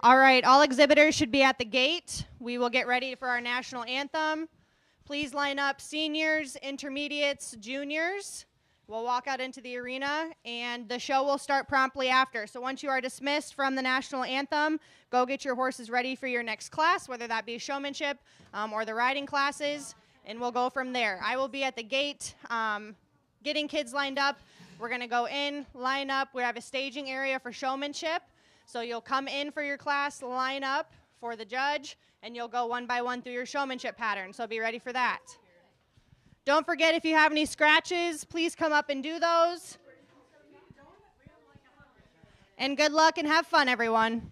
All right, all exhibitors should be at the gate. We will get ready for our national anthem. Please line up seniors, intermediates, juniors. We'll walk out into the arena, and the show will start promptly after. So once you are dismissed from the national anthem, go get your horses ready for your next class, whether that be showmanship or the riding classes, and we'll go from there. I will be at the gate getting kids lined up. We're going to go in, line up. We have a staging area for showmanship. So you'll come in for your class, line up for the judge, and you'll go one by one through your showmanship pattern. So be ready for that. Don't forget, if you have any scratches, please come up and do those. And good luck and have fun, everyone.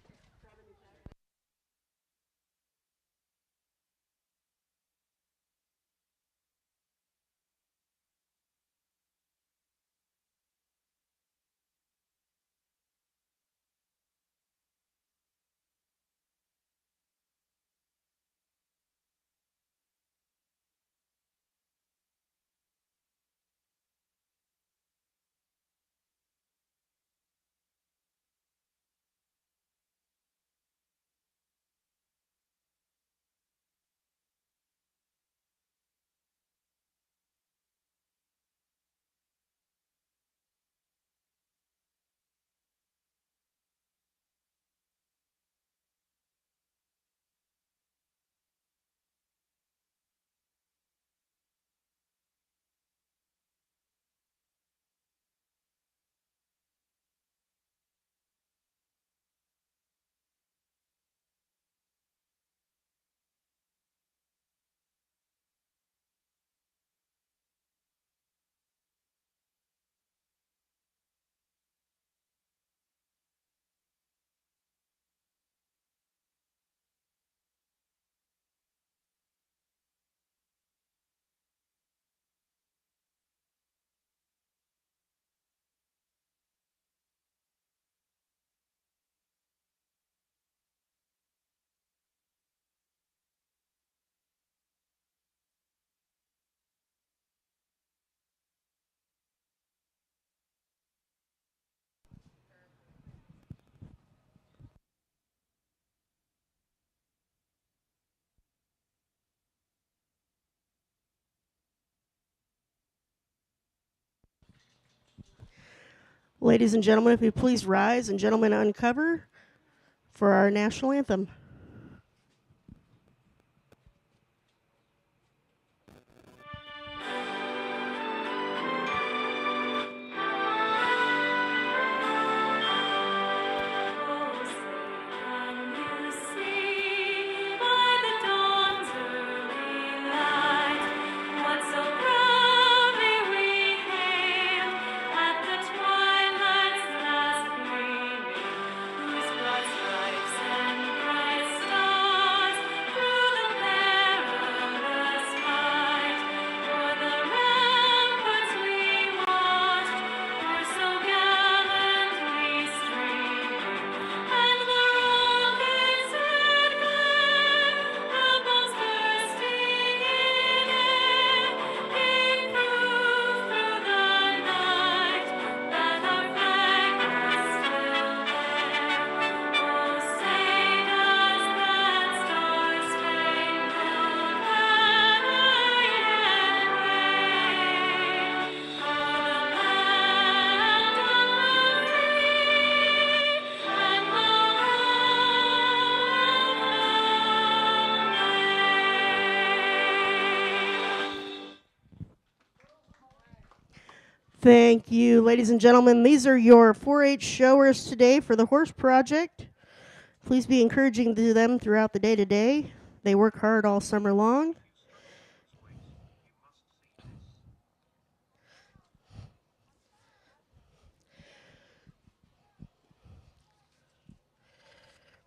Ladies and gentlemen, if you please rise, and gentlemen uncover for our national anthem. Thank you, ladies and gentlemen. These are your 4-H showers today for the Horse Project. Please be encouraging to them throughout the day today. They work hard all summer long.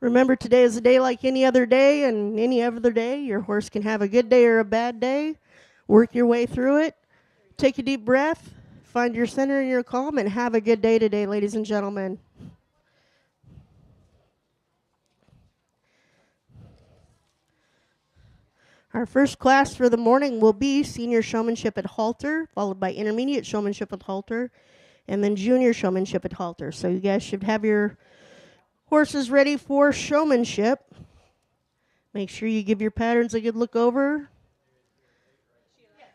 Remember, today is a day like any other day, and any other day, your horse can have a good day or a bad day. Work your way through it. Take a deep breath. Find your center and your calm, and have a good day today, ladies and gentlemen. Our first class for the morning will be senior showmanship at halter, followed by intermediate showmanship at halter, and then junior showmanship at halter. So you guys should have your Horses ready for showmanship. Make sure you give your patterns a good look over.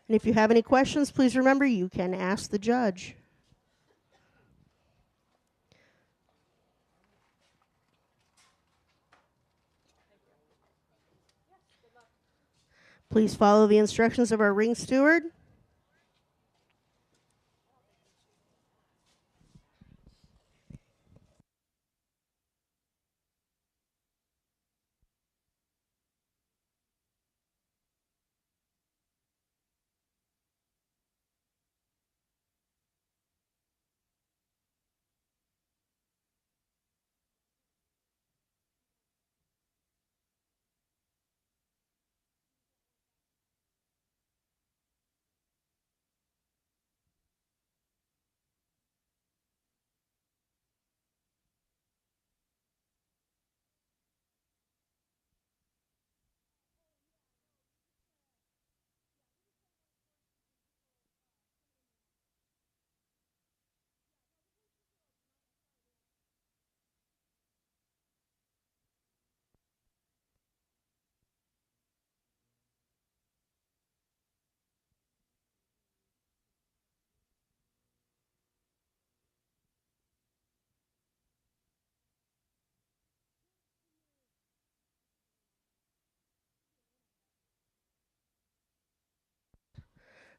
And if you have any questions, please remember you can ask the judge. Please follow the instructions of our ring steward.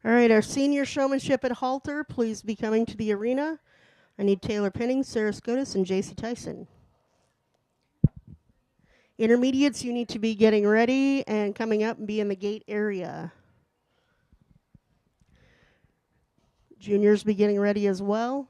All right, our senior showmanship at halter, please be coming to the arena. I need Taylor Penning, Sarah Scotus, and JC Tyson. Intermediates, you need to be getting ready and coming up and be in the gate area. Juniors be getting ready as well.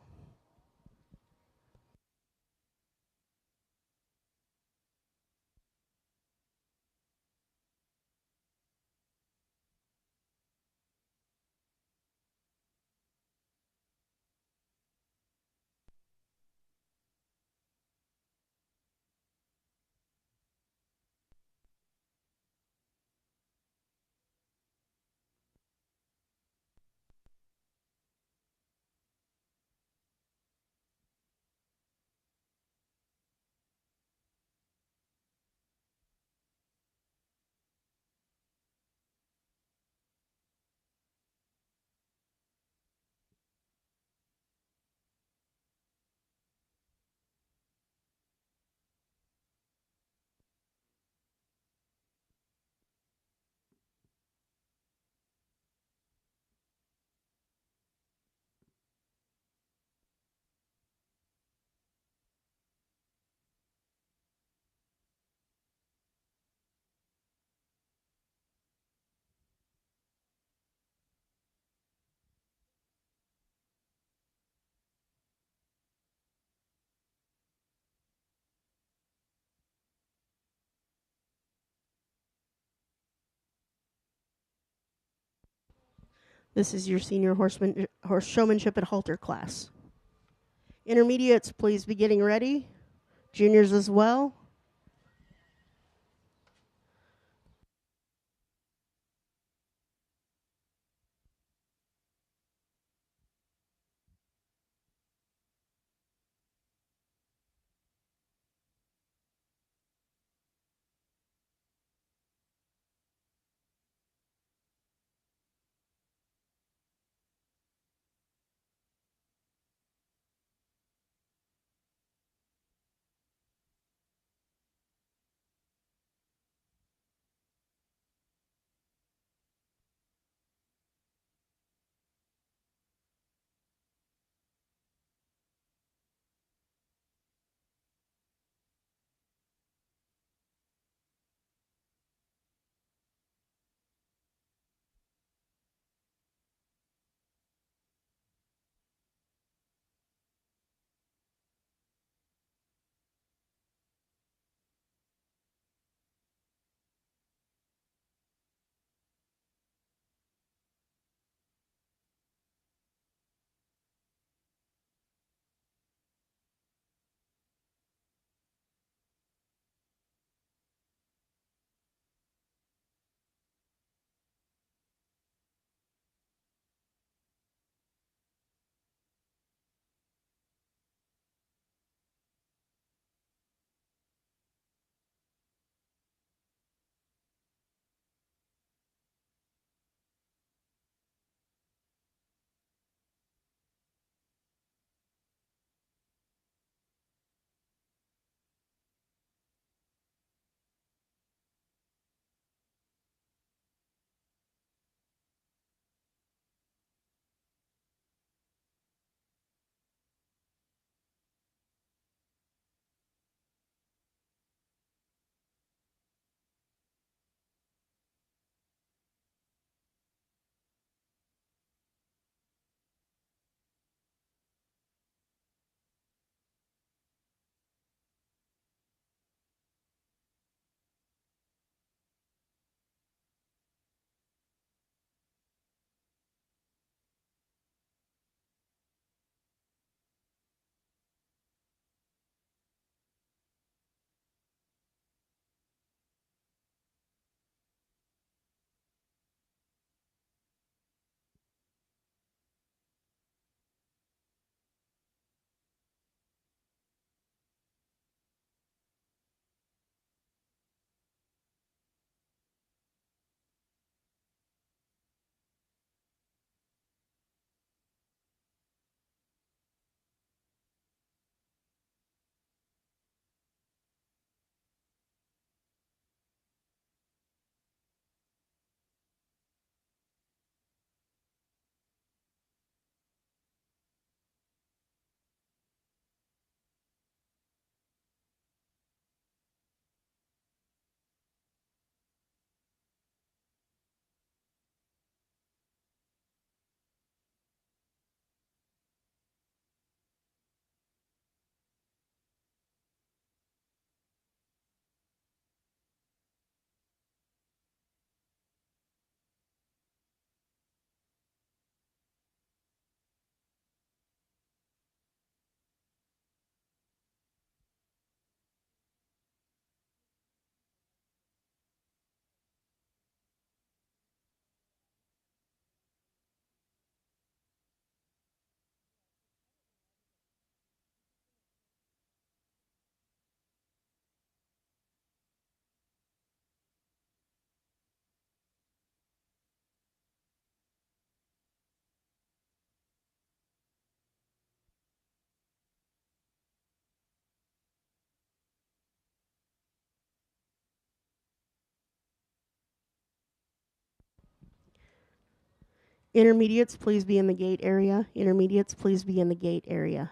This is your senior horse showmanship at halter class. Intermediates, please be getting ready. Juniors as well. Intermediates, please be in the gate area. Intermediates, please be in the gate area.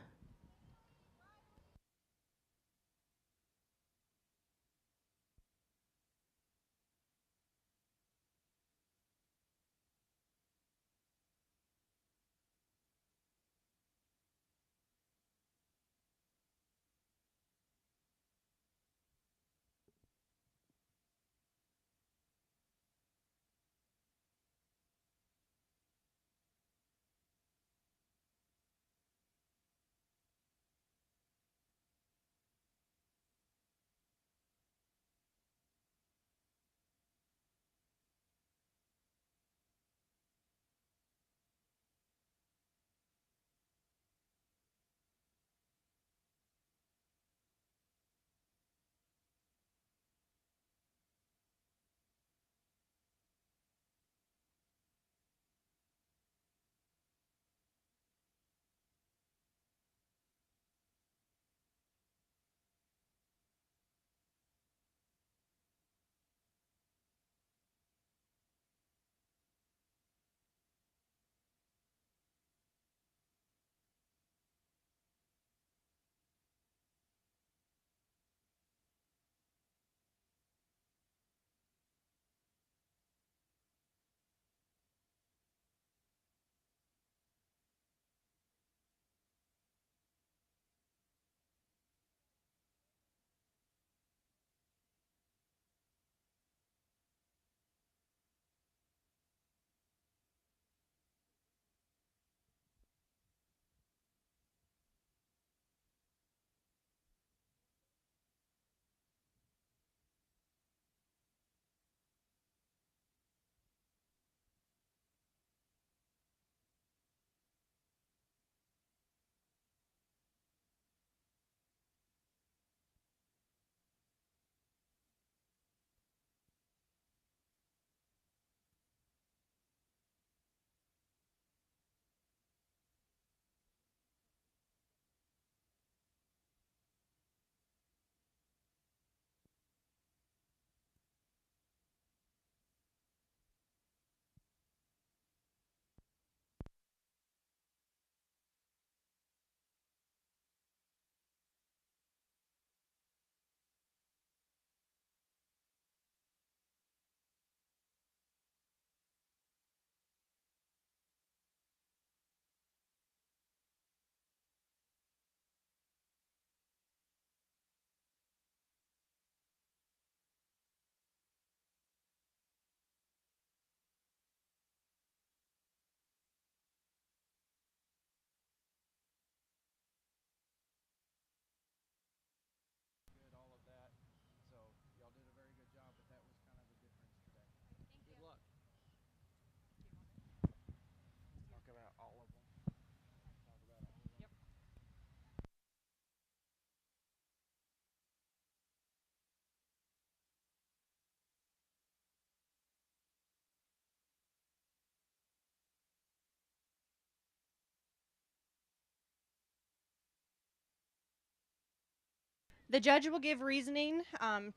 The judge will give reasoning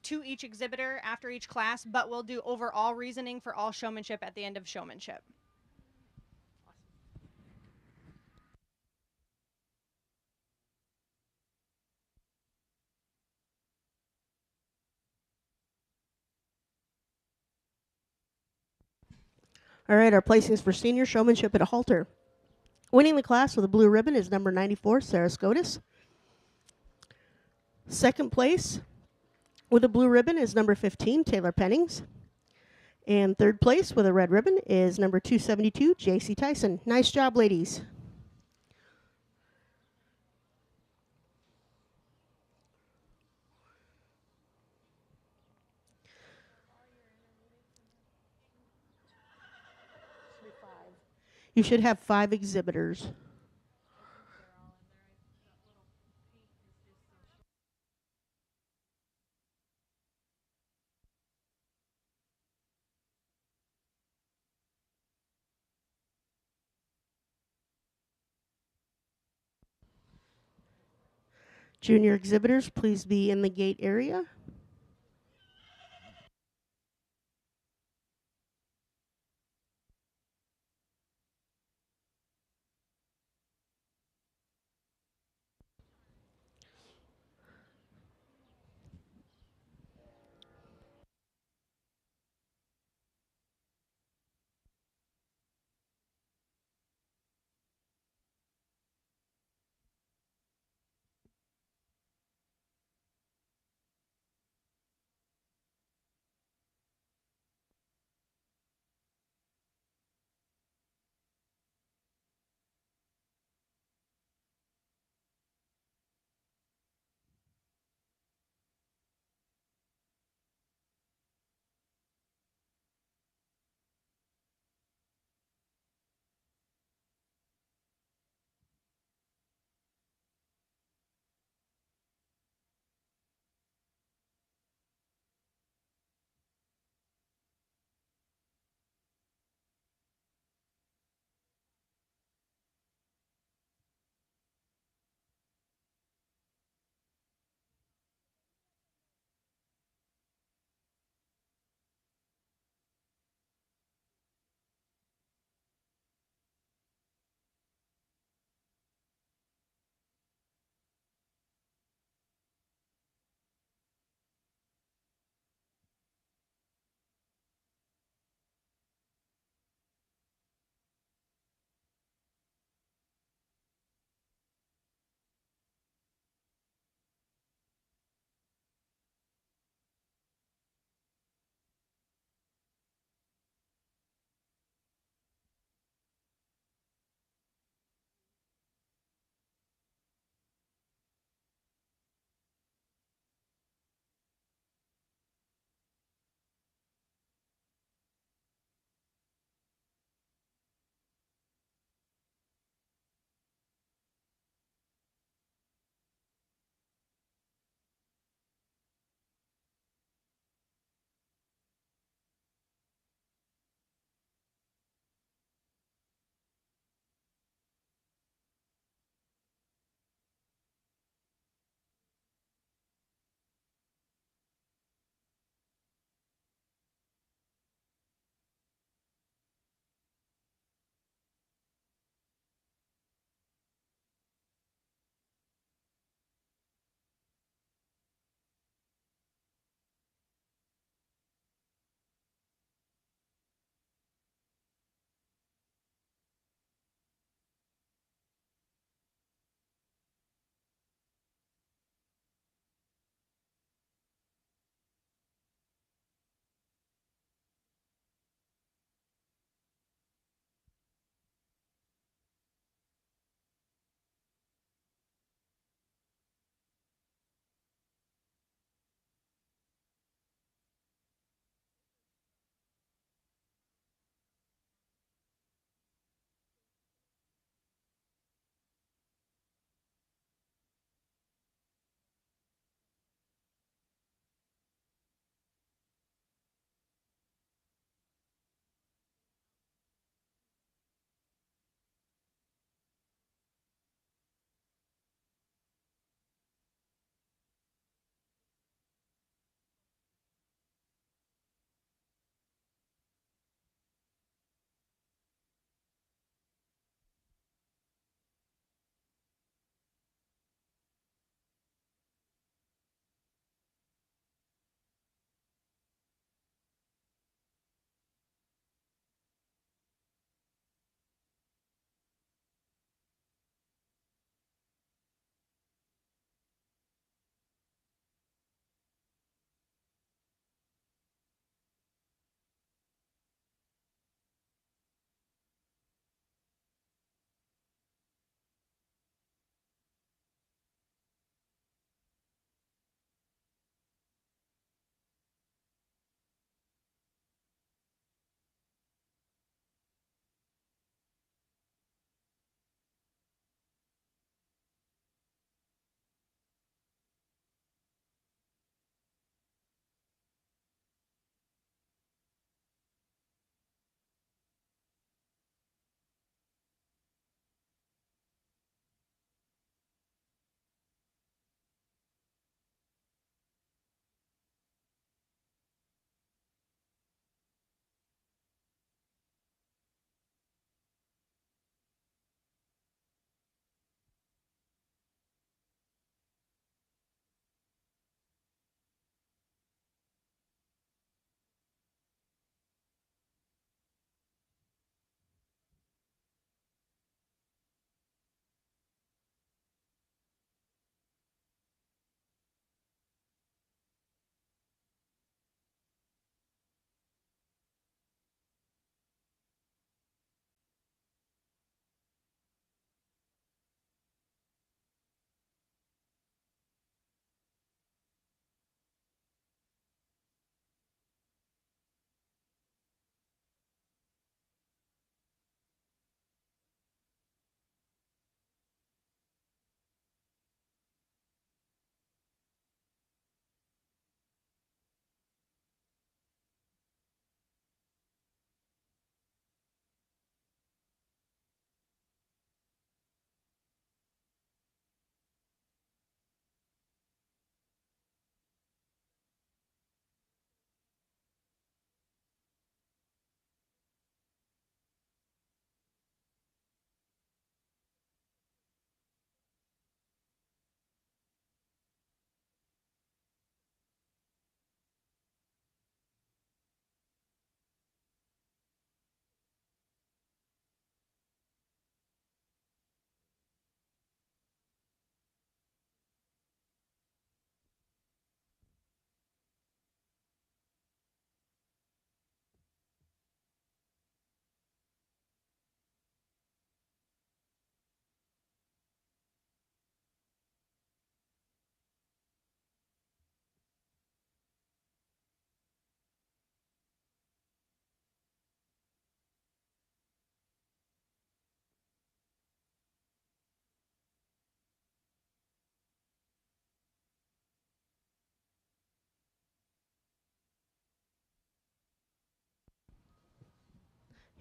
to each exhibitor after each class, but we'll do overall reasoning for all showmanship at the end of showmanship. All right, our placings for senior showmanship at a halter. Winning the class with a blue ribbon is number 94, Sarah Scotus. Second place with a blue ribbon is number 15, Taylor Pennings. And third place with a red ribbon is number 272, JC Tyson. Nice job, ladies. You should have 5 exhibitors. Junior exhibitors, please be in the gate area.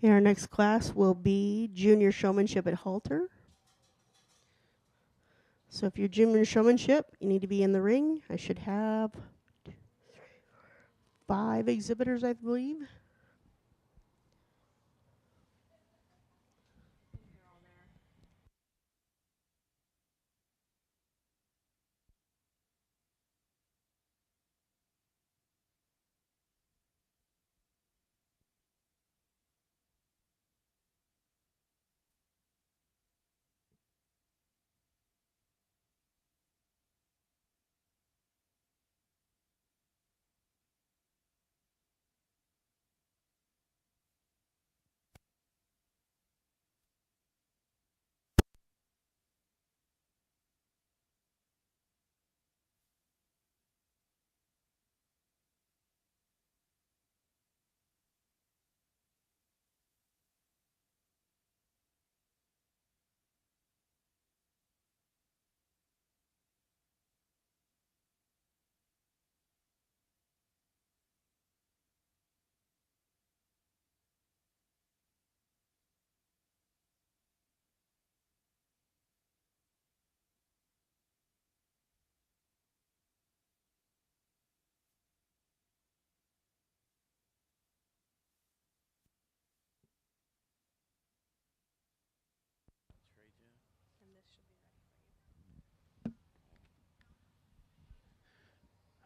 And our next class will be junior showmanship at halter. So if you're junior showmanship, you need to be in the ring. I should have 5 exhibitors, I believe.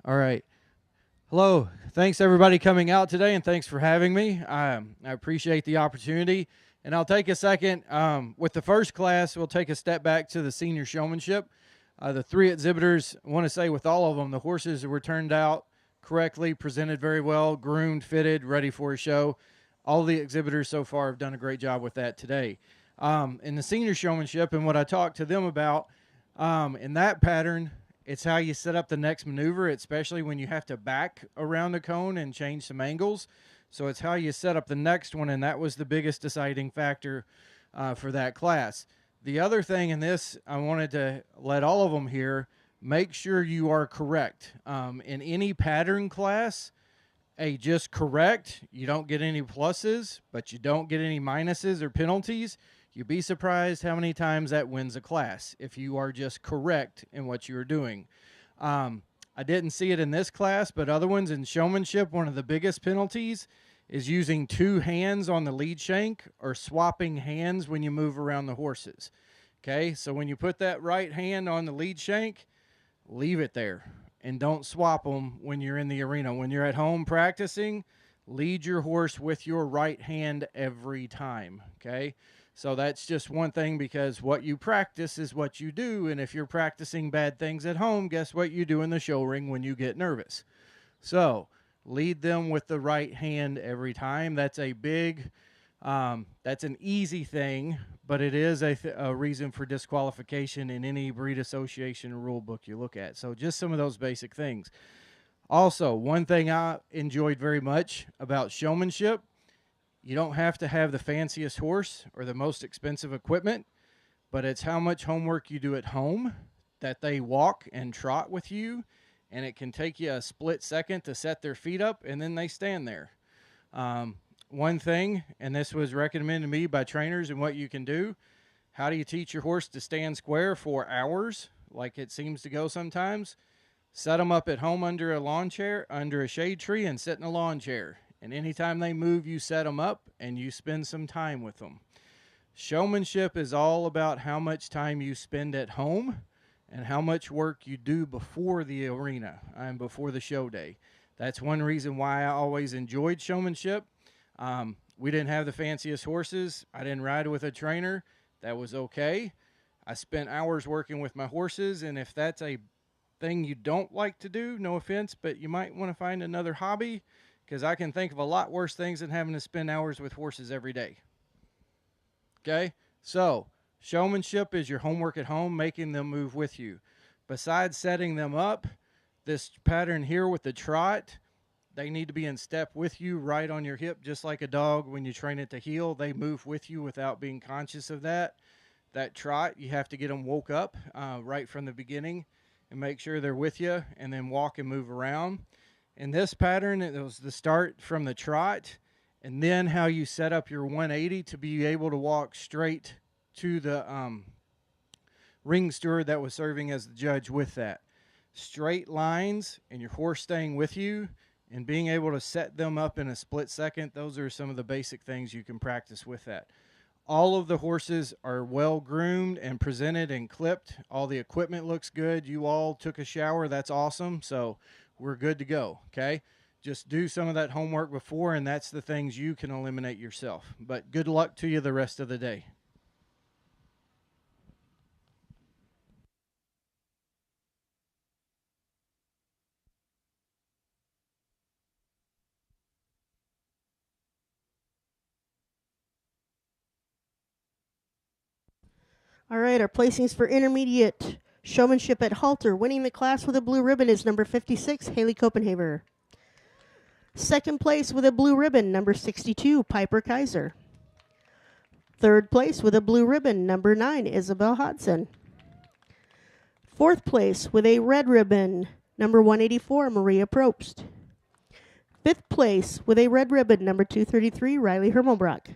All right. Hello. Thanks, everybody, coming out today, and thanks for having me. I appreciate the opportunity. And I'll take a second. With the first class, we'll take a step back to the senior showmanship. The 3 exhibitors, I want to say with all of them, the horses were turned out correctly, presented very well, groomed, fitted, ready for a show. All the exhibitors so far have done a great job with that today. In the senior showmanship, and what I talked to them about in that pattern, it's how you set up the next maneuver, especially when you have to back around the cone and change some angles. So it's how you set up the next one, and that was the biggest deciding factor for that class. The other thing in this, I wanted to let all of them hear, make sure you are correct. In any pattern class, just correct. You don't get any pluses, but you don't get any minuses or penalties. You'd be surprised how many times that wins a class if you are just correct in what you're doing. I didn't see it in this class, but other ones in showmanship, one of the biggest penalties is using 2 hands on the lead shank or swapping hands when you move around the horses. Okay, so when you put that right hand on the lead shank, leave it there and don't swap them when you're in the arena. When you're at home practicing, lead your horse with your right hand every time, okay? So that's just one thing, because what you practice is what you do, and if you're practicing bad things at home, guess what you do in the show ring when you get nervous? So lead them with the right hand every time. That's a big, that's an easy thing, but it is a reason for disqualification in any breed association rule book you look at. So just some of those basic things. Also, one thing I enjoyed very much about showmanship, you don't have to have the fanciest horse or the most expensive equipment, but it's how much homework you do at home that they walk and trot with you, and it can take you a split second to set their feet up, and then they stand there. One thing, and this was recommended to me by trainers and what you can do, how do you teach your horse to stand square for hours, like it seems to go sometimes? Set them up at home under a lawn chair, under a shade tree, and sit in a lawn chair. And anytime they move, you set them up and you spend some time with them. Showmanship is all about how much time you spend at home and how much work you do before the arena and before the show day. That's one reason why I always enjoyed showmanship. We didn't have the fanciest horses. I didn't ride with a trainer. That was okay. I spent hours working with my horses, and if that's a thing you don't like to do, no offense, but you might want to find another hobby, because I can think of a lot worse things than having to spend hours with horses every day. Okay? So, showmanship is your homework at home, making them move with you. Besides setting them up, this pattern here with the trot, they need to be in step with you, right on your hip, just like a dog. When you train it to heel, they move with you without being conscious of that. That trot, you have to get them woke up right from the beginning and make sure they're with you, and then walk and move around. In this pattern, it was the start from the trot, and then how you set up your 180 to be able to walk straight to the ring steward that was serving as the judge with that. Straight lines and your horse staying with you and being able to set them up in a split second, those are some of the basic things you can practice with that. All of the horses are well groomed and presented and clipped. All the equipment looks good. You all took a shower. That's awesome. So we're good to go, okay? Just do some of that homework before, and that's the things you can eliminate yourself. But good luck to you the rest of the day. All right, our placings for intermediate showmanship at halter. Winning the class with a blue ribbon is number 56, Haley Copenhaver. Second place with a blue ribbon, number 62, Piper Kaiser. Third place with a blue ribbon, number 9, Isabel Hodson. Fourth place with a red ribbon, number 184, Maria Probst. Fifth place with a red ribbon, number 233, Riley Hermelbrock.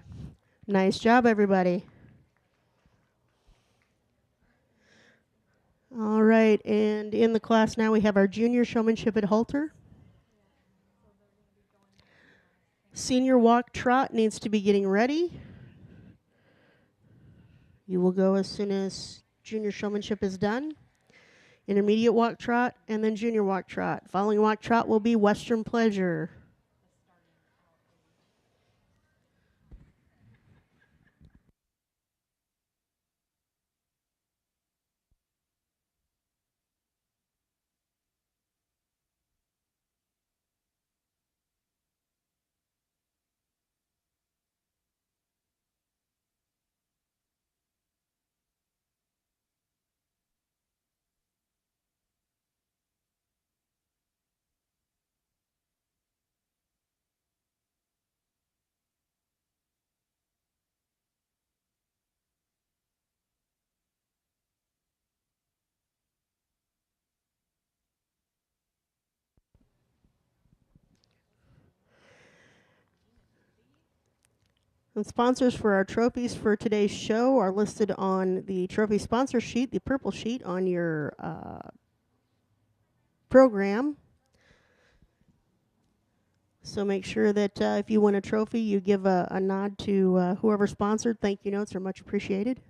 Nice job, everybody. All right, and in the class now we have our junior showmanship at halter. Senior walk trot needs to be getting ready. You will go as soon as junior showmanship is done. Intermediate walk trot, and then junior walk trot. Following walk trot will be Western Pleasure. And sponsors for our trophies for today's show are listed on the trophy sponsor sheet, the purple sheet on your program. So make sure that if you win a trophy, you give a nod to whoever sponsored. Thank you notes are much appreciated.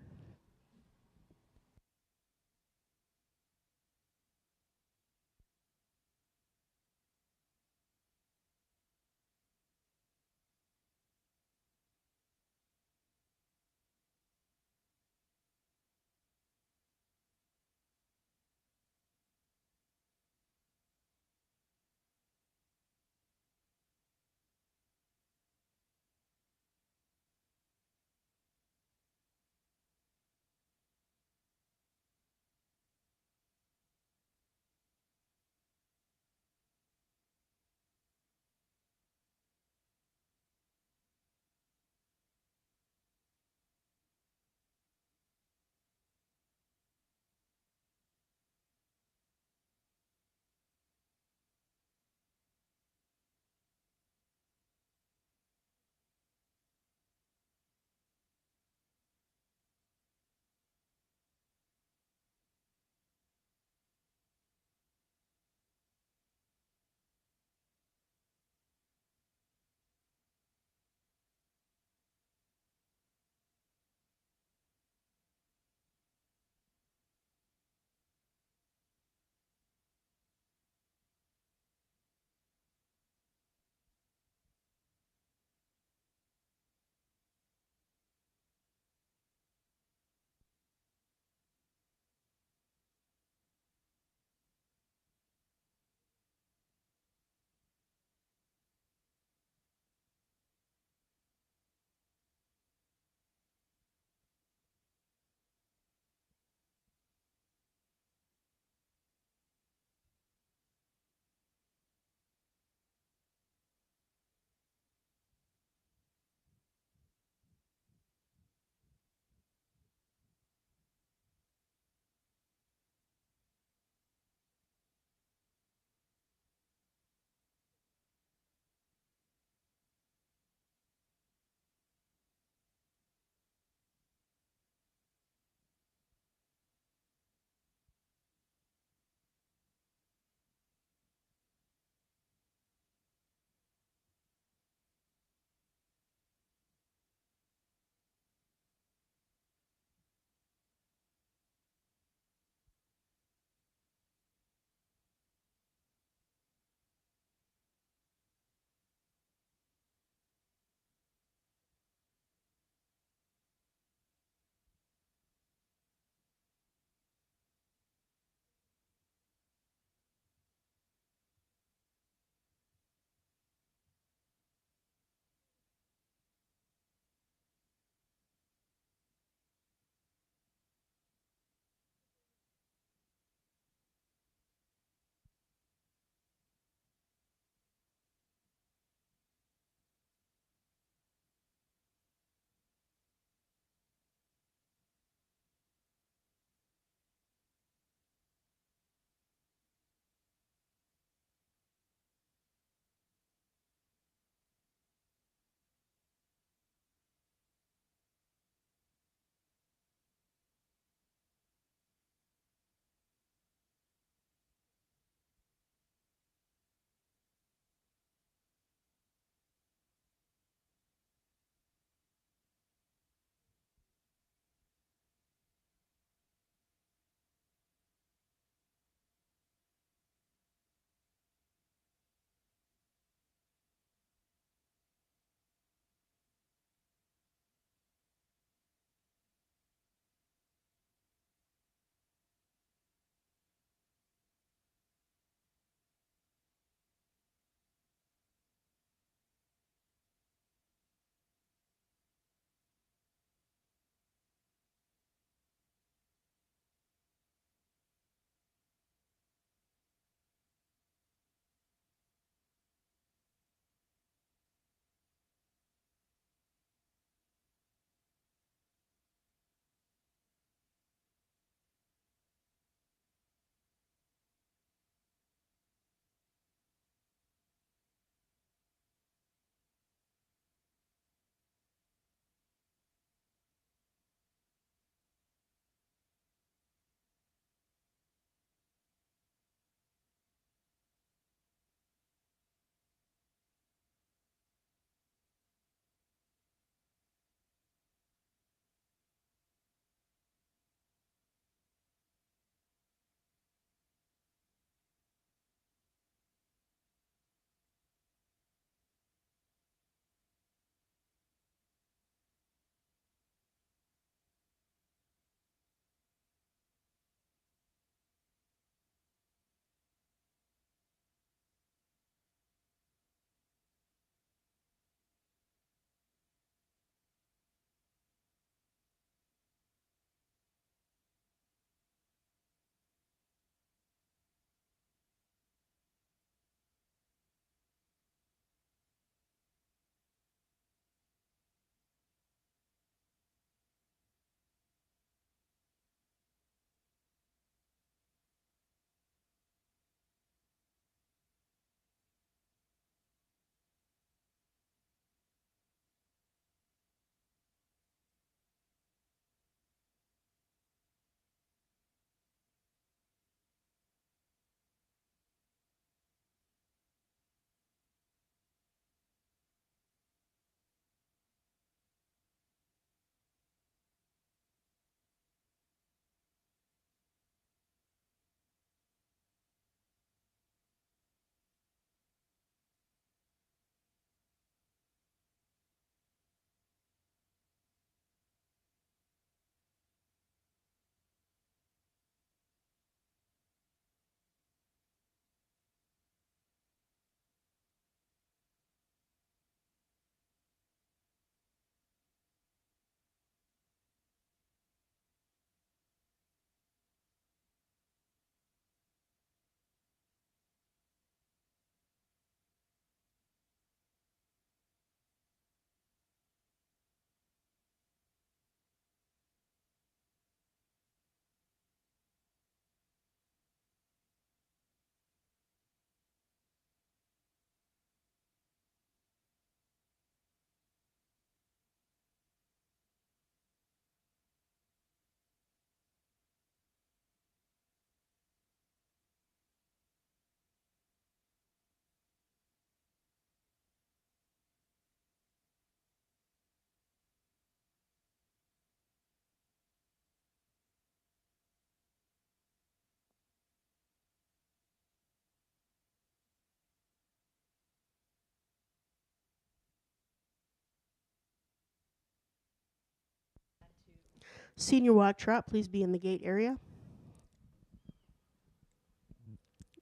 Senior walk trot, please be in the gate area.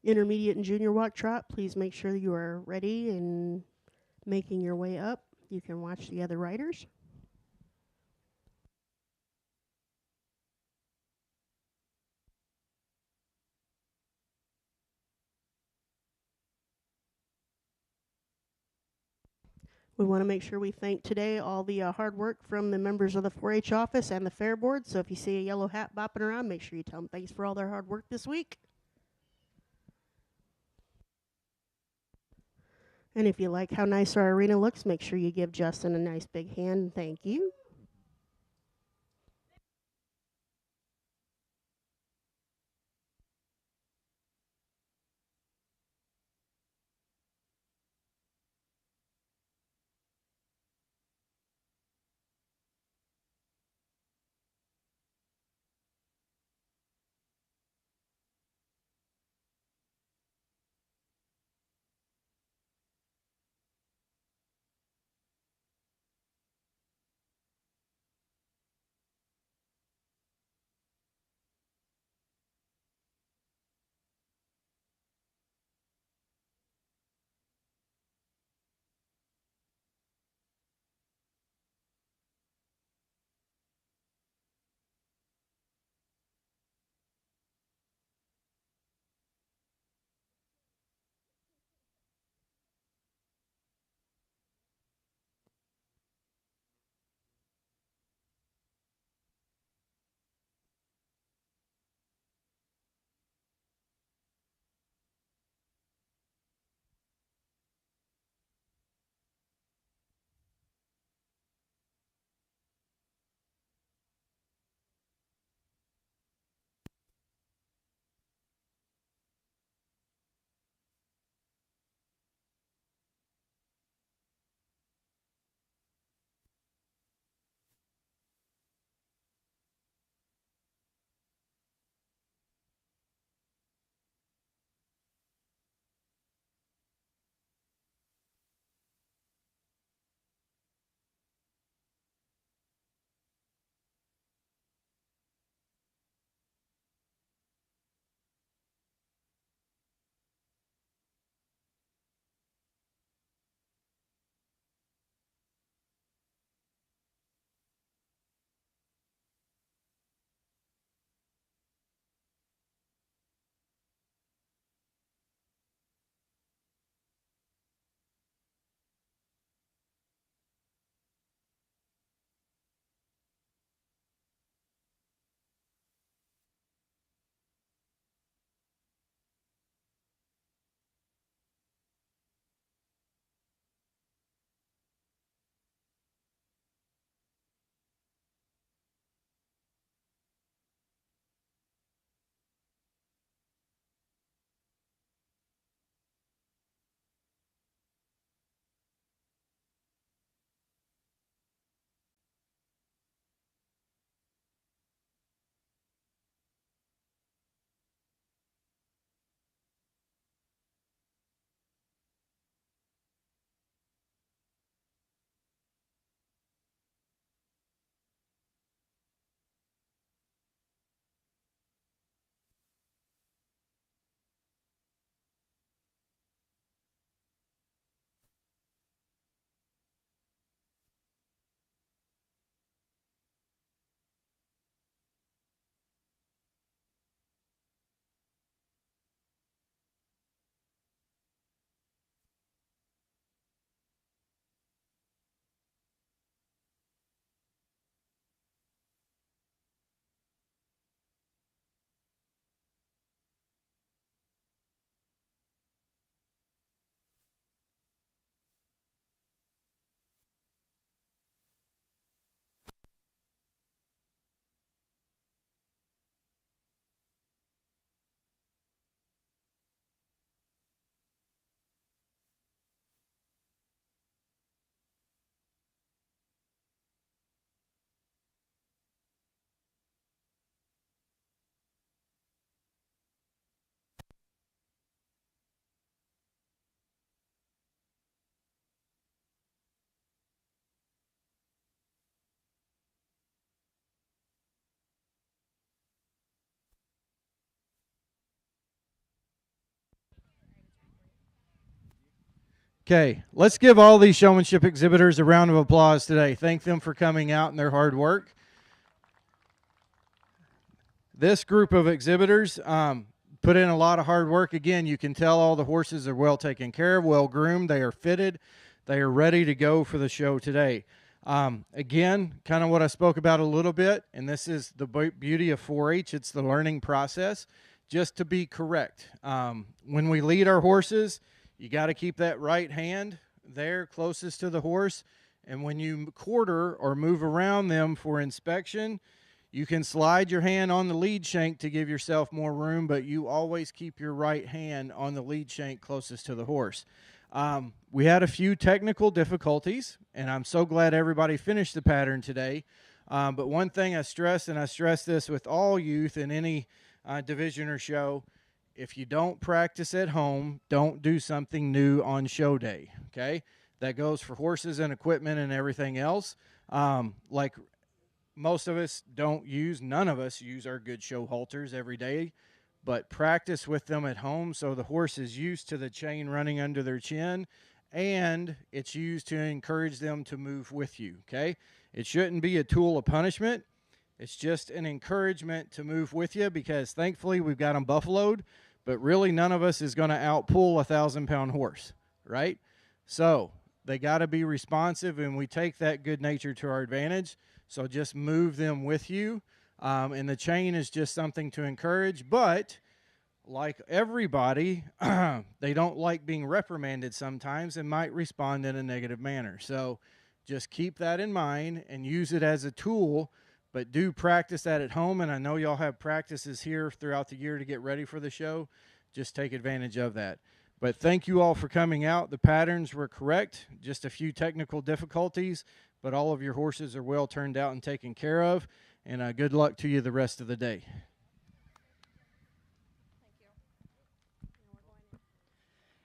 Intermediate and junior walk trot, please make sure you are ready and making your way up. You can watch the other riders. We want to make sure we thank today all the hard work from the members of the 4-H office and the fair board. So if you see a yellow hat bopping around, make sure you tell them thanks for all their hard work this week. And if you like how nice our arena looks, make sure you give Justin a nice big hand. Thank you. Okay, let's give all these showmanship exhibitors a round of applause today. Thank them for coming out and their hard work. This group of exhibitors put in a lot of hard work. Again, you can tell all the horses are well taken care of, well groomed, they are fitted, they are ready to go for the show today. Again, kind of what I spoke about a little bit, and this is the beauty of 4-H, it's the learning process. Just to be correct, when we lead our horses, you got to keep that right hand there closest to the horse, and when you quarter or move around them for inspection, you can slide your hand on the lead shank to give yourself more room, but you always keep your right hand on the lead shank closest to the horse. We had a few technical difficulties, and I'm so glad everybody finished the pattern today. But one thing I stress, and I stress this with all youth in any division or show, if you don't practice at home, don't do something new on show day, okay? That goes for horses and equipment and everything else. Like most of us don't use, none of us use our good show halters every day, but practice with them at home so the horse is used to the chain running under their chin, and it's used to encourage them to move with you, okay? It shouldn't be a tool of punishment. It's just an encouragement to move with you, because thankfully we've got them buffaloed, but really none of us is going to outpull a 1,000-pound horse, right? So they got to be responsive, and we take that good nature to our advantage. So just move them with you, and the chain is just something to encourage. But like everybody, they don't like being reprimanded sometimes and might respond in a negative manner. So just keep that in mind and use it as a tool, but do practice that at home. And I know y'all have practices here throughout the year to get ready for the show. Just take advantage of that. But thank you all for coming out. The patterns were correct, just a few technical difficulties, but all of your horses are well turned out and taken care of. And good luck to you the rest of the day.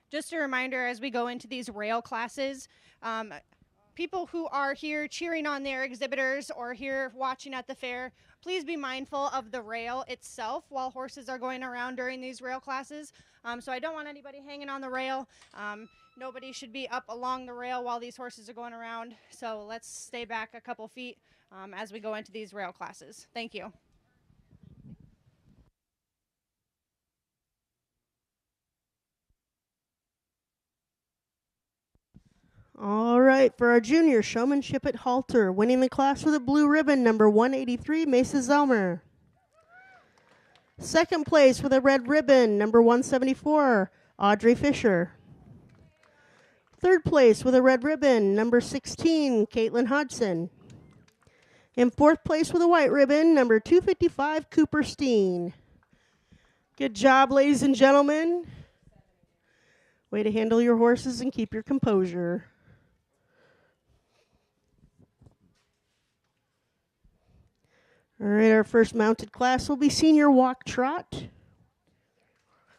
Just a reminder, as we go into these rail classes, people who are here cheering on their exhibitors or here watching at the fair, please be mindful of the rail itself while horses are going around during these rail classes. So I don't want anybody hanging on the rail. Nobody should be up along the rail while these horses are going around. So let's stay back a couple feet as we go into these rail classes. Thank you. All right, for our junior showmanship at halter, winning the class with a blue ribbon, number 183, Mesa Zelmer. Second place with a red ribbon, number 174, Audrey Fisher. Third place with a red ribbon, number 16, Caitlin Hodgson. In fourth place with a white ribbon, number 255, Cooper Steen. Good job, ladies and gentlemen. Way to handle your horses and keep your composure. All right, our first mounted class will be senior walk trot.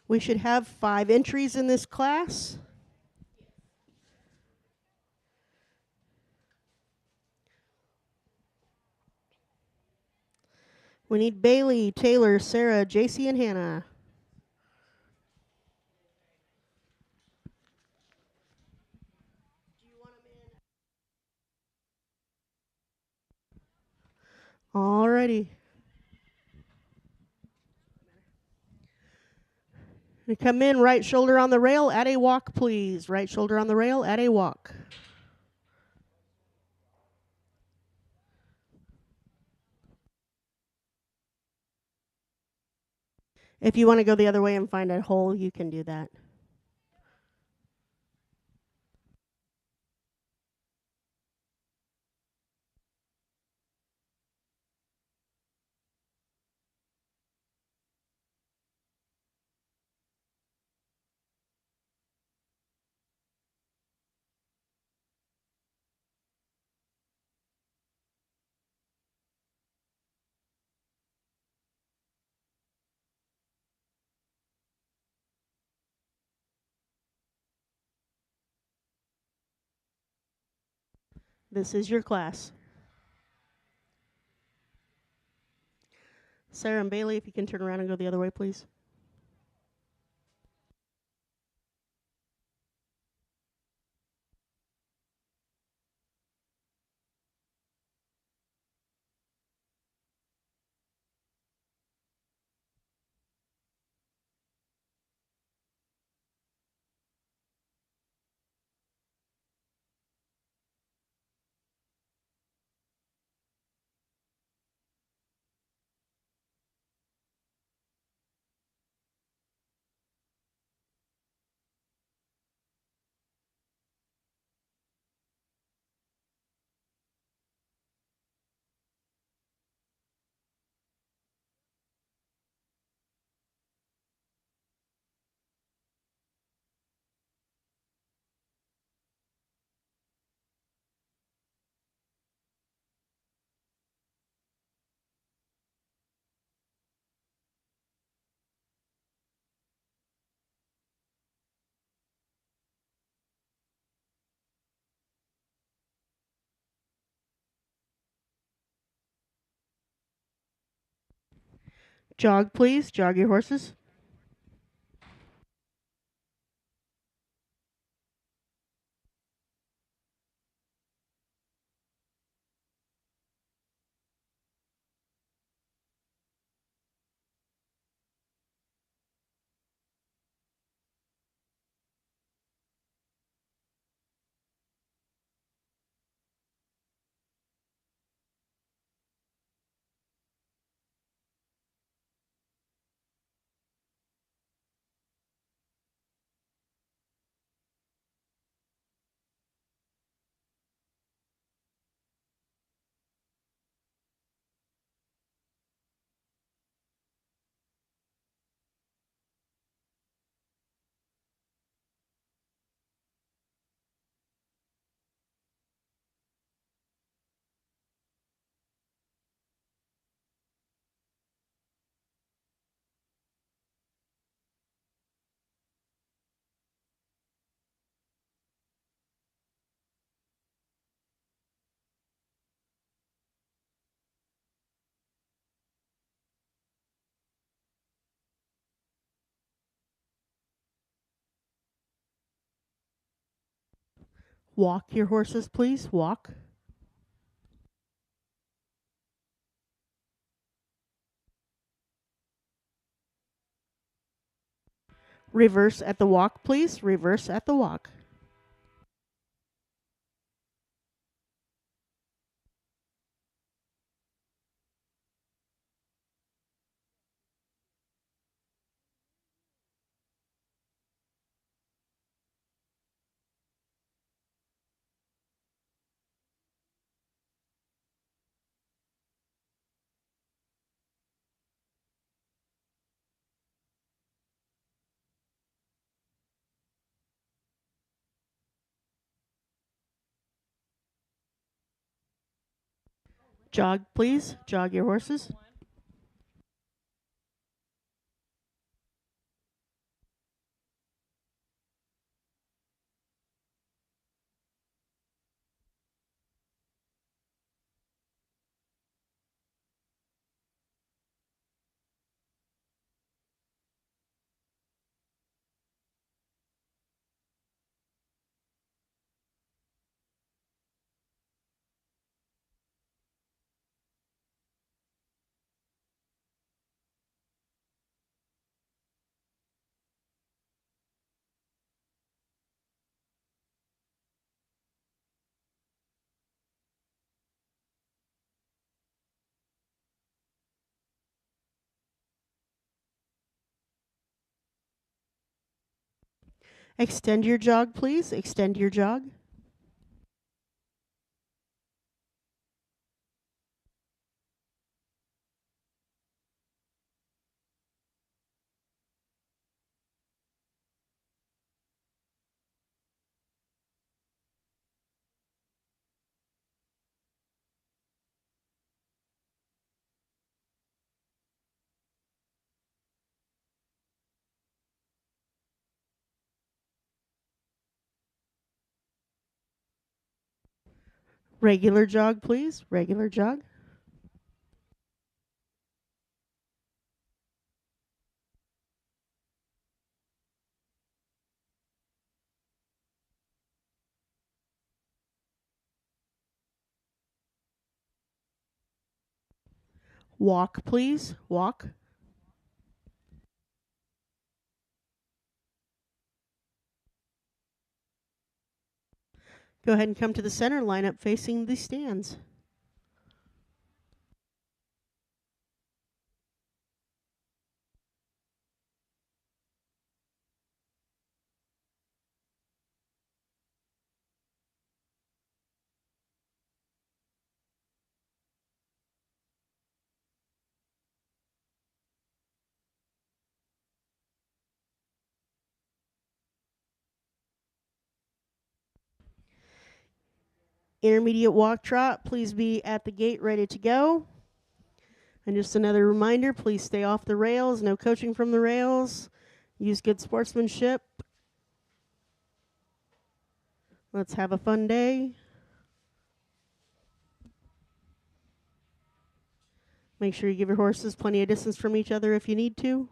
We should have 5 entries in this class. We need Bailey, Taylor, Sarah, JC, and Hannah. All righty. We come in, right shoulder on the rail, at a walk, please. Right shoulder on the rail, at a walk. If you want to go the other way and find a hole, you can do that. This is your class. Sarah and Bailey, if you can turn around and go the other way, please. Jog, please. Jog your horses. Walk your horses, please. Walk. Reverse at the walk, please. Reverse at the walk. Jog, please. Jog your horses. Extend your jog, please. Extend your jog. Regular jog, please. Regular jog. Walk, please. Walk. Go ahead and come to the center, line up facing the stands. Intermediate walk trot, please be at the gate ready to go. And just another reminder, please stay off the rails. No coaching from the rails. Use good sportsmanship. Let's have a fun day. Make sure you give your horses plenty of distance from each other if you need to.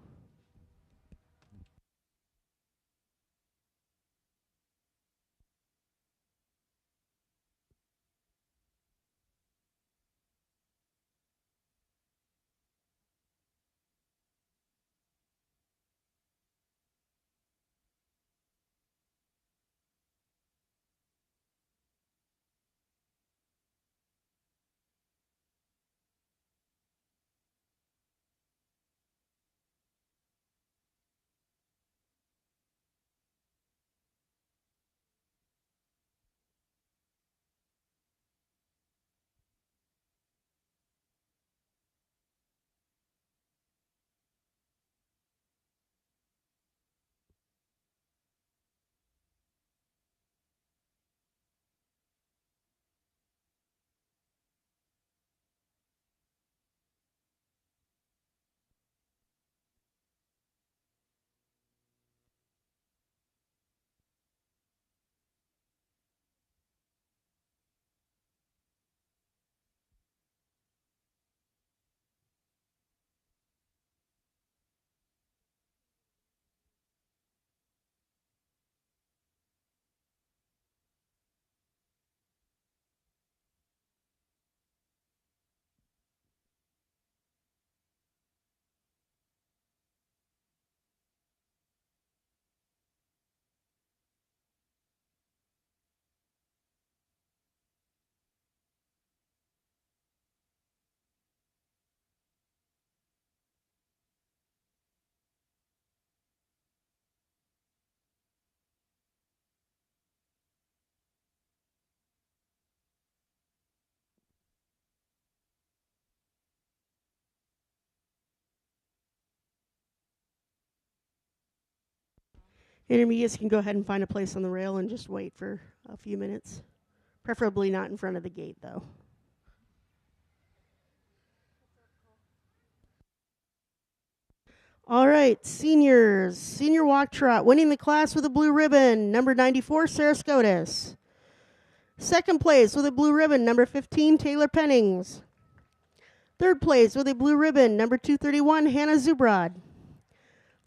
Intermediates can go ahead and find a place on the rail and just wait for a few minutes. Preferably not in front of the gate, though. All right, seniors. Senior walk trot. Winning the class with a blue ribbon, number 94, Sarah Scotus. Second place with a blue ribbon, number 15, Taylor Pennings. Third place with a blue ribbon, number 231, Hannah Zubrod.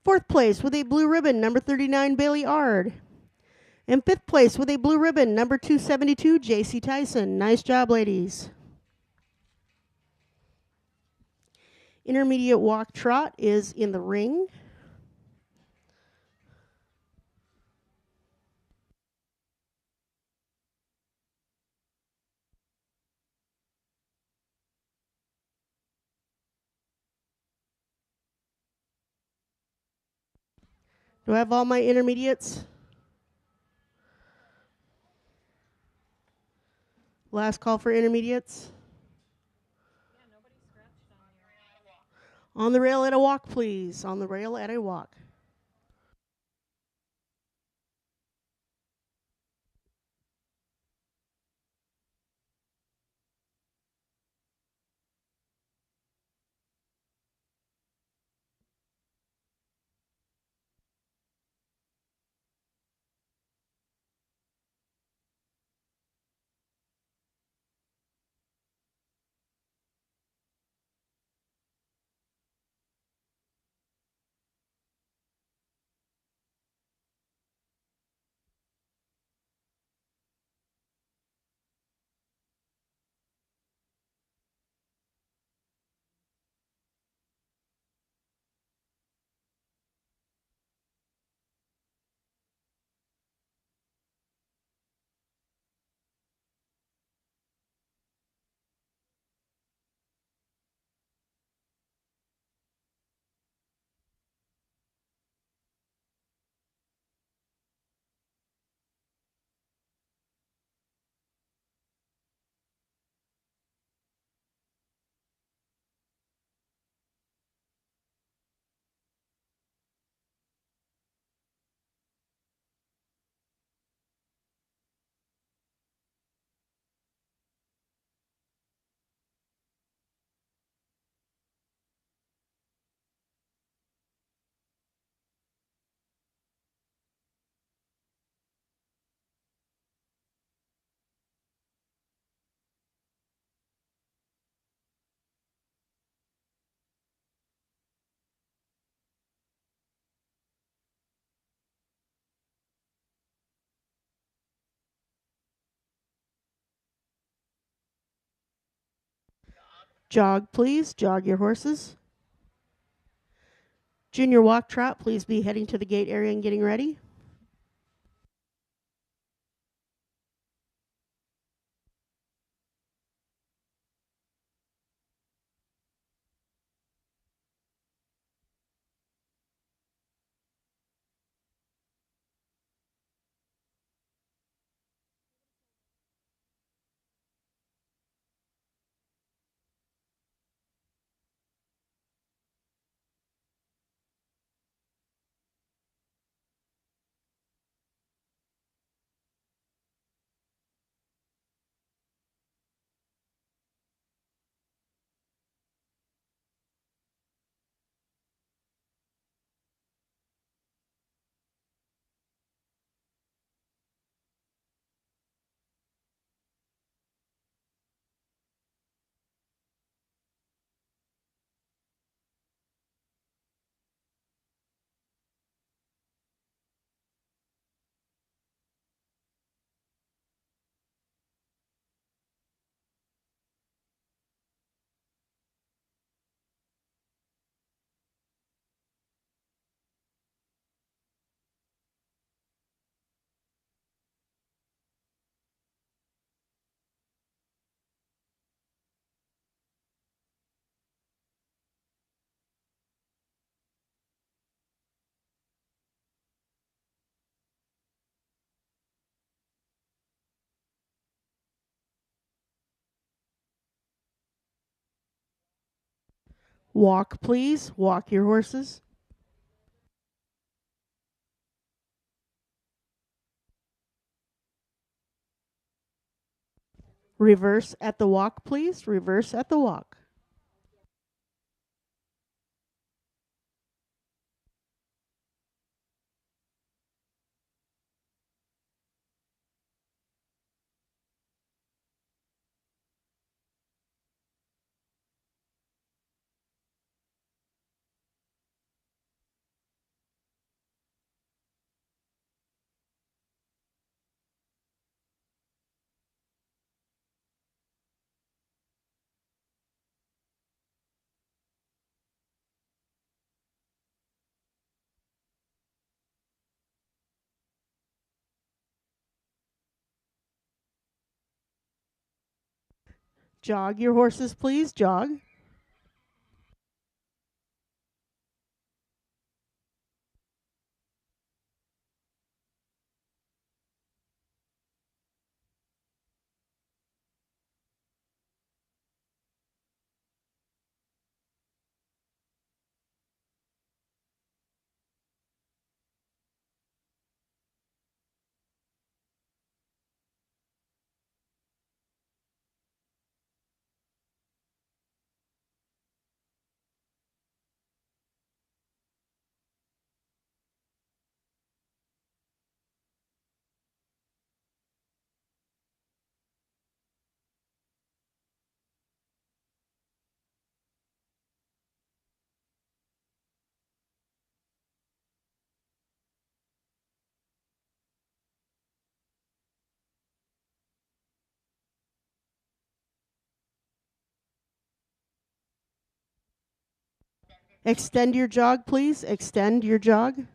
Fourth place with a blue ribbon, number 39, Bailey Ard. And fifth place with a blue ribbon, number 272, JC Tyson. Nice job, ladies. Intermediate walk trot is in the ring. Do I have all my intermediates? Last call for intermediates. On the rail at a walk, please. On the rail at a walk. Jog, please. Jog your horses. Junior walk trot, please be heading to the gate area and getting ready. Walk, please. Walk your horses. Reverse at the walk, please. Reverse at the walk. Jog your horses, please. Jog. Extend your jog, please. Extend your jog.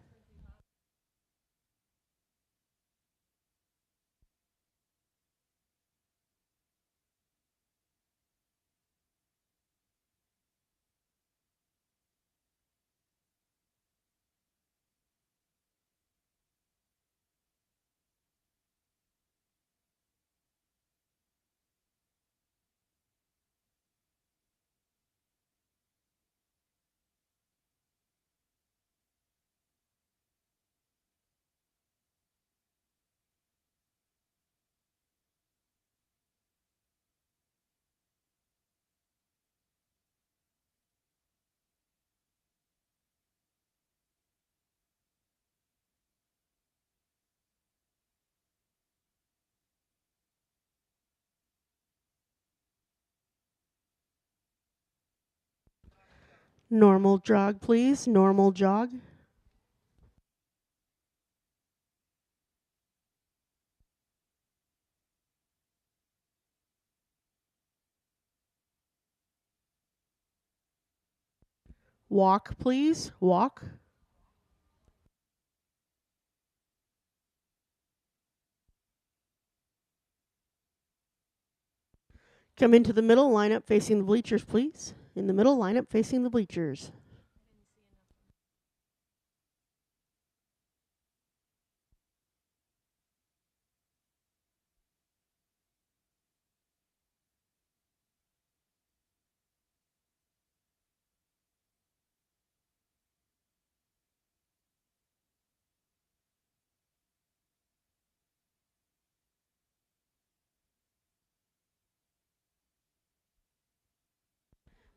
Normal jog, please. Normal jog. Walk, please. Walk. Come into the middle, line up facing the bleachers, please. In the middle, line up facing the bleachers.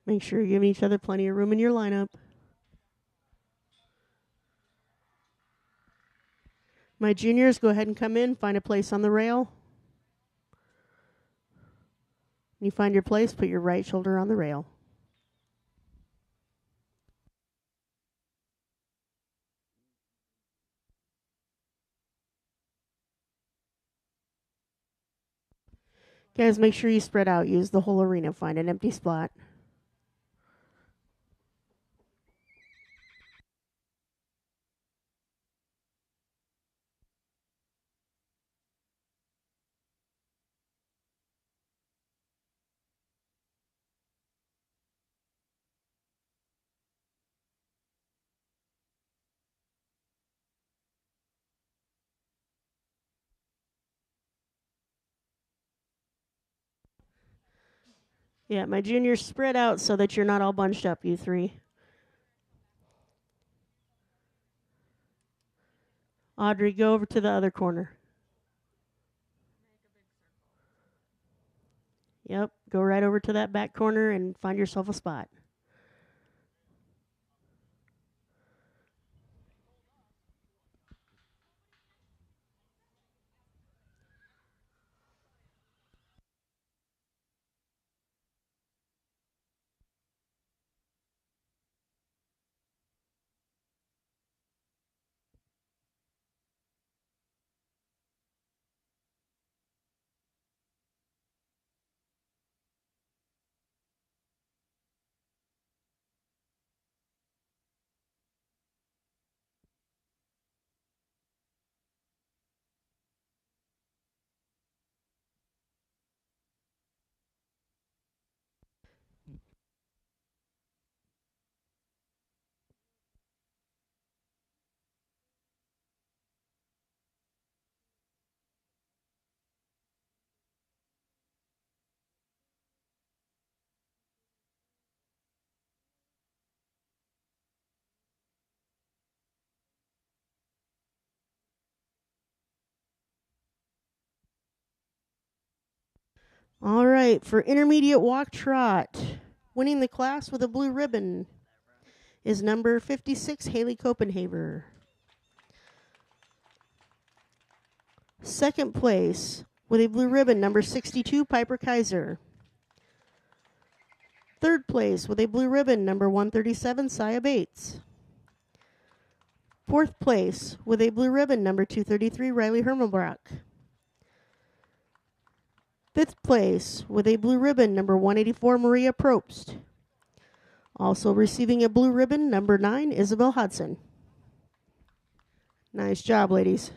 Make sure you're giving each other plenty of room in your lineup. My juniors, go ahead and come in, find a place on the rail. When you find your place, put your right shoulder on the rail. Guys, make sure you spread out. Use the whole arena. Find an empty spot. Yeah, my juniors, spread out so that you're not all bunched up, you three. Audrey, go over to the other corner. Yep, go right over to that back corner and find yourself a spot. All right, for intermediate walk trot, winning the class with a blue ribbon is number 56, Haley Copenhaver. Second place with a blue ribbon, number 62, Piper Kaiser. Third place with a blue ribbon, number 137, Saya Bates. Fourth place with a blue ribbon, number 233, Riley Hermelbrock. Fifth place with a blue ribbon, number 184, Maria Probst. Also receiving a blue ribbon, number 9, Isabel Hudson. Nice job, ladies.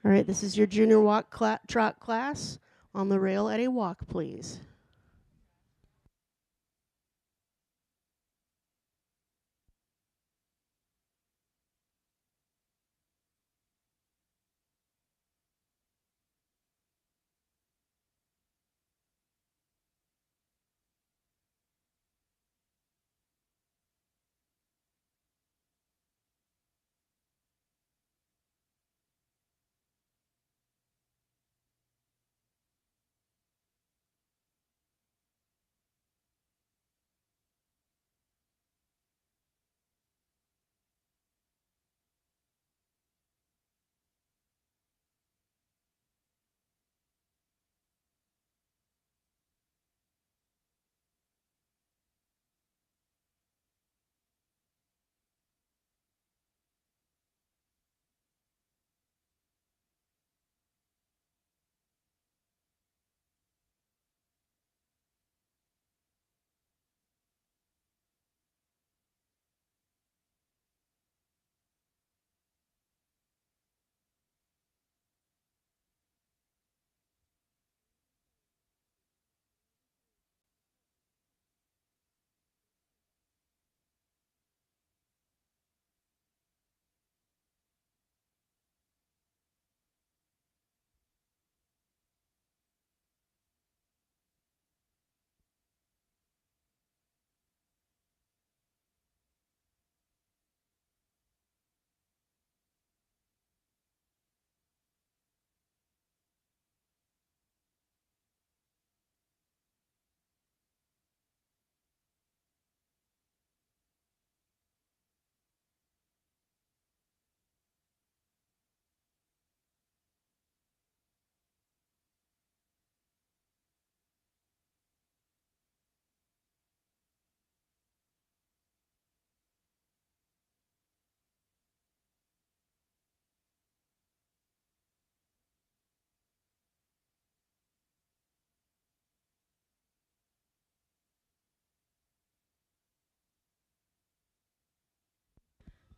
All right, this is your junior walk trot class. On the rail at a walk, please.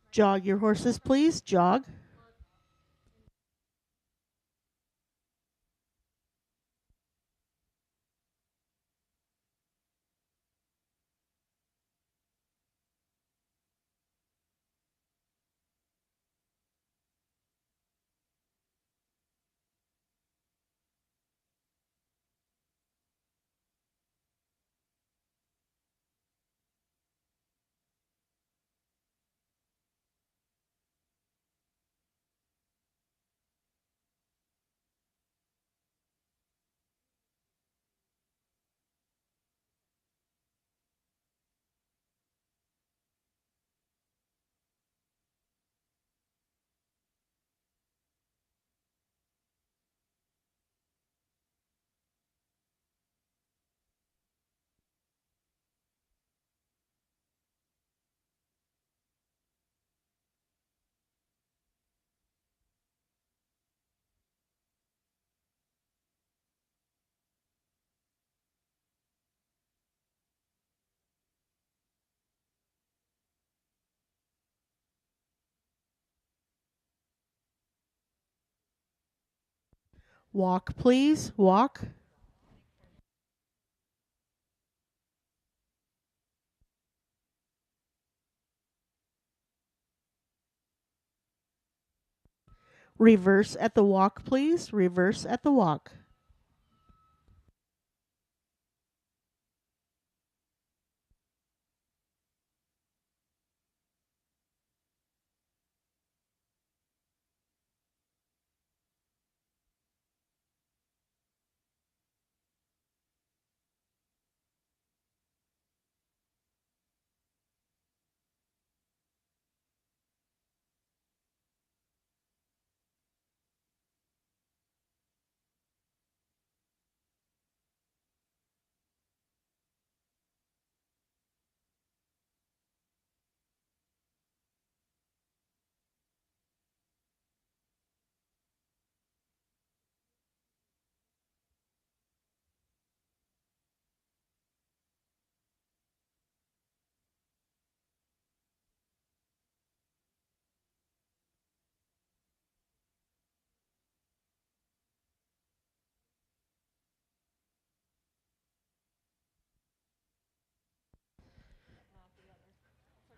Jog your horses, please. Jog. Walk, please. Walk. Reverse at the walk, please. Reverse at the walk.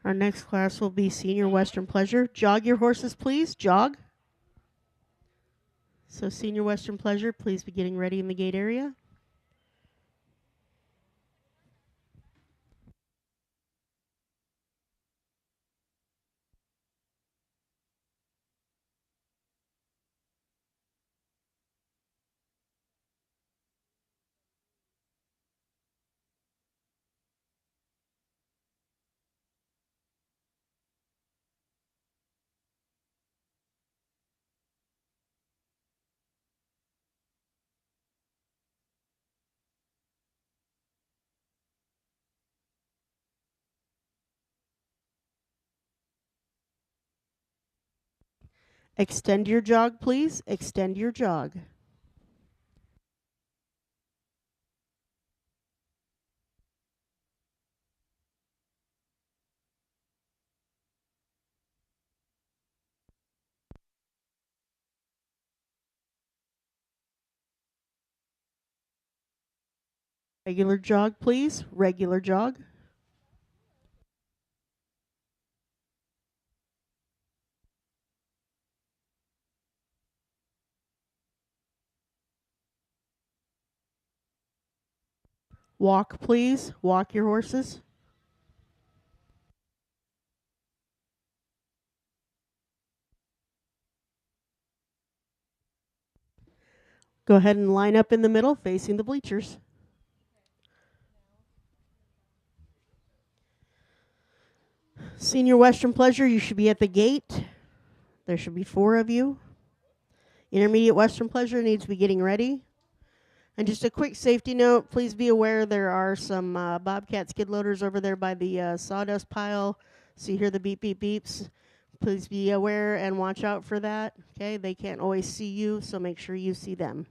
Our next class will be Senior Western Pleasure. Jog your horses, please. Jog. So Senior Western Pleasure, please be getting ready in the gate area. Extend your jog, please. Extend your jog. Regular jog, please. Regular jog. Walk, please. Walk your horses. Go ahead and line up in the middle facing the bleachers. Senior Western Pleasure, you should be at the gate. There should be 4 of you. Intermediate Western Pleasure needs to be getting ready. And just a quick safety note, please be aware there are some Bobcat skid loaders over there by the sawdust pile. So you hear the beep, beep, beeps. Please be aware and watch out for that. Okay, they can't always see you, so make sure you see them.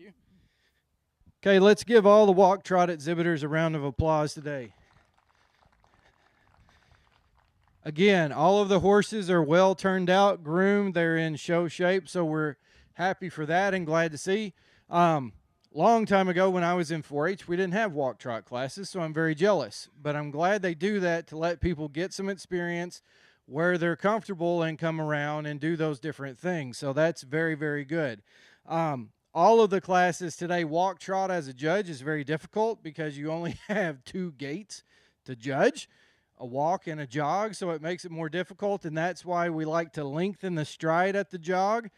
you. Okay, let's give all the walk trot exhibitors a round of applause today. Again, all of the horses are well turned out, groomed. They're in show shape, so we're happy for that and glad to see. Long time ago when I was in 4-H, we didn't have walk trot classes, so I'm very jealous. But I'm glad they do that to let people get some experience where they're comfortable and come around and do those different things. So that's very, very good. All of the classes today, walk trot as a judge is very difficult because you only have 2 gaits to judge, a walk and a jog, so it makes it more difficult, and that's why we like to lengthen the stride at the jog.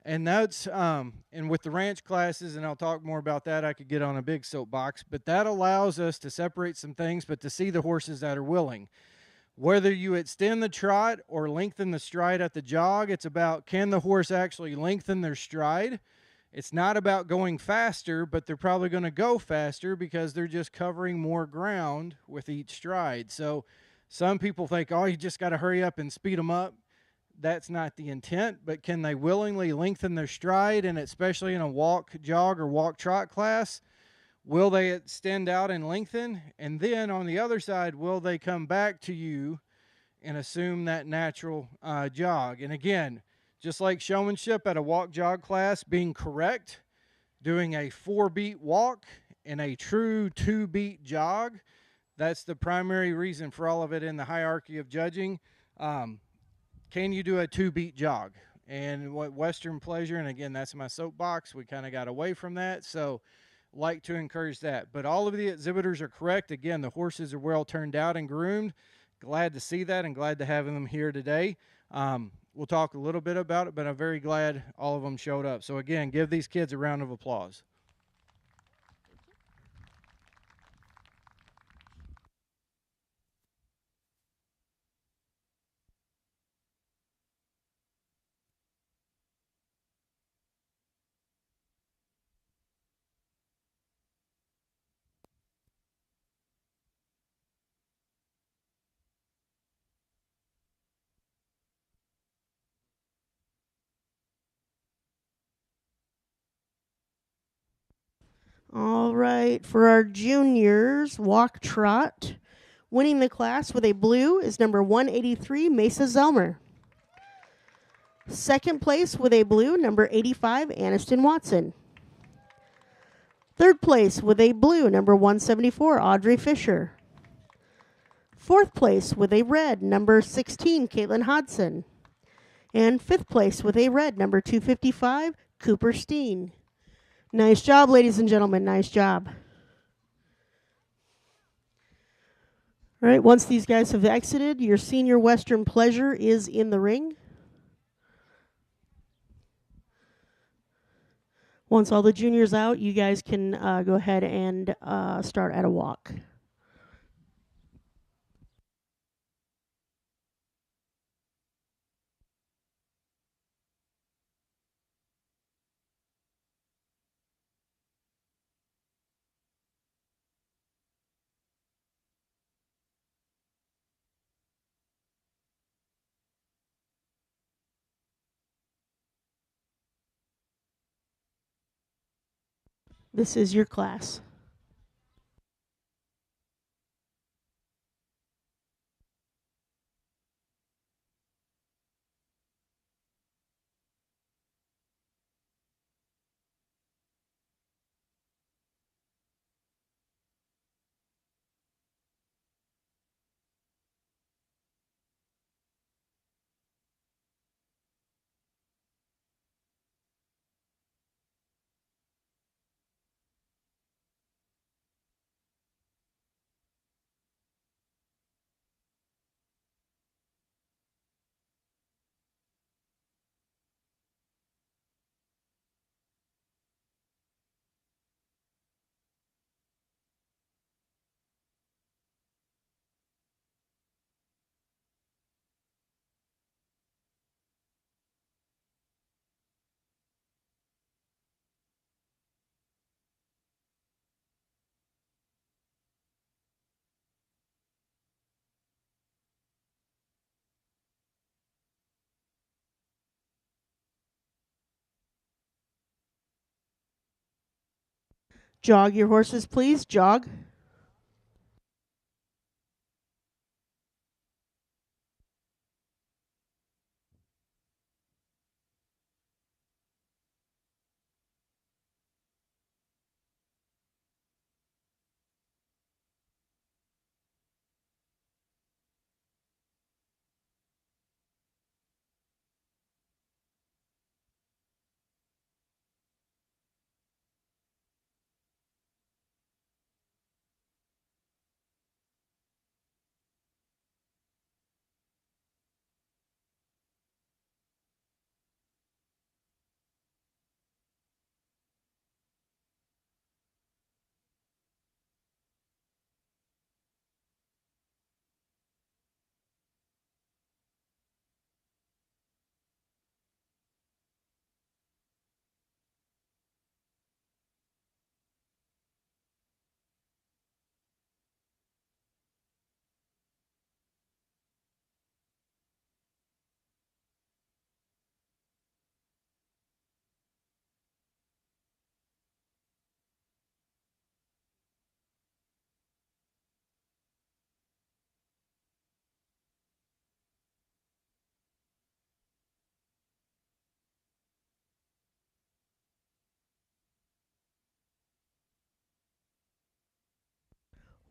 And that's and with the ranch classes, and I'll talk more about that, I could get on a big soapbox, but that allows us to separate some things, but to see the horses that are willing. Whether you extend the trot or lengthen the stride at the jog, it's about, can the horse actually lengthen their stride? It's not about going faster, but they're probably going to go faster because they're just covering more ground with each stride. So some people think, oh, you just got to hurry up and speed them up. That's not the intent, but can they willingly lengthen their stride, and especially in a walk, jog, or walk trot class? Will they extend out and lengthen? And then on the other side, will they come back to you and assume that natural jog? And again, just like showmanship at a walk jog class, being correct, doing a 4-beat walk and a true 2-beat jog, that's the primary reason for all of it in the hierarchy of judging. Can you do a 2-beat jog? And what Western Pleasure, and again, that's my soapbox, we kind of got away from that, so like to encourage that. But all of the exhibitors are correct. Again, the horses are well turned out and groomed. Glad to see that and glad to have them here today. We'll talk a little bit about it, but I'm very glad all of them showed up. So again, give these kids a round of applause. All right, for our juniors, walk trot. Winning the class with a blue is number 183, Mesa Zelmer. Second place with a blue, number 85, Aniston Watson. Third place with a blue, number 174, Audrey Fisher. Fourth place with a red, number 16, Caitlin Hodson. And fifth place with a red, number 255, Cooper Steen. Nice job, ladies and gentlemen. Nice job. All right, once these guys have exited, your senior Western Pleasure is in the ring. Once all the juniors out, you guys can go ahead and start at a walk. This is your class. Jog your horses, please. Jog.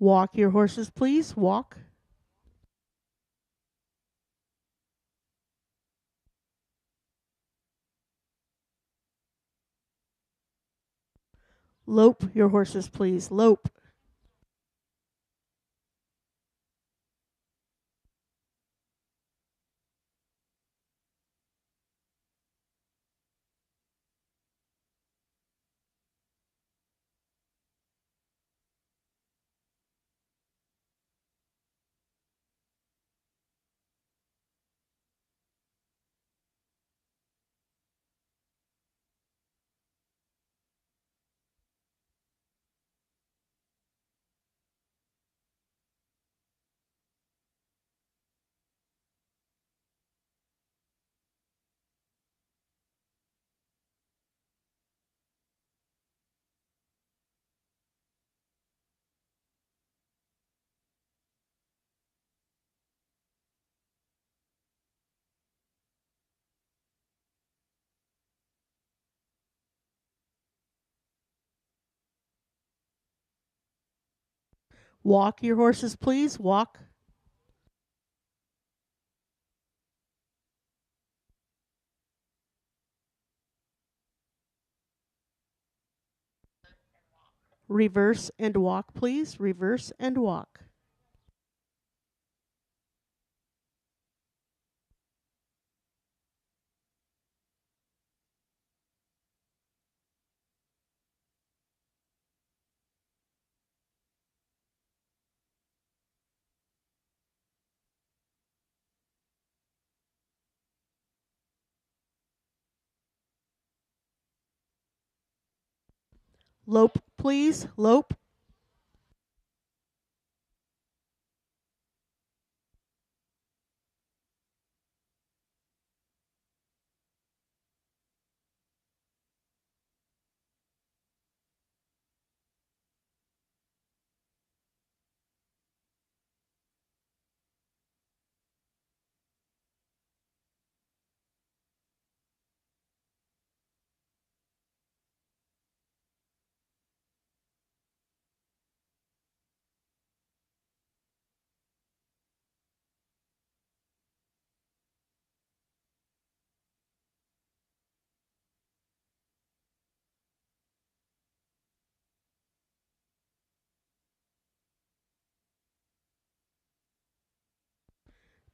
Walk your horses, please. Walk. Lope your horses, please. Lope. Walk your horses, please. Walk. Reverse and walk, please. Reverse and walk. Lope, please. Lope.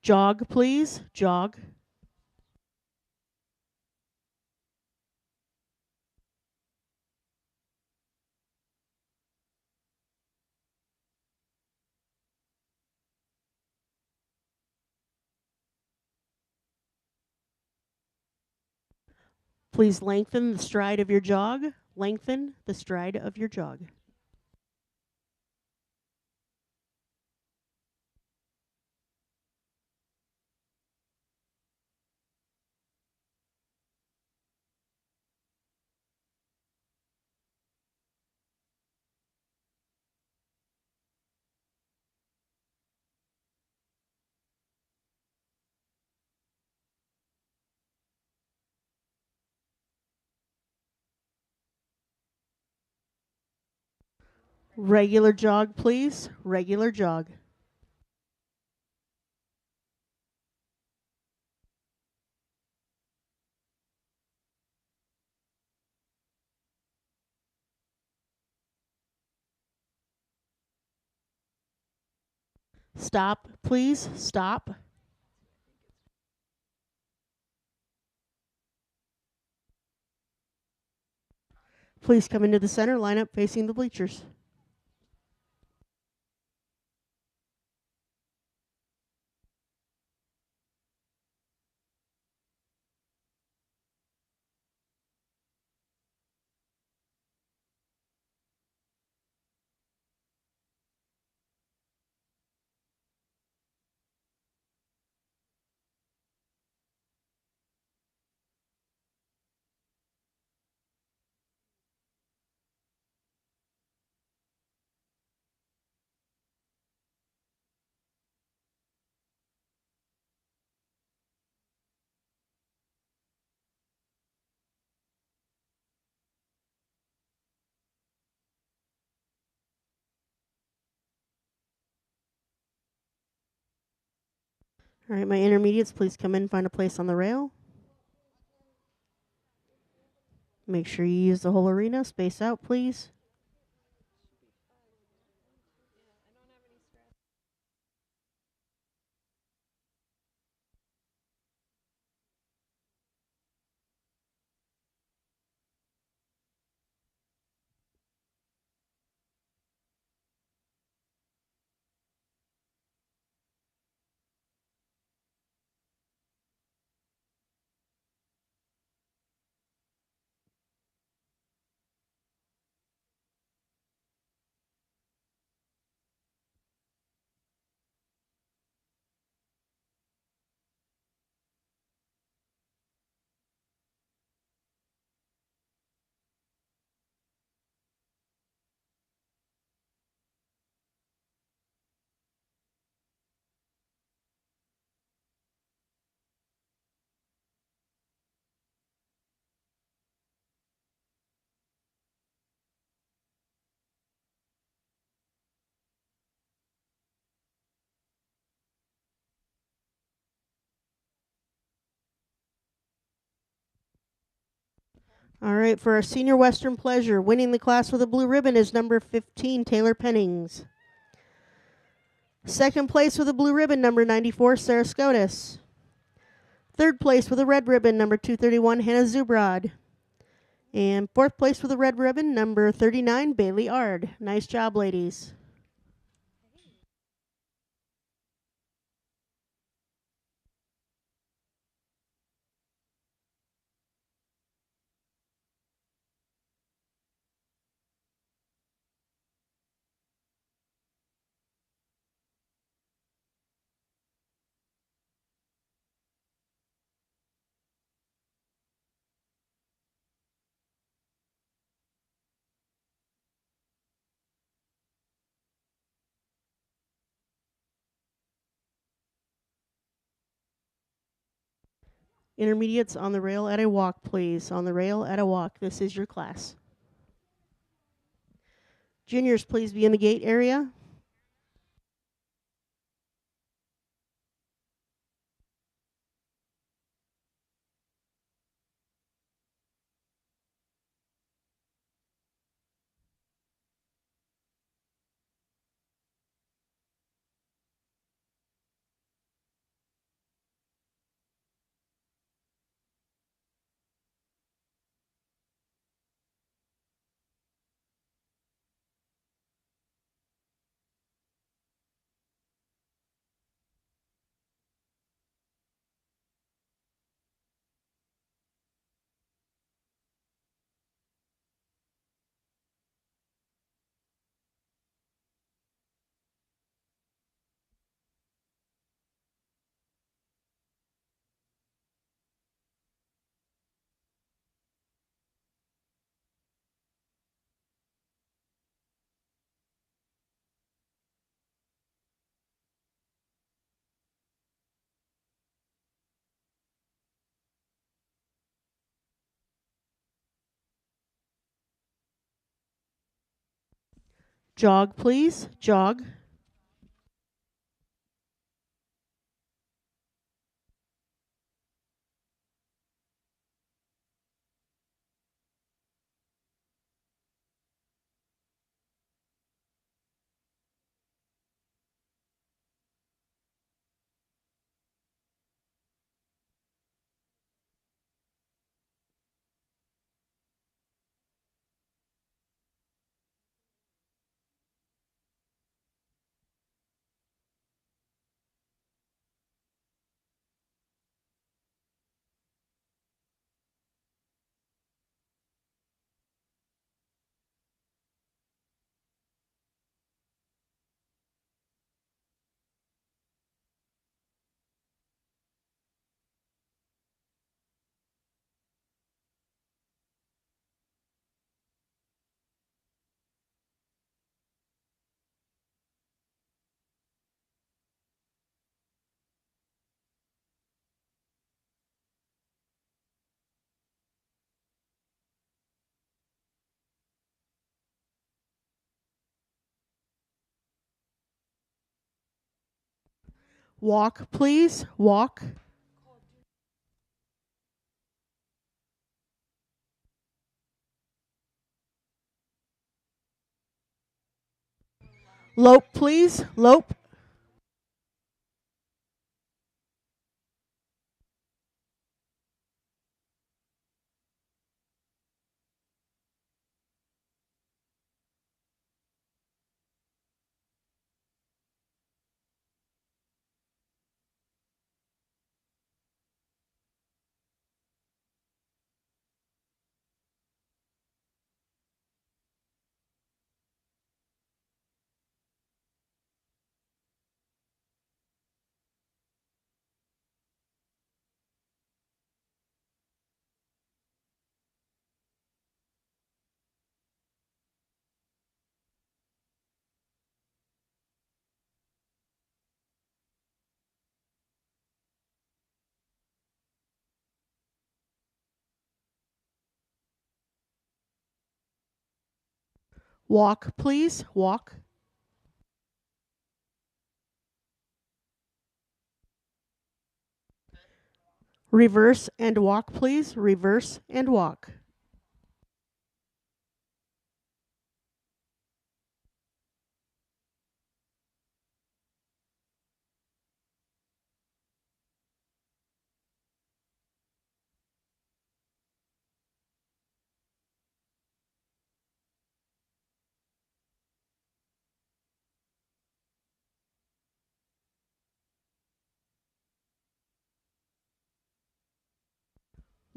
Jog, please. Jog. Please lengthen the stride of your jog. Lengthen the stride of your jog. Regular jog, please. Regular jog. Stop, please. Stop. Please come into the center, line up facing the bleachers. All right, my intermediates, please come in, find a place on the rail. Make sure you use the whole arena. Space out, please. All right, for our senior Western pleasure, winning the class with a blue ribbon is number 15, Taylor Pennings. Second place with a blue ribbon, number 94, Sarah Scotus. Third place with a red ribbon, number 231, Hannah Zubrod. And fourth place with a red ribbon, number 39, Bailey Ard. Nice job, ladies. Intermediates on the rail at a walk, please. On the rail at a walk. This is your class. Juniors, please be in the gate area. Jog, please. Jog. Walk, please. Walk. Lope, please. Lope. Walk, please. Walk. Reverse and walk, please. Reverse and walk.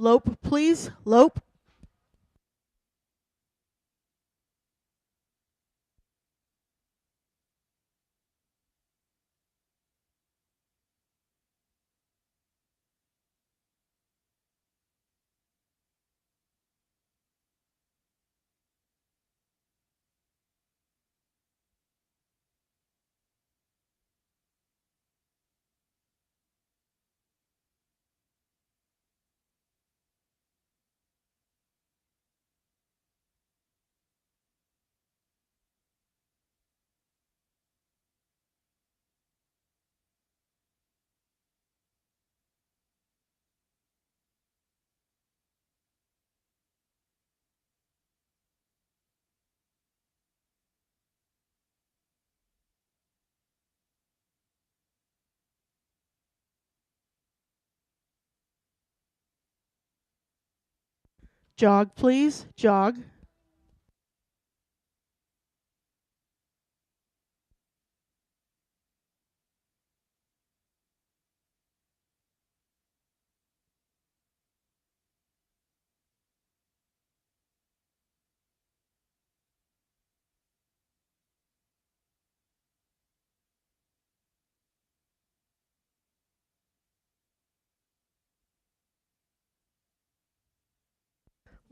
Lope, please. Lope. Jog, please. Jog.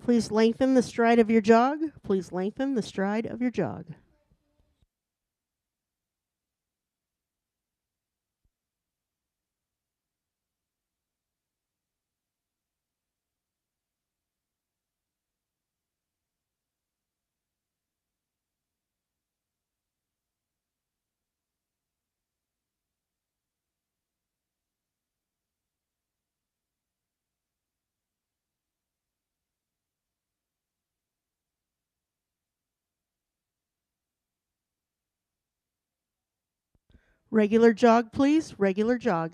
Please lengthen the stride of your jog. Please lengthen the stride of your jog. Regular jog, please. Regular jog.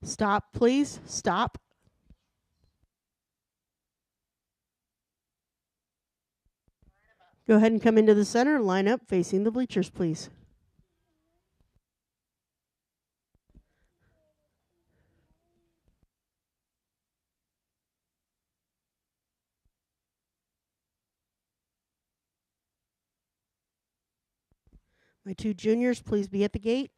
Stop, please. Stop. Go ahead and come into the center. Line up facing the bleachers, please. My 2 juniors, please be at the gate.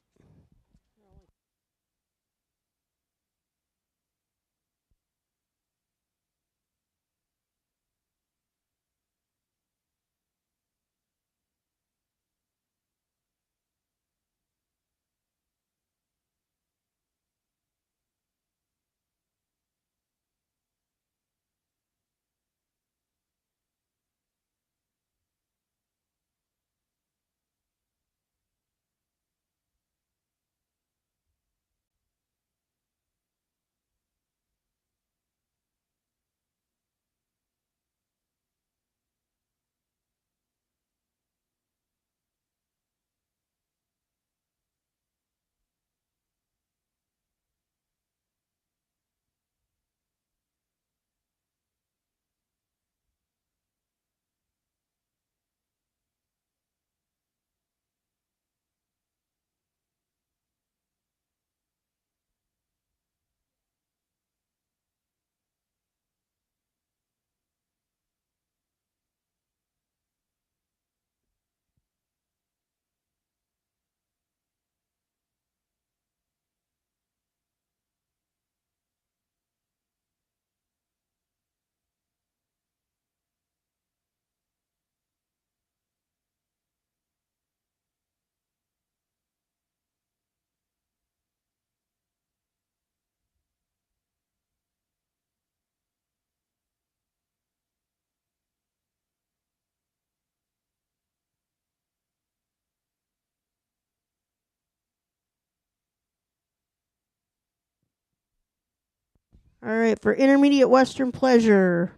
All right, for intermediate Western pleasure,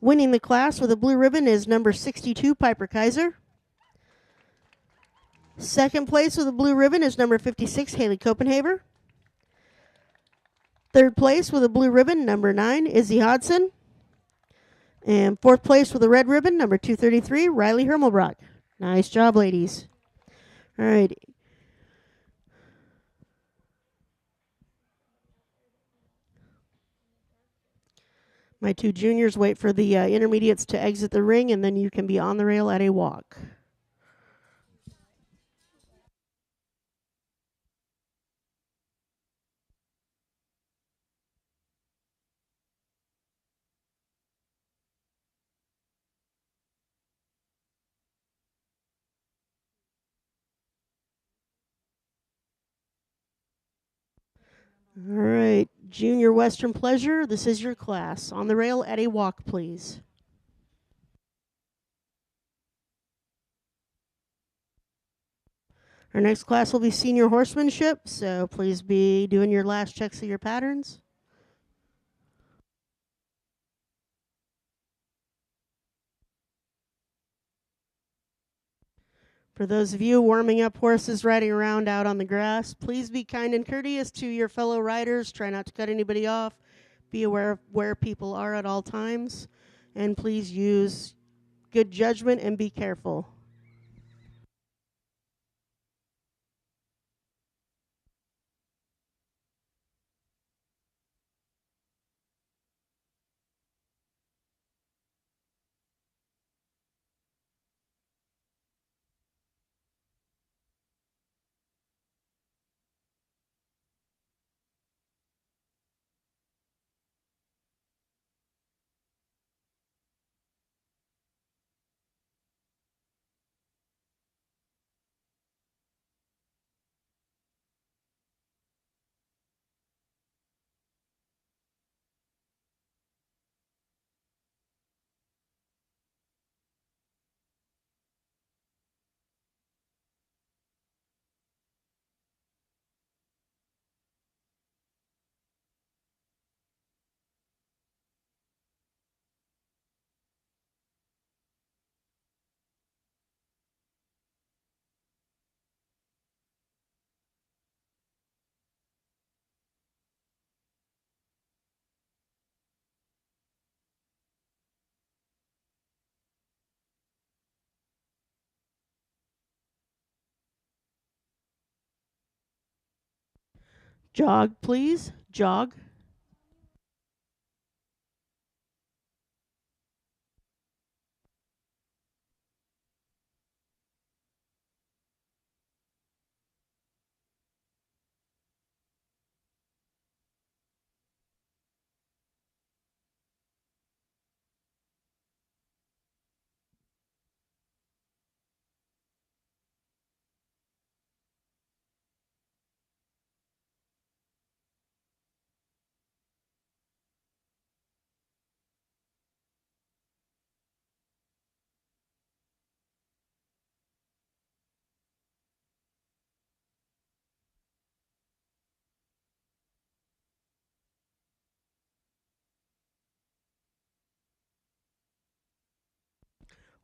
winning the class with a blue ribbon is number 62, Piper Kaiser. Second place with a blue ribbon is number 56, Haley Copenhaver. Third place with a blue ribbon, number 9, Izzy Hodson. And fourth place with a red ribbon, number 233, Riley Hermelbrock. Nice job, ladies. All right. My 2 juniors wait for the intermediates to exit the ring, and then you can be on the rail at a walk. All right, Junior Western Pleasure, this is your class. On the rail at a walk, please. Our next class will be Senior Horsemanship, so please be doing your last checks of your patterns. For those of you warming up horses riding around out on the grass, please be kind and courteous to your fellow riders. Try not to cut anybody off. Be aware of where people are at all times. And please use good judgment and be careful. Jog, please. Jog.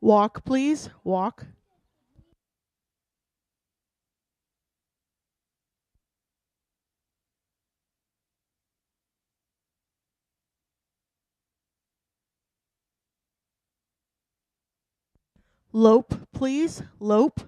Walk, please. Walk. Lope, please. Lope.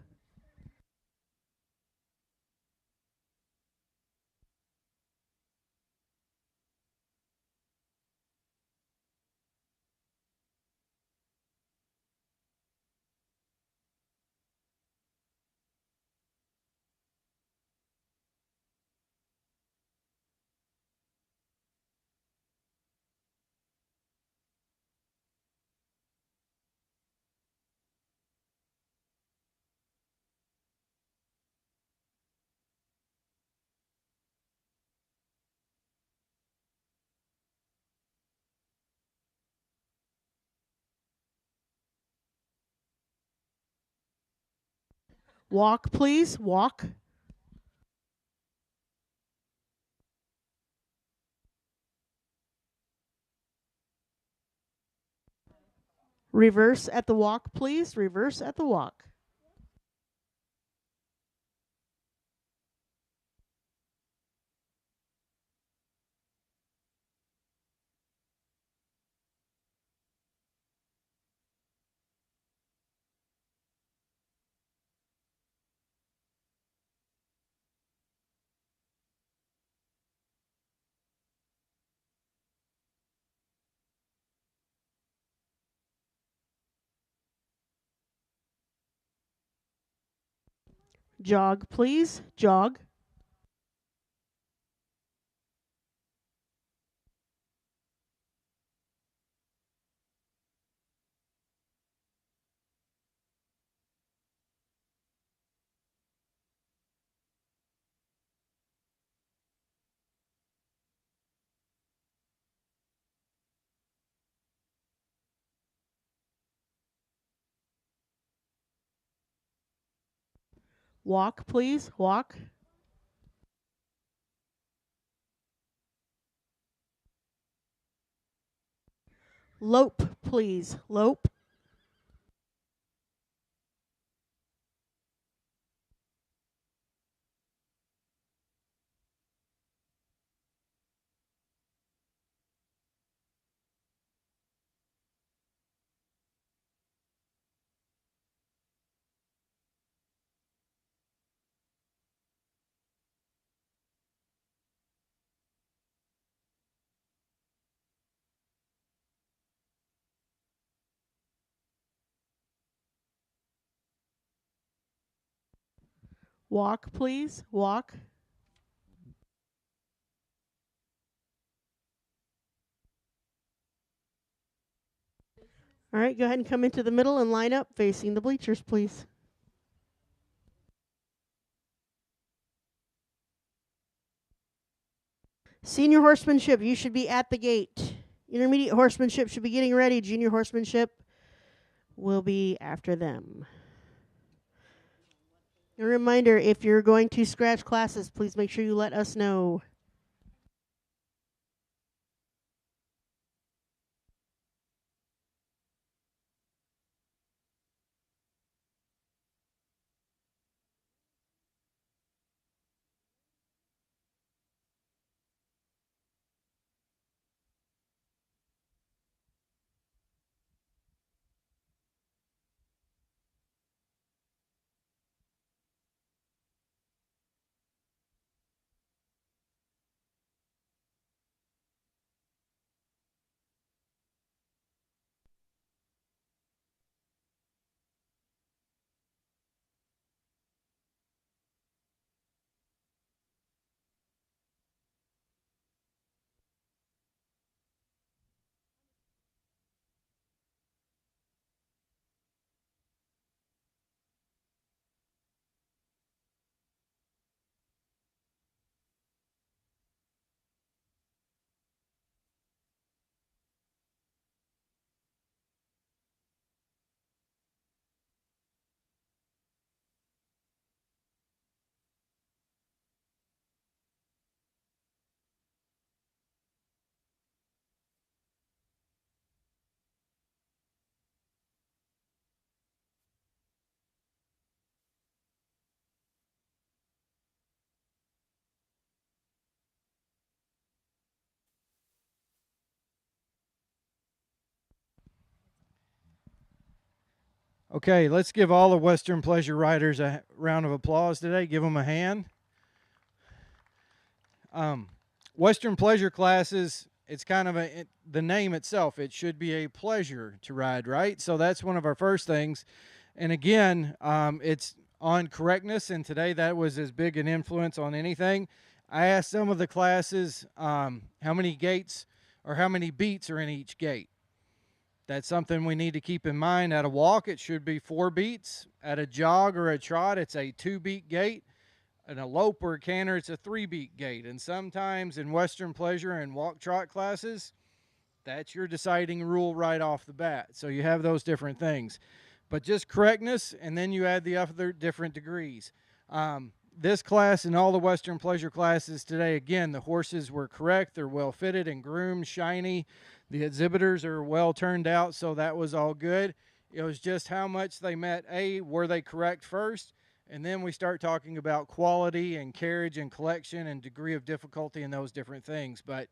Walk, please. Walk. Reverse at the walk, please. Reverse at the walk. Jog, please. Jog. Walk, please. Walk. Lope, please. Lope. Walk, please. Walk. All right, go ahead and come into the middle and line up facing the bleachers, please. Senior horsemanship, you should be at the gate. Intermediate horsemanship should be getting ready. Junior horsemanship will be after them. A reminder, if you're going to scratch classes, please make sure you let us know. Okay, let's give all the Western Pleasure riders a round of applause today. Give them a hand. Western Pleasure classes, it's kind of the name itself. It should be a pleasure to ride, right? So that's one of our first things. And again, it's on correctness, and today that was as big an influence on anything. I asked some of the classes how many gates or how many beats are in each gate. That's something we need to keep in mind. At a walk, it should be 4 beats. At a jog or a trot, it's a 2-beat gate. An elope or a canter, it's a 3-beat gate. And sometimes in Western Pleasure and walk trot classes, that's your deciding rule right off the bat. So you have those different things. But just correctness, and then you add the other different degrees. This class and all the Western Pleasure classes today, again, the horses were correct. They're well fitted and groomed, shiny. The exhibitors are well turned out, so that was all good. It was just how much they met. Were they correct first? And then we start talking about quality and carriage and collection and degree of difficulty and those different things. But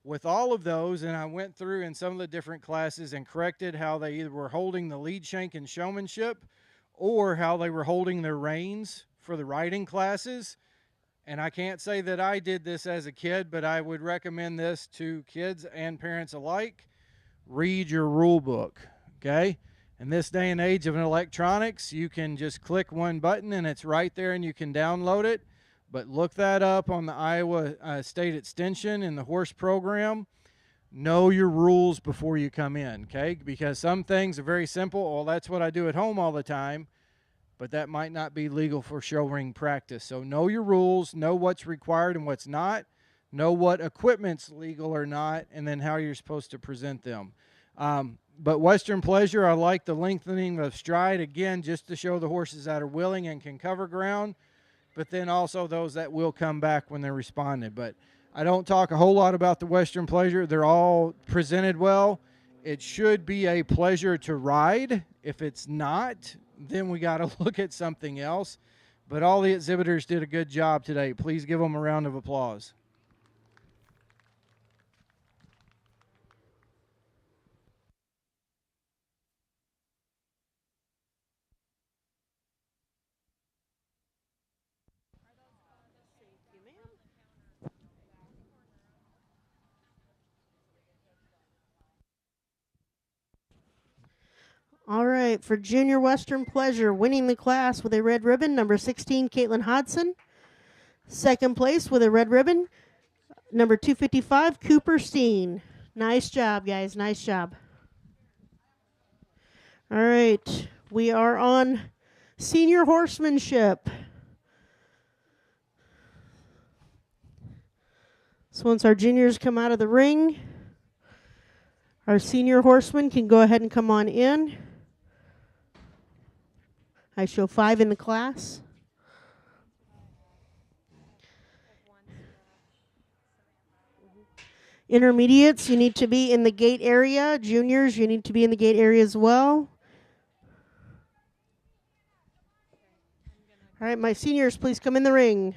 with all of those, and I went through in some of the different classes and corrected how they either were holding the lead shank and showmanship or how they were holding their reins for the riding classes. And I can't say that I did this as a kid, but I would recommend this to kids and parents alike. Read your rule book, okay? In this day and age of electronics, you can just click one button and it's right there and you can download it. But look that up on the Iowa State Extension in the horse program. Know your rules before you come in, okay? Because some things are very simple. Well, that's what I do at home all the time, but that might not be legal for show ring practice. So know your rules, know what's required and what's not, know what equipment's legal or not, and then how you're supposed to present them. But Western Pleasure, I like the lengthening of stride, again, just to show the horses that are willing and can cover ground, but then also those that will come back when they're responded. But I don't talk a whole lot about the Western Pleasure. They're all presented well. It should be a pleasure to ride. If it's not, then we got to look at something else. But all the exhibitors did a good job today. Please give them a round of applause. All right, for Junior Western Pleasure, winning the class with a red ribbon, number 16, Caitlin Hodson. Second place with a red ribbon, number 255, Cooper Steen. Nice job, guys. Nice job. All right, we are on senior horsemanship. So once our juniors come out of the ring, our senior horsemen can go ahead and come on in. I show 5 in the class. Intermediates, you need to be in the gate area. Juniors, you need to be in the gate area as well. All right, my seniors, please come in the ring.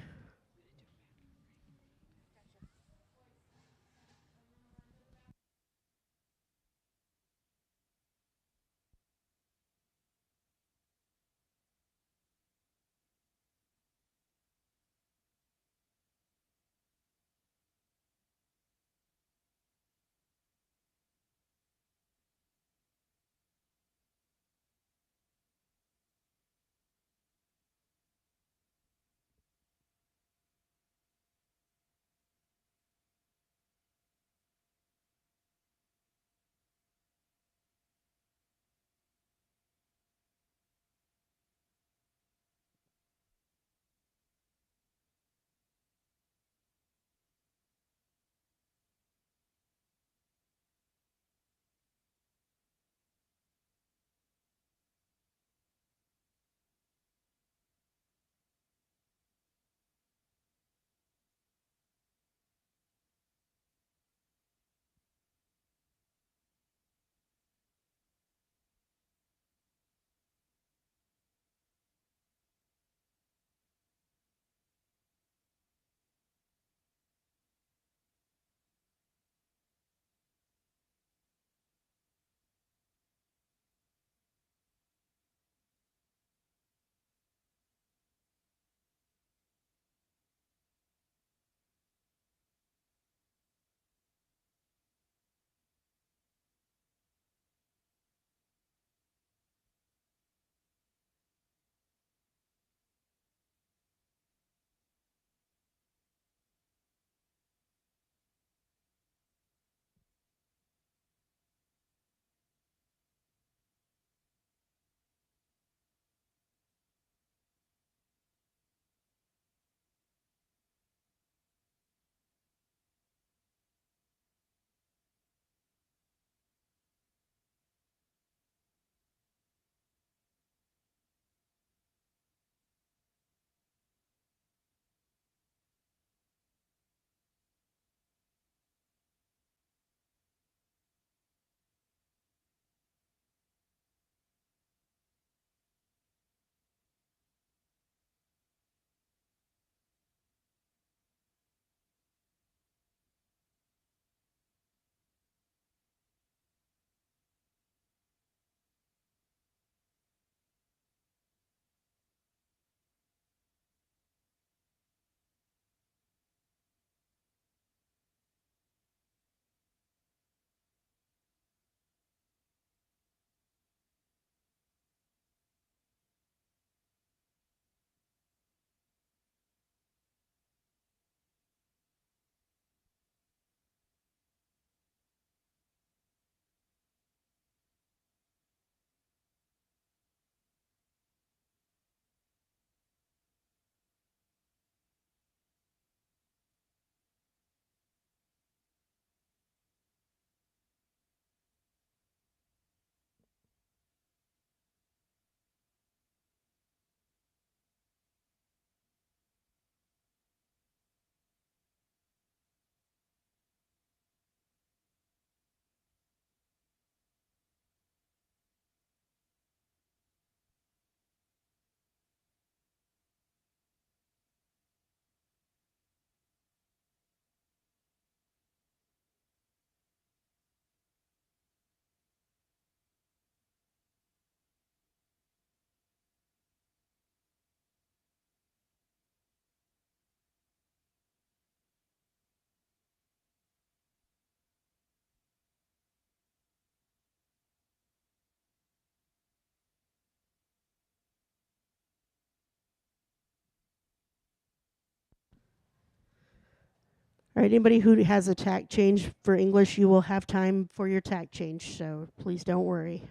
All right, anybody who has a tack change for English, you will have time for your tack change, so please don't worry.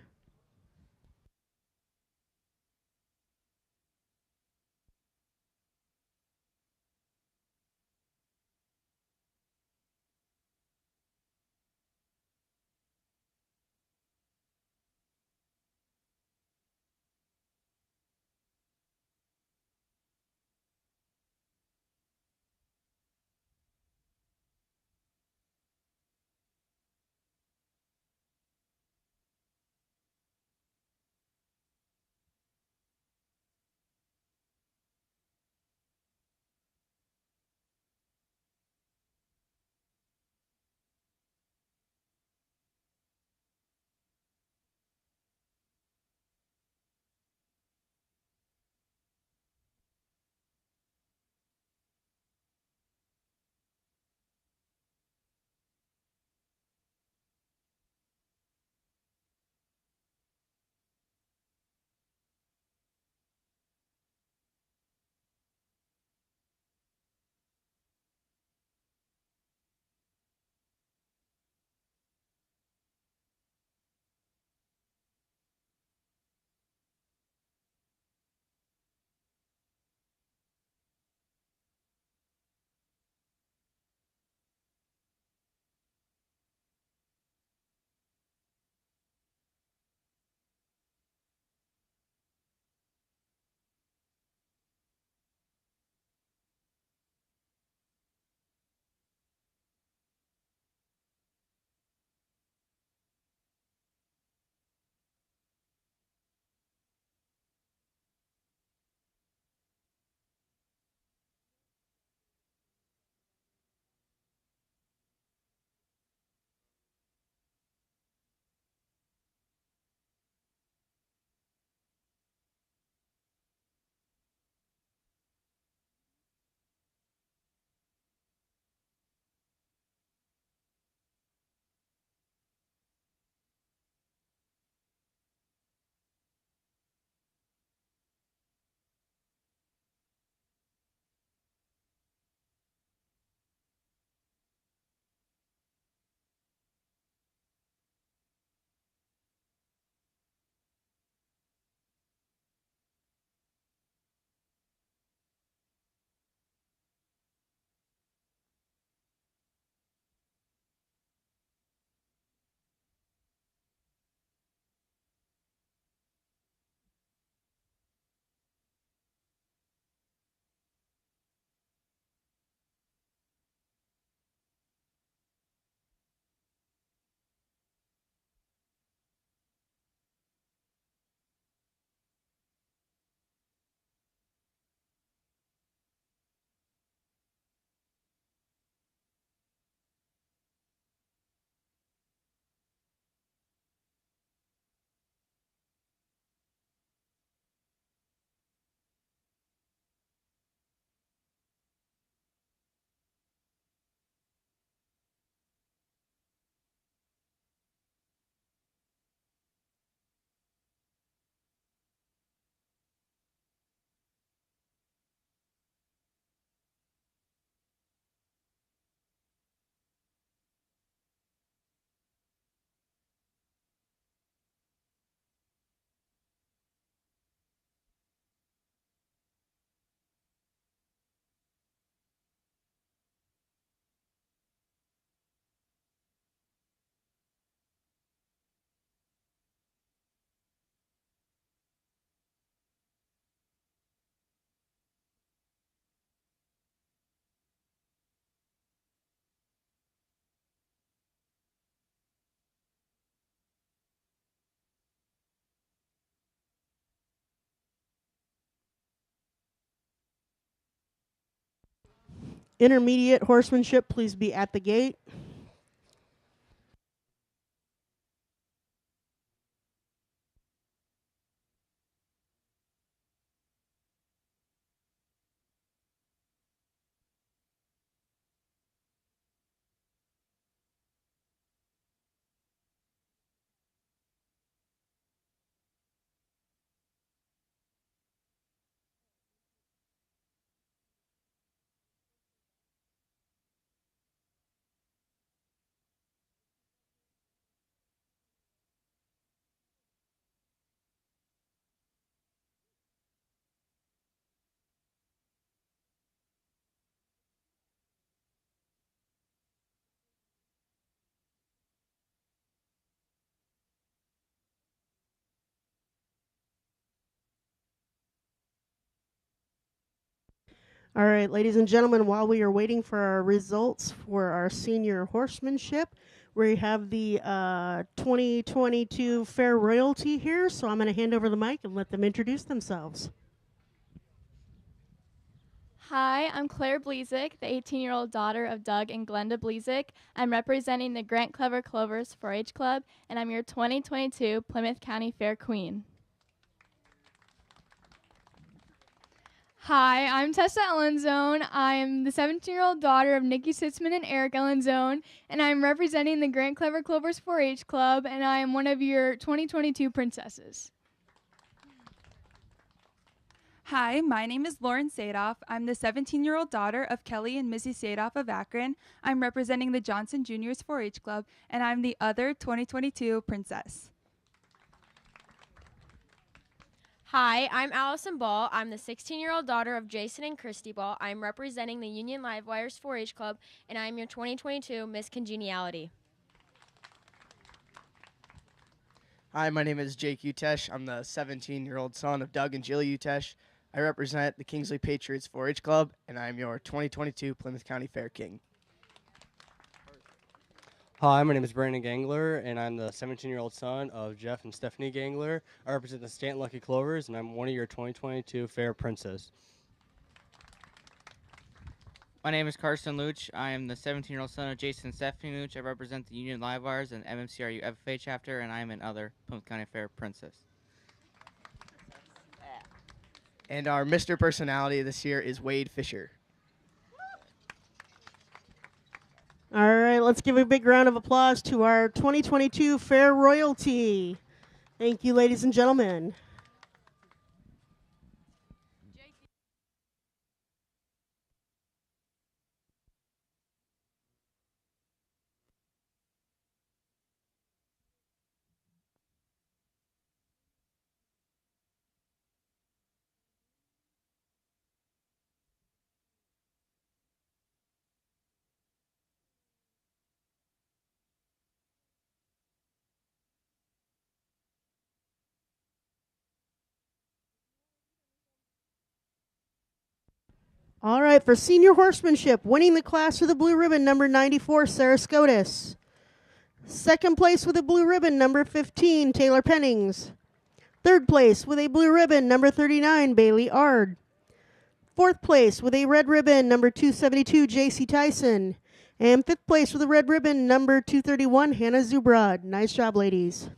Intermediate horsemanship, please be at the gate. All right, ladies and gentlemen, while we are waiting for our results for our senior horsemanship, we have the 2022 Fair Royalty here, so I'm going to hand over the mic and let them introduce themselves. Hi, I'm Claire Blezik, the 18-year-old daughter of Doug and Glenda Blezik. I'm representing the Grant Clever Clovers 4-H Club, and I'm your 2022 Plymouth County Fair Queen. Hi, I'm Tessa Ellenzone. I'm the 17-year-old daughter of Nikki Sitzman and Eric Ellenzone, and I'm representing the Grant Clever Clovers 4-H Club, and I am one of your 2022 princesses. Hi, my name is Lauren Sadoff. I'm the 17-year-old daughter of Kelly and Missy Sadoff of Akron. I'm representing the Johnson Juniors 4-H Club, and I'm the other 2022 princess. Hi, I'm Allison Ball. I'm the 16-year-old daughter of Jason and Christy Ball. I'm representing the Union Livewires 4-H Club, and I'm your 2022 Miss Congeniality. Hi, my name is Jake Utesh. I'm the 17-year-old son of Doug and Jilly Utesh. I represent the Kingsley Patriots 4-H Club, and I'm your 2022 Plymouth County Fair King. Hi, my name is Brandon Gangler, and I'm the 17-year-old son of Jeff and Stephanie Gangler. I represent the Stanton Lucky Clovers, and I'm one of your 2022 Fair Princess. My name is Carson Luch. I am the 17-year-old son of Jason and Stephanie Luch. I represent the Union Livewires and MMCRU FFA chapter, and I am another Plymouth County Fair Princess. And our Mr. Personality this year is Wade Fisher. All right, let's give a big round of applause to our 2022 Fair Royalty. Thank you, ladies and gentlemen. All right, for senior horsemanship, winning the class with a blue ribbon, number 94, Sarah Scotus. Second place with a blue ribbon, number 15, Taylor Pennings. Third place with a blue ribbon, number 39, Bailey Ard. Fourth place with a red ribbon, number 272, JC Tyson. And fifth place with a red ribbon, number 231, Hannah Zubrod. Nice job, ladies.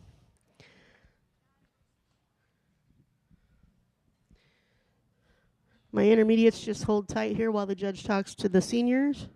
My intermediates just hold tight here while the judge talks to the seniors.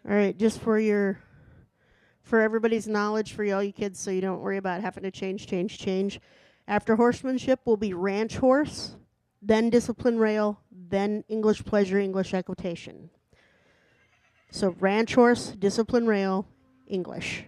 All right, just for everybody's knowledge, for all you kids, so you don't worry about having to change. After horsemanship will be ranch horse, then discipline rail, then English pleasure, English equitation. So ranch horse, discipline rail, English.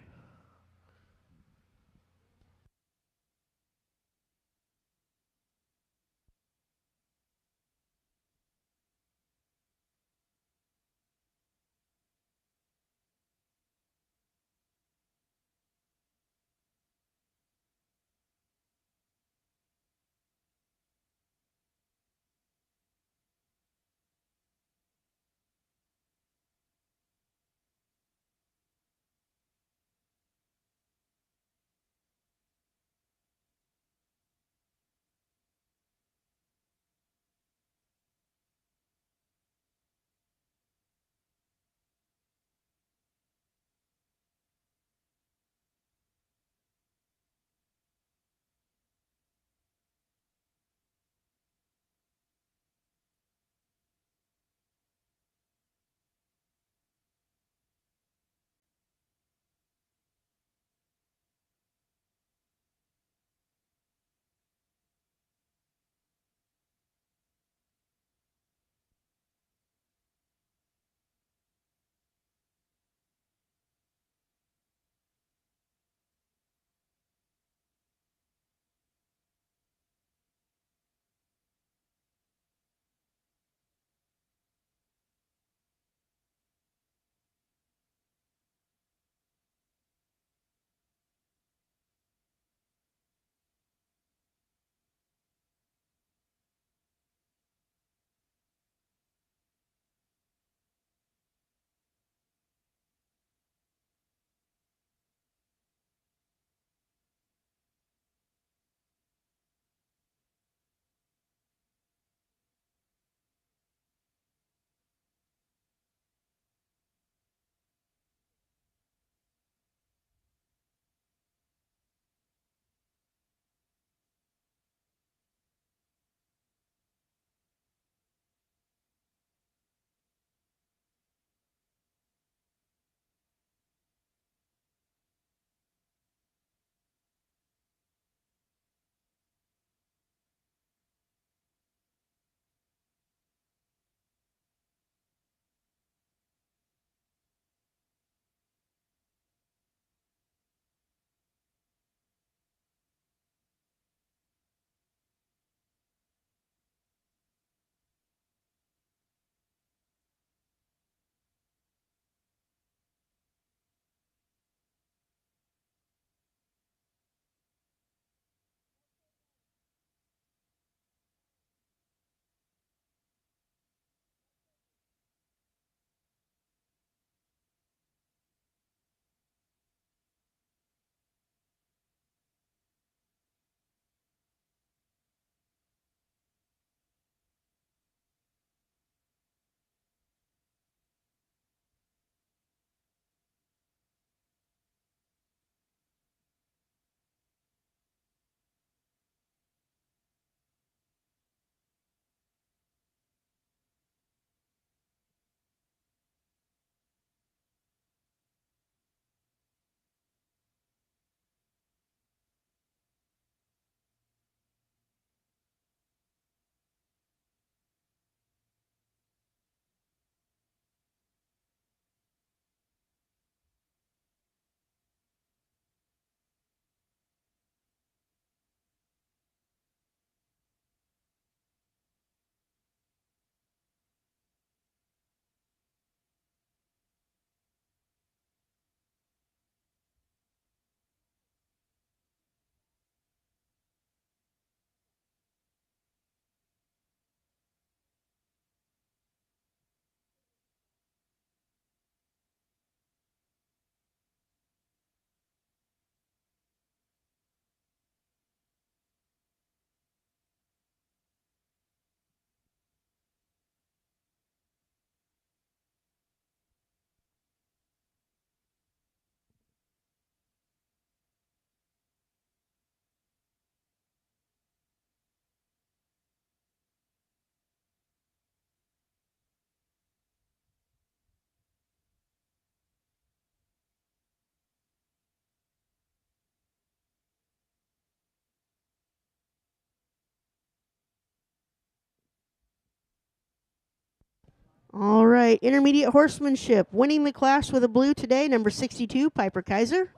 All right, intermediate horsemanship. Winning the class with a blue today, number 62, Piper Kaiser.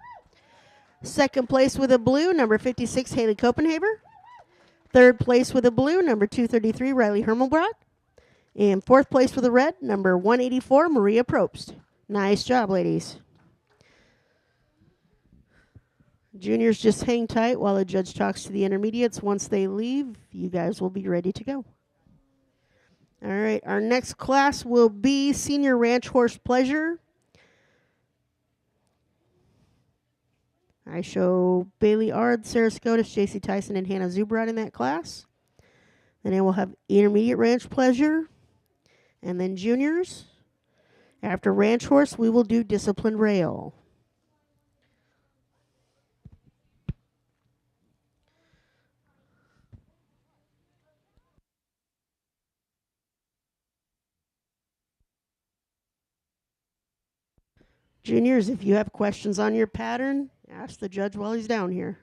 Second place with a blue, number 56, Haley Copenhaver. Third place with a blue, number 233, Riley Hermelbrock. And fourth place with a red, number 184, Maria Probst. Nice job, ladies. Juniors, just hang tight while the judge talks to the intermediates. Once they leave, you guys will be ready to go. All right, our next class will be Senior Ranch Horse Pleasure. I show Bailey Ard, Sarah Scotus, JC Tyson, and Hannah Zubrod in that class. And then we'll have Intermediate Ranch Pleasure, and then Juniors. After Ranch Horse, we will do Disciplined Rail. Juniors, if you have questions on your pattern, ask the judge while he's down here.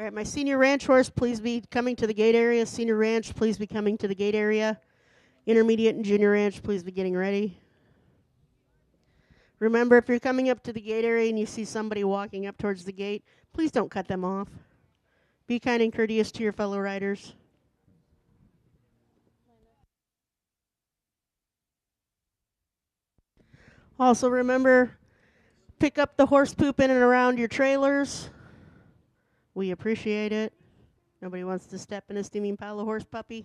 All right, my senior ranch horse, please be coming to the gate area. Senior ranch, please be coming to the gate area. Intermediate and junior ranch, please be getting ready. Remember, if you're coming up to the gate area and you see somebody walking up towards the gate, please don't cut them off. Be kind and courteous to your fellow riders. Also remember, pick up the horse poop in and around your trailers. We appreciate it. Nobody wants to step in a steaming pile of horse puppy.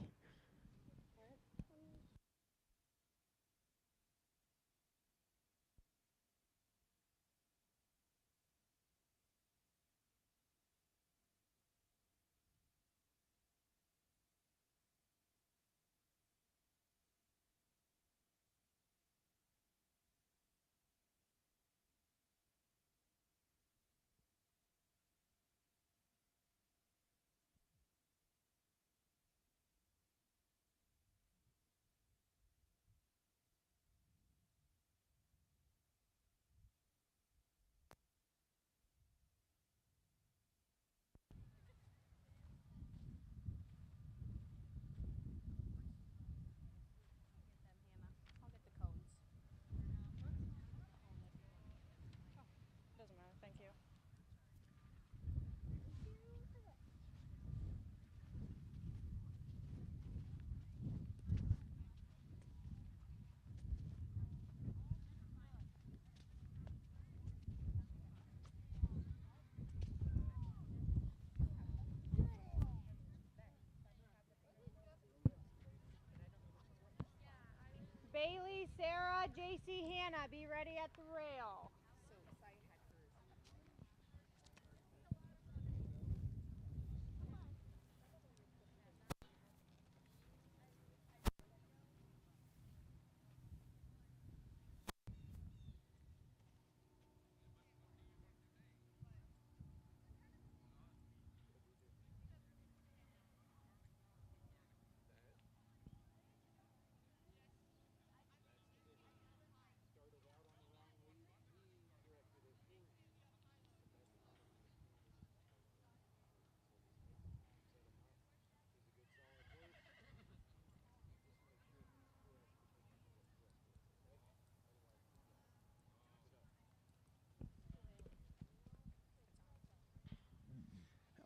Bailey, Sarah, JC, Hannah, be ready at the rail.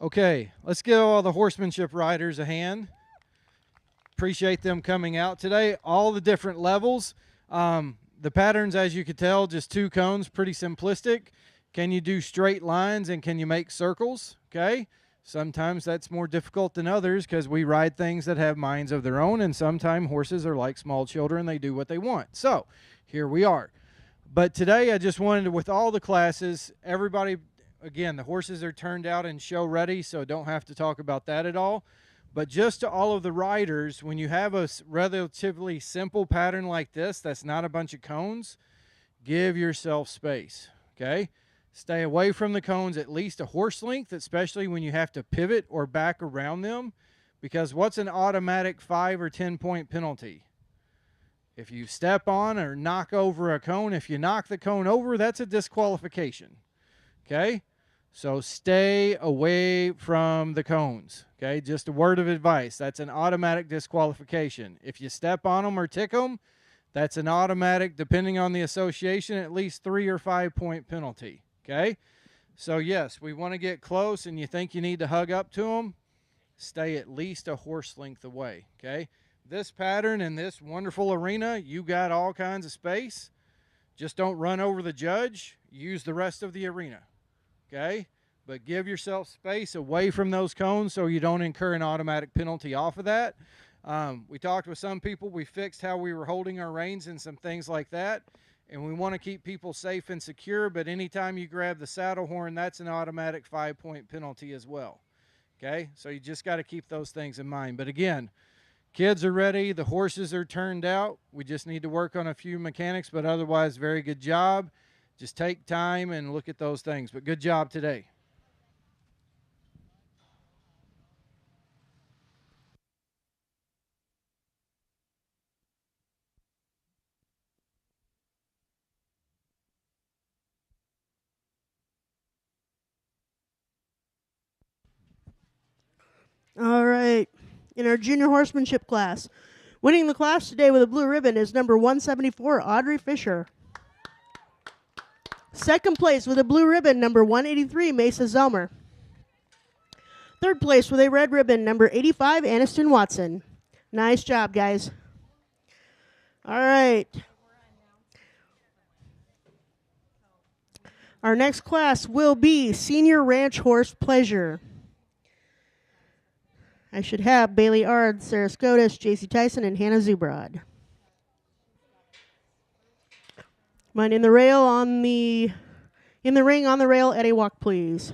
Okay, let's give all the horsemanship riders a hand. Appreciate them coming out today. All the different levels. The patterns, as you could tell, just 2 cones, pretty simplistic. Can you do straight lines and can you make circles? Okay. Sometimes that's more difficult than others because we ride things that have minds of their own, and sometimes horses are like small children. They do what they want. So here we are. But today I just wanted to, with all the classes, everybody, again, the horses are turned out and show ready, so don't have to talk about that at all. But just to all of the riders, when you have a relatively simple pattern like this, that's not a bunch of cones, give yourself space, okay? Stay away from the cones at least a horse length, especially when you have to pivot or back around them, because what's an automatic 5 or 10 point penalty? If you step on or knock over a cone, if you knock the cone over, that's a disqualification, okay? So stay away from the cones, okay? Just a word of advice. That's an automatic disqualification. If you step on them or tick them, that's an automatic, depending on the association, at least 3 or 5 point penalty, okay? So, yes, we want to get close and you think you need to hug up to them, stay at least a horse length away, okay? This pattern in this wonderful arena, you got all kinds of space. Just don't run over the judge. Use the rest of the arena. Okay, but give yourself space away from those cones so you don't incur an automatic penalty off of that. We talked with some people. We fixed how we were holding our reins and some things like that, and we want to keep people safe and secure, but anytime you grab the saddle horn, that's an automatic 5 point penalty as well. Okay, so you just got to keep those things in mind. But again, kids are ready. The horses are turned out. We just need to work on a few mechanics, but otherwise, very good job. Just take time and look at those things. But good job today. All right. In our junior horsemanship class, winning the class today with a blue ribbon is number 174, Audrey Fisher. Second place with a blue ribbon, number 183, Mesa Zelmer. Third place with a red ribbon, number 85, Aniston Watson. Nice job, guys. All right. Our next class will be Senior Ranch Horse Pleasure. I should have Bailey Ard, Sarah Scotus, JC Tyson, and Hannah Zubrod. Mine in the ring on the rail at a walk, please.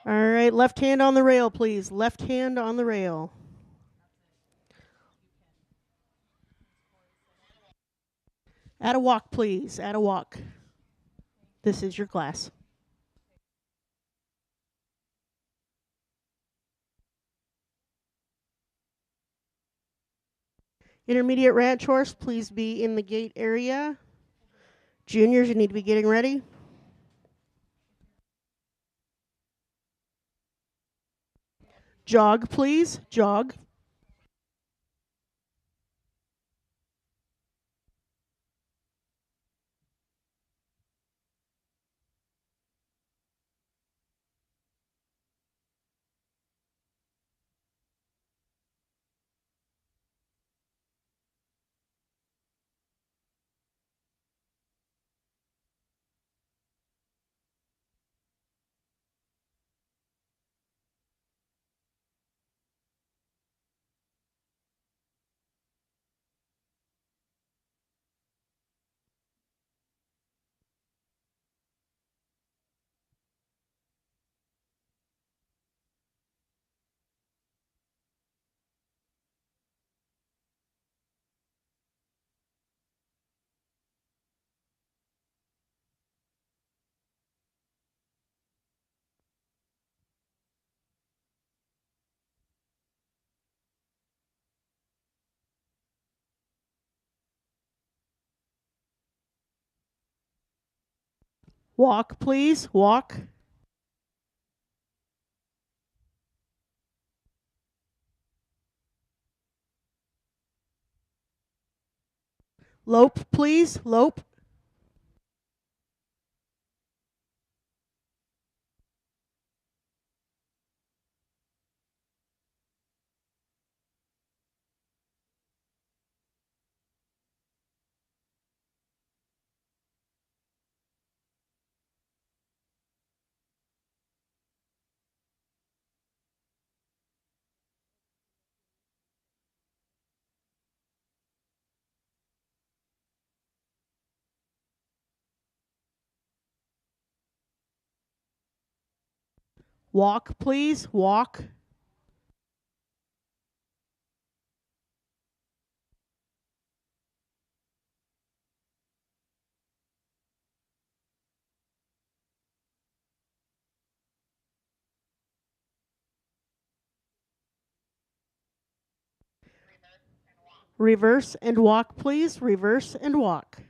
All right, left hand on the rail, please. Left hand on the rail. At a walk, please. At a walk. This is your class. Intermediate ranch horse, please be in the gate area. Juniors, you need to be getting ready. Jog, please. Jog. Walk, please. Walk. Lope, please. Lope. Walk, please. Walk. Reverse and walk, please. Reverse and walk.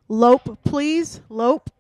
Lope, please. Lope.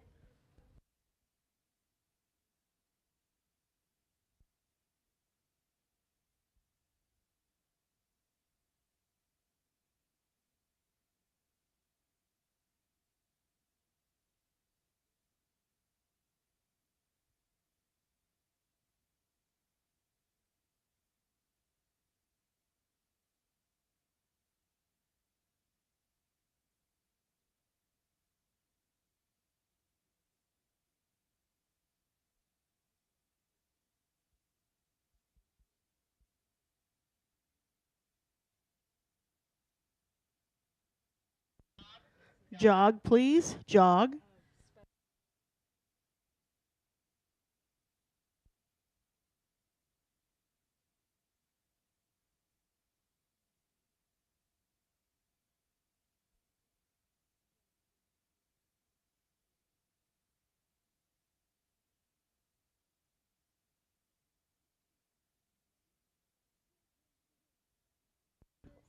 Jog, please. Jog.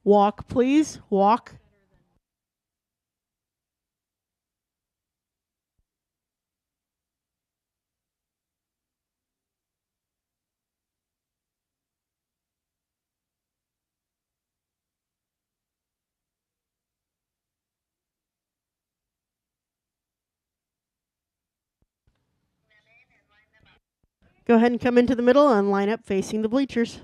Walk, please. Walk. Go ahead and come into the middle and line up facing the bleachers.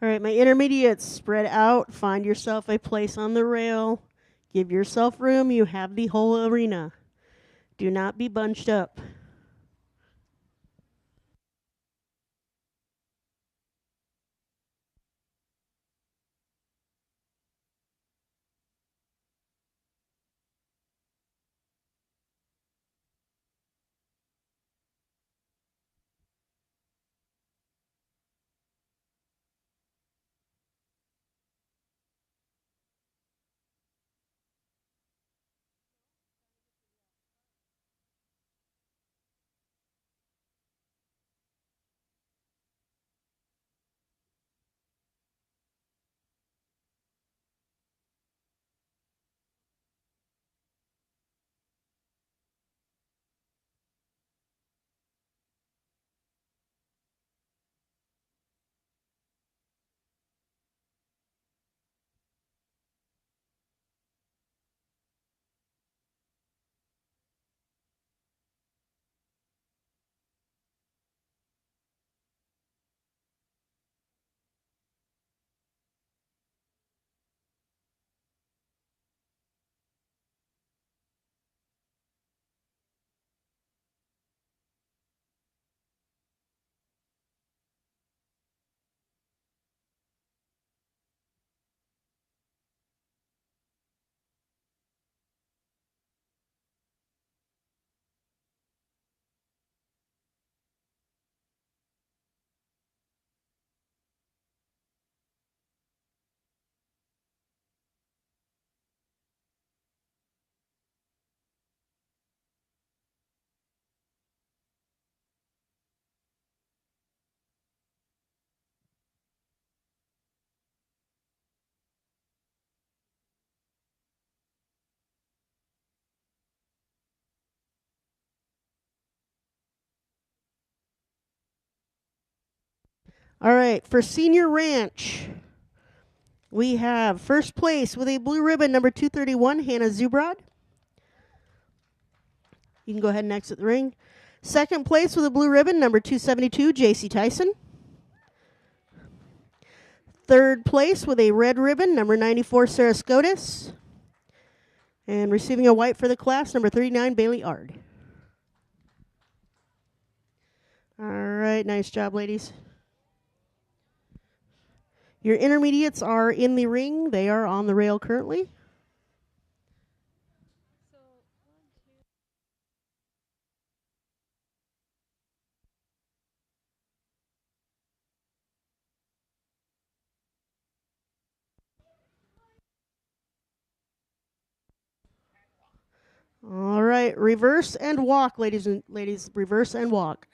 All right, my intermediates, spread out. Find yourself a place on the rail. Give yourself room. You have the whole arena. Do not be bunched up. All right, for Senior Ranch, we have first place with a blue ribbon, number 231, Hannah Zubrod. You can go ahead and exit the ring. Second place with a blue ribbon, number 272, JC Tyson. Third place with a red ribbon, number 94, Sarah Scotus. And receiving a white for the class, number 39, Bailey Ard. All right, nice job, ladies. Your intermediates are in the ring. They are on the rail currently. All right, reverse and walk, ladies and ladies. Reverse and walk.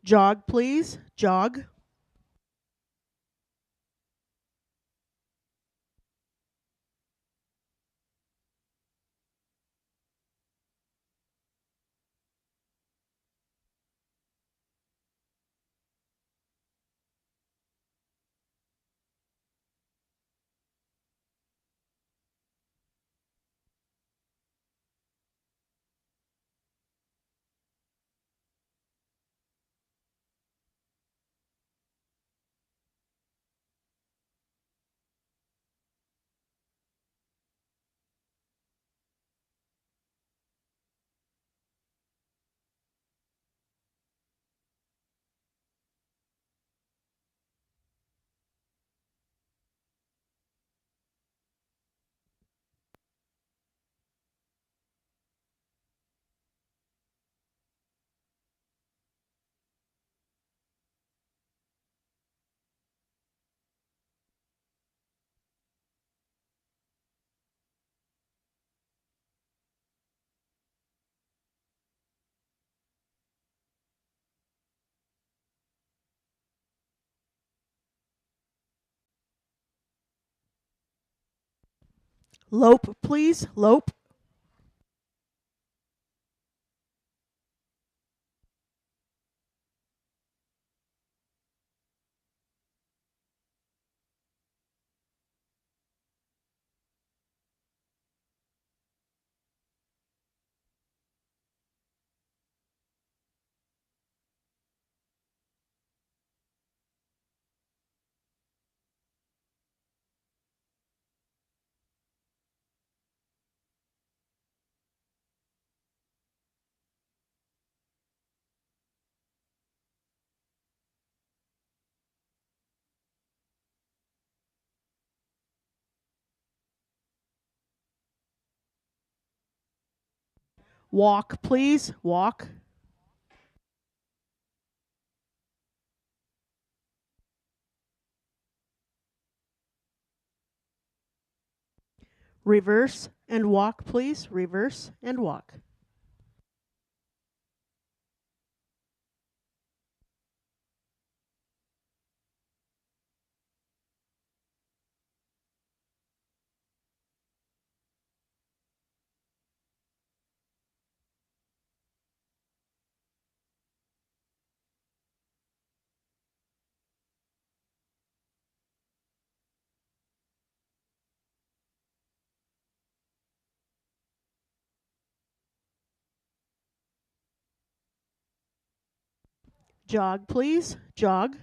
Jog, please. Jog. Lope, please. Lope. Walk, please. Walk. Reverse and walk, please. Reverse and walk. Jog, please. Jog.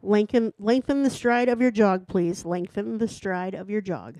Lengthen the stride of your jog, please. Lengthen the stride of your jog.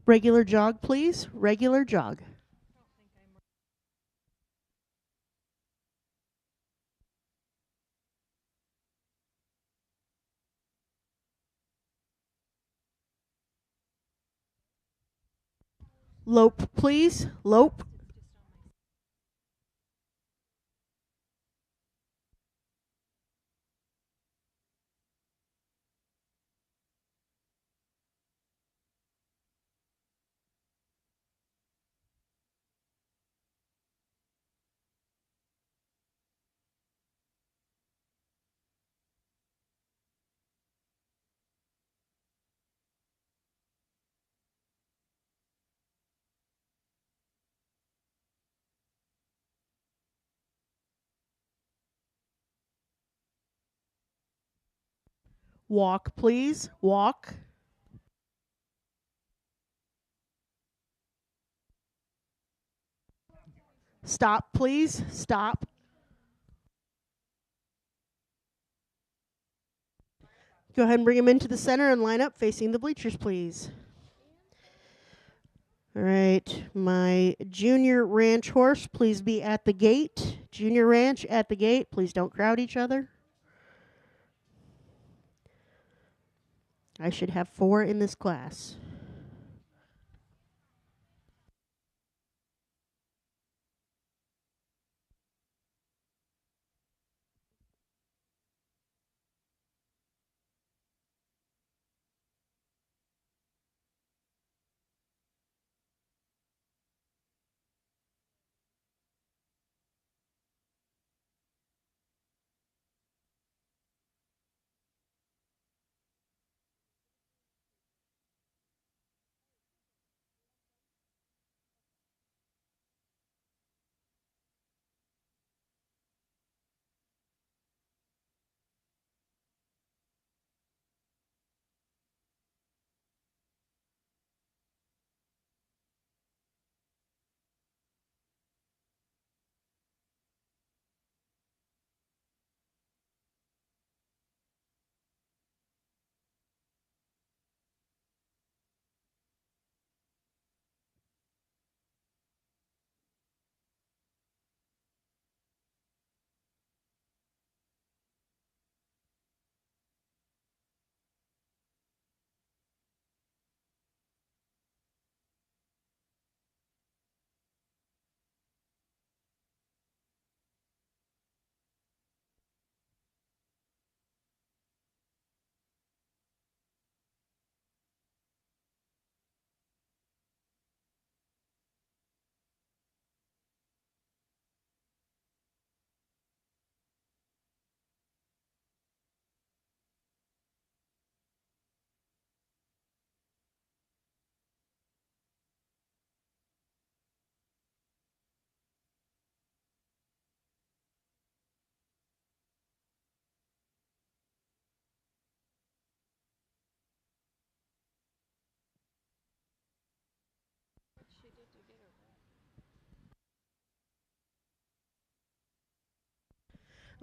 Regular jog, please. Regular jog. Lope, please. Lope. Walk, please. Walk. Stop, please. Stop. Go ahead and bring him into the center and line up facing the bleachers, please. All right. My junior ranch horse, please be at the gate. Junior ranch at the gate. Please don't crowd each other. I should have 4 in this class.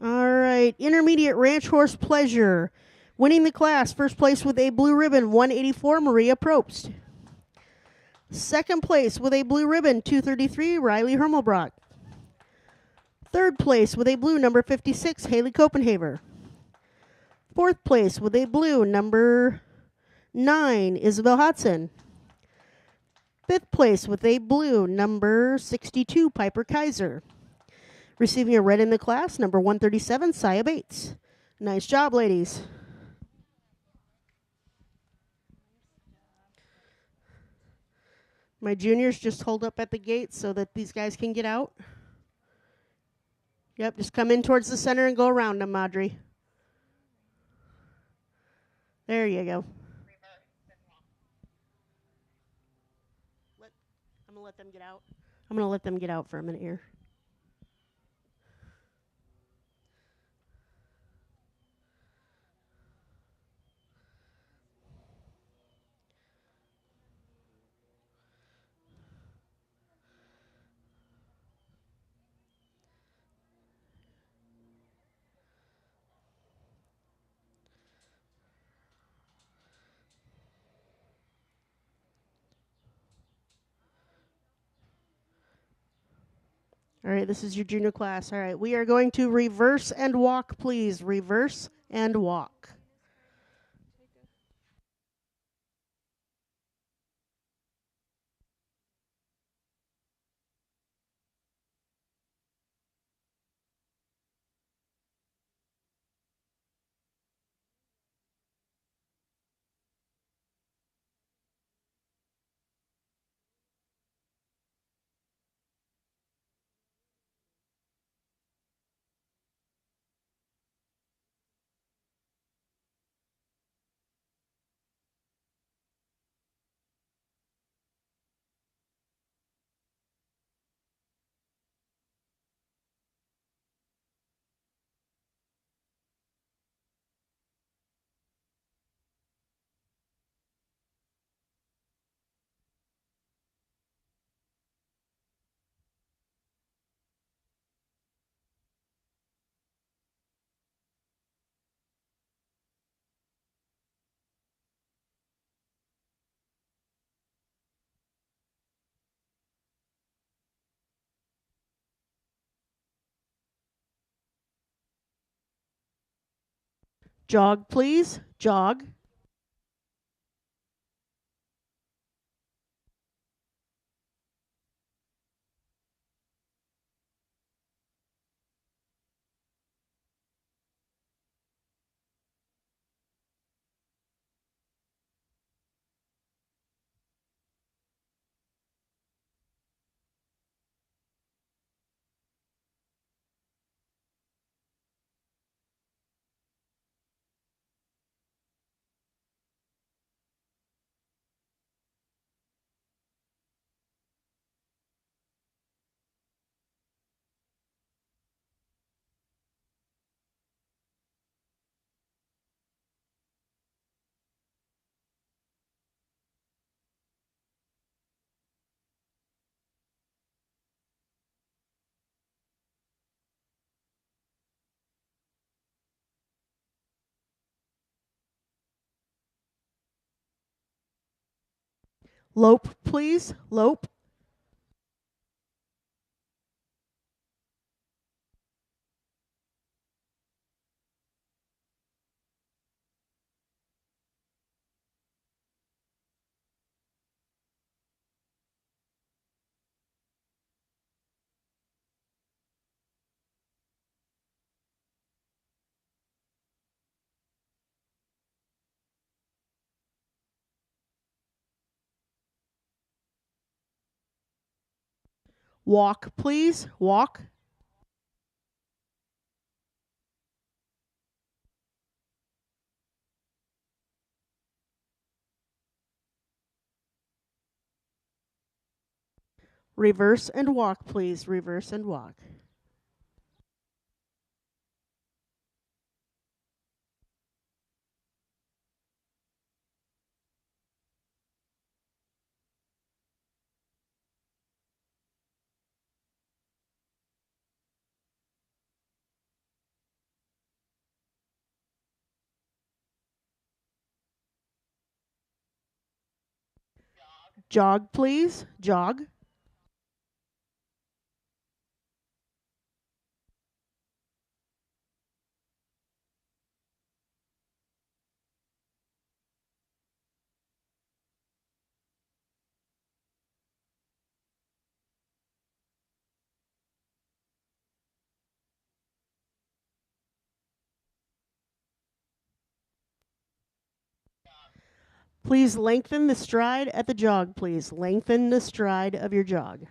All right, intermediate ranch horse Pleasure. Winning the class, first place with a blue ribbon, 184, Maria Probst. Second place with a blue ribbon, 233, Riley Hermelbrock. Third place with a blue, number 56, Haley Copenhaver. Fourth place with a blue, number 9, Isabel Hodson. Fifth place with a blue, number 62, Piper Kaiser. Receiving a red in the class, number 137, Saya Bates. Nice job, ladies. My juniors just hold up at the gate so that these guys can get out. Yep, just come in towards the center and go around them, Madri. There you go. I'm going to let them get out. I'm going to let them get out for a minute here. All right, this is your junior class. All right, we are going to reverse and walk, please. Reverse and walk. Jog, please. Jog. Lope, please. Lope. Walk, please. Walk. Reverse and walk, please. Reverse and walk. Jog, please. Jog. Please lengthen the stride at the jog, please. Lengthen the stride of your jog.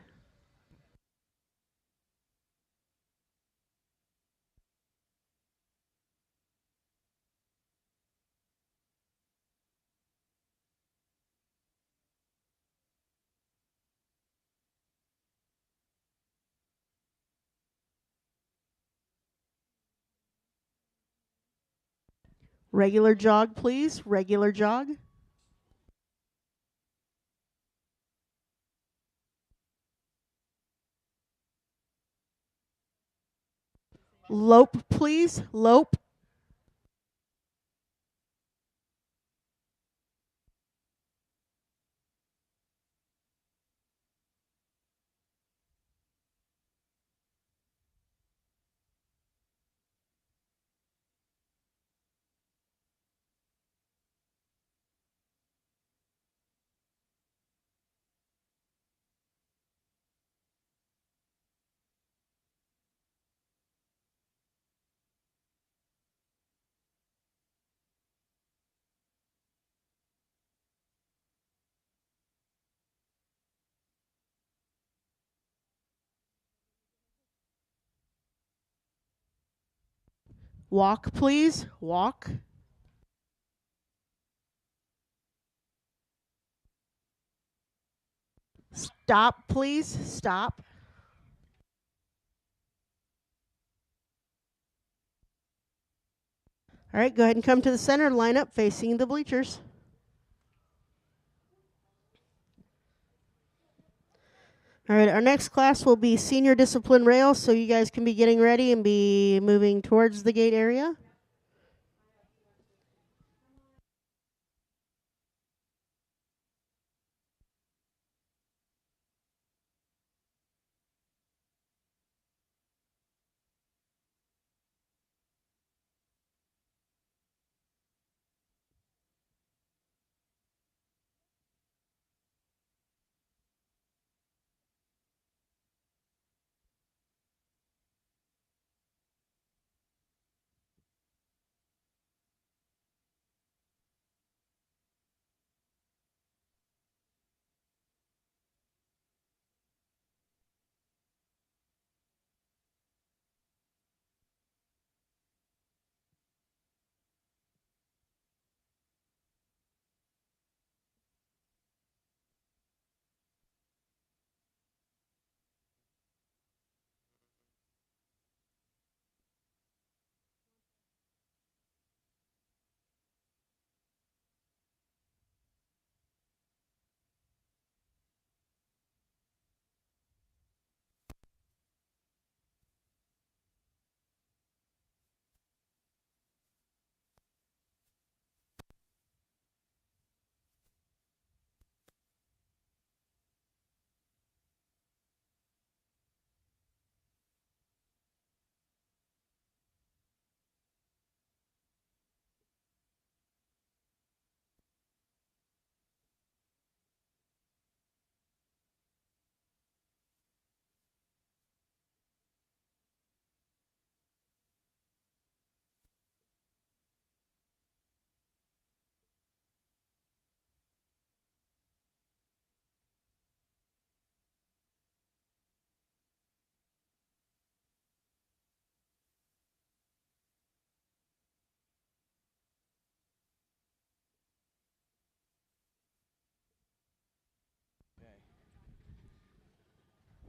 Regular jog, please. Regular jog. Lope, please. Lope. Walk, please. Walk. Stop, please. Stop. All right, go ahead and come to the center and line up facing the bleachers. All right, our next class will be senior discipline rails, so you guys can be getting ready and be moving towards the gate area.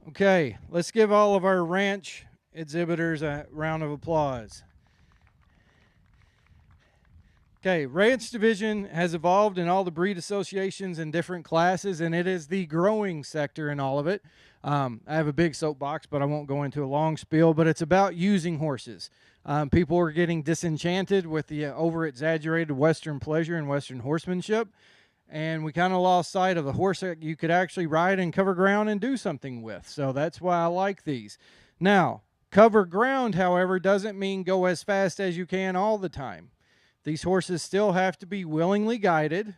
Okay, let's give all of our ranch exhibitors a round of applause. Okay, ranch division has evolved in all the breed associations and different classes, and it is the growing sector in all of it. I have a big soapbox, but I won't go into a long spiel, but it's about using horses. People are getting disenchanted with the over-exaggerated Western pleasure and Western horsemanship, and we kind of lost sight of a horse that you could actually ride and cover ground and do something with. So that's why I like these. Now, cover ground, however, doesn't mean go as fast as you can all the time. These horses still have to be willingly guided,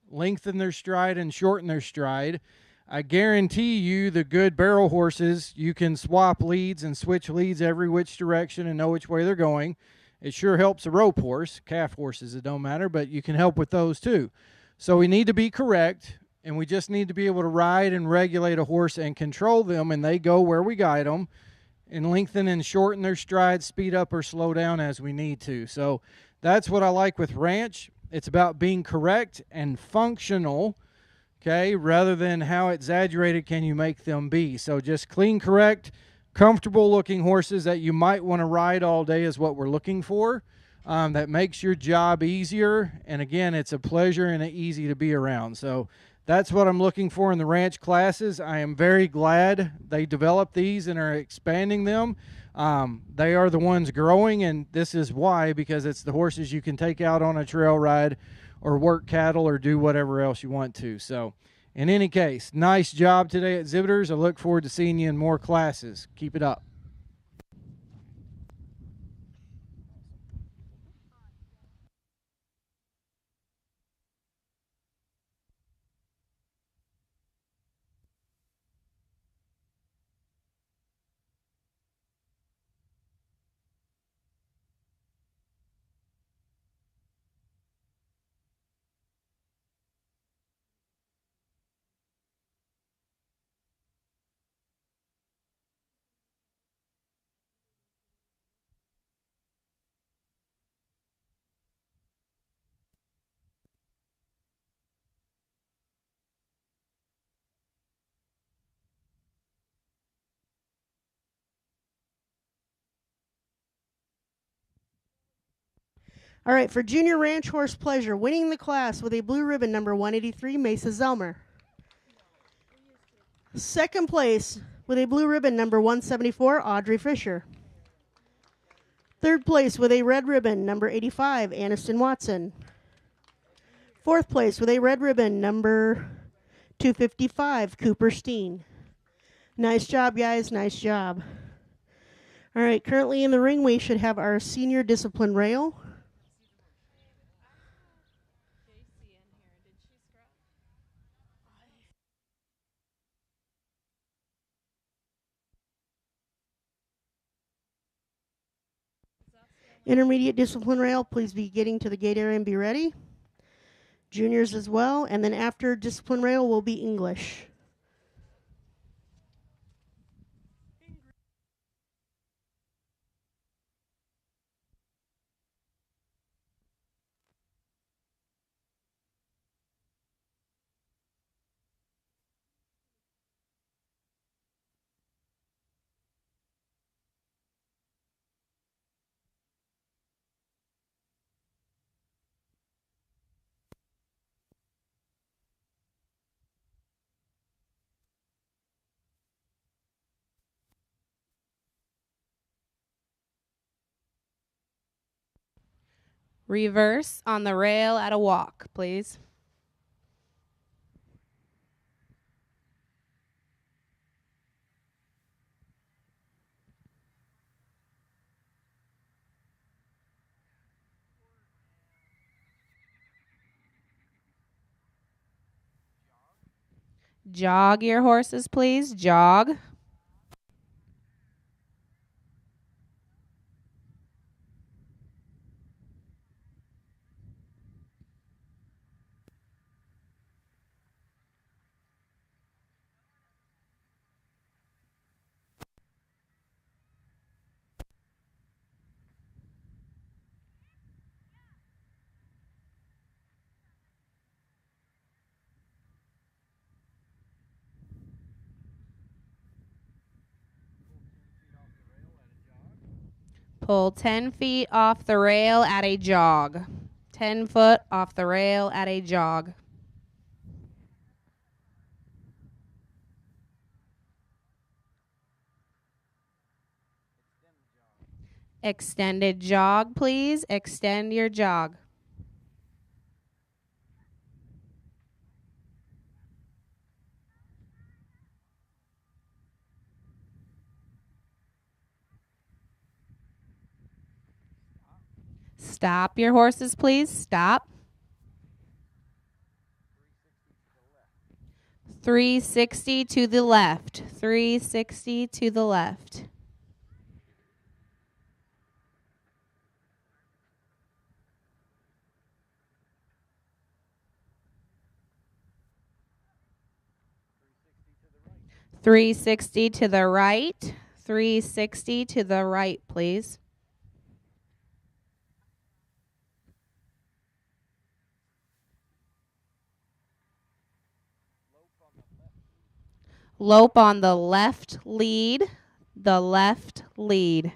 lengthen their stride and shorten their stride. I guarantee you the good barrel horses, you can swap leads and switch leads every which direction and know which way they're going. It sure helps a rope horse. Calf horses, it don't matter, but you can help with those too. So we need to be correct, and we just need to be able to ride and regulate a horse and control them, and they go where we guide them, and lengthen and shorten their stride, speed up or slow down as we need to. So that's what I like with ranch. It's about being correct and functional, okay, rather than how exaggerated can you make them be. So just clean, correct, comfortable looking horses that you might want to ride all day is what we're looking for. That makes your job easier, and again, it's a pleasure and easy to be around. So that's what I'm looking for in the ranch classes. I am very glad they developed these and are expanding them. They are the ones growing, and this is why, because it's the horses you can take out on a trail ride or work cattle or do whatever else you want to. So in any case, nice job today, exhibitors. I look forward to seeing you in more classes. Keep it up. All right, for Junior Ranch Horse Pleasure, winning the class with a blue ribbon, number 183, Mesa Zelmer. Second place with a blue ribbon, number 174, Audrey Fisher. Third place with a red ribbon, number 85, Aniston Watson. Fourth place with a red ribbon, number 255, Cooper Steen. Nice job, guys. Nice job. All right, currently in the ring, we should have our senior discipline rail. Intermediate discipline rail, please be getting to the gate area and be ready. Juniors as well, and then after discipline rail will be English. Reverse on the rail at a walk, please. Jog your horses, please. Jog. Pull 10 feet off the rail at a jog. 10 foot off the rail at a jog. Extended jog, please. Extend your jog. Stop your horses, please. Stop. 360 to the left. 360 to the left. 360 to the right. 360 to the right, please. Lope on the left lead. The left lead.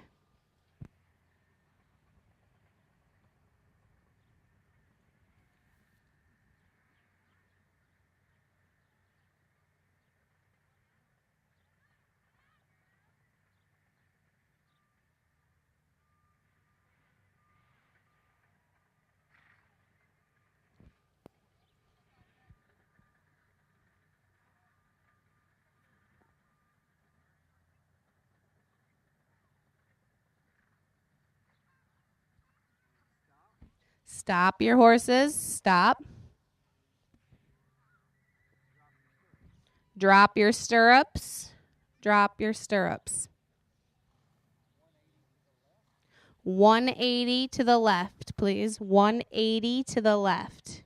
Stop your horses. Stop. Drop your stirrups. Drop your stirrups. 180 to the left, please. 180 to the left.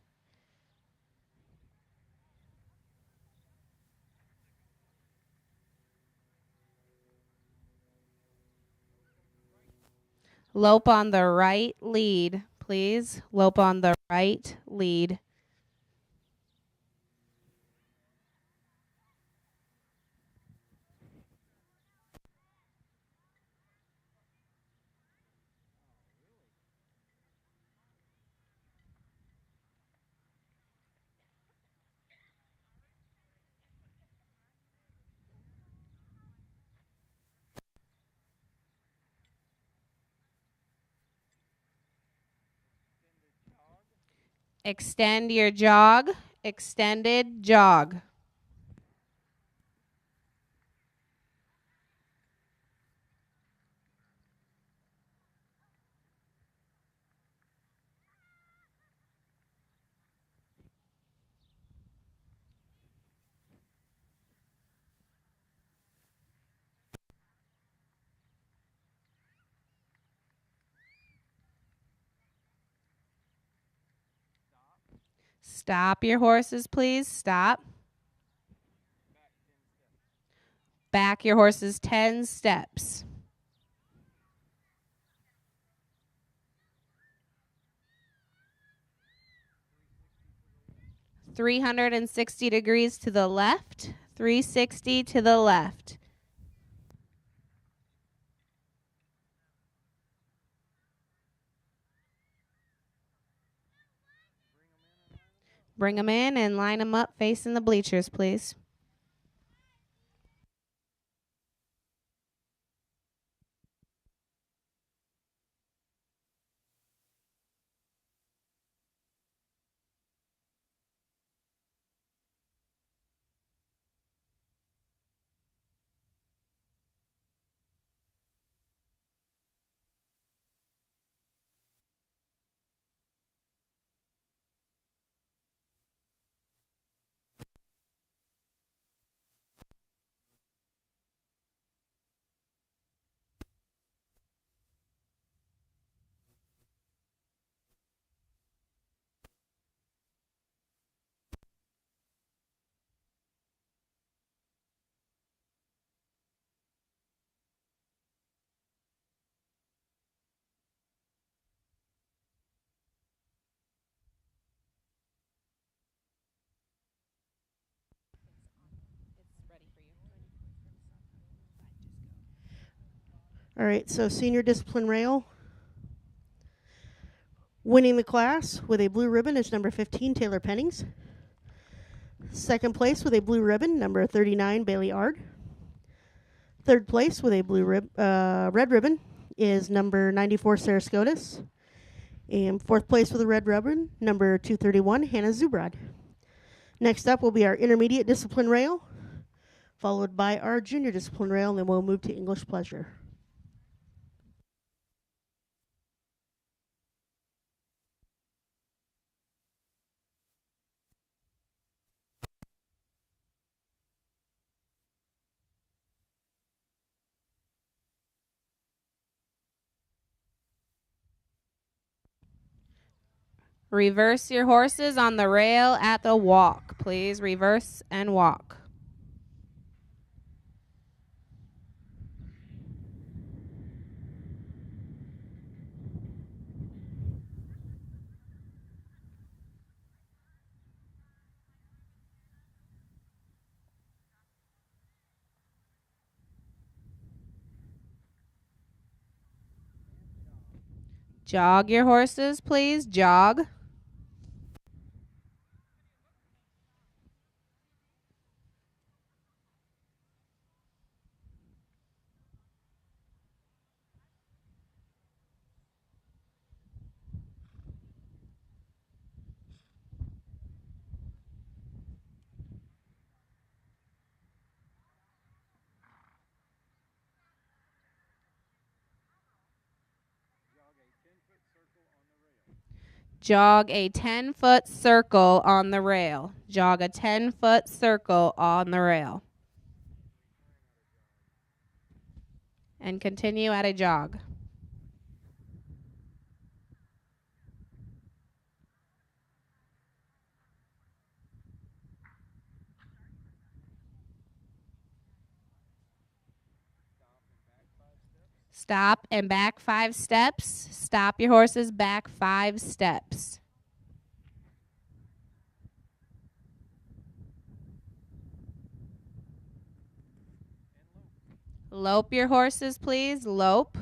Lope on the right lead, please. Lope on the right lead. Extend your jog. Extended jog. Stop your horses, please. Stop. Back your horses 10 steps. $360 degrees to the left. 360 to the left. Bring them in and line them up facing the bleachers, please. All right, so senior discipline rail. Winning the class with a blue ribbon is number 15, Taylor Pennings. Second place with a blue ribbon, number 39, Bailey Ard. Third place with a red ribbon is number 94, Sarah Scotus. And fourth place with a red ribbon, number 231, Hannah Zubrod. Next up will be our intermediate discipline rail, followed by our junior discipline rail, and then we'll move to English pleasure. Reverse your horses on the rail at the walk, please. Reverse and walk. Jog your horses, please. Jog. Jog a 10-foot circle on the rail. Jog a 10-foot circle on the rail. And continue at a jog. Stop and back 5 steps. Stop your horses back 5 steps. Lope your horses, please. Lope.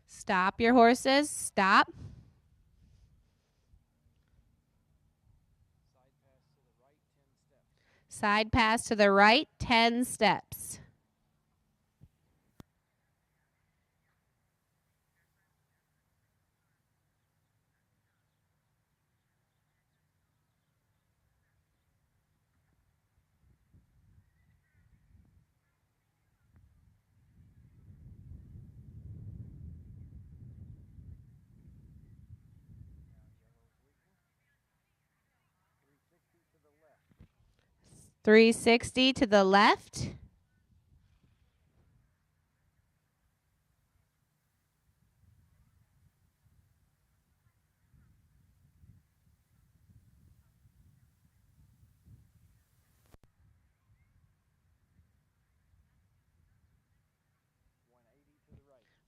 Stop your horses. Stop. Side pass to the right, 10 steps. .360 to the left.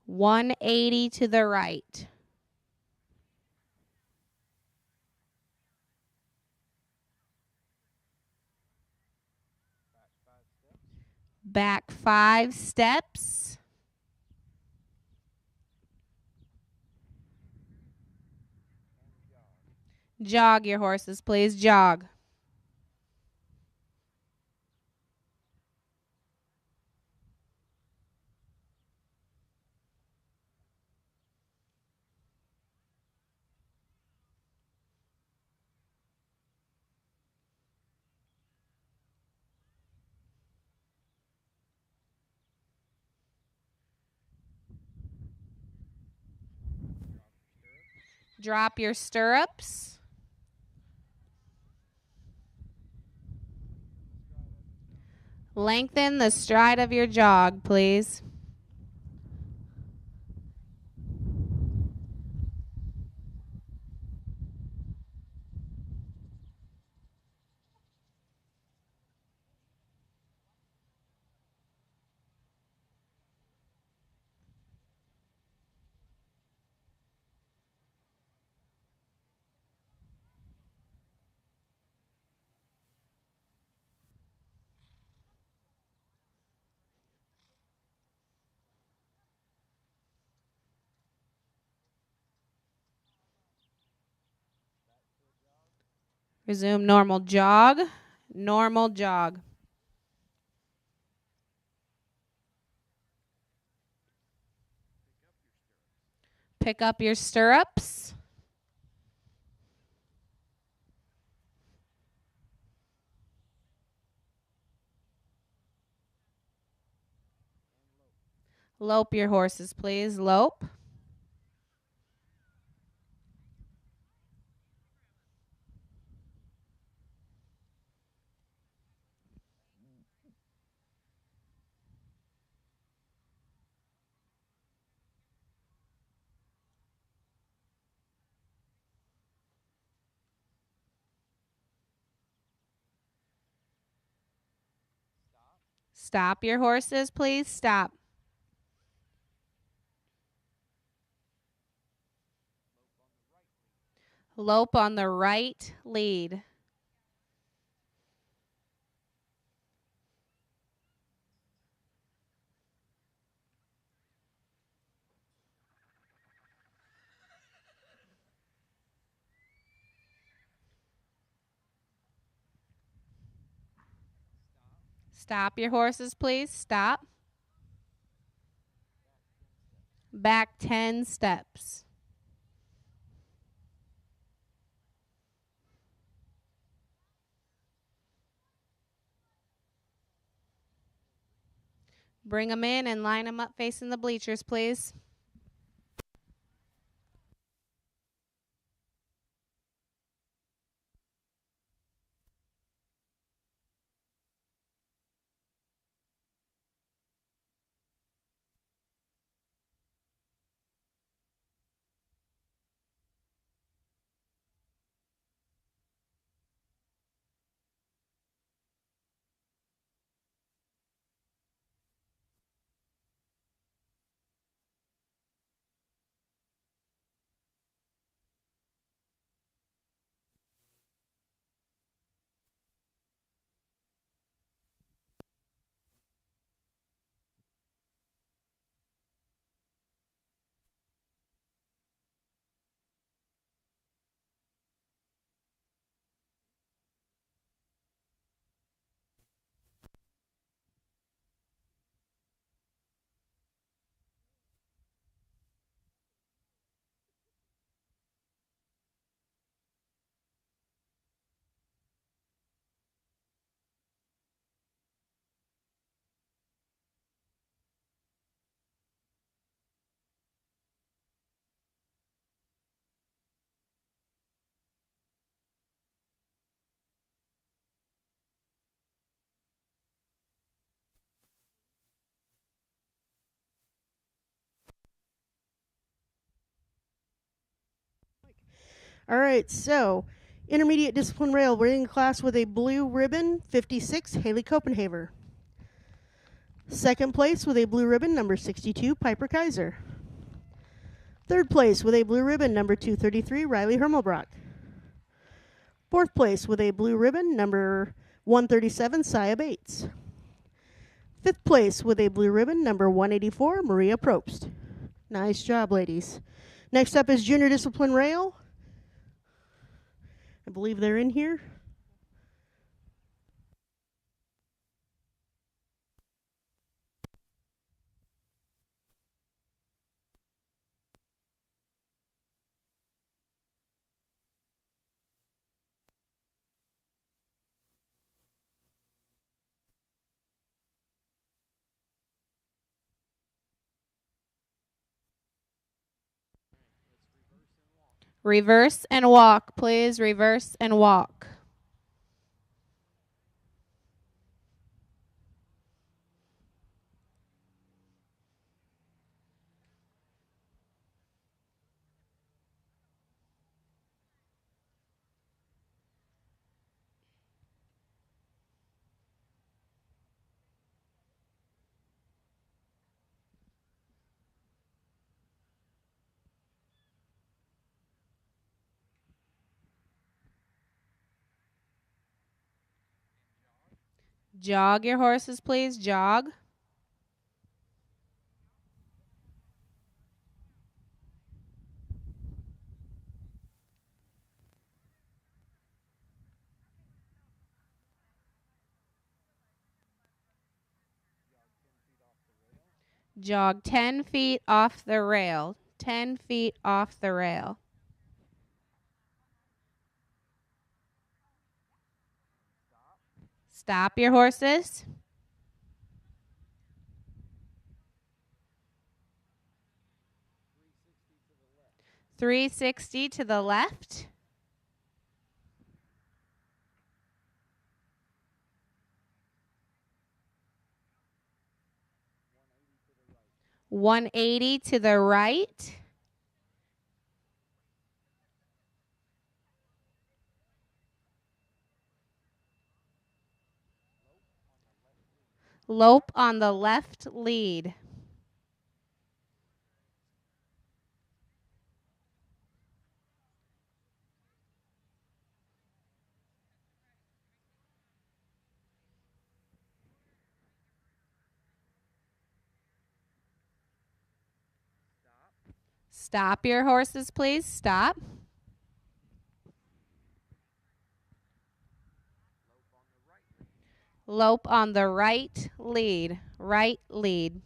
.180 to the right. Back 5 steps. Jog your horses, please. Jog. Drop your stirrups. Lengthen the stride of your jog, please. Resume normal jog. Normal jog. Pick up your stirrups. Lope your horses, please. Lope. Stop your horses, please. Stop. Lope on the right lead. Stop your horses, please. Stop. Back 10 steps. Bring them in and line them up facing the bleachers, please. All right, so intermediate discipline rail, we're in class with a blue ribbon, 56, Haley Copenhaver. Second place with a blue ribbon, number 62, Piper Kaiser. Third place with a blue ribbon, number 233, Riley Hermelbrock. Fourth place with a blue ribbon, number 137, Saya Bates. Fifth place with a blue ribbon, number 184, Maria Probst. Nice job, ladies. Next up is junior discipline rail. I believe they're in here. Reverse and walk, please. Reverse and walk. Jog your horses, please. Jog. Jog 10 feet off the rail. 10 feet off the rail. Stop your horses. .360 to the left. .180 to the right. Lope on the left lead. Stop your horses, please. Stop. Lope on the right lead. Right lead.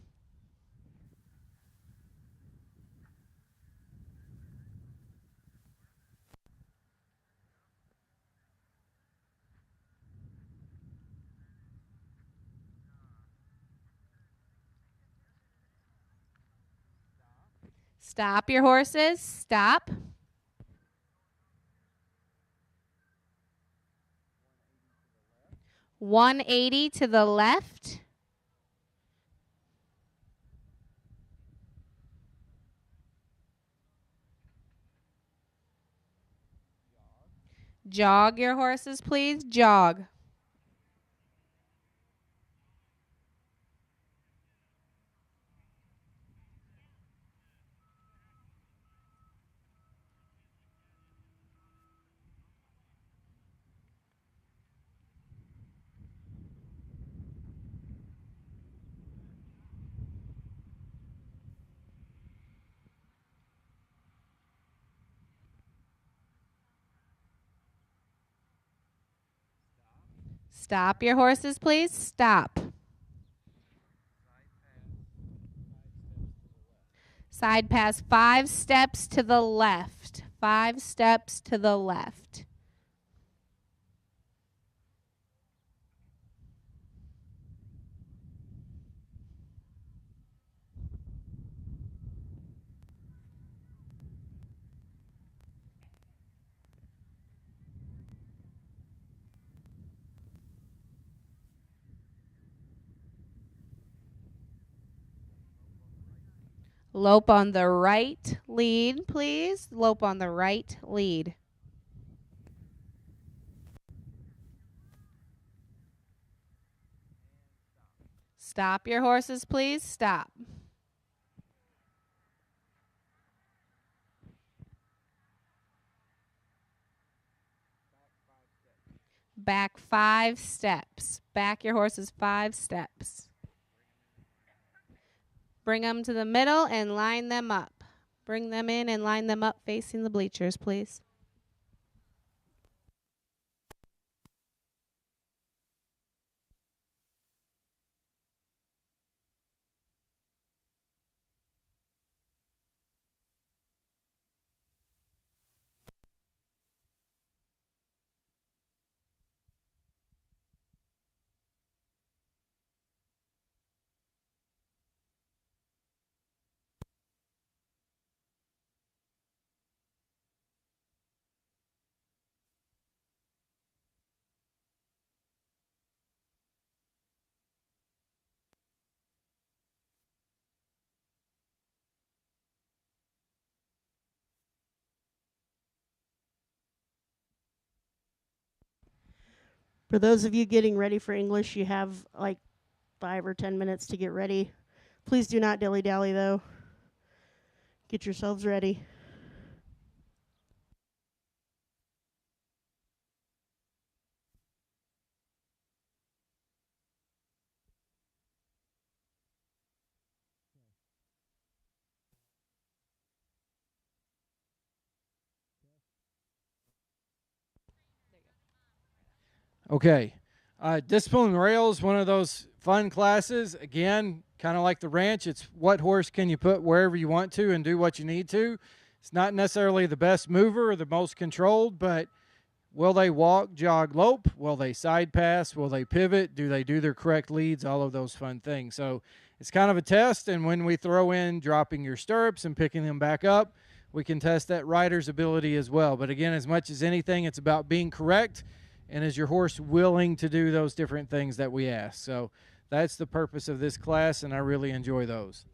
Stop your horses. Stop. $180 to the left. Jog your horses, please. Jog. Stop your horses, please. Stop. Side pass 5 steps to the left. 5 steps to the left. Lope on the right lead, please. Lope on the right lead. Stop your horses, please. Stop. Back 5 steps. Back your horses 5 steps. Bring them to the middle and line them up. Bring them in and line them up facing the bleachers, please. For those of you getting ready for English, you have like 5 or 10 minutes to get ready. Please do not dilly-dally, though. Get yourselves ready. Okay. Discipline rail is one of those fun classes. Again, kind of like the ranch, it's what horse can you put wherever you want to and do what you need to. It's not necessarily the best mover or the most controlled, but will they walk, jog, lope? Will they side pass? Will they pivot? Do they do their correct leads? All of those fun things. So it's kind of a test, and when we throw in dropping your stirrups and picking them back up, we can test that rider's ability as well. But again, as much as anything, it's about being correct, and is your horse willing to do those different things that we ask? So that's the purpose of this class, and I really enjoy those.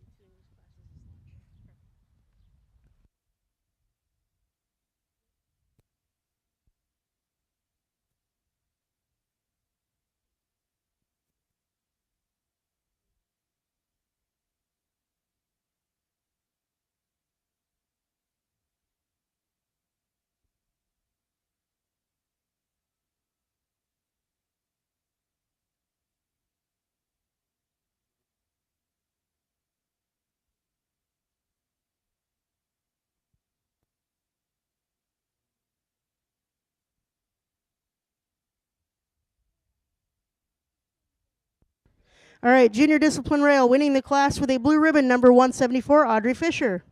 All right, junior discipline rail, winning the class with a blue ribbon, number 174, Audrey Fisher.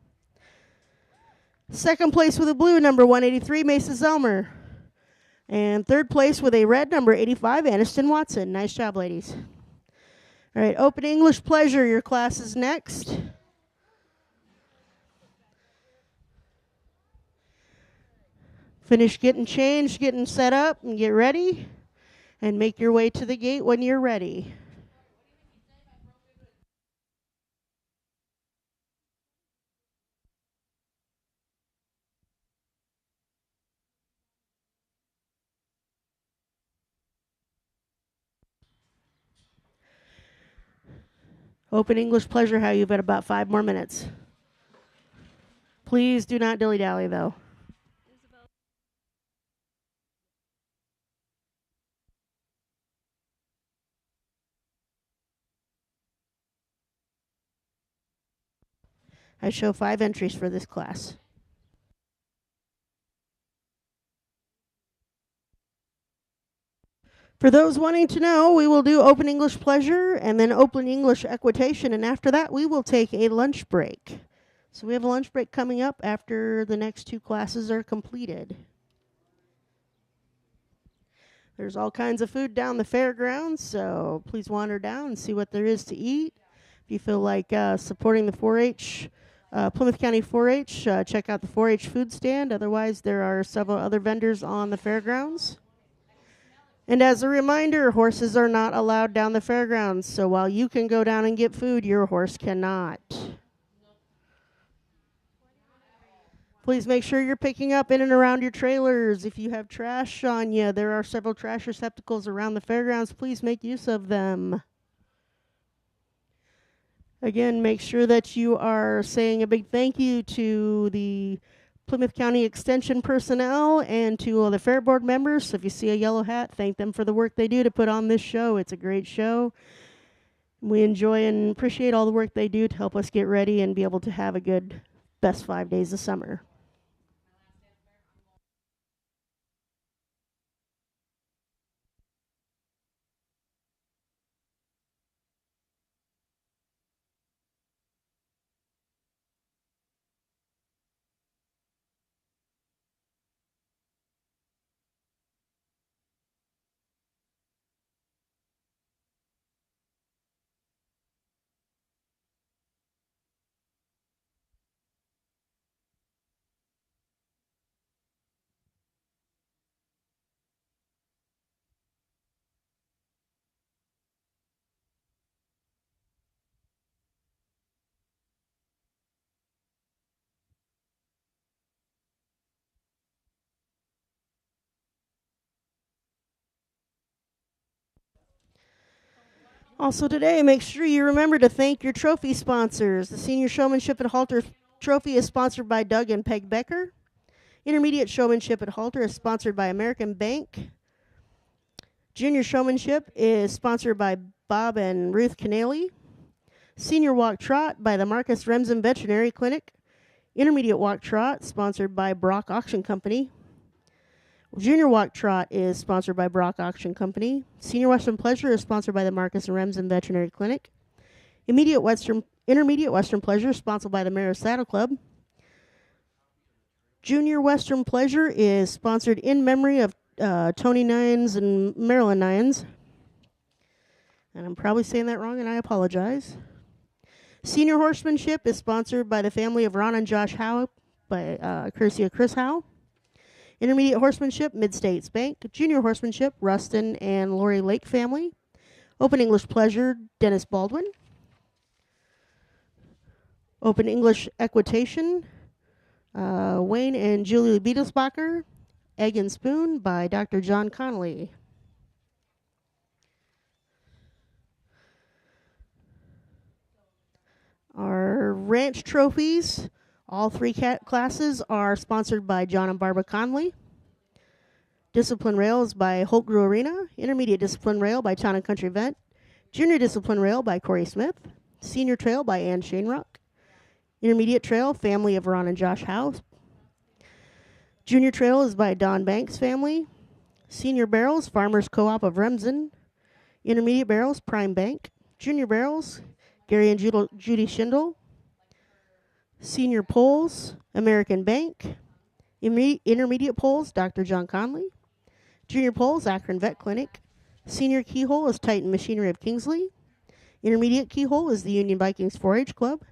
Second place with a blue, number 183, Mesa Zelmer. And third place with a red, number 85, Aniston Watson. Nice job, ladies. All right, open English pleasure, your class is next. Finish getting changed, getting set up, and get ready. And make your way to the gate when you're ready. Open English pleasure, how you've got about 5 more minutes. Please do not dilly-dally, though. I show 5 entries for this class. For those wanting to know, we will do Open English Pleasure and then Open English Equitation, and after that we will take a lunch break. So we have a lunch break coming up after the next 2 classes are completed. There's all kinds of food down the fairgrounds, so please wander down and see what there is to eat. If you feel like supporting the 4-H, Plymouth County 4-H, check out the 4-H food stand. Otherwise, there are several other vendors on the fairgrounds. And as a reminder, horses are not allowed down the fairgrounds, so while you can go down and get food, your horse cannot. Please make sure you're picking up in and around your trailers. If you have trash on you, there are several trash receptacles around the fairgrounds. Please make use of them. Again, make sure that you are saying a big thank you to the Plymouth County Extension personnel and to all the Fair Board members. So if you see a yellow hat, thank them for the work they do to put on this show. It's a great show. We enjoy and appreciate all the work they do to help us get ready and be able to have a good best 5 days of summer. Also today, make sure you remember to thank your trophy sponsors. The Senior Showmanship at Halter Trophy is sponsored by Doug and Peg Becker. Intermediate Showmanship at Halter is sponsored by American Bank. Junior Showmanship is sponsored by Bob and Ruth Canale. Senior Walk Trot by the Marcus Remsen Veterinary Clinic. Intermediate Walk Trot sponsored by Brock Auction Company. Junior Walk Trot is sponsored by Brock Auction Company. Senior Western Pleasure is sponsored by the Marcus and Remsen Veterinary Clinic. Intermediate Western Pleasure is sponsored by the Mayor's Saddle Club. Junior Western Pleasure is sponsored in memory of Tony Nines and Marilyn Nines. And I'm probably saying that wrong, and I apologize. Senior Horsemanship is sponsored by the family of Ron and Josh Howe, by courtesy of Chris Howe. Intermediate Horsemanship, Mid-States Bank. Junior Horsemanship, Rustin and Lori Lake family. Open English Pleasure, Dennis Baldwin. Open English Equitation, Wayne and Julie Beetlesbacher. Egg and Spoon by Dr. John Connolly. Our ranch trophies, all 3 classes are sponsored by John and Barbara Conley. Discipline Rail is by Holtgrew Arena. Intermediate Discipline Rail by Town and Country Vet. Junior Discipline Rail by Corey Smith. Senior Trail by Ann Shanerock. Intermediate Trail, family of Ron and Josh House. Junior Trail is by Don Banks family. Senior Barrels, Farmers Co-op of Remsen. Intermediate Barrels, Prime Bank. Junior barrels, Gary and Judy Schindel. Senior poles, American Bank. Intermediate poles, Dr. John Conley. Junior poles, Akron Vet Clinic. Senior keyhole is Titan Machinery of Kingsley. Intermediate keyhole is the Union Vikings 4-H Club.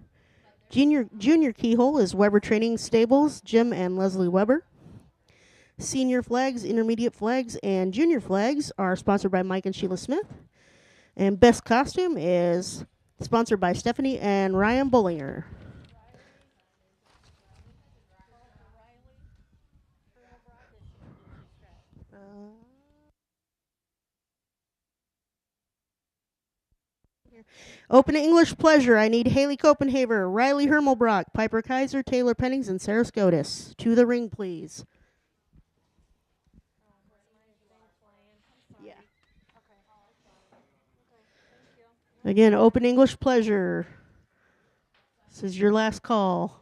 Junior keyhole is Weber Training Stables, Jim and Leslie Weber. Senior flags, intermediate flags, and junior flags are sponsored by Mike and Sheila Smith. And best costume is sponsored by Stephanie and Ryan Bullinger. Open English Pleasure. I need Haley Copenhaver, Riley Hermelbrock, Piper Kaiser, Taylor Pennings, and Sarah Scotus. To the ring, please. Yeah. Again, Open English Pleasure. This is your last call.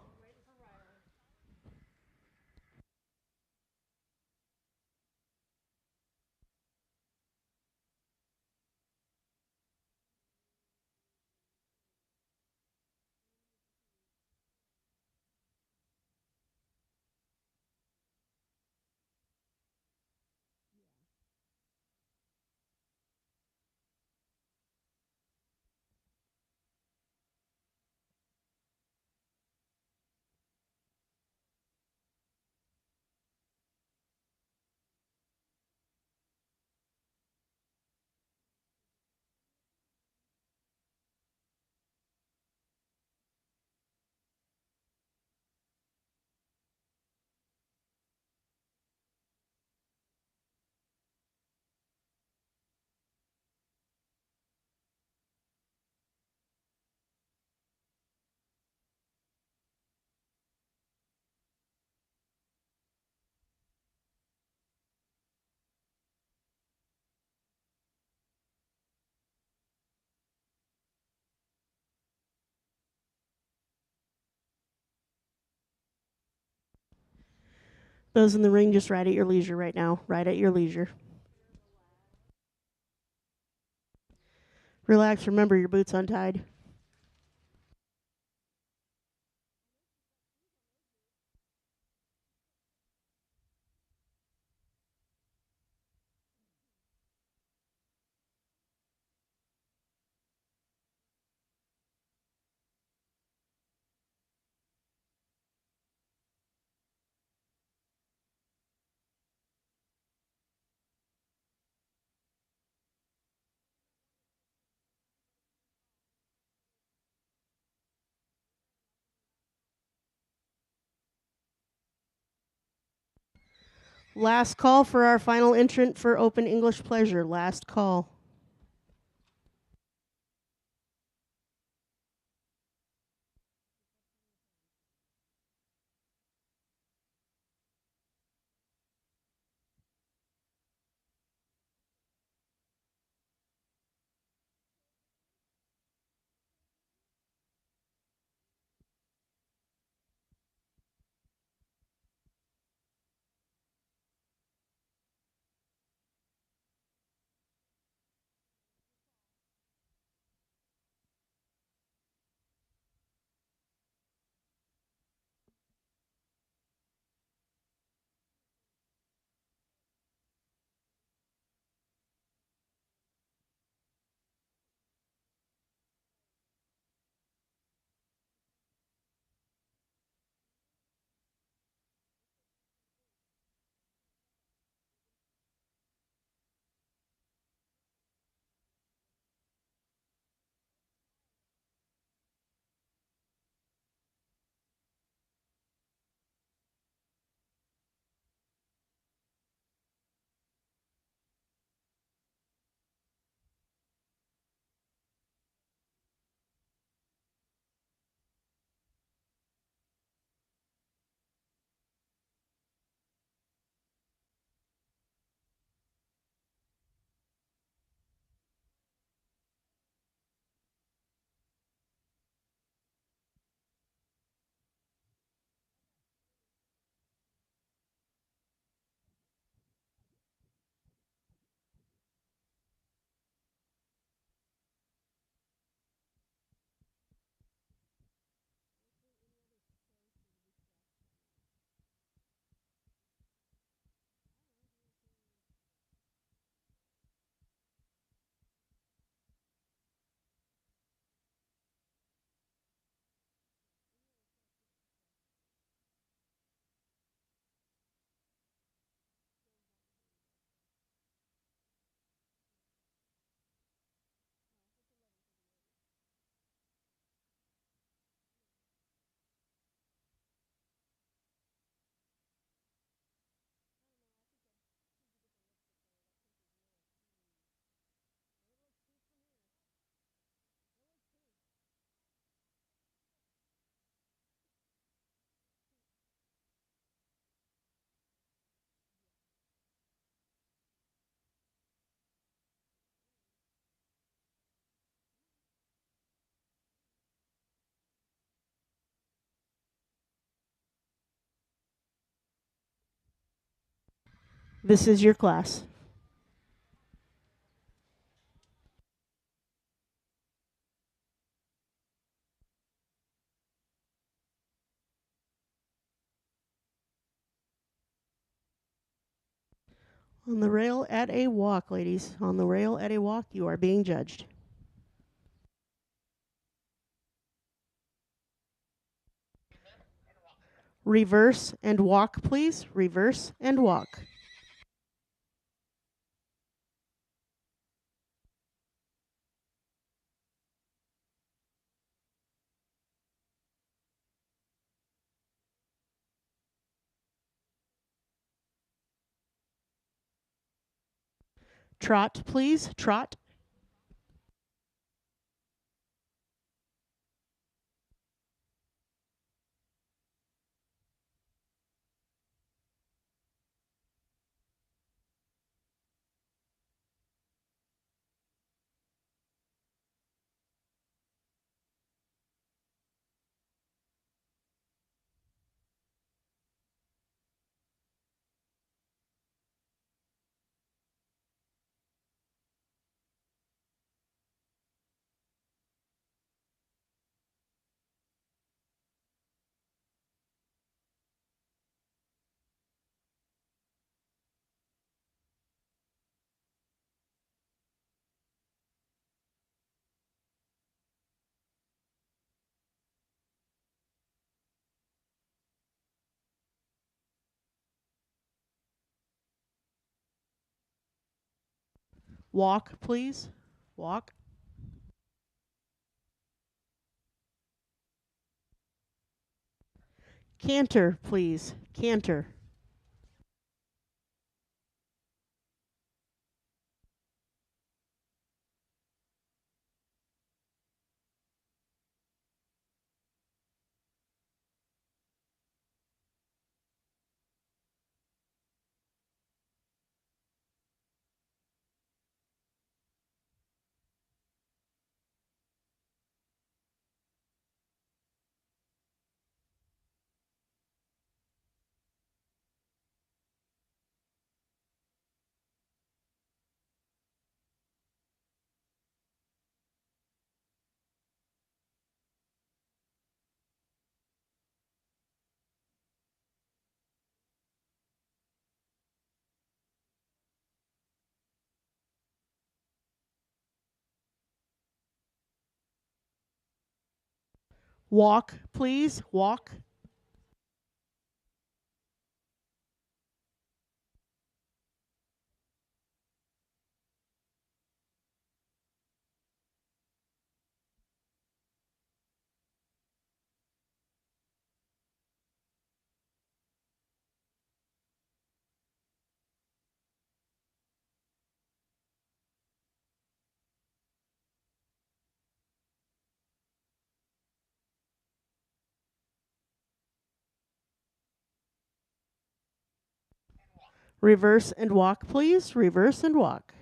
Those in the ring, just right at your leisure right now. Right at your leisure. Relax. Remember, your boot's untied. Last call for our final entrant for Open English Pleasure. Last call. This is your class. On the rail at a walk, ladies. On the rail at a walk, you are being judged. Reverse and walk, please. Reverse and walk. Trot, please. Trot. Walk, please. Walk. Canter, please. Canter. Walk, please. Walk. Reverse and walk, please. Reverse and walk.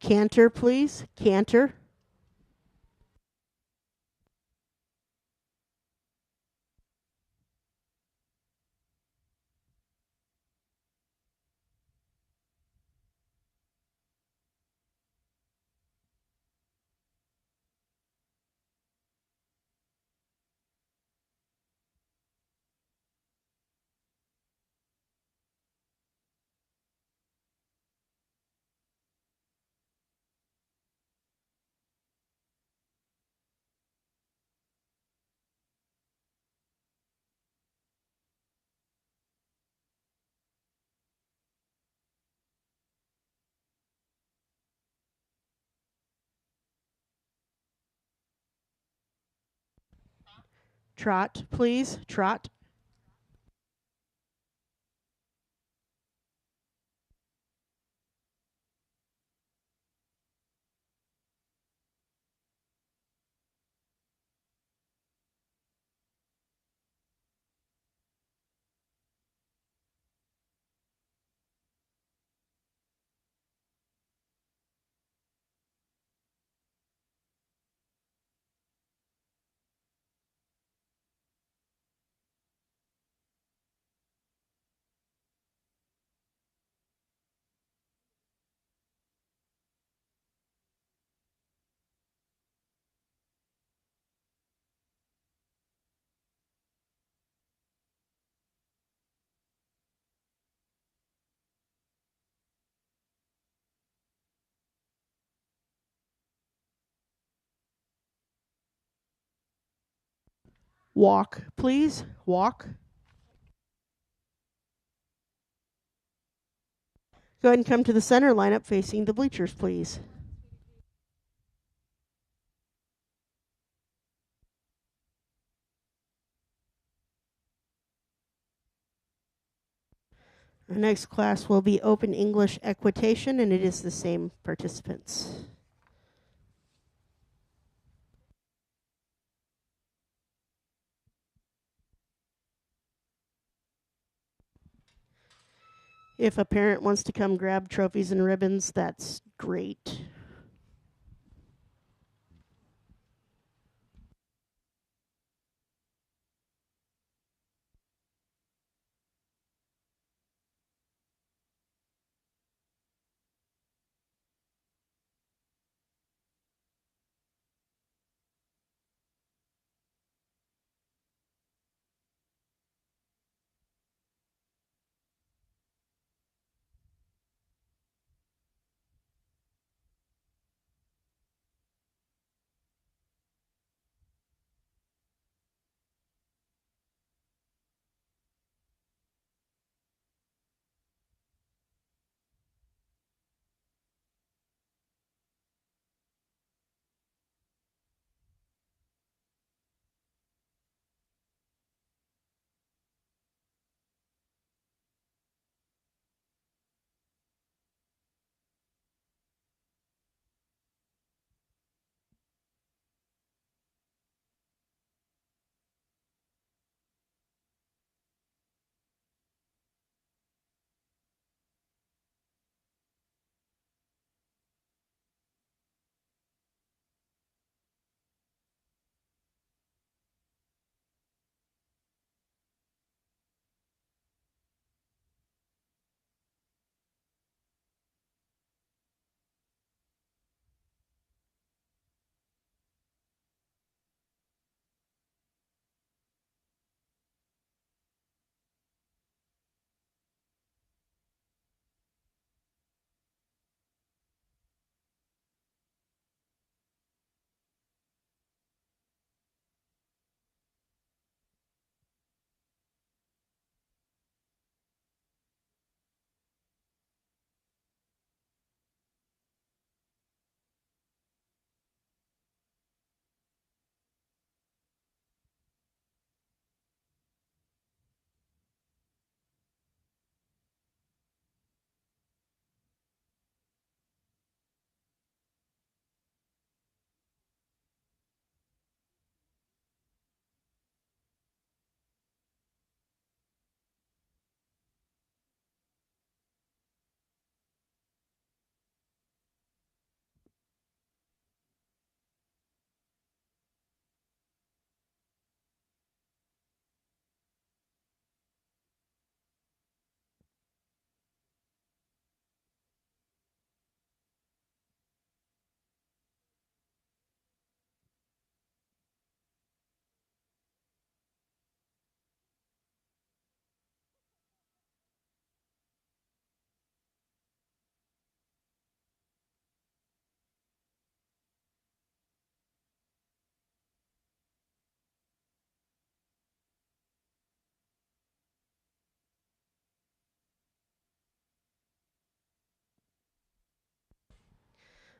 Canter, please. Canter. Trot, please. Trot. Walk, please. Walk. Go ahead and come to the center lineup facing the bleachers, please. Our next class will be Open English Equitation, and it is the same participants. If a parent wants to come grab trophies and ribbons, that's great.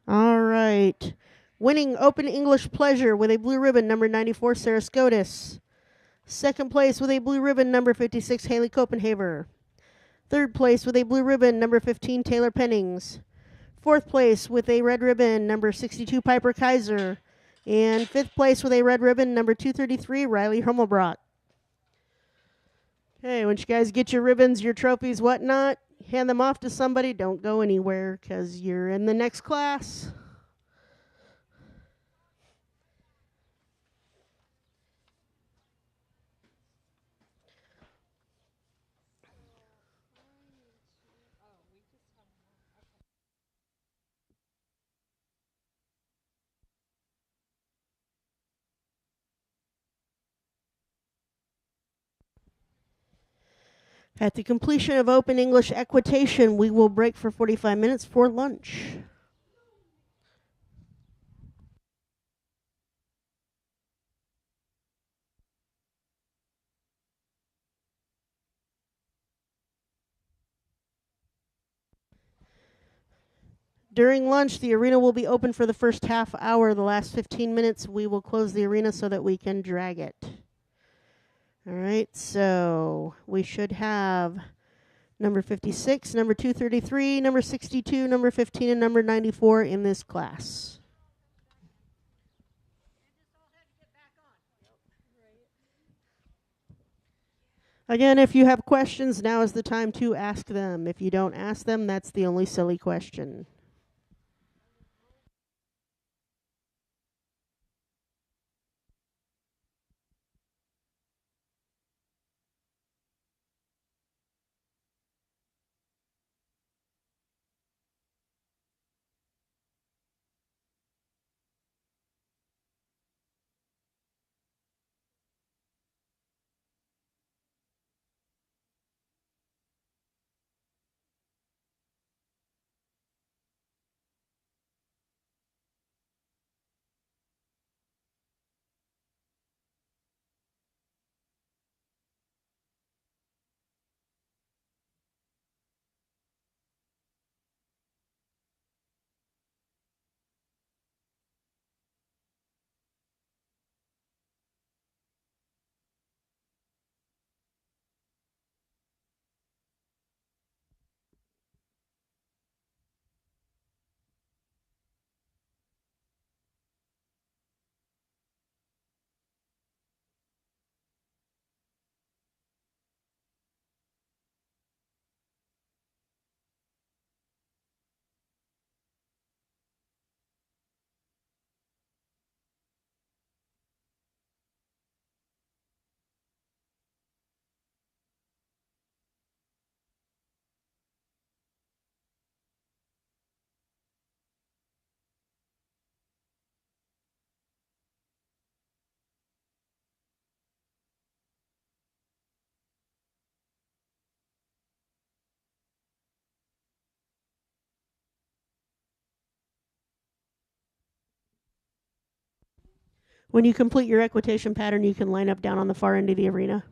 All right. Winning Open English Pleasure with a blue ribbon, number 94, Sarah Scotus. Second place with a blue ribbon, number 56, Haley Copenhaver. Third place with a blue ribbon, number 15, Taylor Pennings. Fourth place with a red ribbon, number 62, Piper Kaiser. And fifth place with a red ribbon, number 233, Riley Hummelbrock. Okay, once you guys get your ribbons, your trophies, whatnot, hand them off to somebody. Don't go anywhere because you're in the next class. At the completion of Open English Equitation, we will break for 45 minutes for lunch. During lunch, the arena will be open for the first half hour. The last 15 minutes, we will close the arena so that we can drag it. All right, so we should have number 56, number 233, number 62, number 15, and number 94 in this class. Again, if you have questions, now is the time to ask them. If you don't ask them, that's the only silly question. When you complete your equitation pattern, you can line up down on the far end of the arena.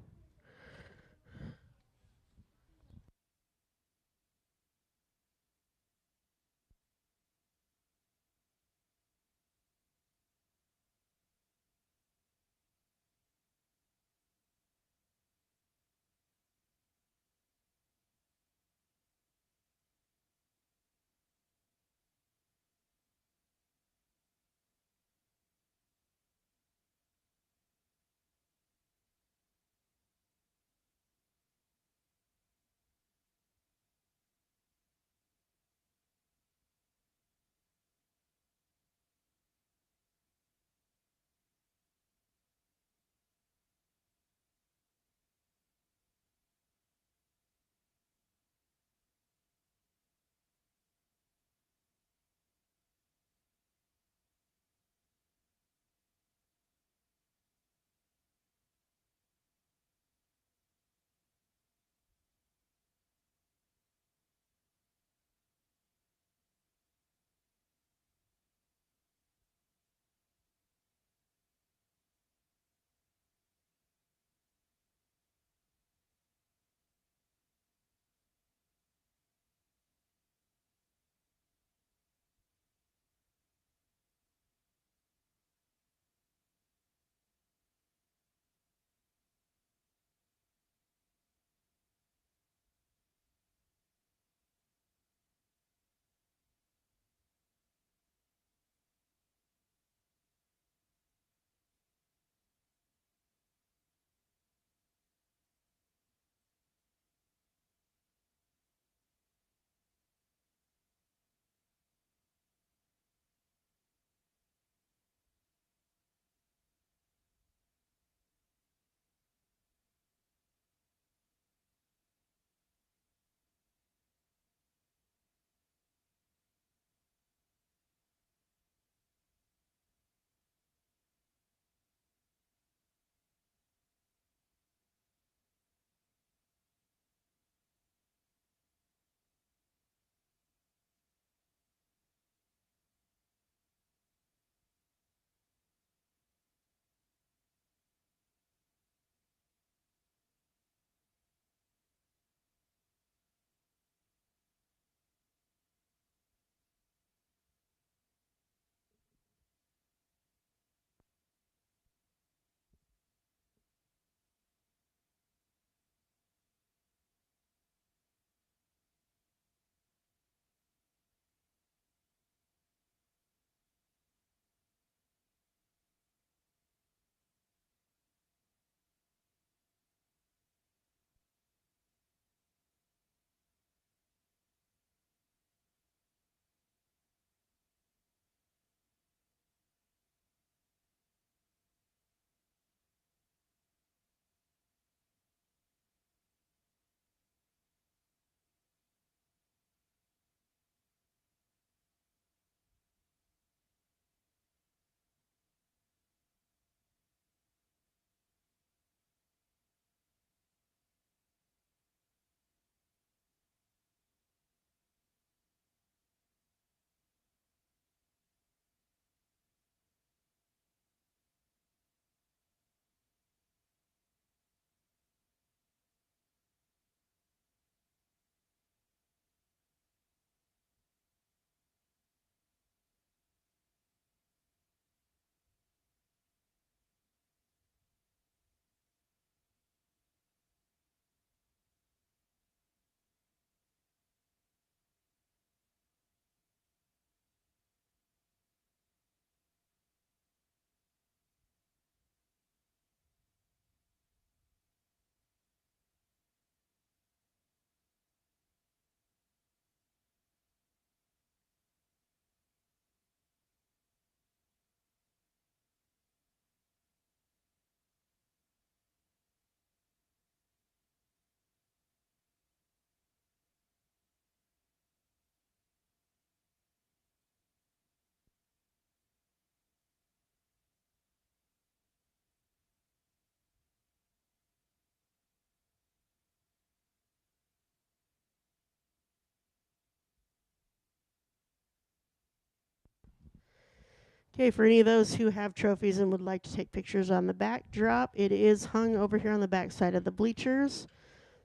Okay, for any of those who have trophies and would like to take pictures on the backdrop, it is hung over here on the back side of the bleachers.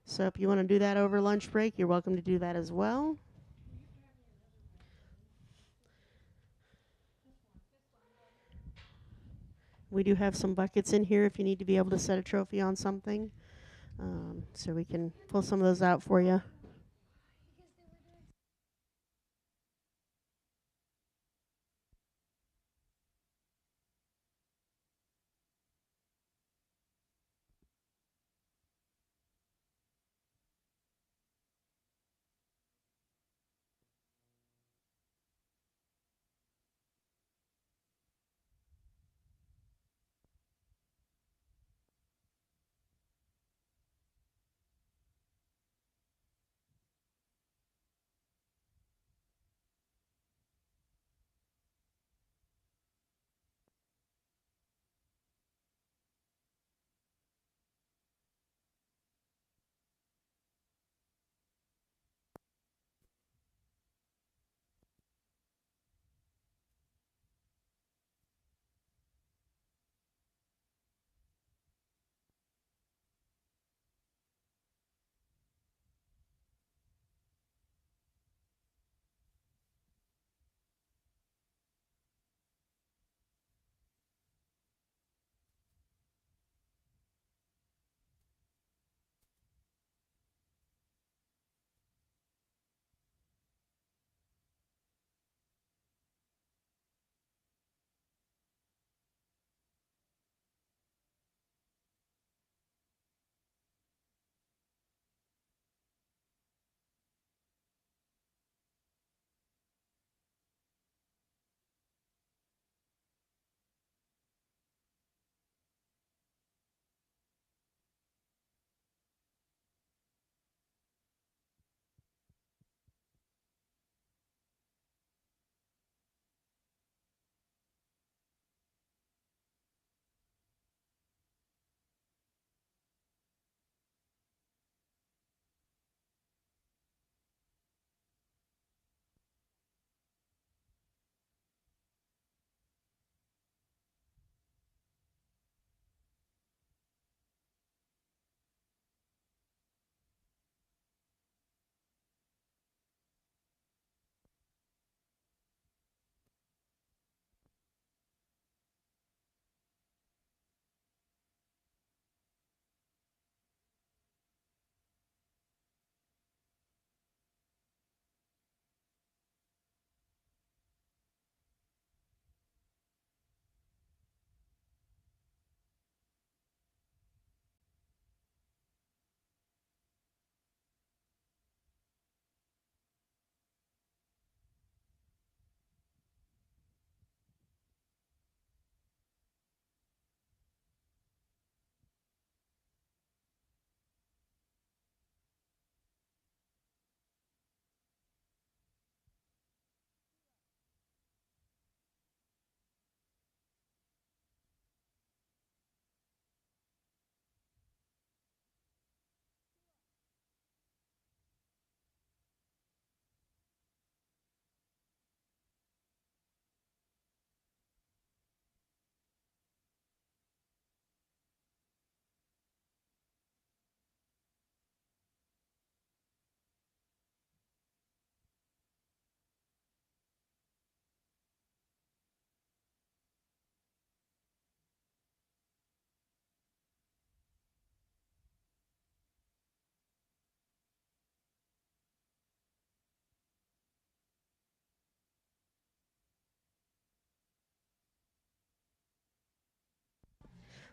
So if you want to do that over lunch break, you're welcome to do that as well. We do have some buckets in here if you need to be able to set a trophy on something. So we can pull some of those out for you.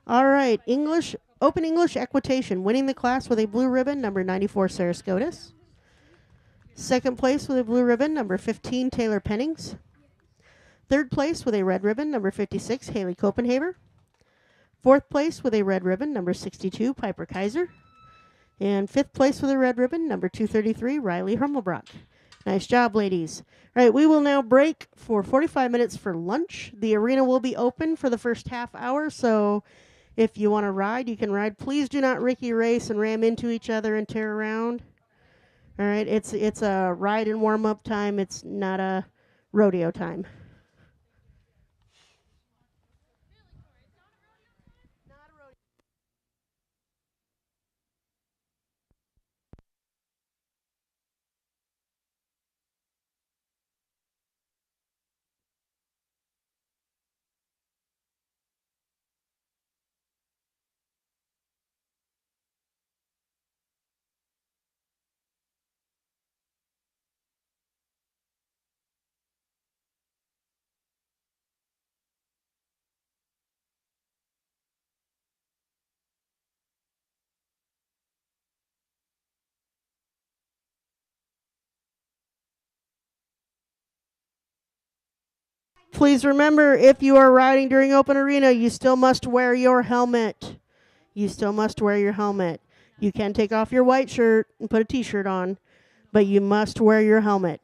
All right, English, Open English Equitation, winning the class with a blue ribbon, number 94, Sarah Scotus. Second place with a blue ribbon, number 15, Taylor Pennings. Third place with a red ribbon, number 56, Haley Copenhaver. Fourth place with a red ribbon, number 62, Piper Kaiser. And fifth place with a red ribbon, number 233, Riley Hermelbrock. Nice job, ladies. All right, we will now break for 45 minutes for lunch. The arena will be open for the first half hour, so if you want to ride, you can ride. Please do not Ricky race and ram into each other and tear around. All right, it's a ride and warm-up time. It's not a rodeo time. please remember, if you are riding during open arena, you still must wear your helmet. You still must wear your helmet. You can take off your white shirt and put a t-shirt on, but you must wear your helmet.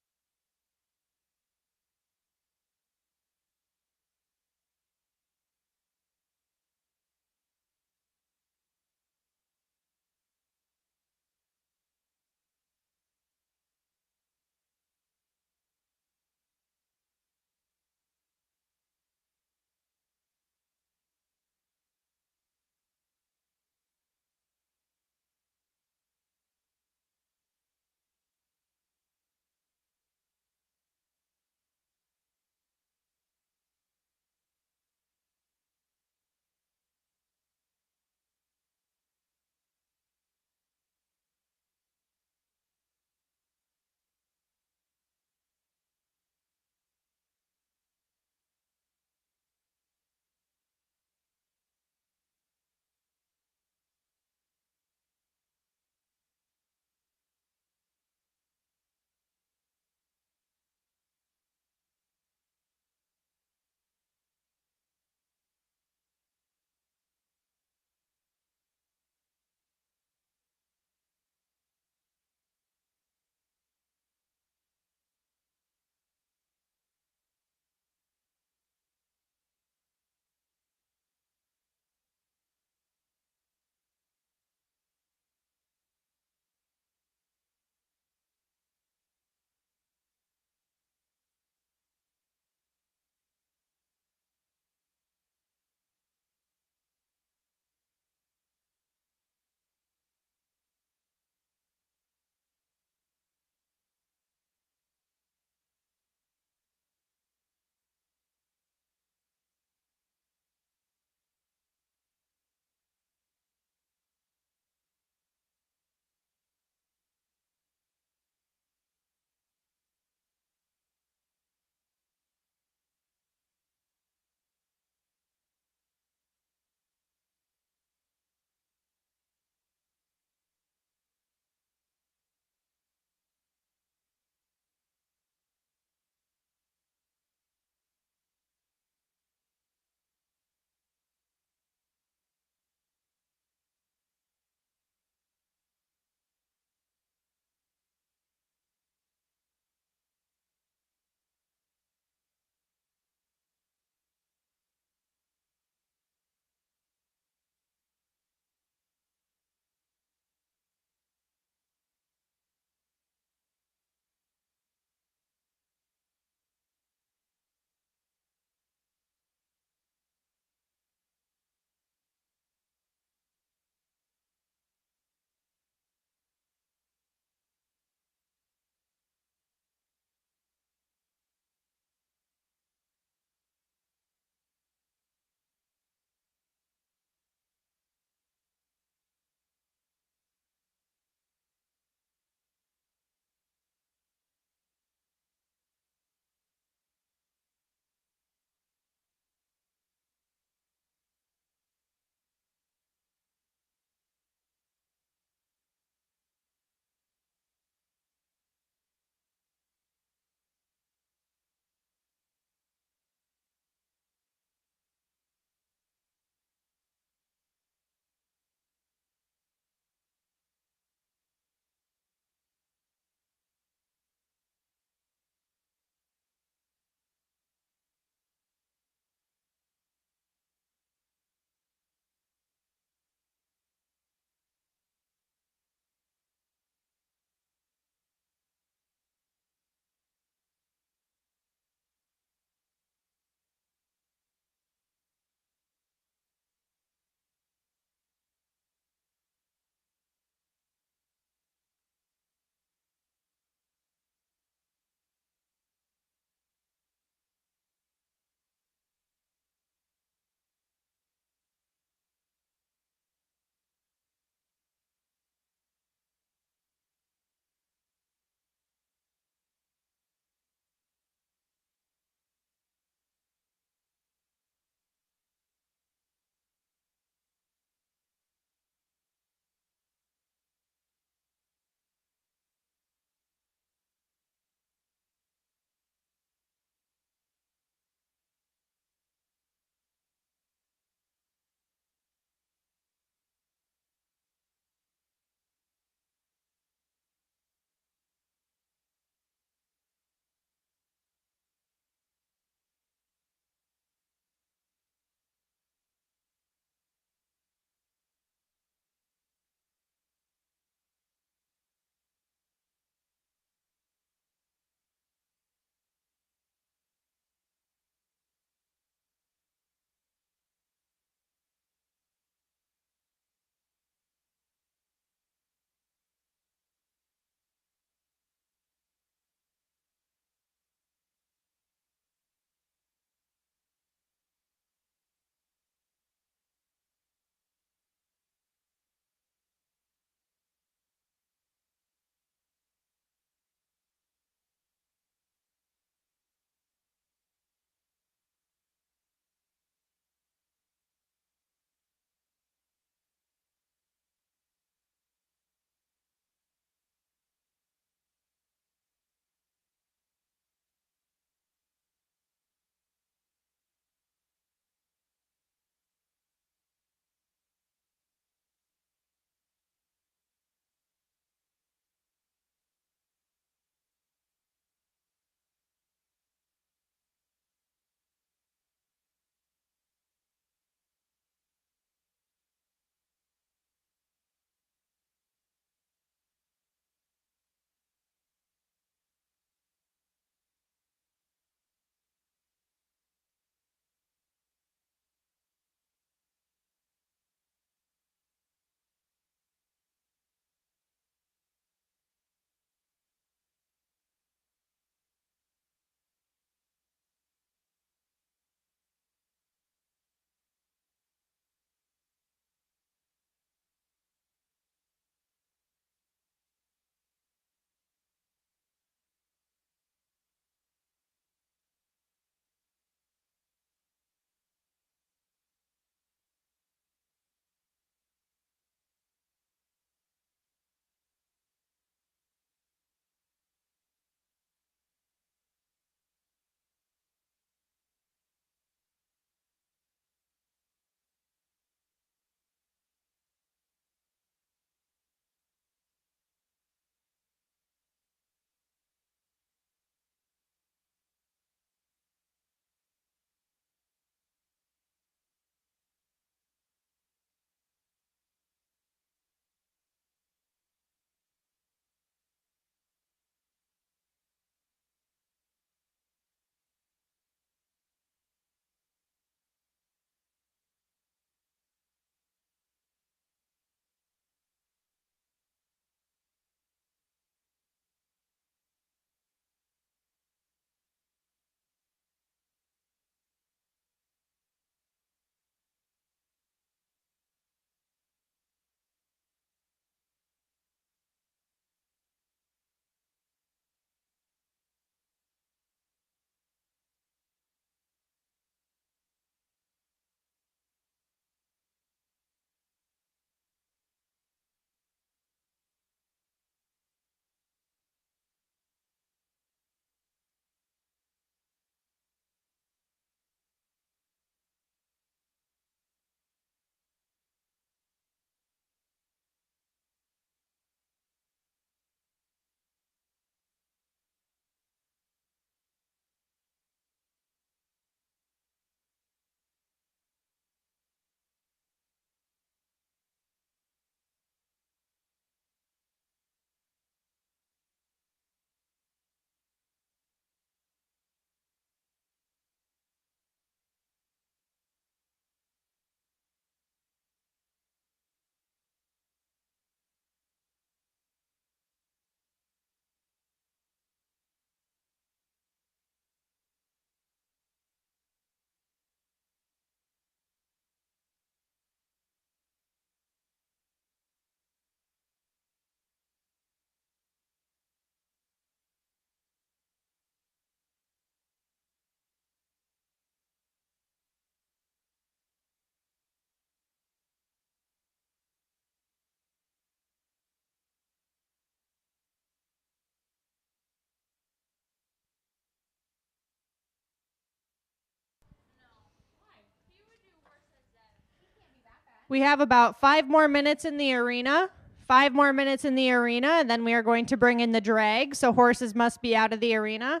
We have about 5 more minutes in the arena. 5 more minutes in the arena, and then we are going to bring in the drag, so horses must be out of the arena.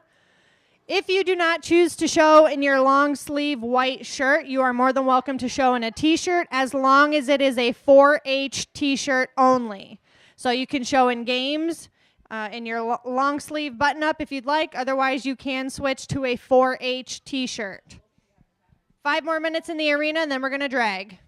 If you do not choose to show in your long sleeve white shirt, you are more than welcome to show in a t-shirt as long as it is a 4-H t-shirt only. So you can show in games, in your long sleeve button up if you'd like. Otherwise, you can switch to a 4-H t-shirt. 5 more minutes in the arena, and then we're going to drag.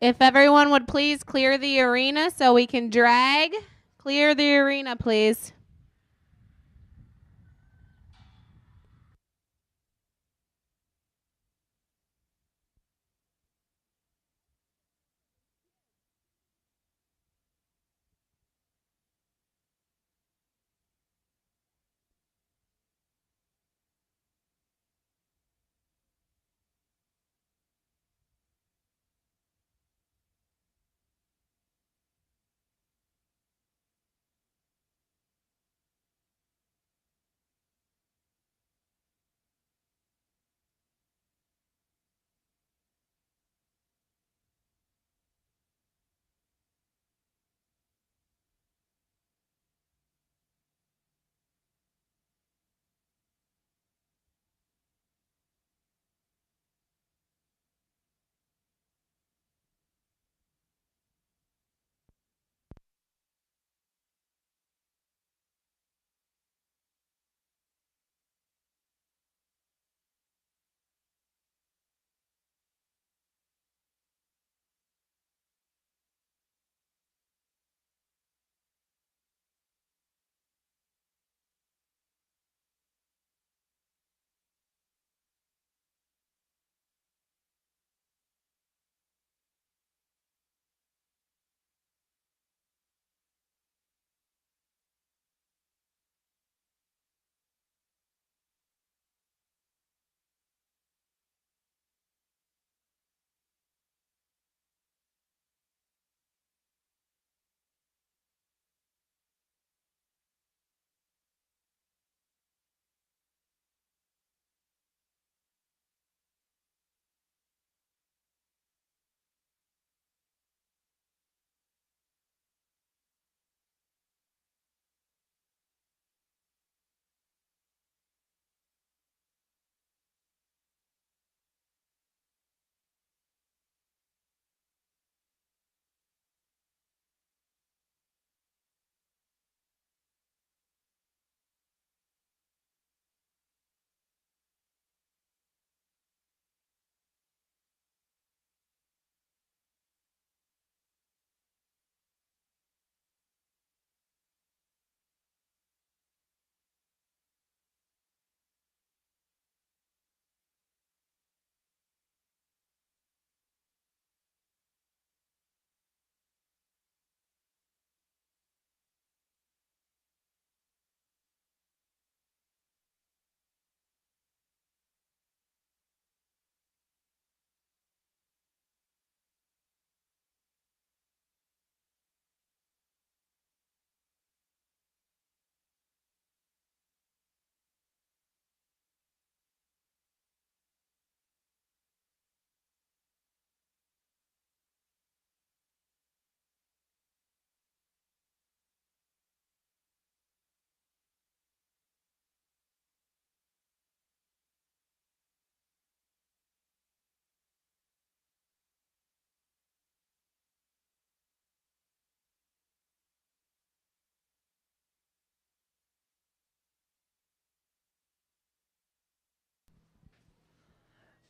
If everyone would please clear the arena so we can drag. Clear the arena, please.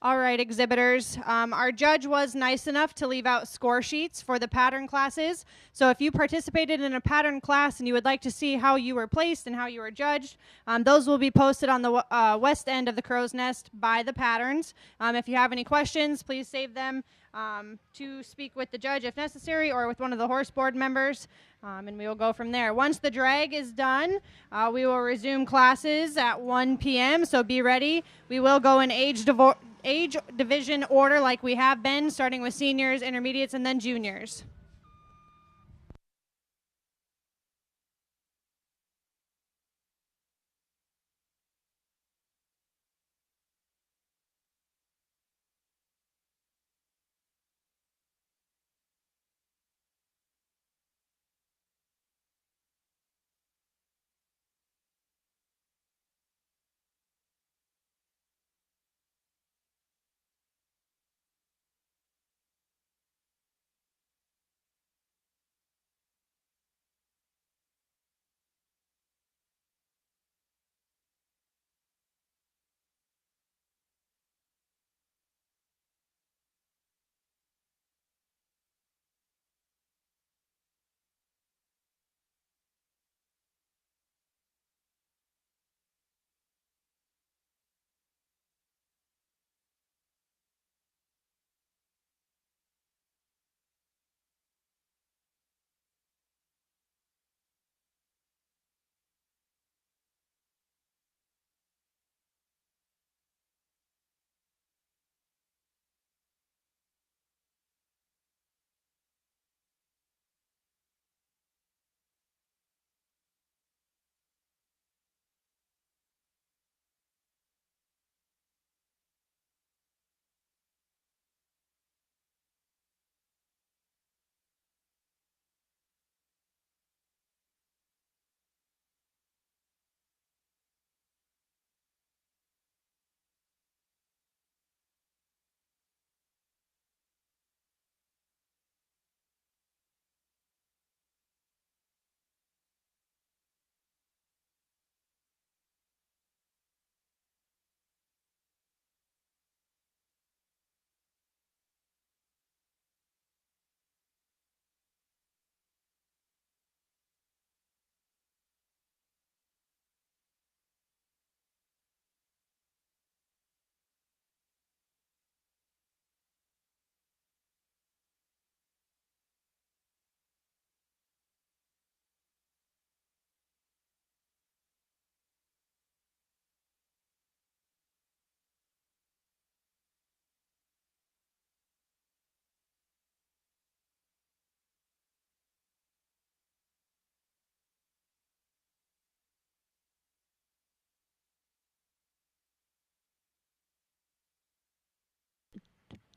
All right, exhibitors. Our judge was nice enough to leave out score sheets for the pattern classes. So if you participated in a pattern class and you would like to see how you were placed and how you were judged, those will be posted on the west end of the crow's nest by the patterns. If you have any questions, please save them to speak with the judge if necessary or with one of the horse board members. And we will go from there. Once the drag is done, we will resume classes at 1 p.m., so be ready. We will go in age division order like we have been, starting with seniors, intermediates, and then juniors.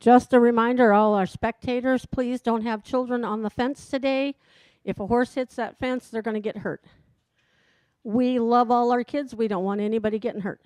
Just a reminder, all our spectators, please don't have children on the fence today. If a horse hits that fence, they're going to get hurt. We love all our kids. We don't want anybody getting hurt.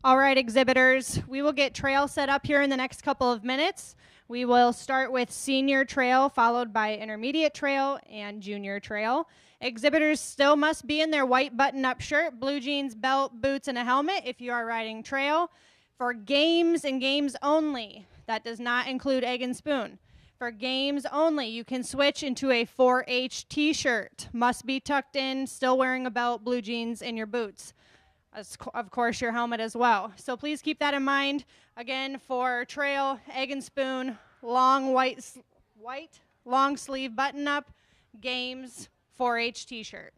All right, exhibitors, we will get trail set up here in the next couple of minutes. We will start with senior trail, followed by intermediate trail and junior trail. Exhibitors still must be in their white button-up shirt, blue jeans, belt, boots, and a helmet if you are riding trail. For games and games only, that does not include egg and spoon. For games only, you can switch into a 4-H t-shirt. Must be tucked in, still wearing a belt, blue jeans, and your boots. Of course, your helmet as well. So please keep that in mind. Again, for trail, egg and spoon, long white long sleeve button up, games, 4-H t-shirt.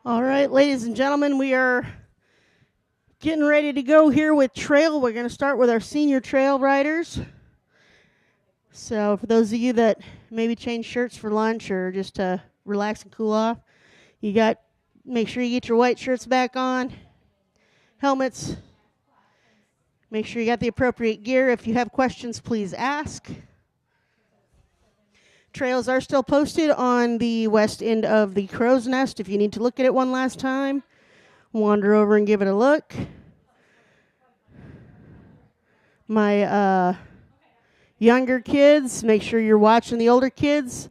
All right, ladies and gentlemen, we are getting ready to go here with trail. We're going to start with our senior trail riders. So for those of you that maybe change shirts for lunch or just to relax and cool off, make sure you get your white shirts back on, helmets. Make sure you got the appropriate gear. If you have questions, please ask. Trails are still posted on the west end of the Crow's Nest. If you need to look at it one last time, wander over and give it a look. My younger kids, make sure you're watching the older kids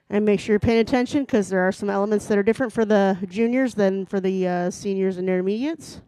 and make sure you're paying attention because there are some elements that are different for the juniors than for the seniors and intermediates.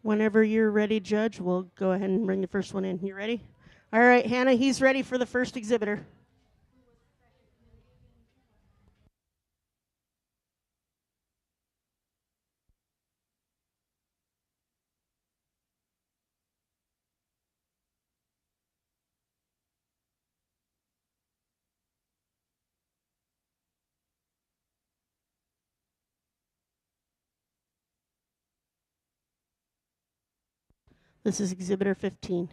Whenever you're ready, Judge, we'll go ahead and bring the first one in. You ready? All right, Hannah, he's ready for the first exhibitor. This is exhibitor 15.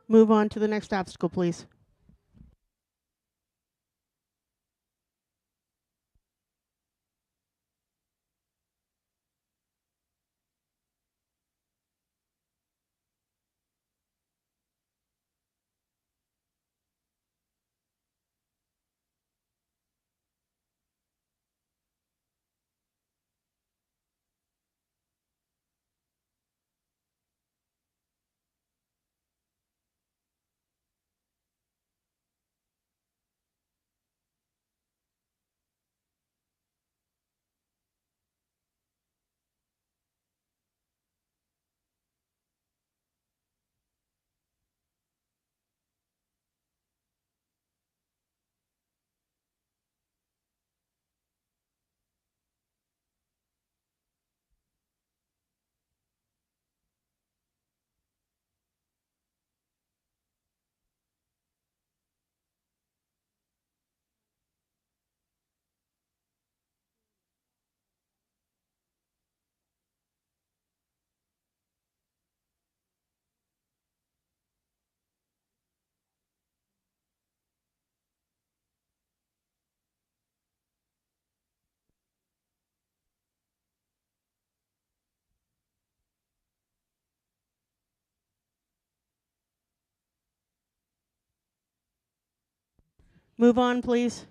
Move on to the next obstacle, please. Move on, please.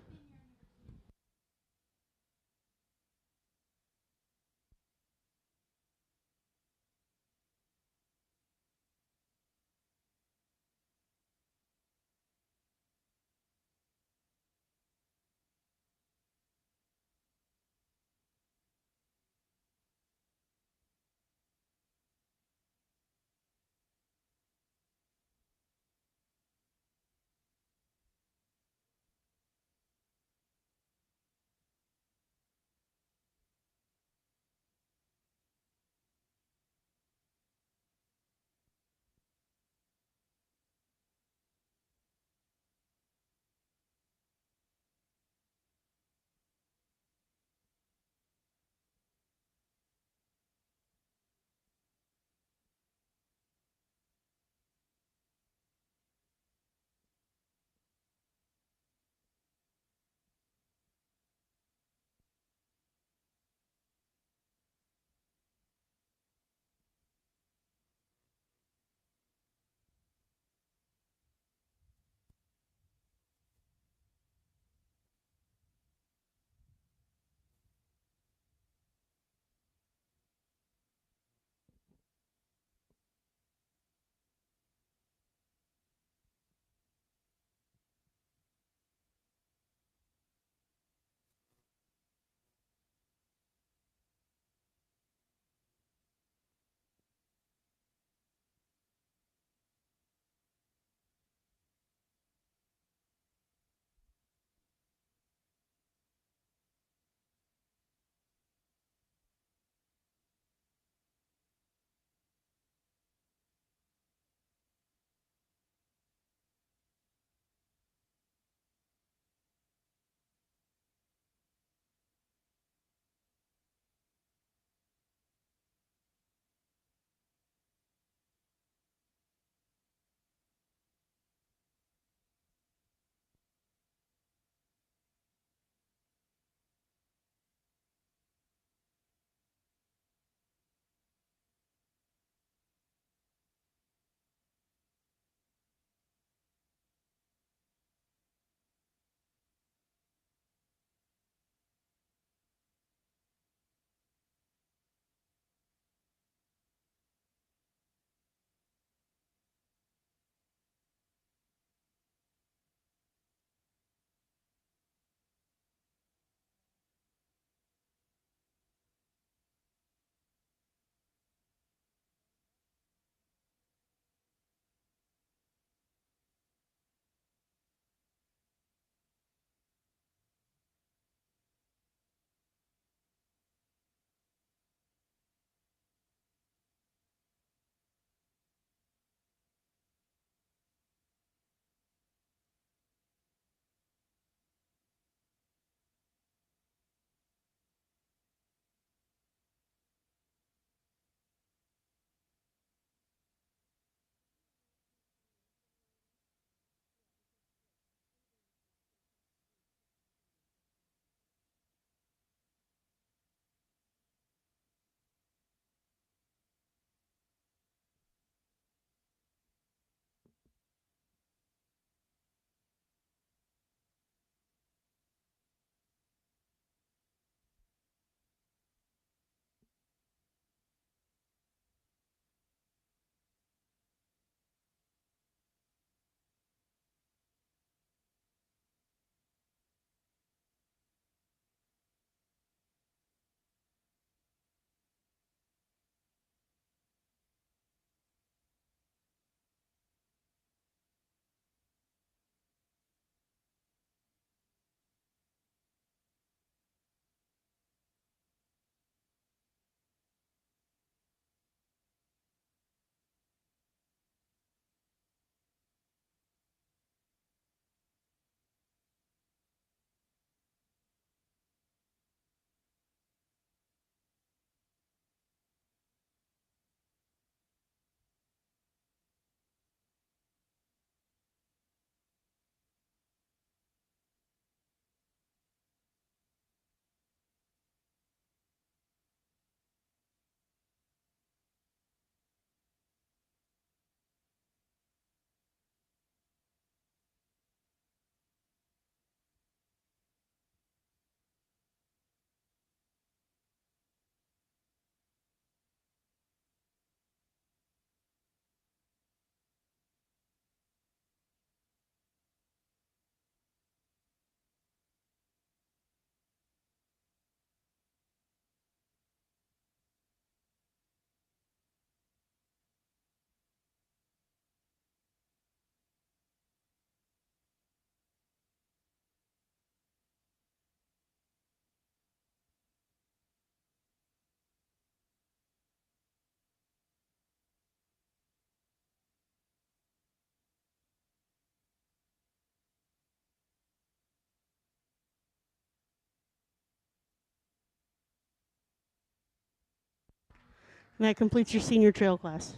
And that completes your senior trail class.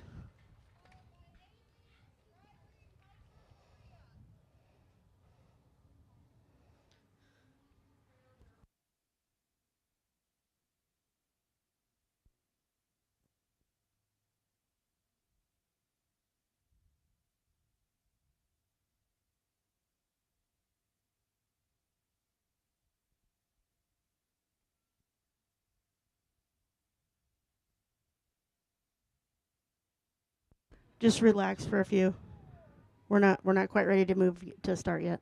Just relax for a few. We're not quite ready to move to start yet.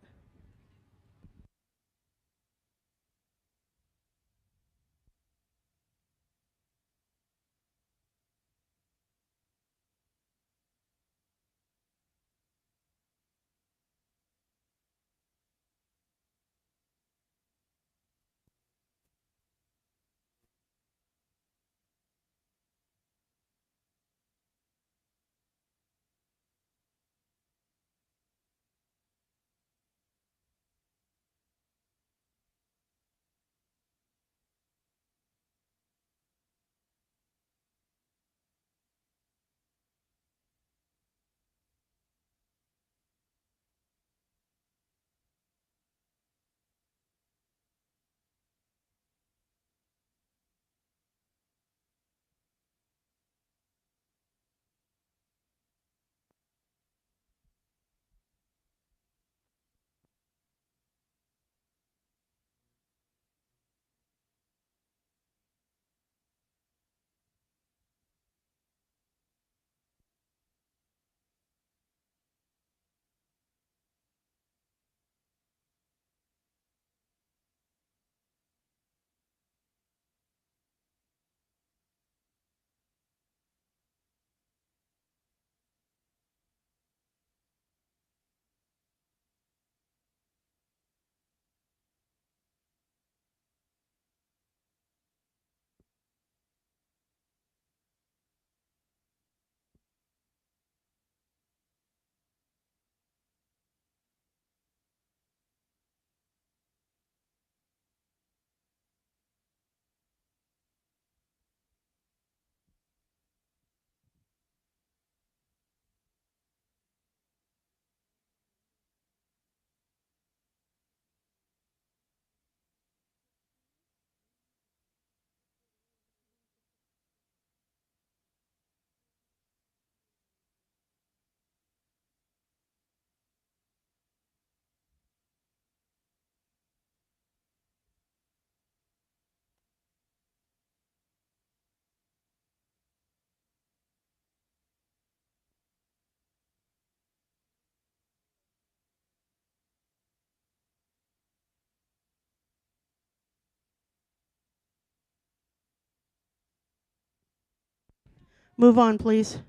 Move on, please.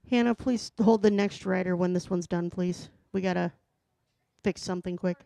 Hannah, please hold the next rider when this one's done, please. We gotta fix something quick.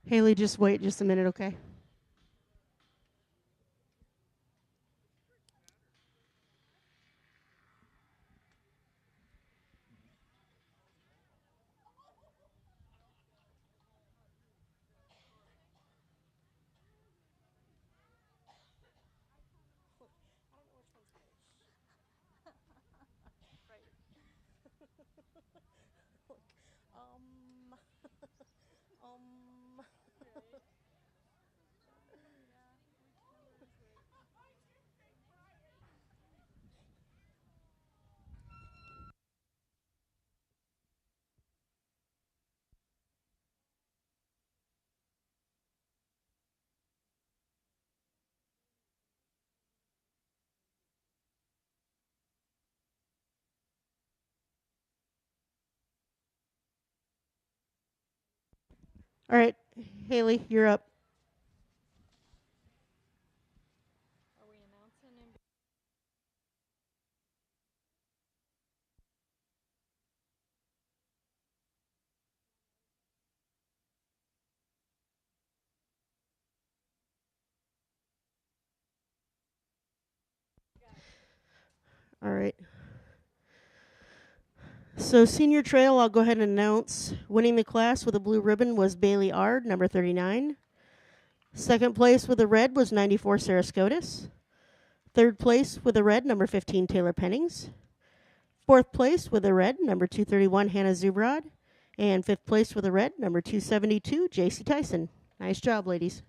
Haley, just wait just a minute, okay? All right, Haley, you're up. All right. So senior trail, I'll go ahead and announce. Winning the class with a blue ribbon was Bailey Ard, number 39. Second place with a red was 94 Sarah Scotus. Third place with a red, number 15 Taylor Pennings. Fourth place with a red, number 231 Hannah Zubrod. And fifth place with a red, number 272 JC Tyson. Nice job, ladies.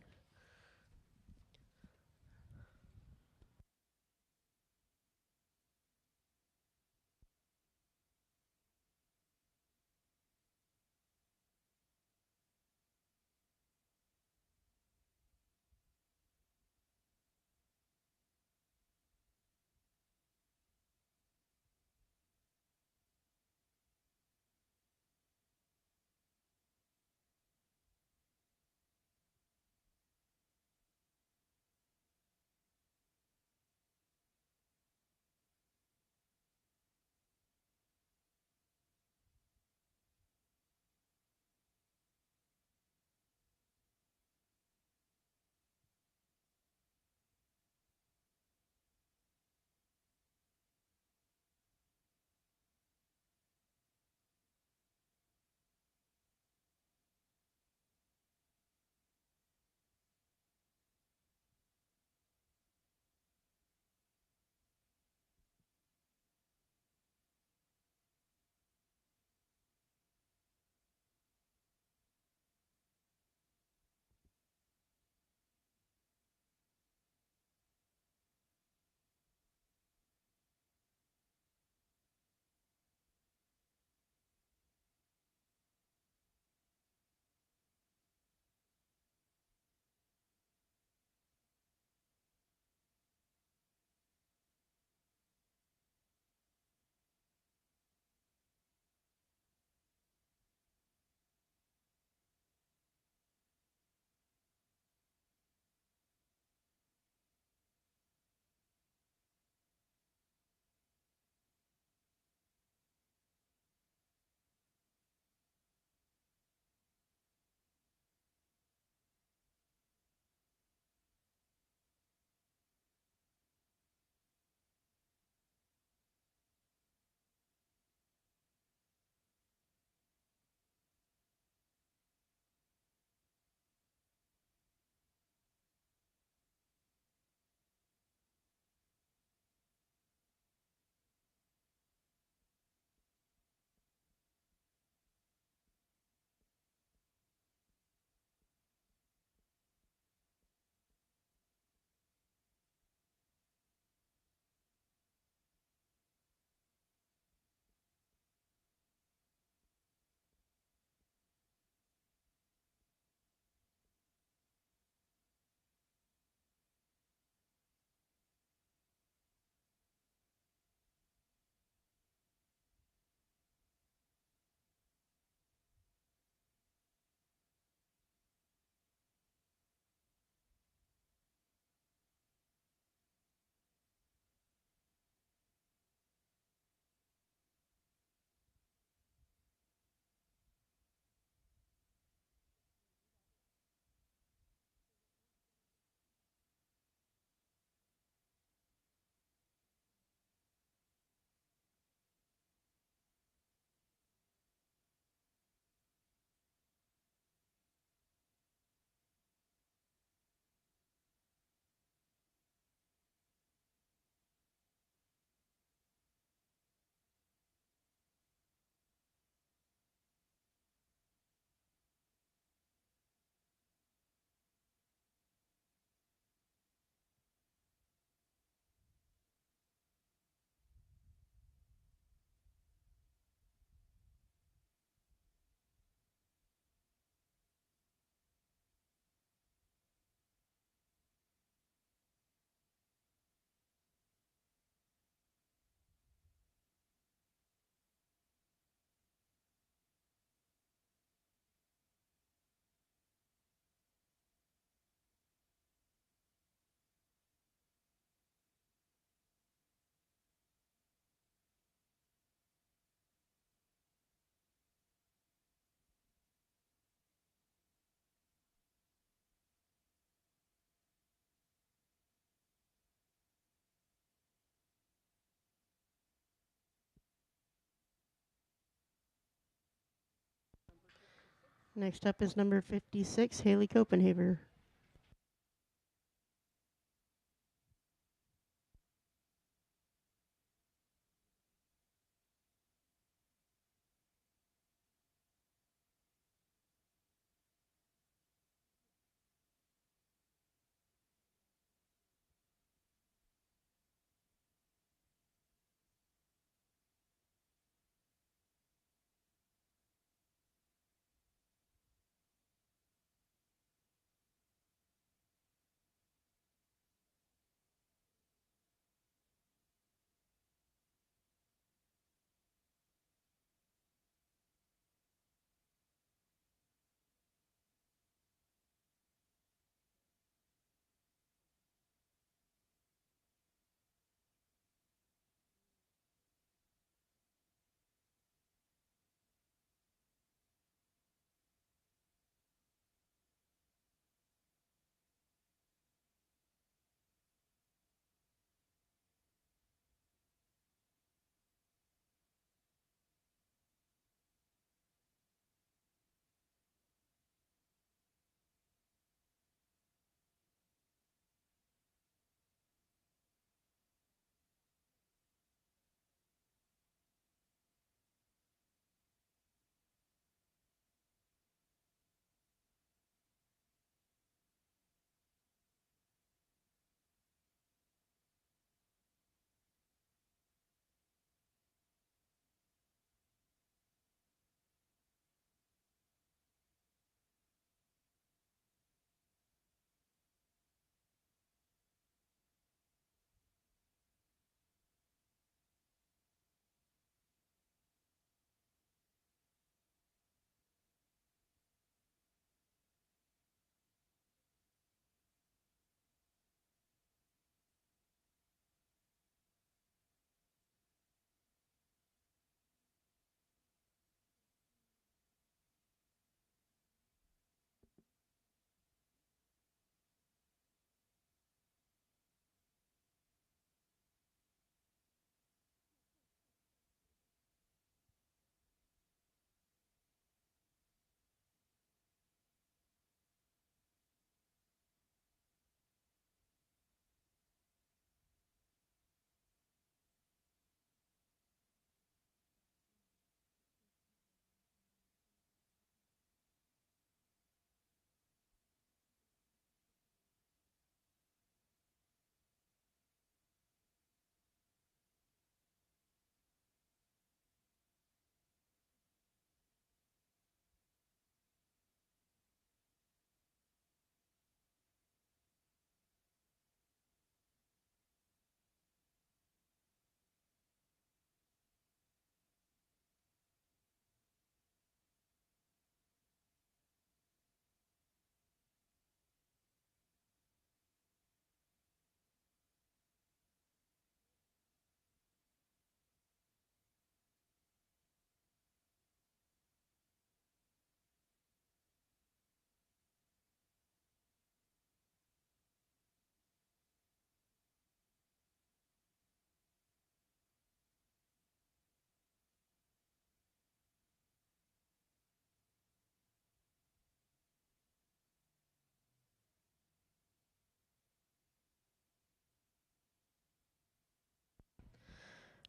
Next up is number 56, Haley Copenhaver.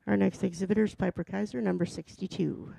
Our next exhibitor is Piper Kaiser, number 62.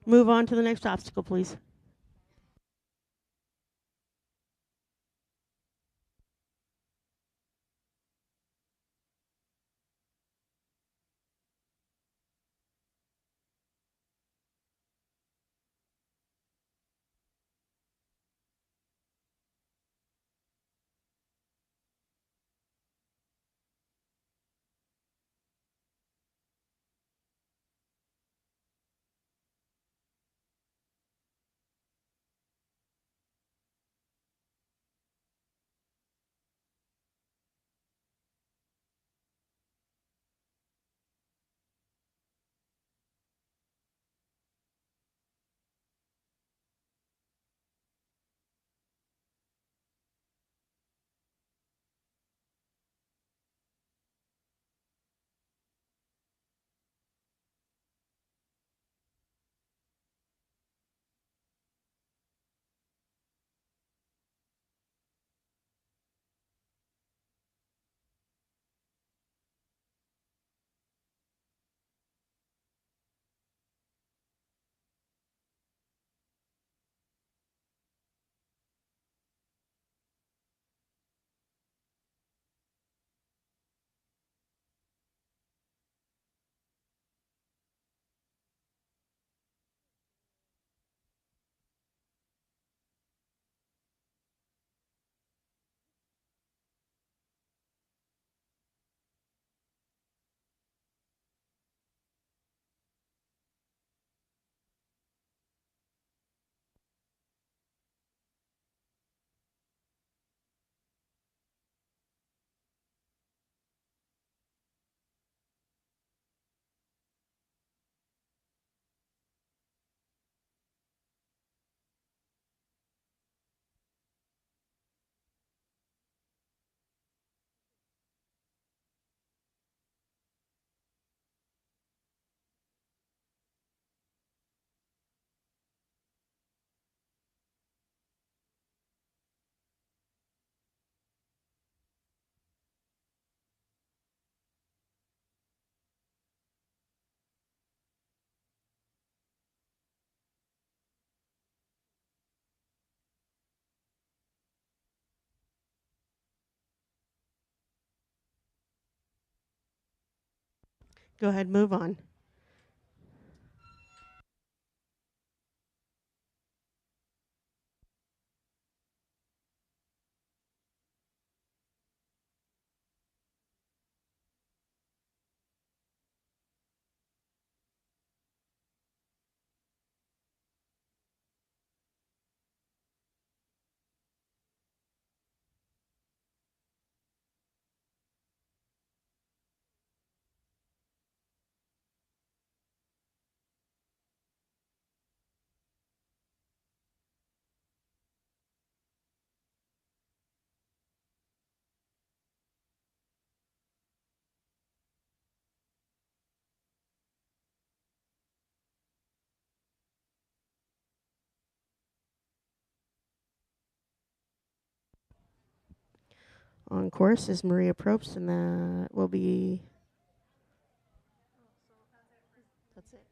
Move on to the next obstacle, please. Go ahead, move on. On course is Maria Probst, and that will be. That's it.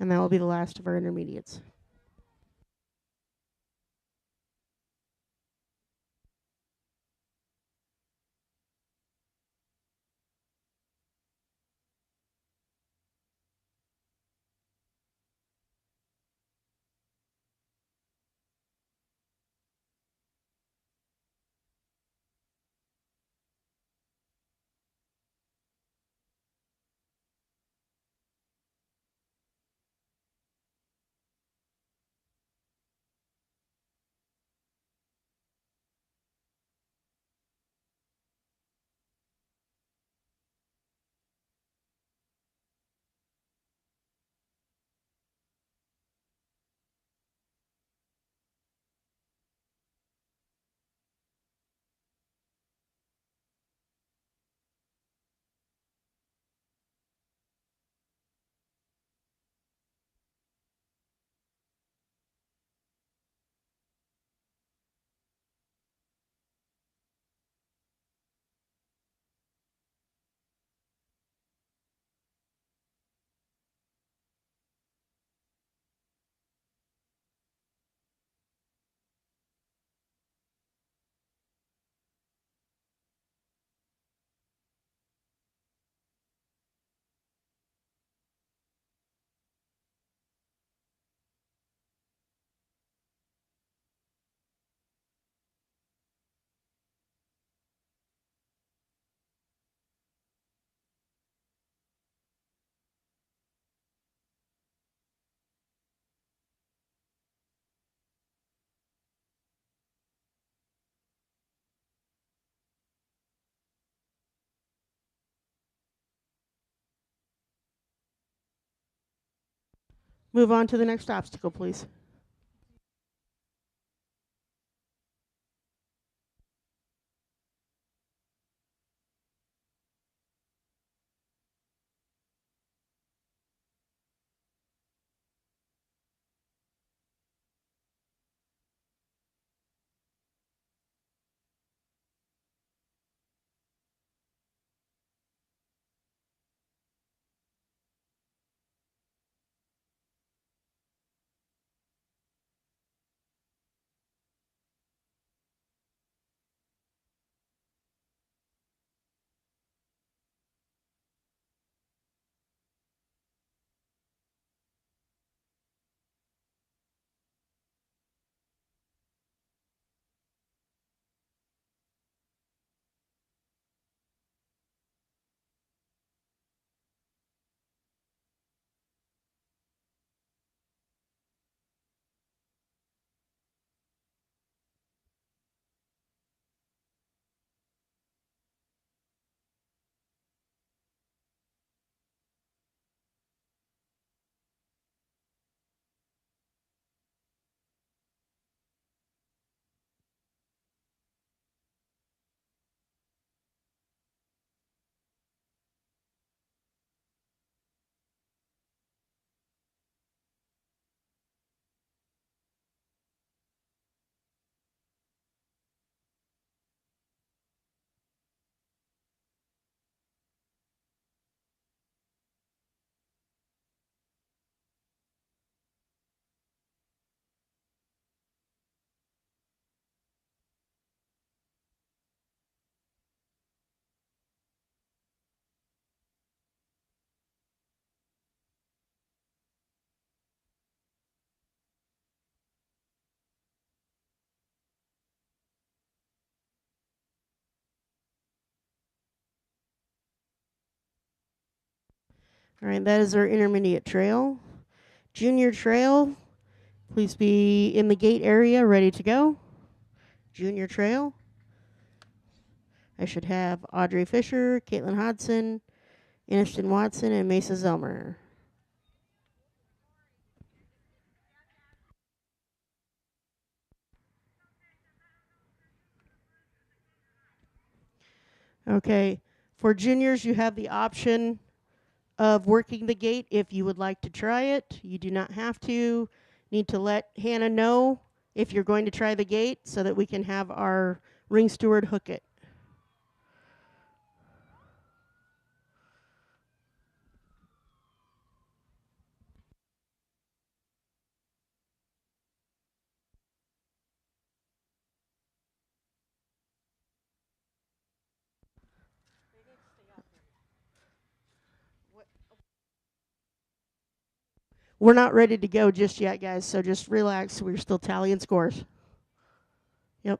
And that will be the last of our intermediates. Move on to the next obstacle, please. All right, that is our intermediate trail. Junior trail, please be in the gate area, ready to go. Junior trail. I should have Audrey Fisher, Caitlin Hodson, Aniston Watson, and Mesa Zelmer. Okay, for juniors, you have the option of working the gate if you would like to try it. You do not have to. Need to let Hannah know if you're going to try the gate so that we can have our ring steward hook it. We're not ready to go just yet, guys, so just relax. We're still tallying scores. Yep.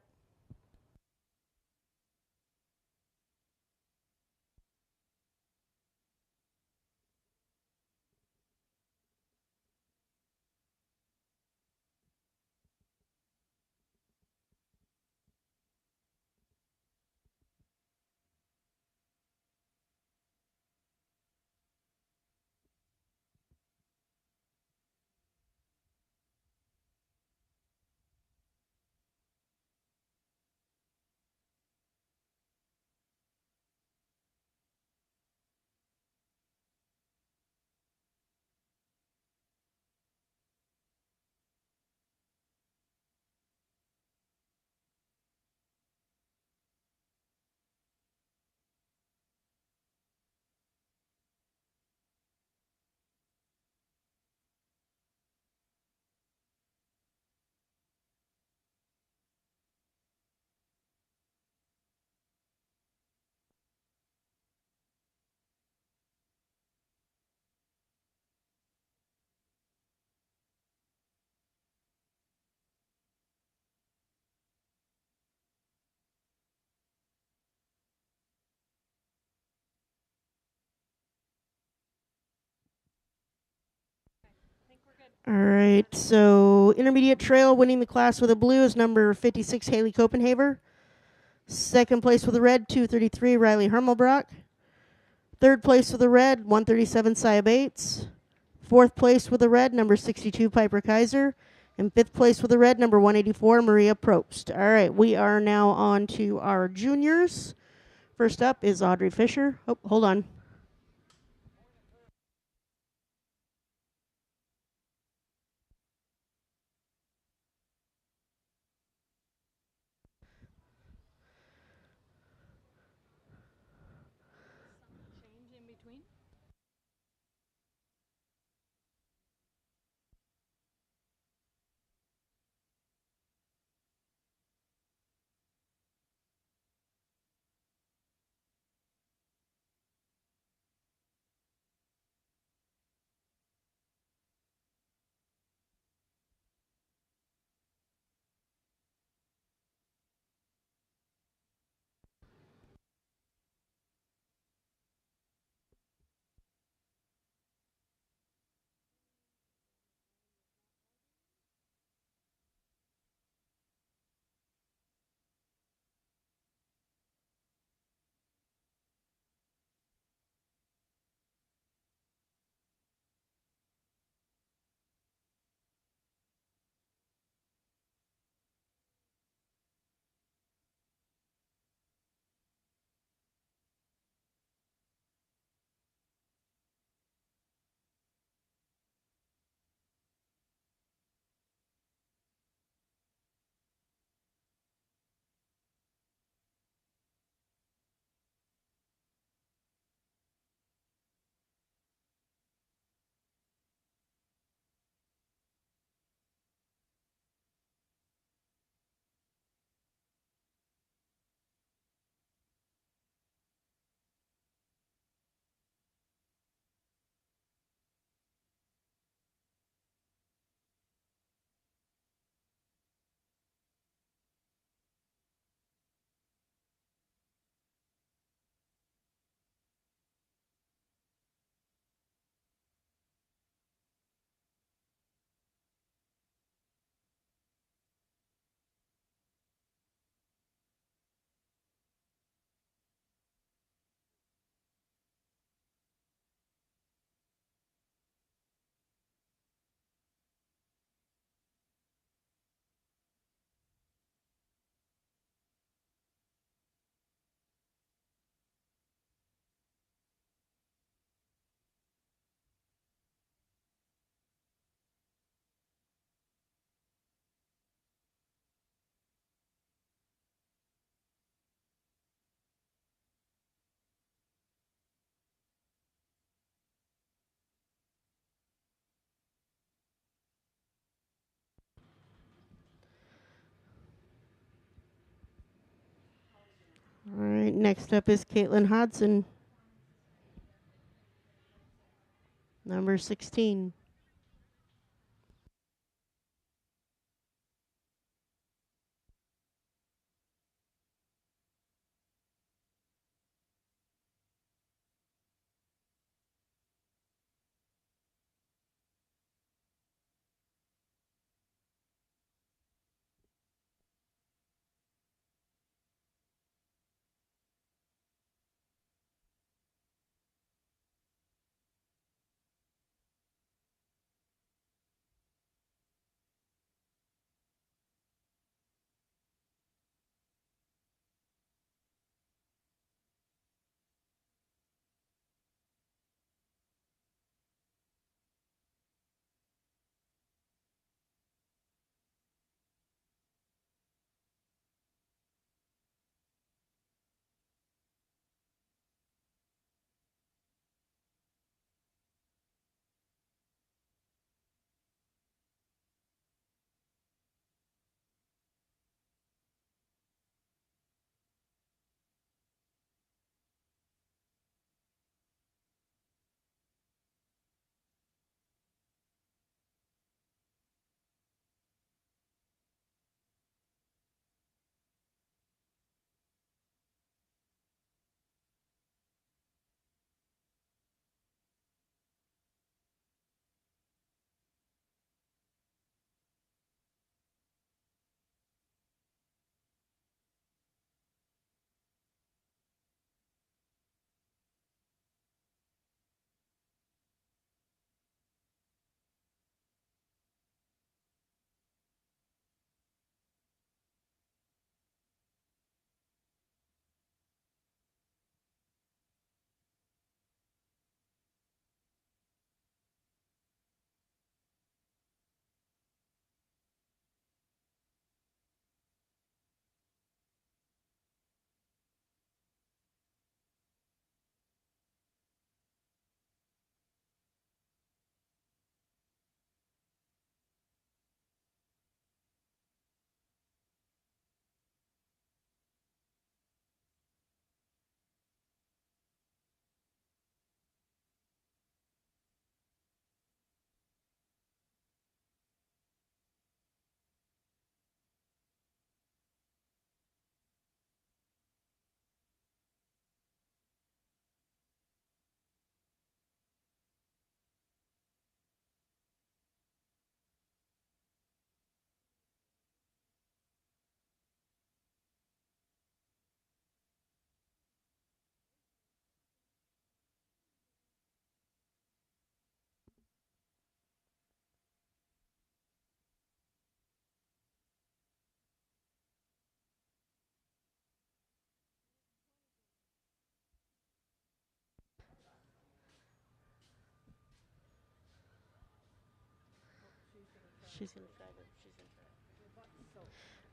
All right, so intermediate trail winning the class with a blue is number 56, Haley Copenhaver. Second place with a red, 233, Riley Hermelbrock. Third place with a red, 137, Sia Bates. Fourth place with a red, number 62, Piper Kaiser. And fifth place with a red, number 184, Maria Probst. All right, we are now on to our juniors. First up is Audrey Fisher. Oh, hold on. All right, next up is Caitlin Hodson, number 16.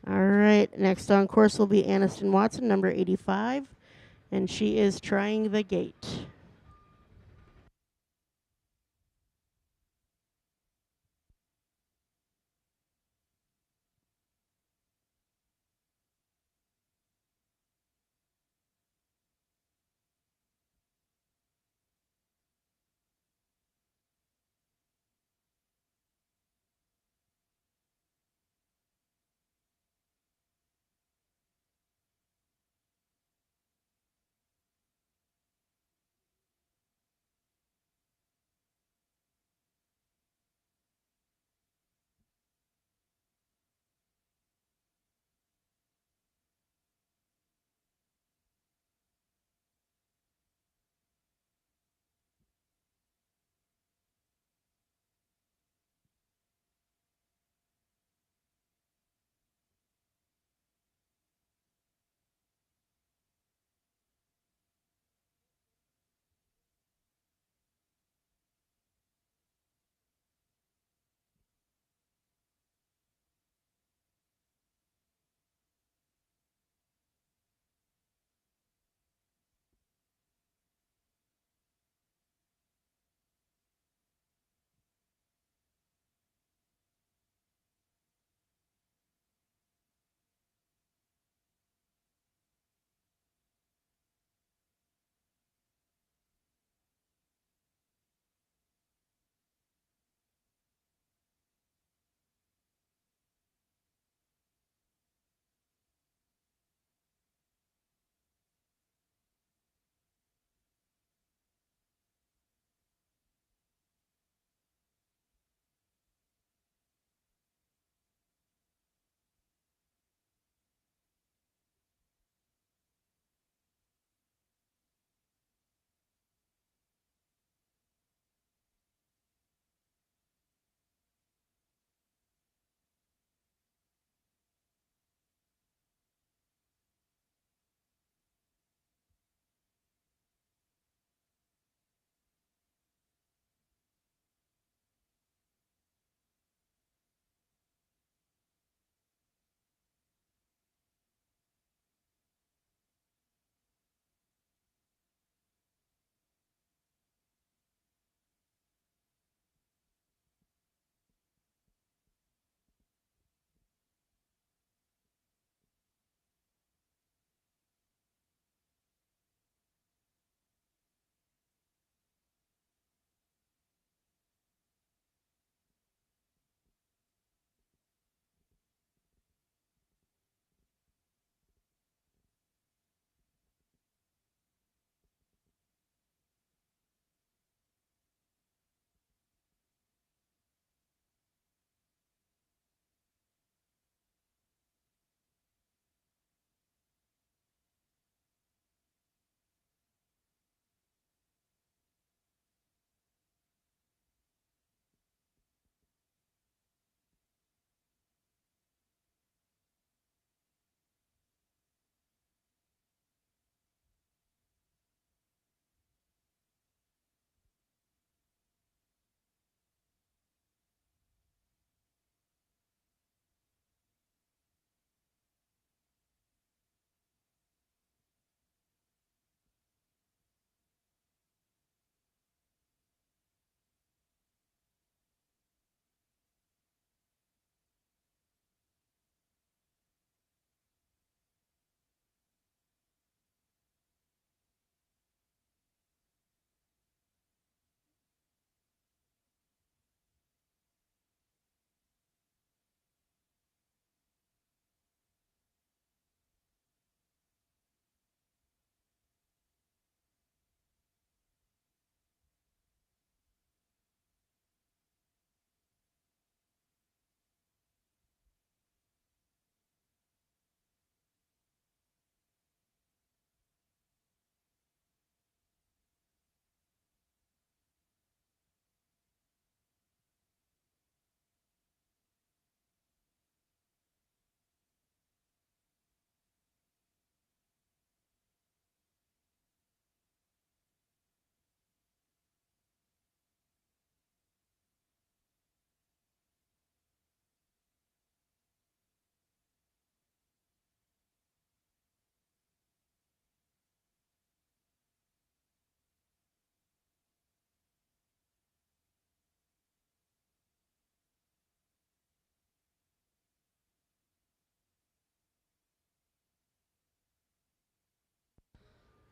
All right, next on course will be Aniston Watson, number 85, and she is trying the gate.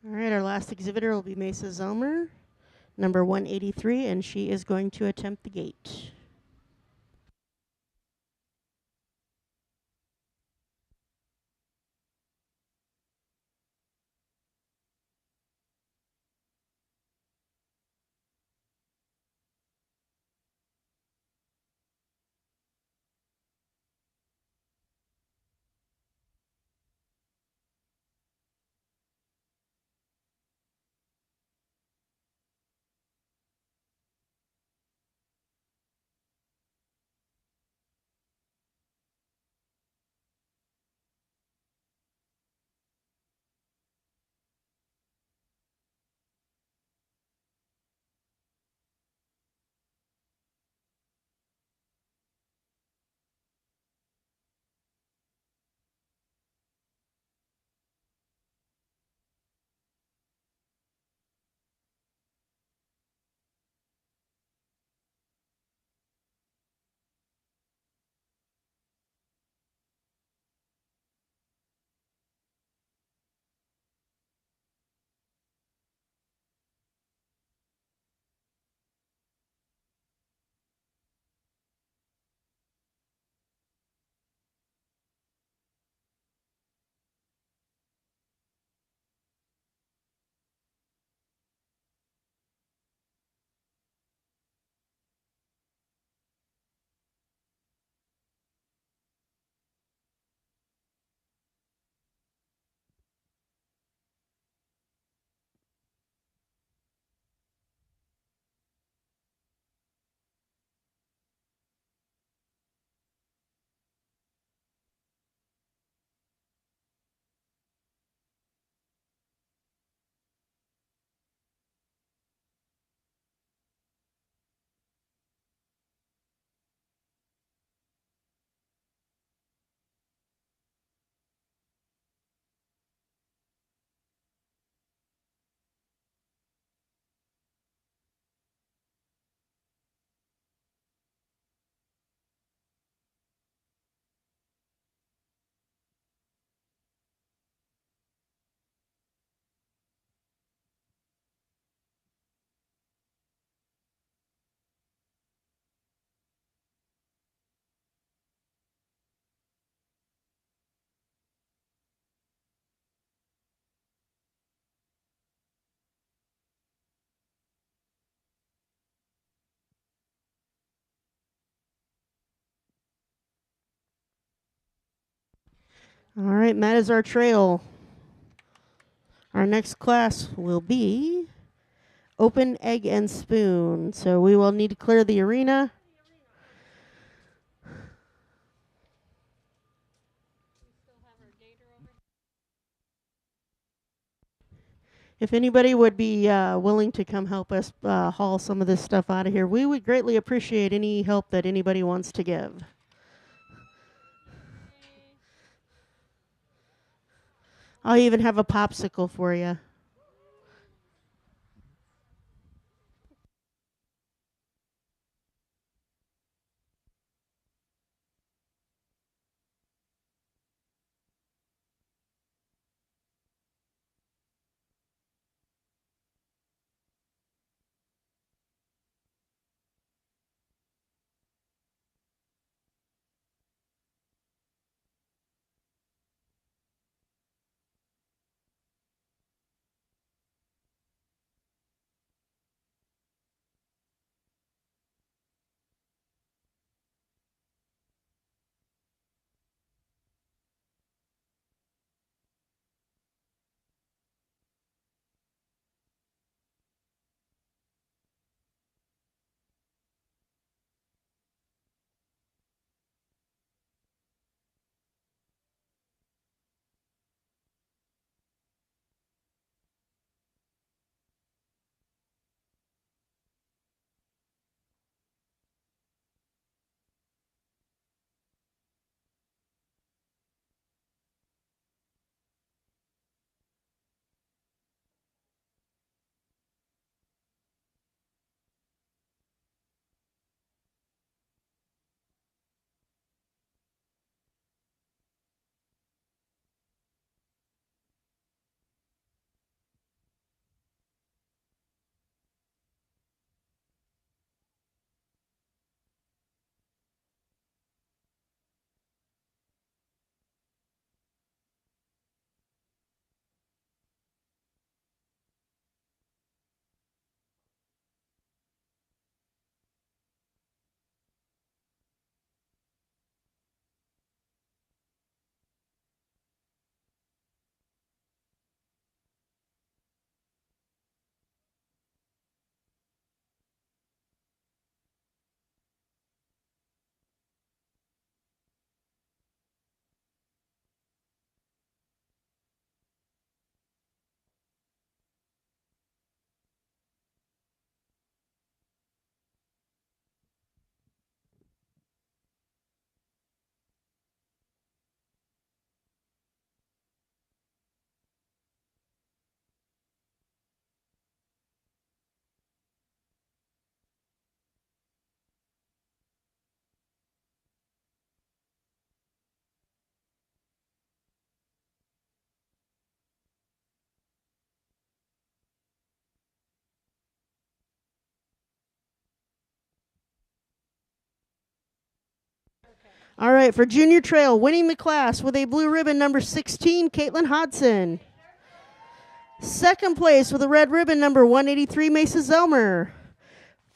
All right, our last exhibitor will be Mesa Zomer, number 183, and she is going to attempt the gate. All right, and that is our trail. Our next class will be Open Egg and Spoon. So we will need to clear the arena. If anybody would be willing to come help us haul some of this stuff out of here, we would greatly appreciate any help that anybody wants to give. I'll even have a popsicle for you. All right, for junior trail, winning the class with a blue ribbon, number 16, Caitlin Hodson. Second place with a red ribbon, number 183, Mesa Zelmer.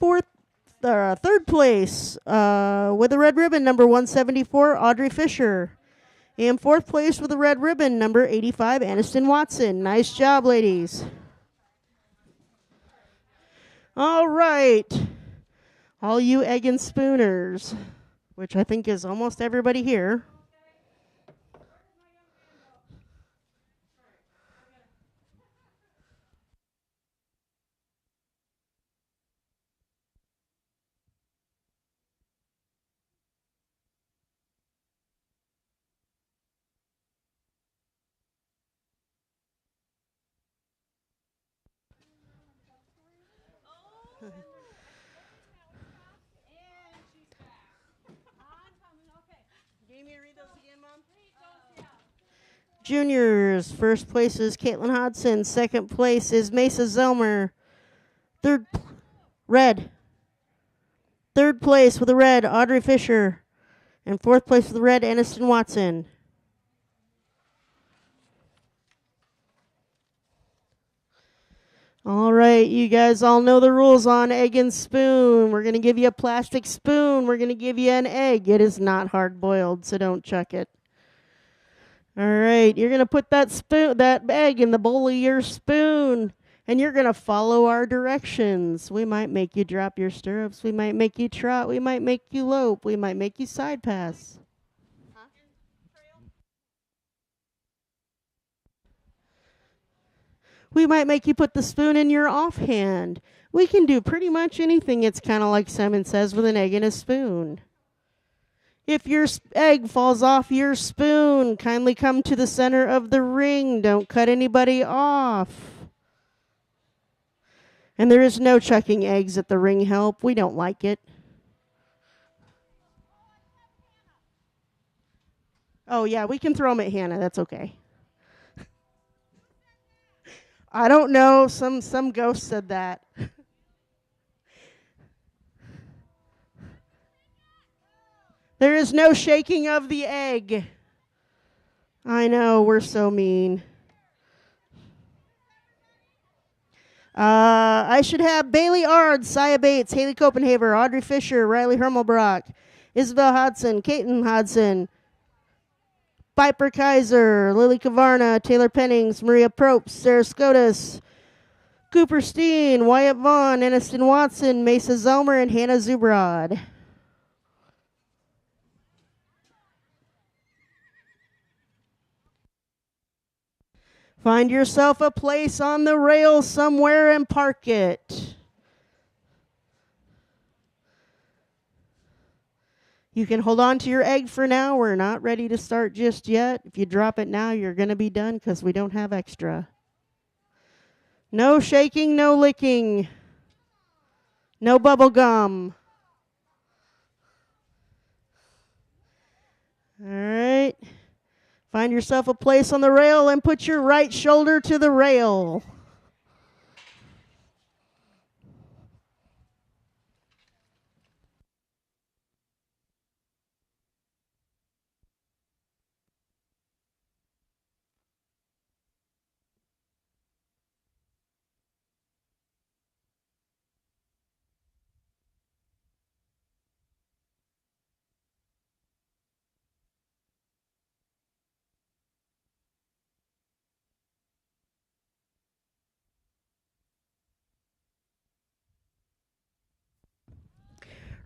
Third place with a red ribbon, number 174, Audrey Fisher. And fourth place with a red ribbon, number 85, Aniston Watson. Nice job, ladies. All right. All you egg and spooners, which I think is almost everybody here. Juniors, first place is Caitlin Hodson. Second place is Mesa Zelmer. Third place with a red, Audrey Fisher. And fourth place with a red, Aniston Watson. All right, you guys all know the rules on egg and spoon. We're going to give you a plastic spoon. We're going to give you an egg. It is not hard boiled, so don't chuck it. All right, you're going to put that egg in the bowl of your spoon, and you're going to follow our directions. We might make you drop your stirrups. We might make you trot. We might make you lope. We might make you side pass. We might make you put the spoon in your offhand. We can do pretty much anything. It's kind of like Simon Says with an egg and a spoon. If your egg falls off your spoon, kindly come to the center of the ring. Don't cut anybody off. And there is no chucking eggs at the ring help. We don't like it. Oh, yeah, we can throw them at Hannah. That's okay. I don't know. Some ghost said that. There is no shaking of the egg. I know, we're so mean. I should have Bailey Ard, Saya Bates, Haley Copenhaver, Audrey Fisher, Riley Hermelbrock, Isabel Hodson, Caitlin Hodson, Piper Kaiser, Lily Kavarna, Taylor Pennings, Maria Probst, Sarah Scotus, Cooper Steen, Wyatt Vaughn, Aniston Watson, Mesa Zelmer, and Hannah Zubrod. Find yourself a place on the rail somewhere and park it. You can hold on to your egg for now. We're not ready to start just yet. If you drop it now, you're going to be done because we don't have extra. No shaking, no licking. No bubble gum. All right. Find yourself a place on the rail and put your right shoulder to the rail.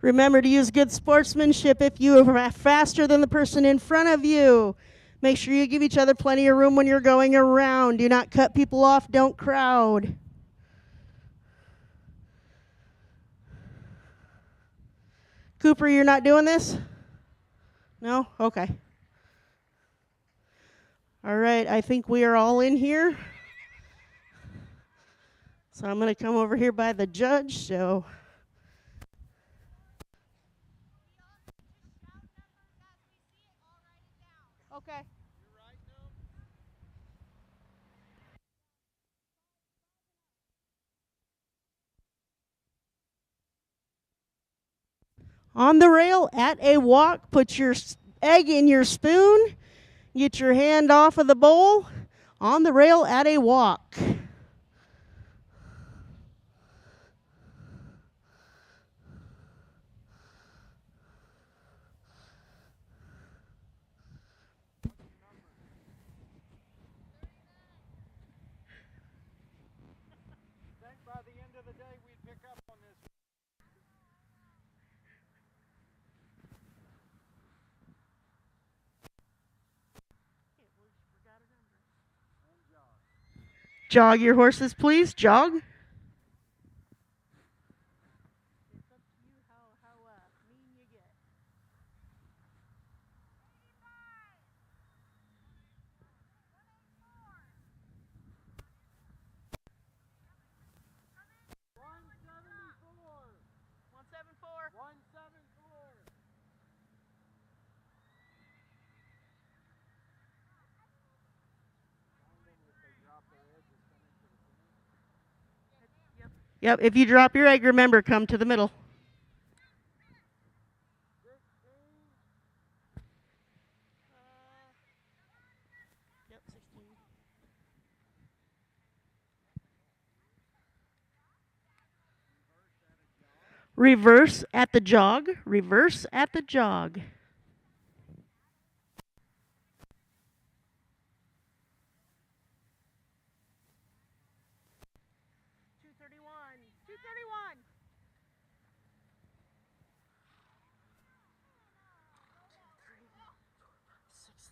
Remember to use good sportsmanship if you are faster than the person in front of you. Make sure you give each other plenty of room when you're going around. Do not cut people off. Don't crowd. Cooper, you're not doing this? No? Okay. All right, I think we are all in here. So I'm going to come over here by the judge, so... Okay. On the rail, at a walk, put your egg in your spoon. Get your hand off of the bowl. On the rail at a walk. By the end of the day, we'd pick up on this. Jog your horses, please. Jog. Yep, if you drop your egg, remember, come to the middle. Yep, 16. Reverse at the jog. Reverse at the jog.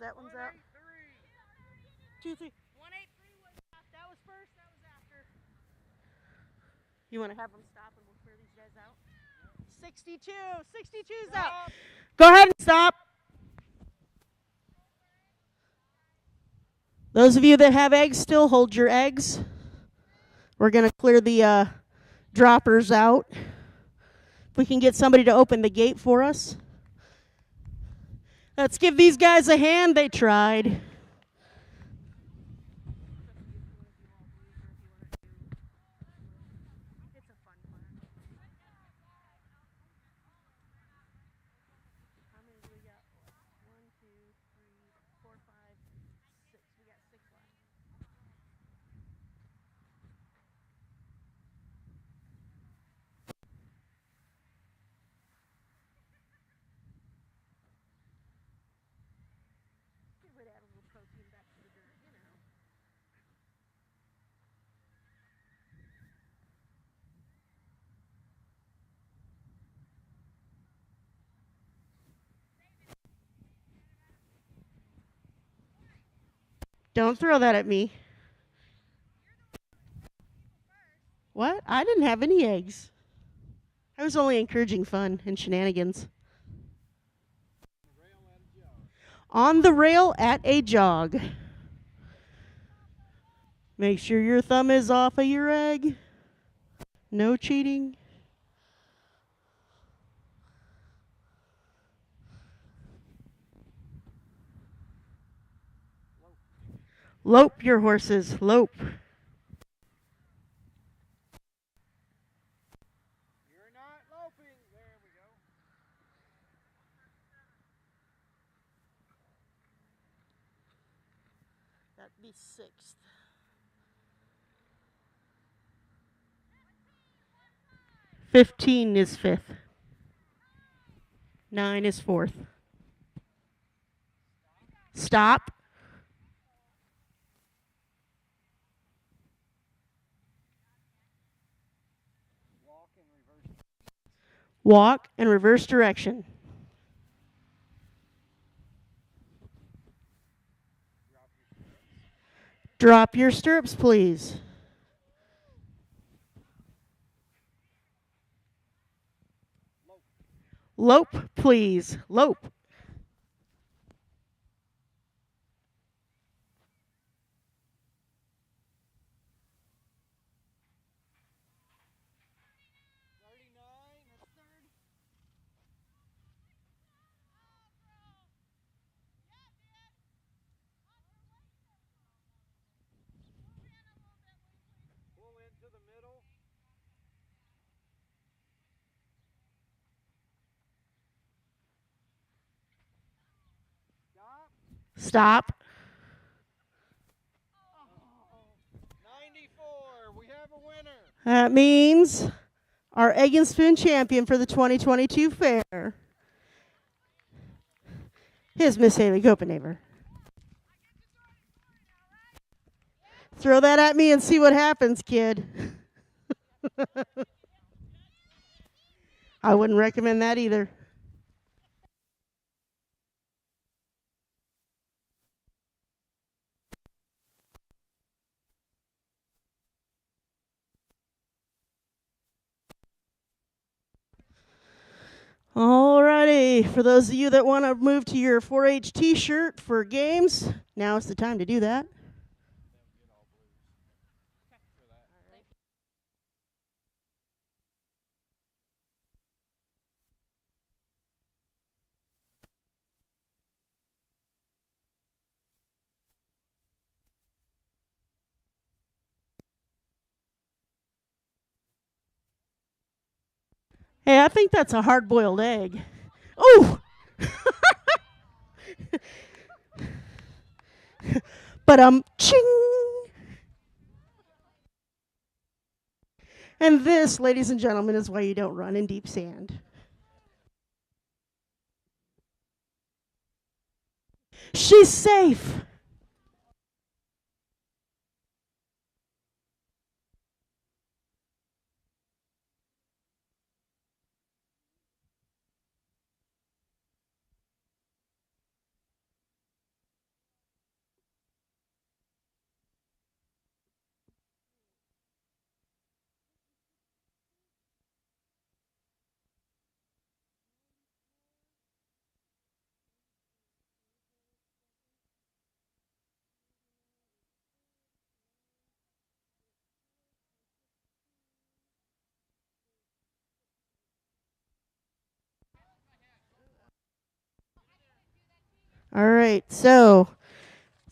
That one's out. 2, 3. 183 was that was first. That was after. You want to have them stop and we'll clear these guys out? 62. 62's out. Go ahead and stop. Those of you that have eggs still, hold your eggs. We're going to clear the droppers out. If we can get somebody to open the gate for us. Let's give these guys a hand. They tried. Don't throw that at me. What? I didn't have any eggs. I was only encouraging fun and shenanigans. On the rail at a jog. Make sure your thumb is off of your egg. No cheating. Lope your horses. Lope. You're not loping. There we go. That'd be 6th. 15 is 5th. 9 is 4th. Stop. Walk and reverse direction. Drop your stirrups, please. Lope, please. Lope. Stop. 94. We have a winner. That means our Egg and Spoon champion for the 2022 fair is Miss Haley Copenhaver. Throw that at me and see what happens, kid. I wouldn't recommend that either. Alrighty, for those of you that want to move to your 4-H t-shirt for games, now is the time to do that. Hey, I think that's a hard-boiled egg. Oh! But ching! And this, ladies and gentlemen, is why you don't run in deep sand. She's safe. All right, so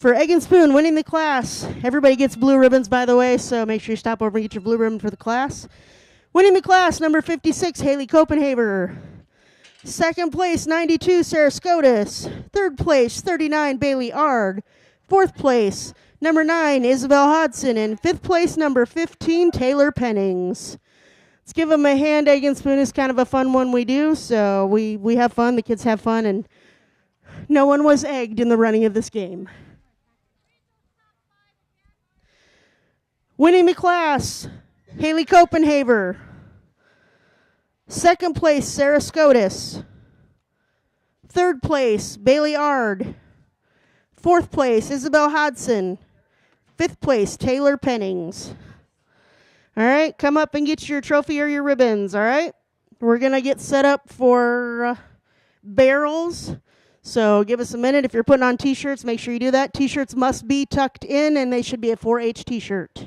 for Egg and Spoon winning the class, everybody gets blue ribbons, by the way, so make sure you stop over and get your blue ribbon for the class. Winning the class, number 56, Haley Copenhaver. Second place, 92, Sarah Scotus. Third place, 39, Bailey Ard. Fourth place, number 9, Isabel Hodson. And fifth place, number 15, Taylor Pennings. Let's give them a hand. Egg and Spoon is kind of a fun one we do, so we have fun, the kids have fun, and no one was egged in the running of this game. Winning the class, Haley Copenhaver. Second place, Sarah Scotus. Third place, Bailey Ard. Fourth place, Isabel Hodson. Fifth place, Taylor Pennings. All right, come up and get your trophy or your ribbons, all right? We're going to get set up for barrels. So give us a minute. If you're putting on T-shirts, make sure you do that. T-shirts must be tucked in, and they should be a 4-H T-shirt.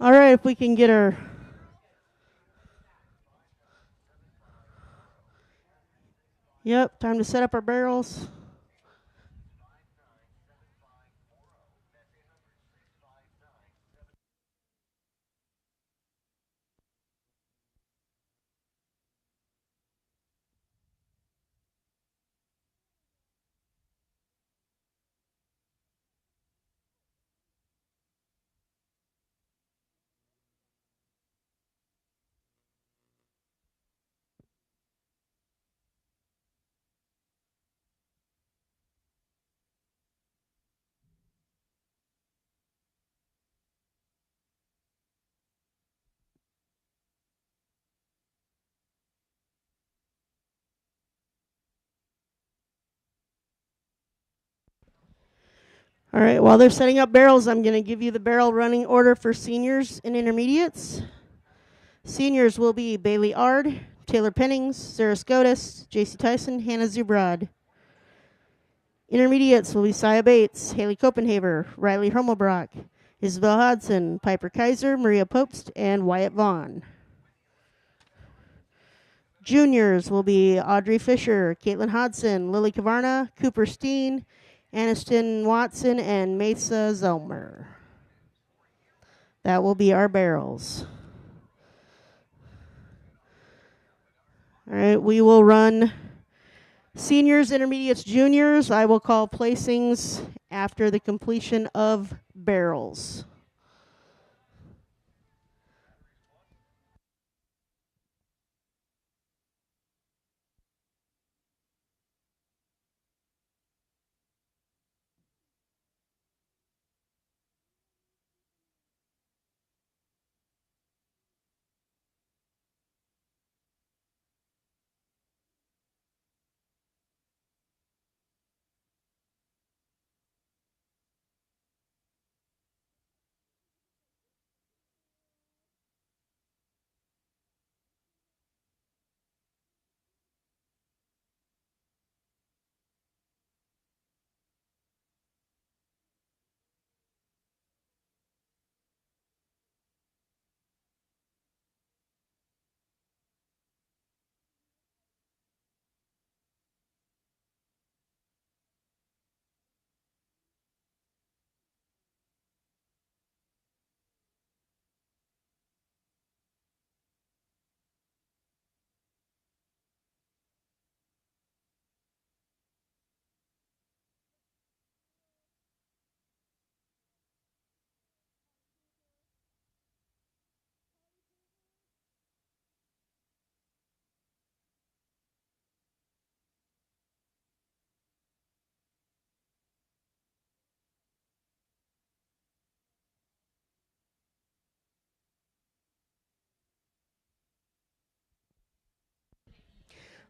All right, if we can get our... Yep, time to set up our barrels. All right, while they're setting up barrels, I'm going to give you the barrel running order for seniors and intermediates. Seniors will be Bailey Ard, Taylor Pennings, Sarah Scotus, JC Tyson, Hannah Zubrod. Intermediates will be Sia Bates, Haley Copenhaver, Riley Hermelbrock, Isabel Hodson, Piper Kaiser, Maria Popst, and Wyatt Vaughn. Juniors will be Audrey Fisher, Caitlin Hodson, Lily Kavarna, Cooper Steen, Aniston Watson, and Mesa Zelmer. That will be our barrels. All right, we will run seniors, intermediates, juniors. I will call placings after the completion of barrels.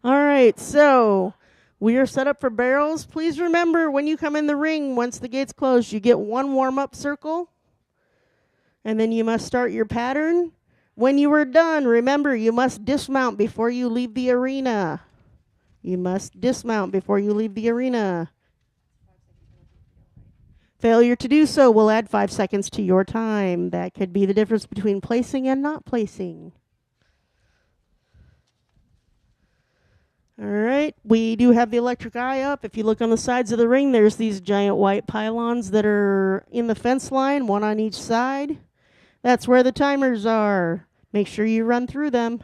All right, so we are set up for barrels. Please remember when you come in the ring, once the gates close, you get one warm-up circle, and then you must start your pattern. When you are done, remember you must dismount before you leave the arena. You must dismount before you leave the arena. Failure to do so will add 5 seconds to your time. That could be the difference between placing and not placing. All right, we do have the electric eye up. If you look on the sides of the ring, there's these giant white pylons that are in the fence line, one on each side. That's where the timers are. Make sure you run through them.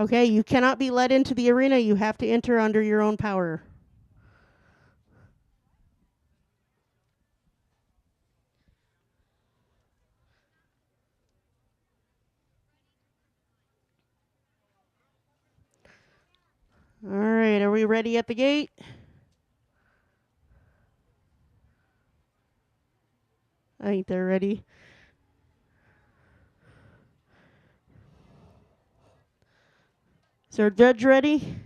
Okay, you cannot be let into the arena. You have to enter under your own power. All right, are we ready at the gate? I think they're ready. Is our judge ready?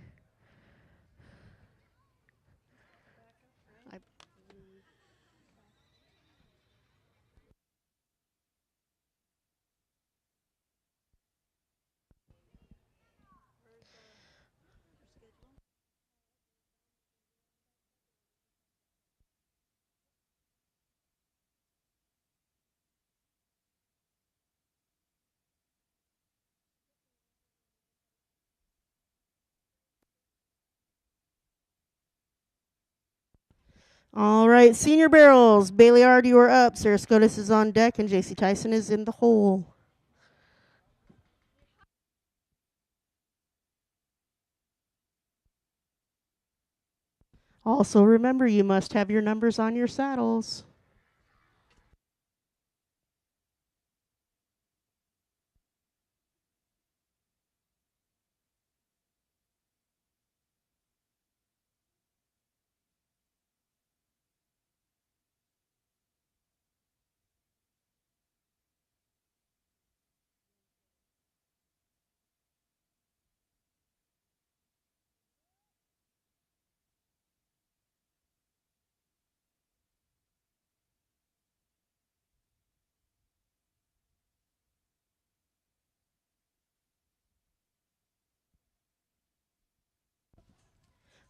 All right, senior barrels. Bailey Ard, you are up. Sarah Scotus is on deck, and JC Tyson is in the hole. Also, remember, you must have your numbers on your saddles.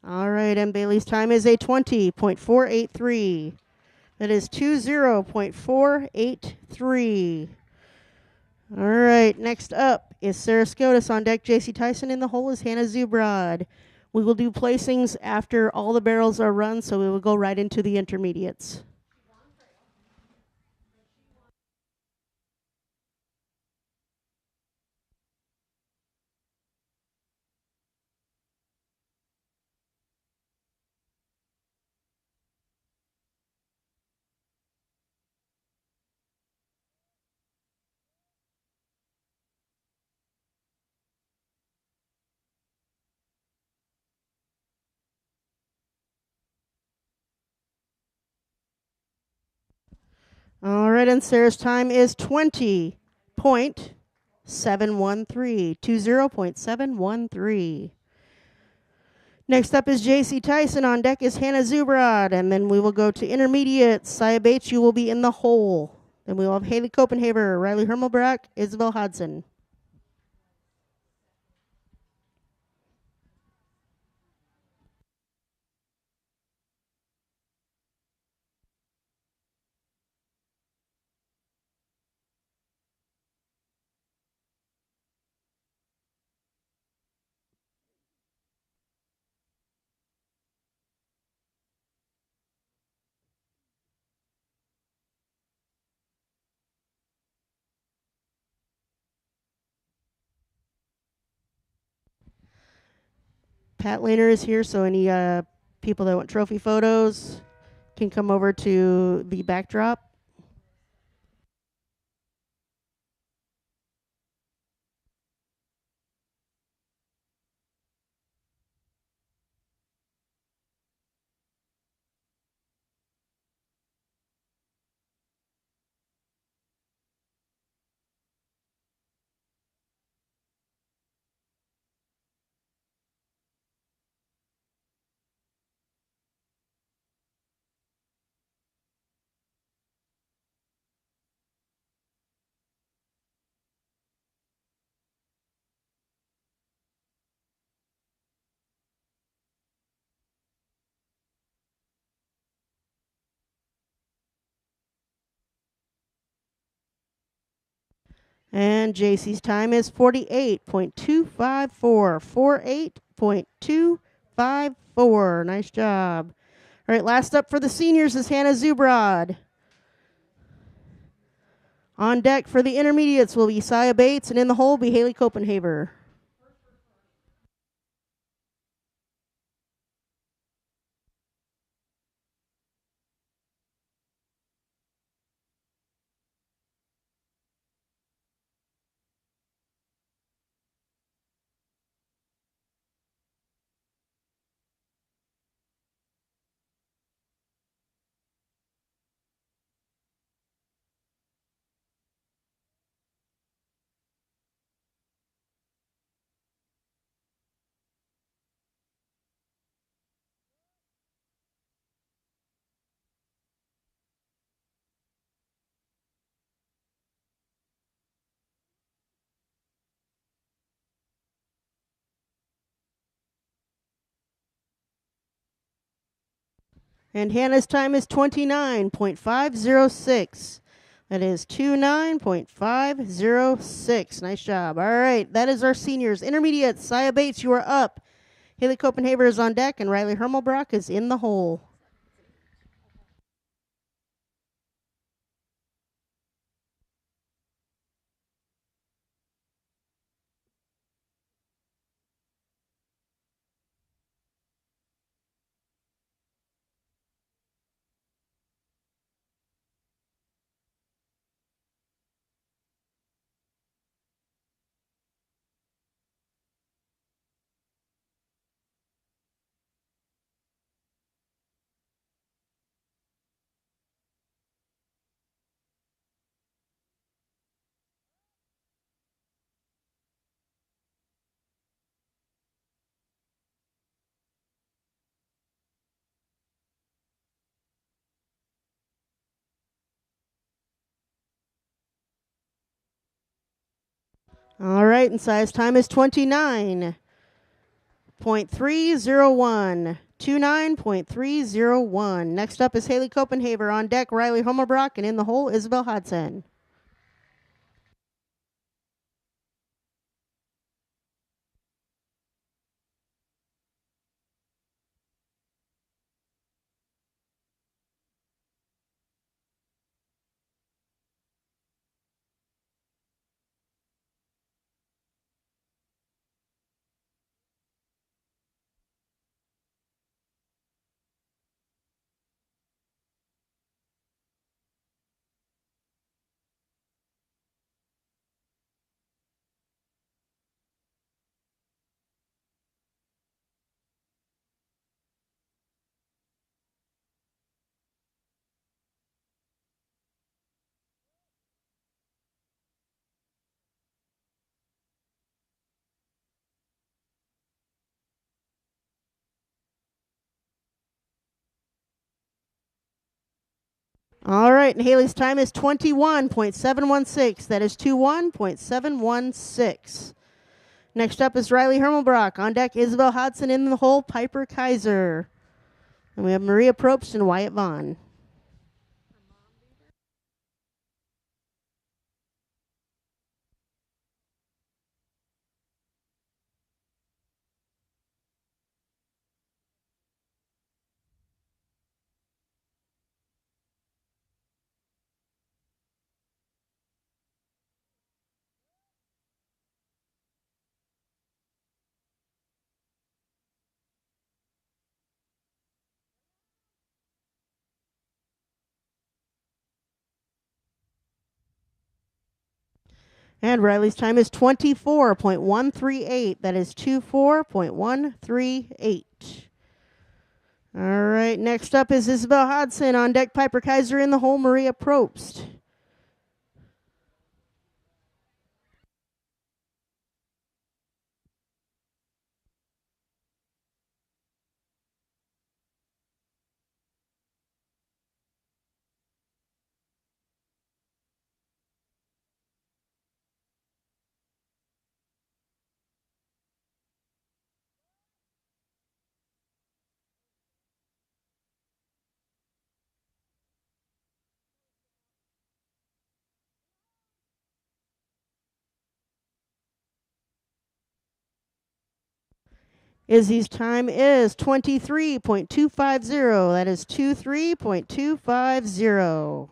All right, and Bailey's time is a 20.483. That is 20.483. All right, next up is Sarah Scotus on deck. JC Tyson in the hole is Hannah Zubrod. We will do placings after all the barrels are run, so we will go right into the intermediates. All right, and Sarah's time is 20.713. 20.713. Next up is JC Tyson. On deck is Hannah Zubrod. And then we will go to intermediates. Saya Bates, you will be in the hole. Then we will have Haley Copenhaver, Riley Hermelbrack, Isabel Hodson. Pat Lehner is here, so any people that want trophy photos can come over to the backdrop. And JC's time is 48.254. 48.254. Nice job. All right, last up for the seniors is Hannah Zubrod. On deck for the intermediates will be Saya Bates, and in the hole will be Haley Copenhaver. And Hannah's time is 29.506. That is 29.506. Nice job. All right, that is our seniors. Intermediates, Saya Bates, you are up. Haley Copenhaver is on deck, and Riley Hermelbrock is in the hole. All right, and Saya's time is 29. 29.301. 29.301. Next up is Haley Copenhaver. On deck, Riley Hummelbrock. And in the hole, Isabel Hodson. All right, and Haley's time is 21.716. That is 21.716. Next up is Riley Hermelbrock. On deck, Isabel Hodson. In the hole, Piper Kaiser. And we have Maria Probst and Wyatt Vaughn. And Riley's time is 24.138. That is 24.138. All right, next up is Isabel Hodson. On deck, Piper Kaiser. In the hole, Maria Probst. Izzy's time is 23.250. That is 23.250.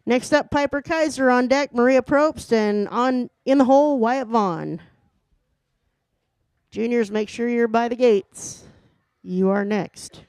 Next up, Piper Kaiser. On deck, Maria Probst. And in the hole, Wyatt Vaughn. Juniors, make sure you're by the gates. You are next.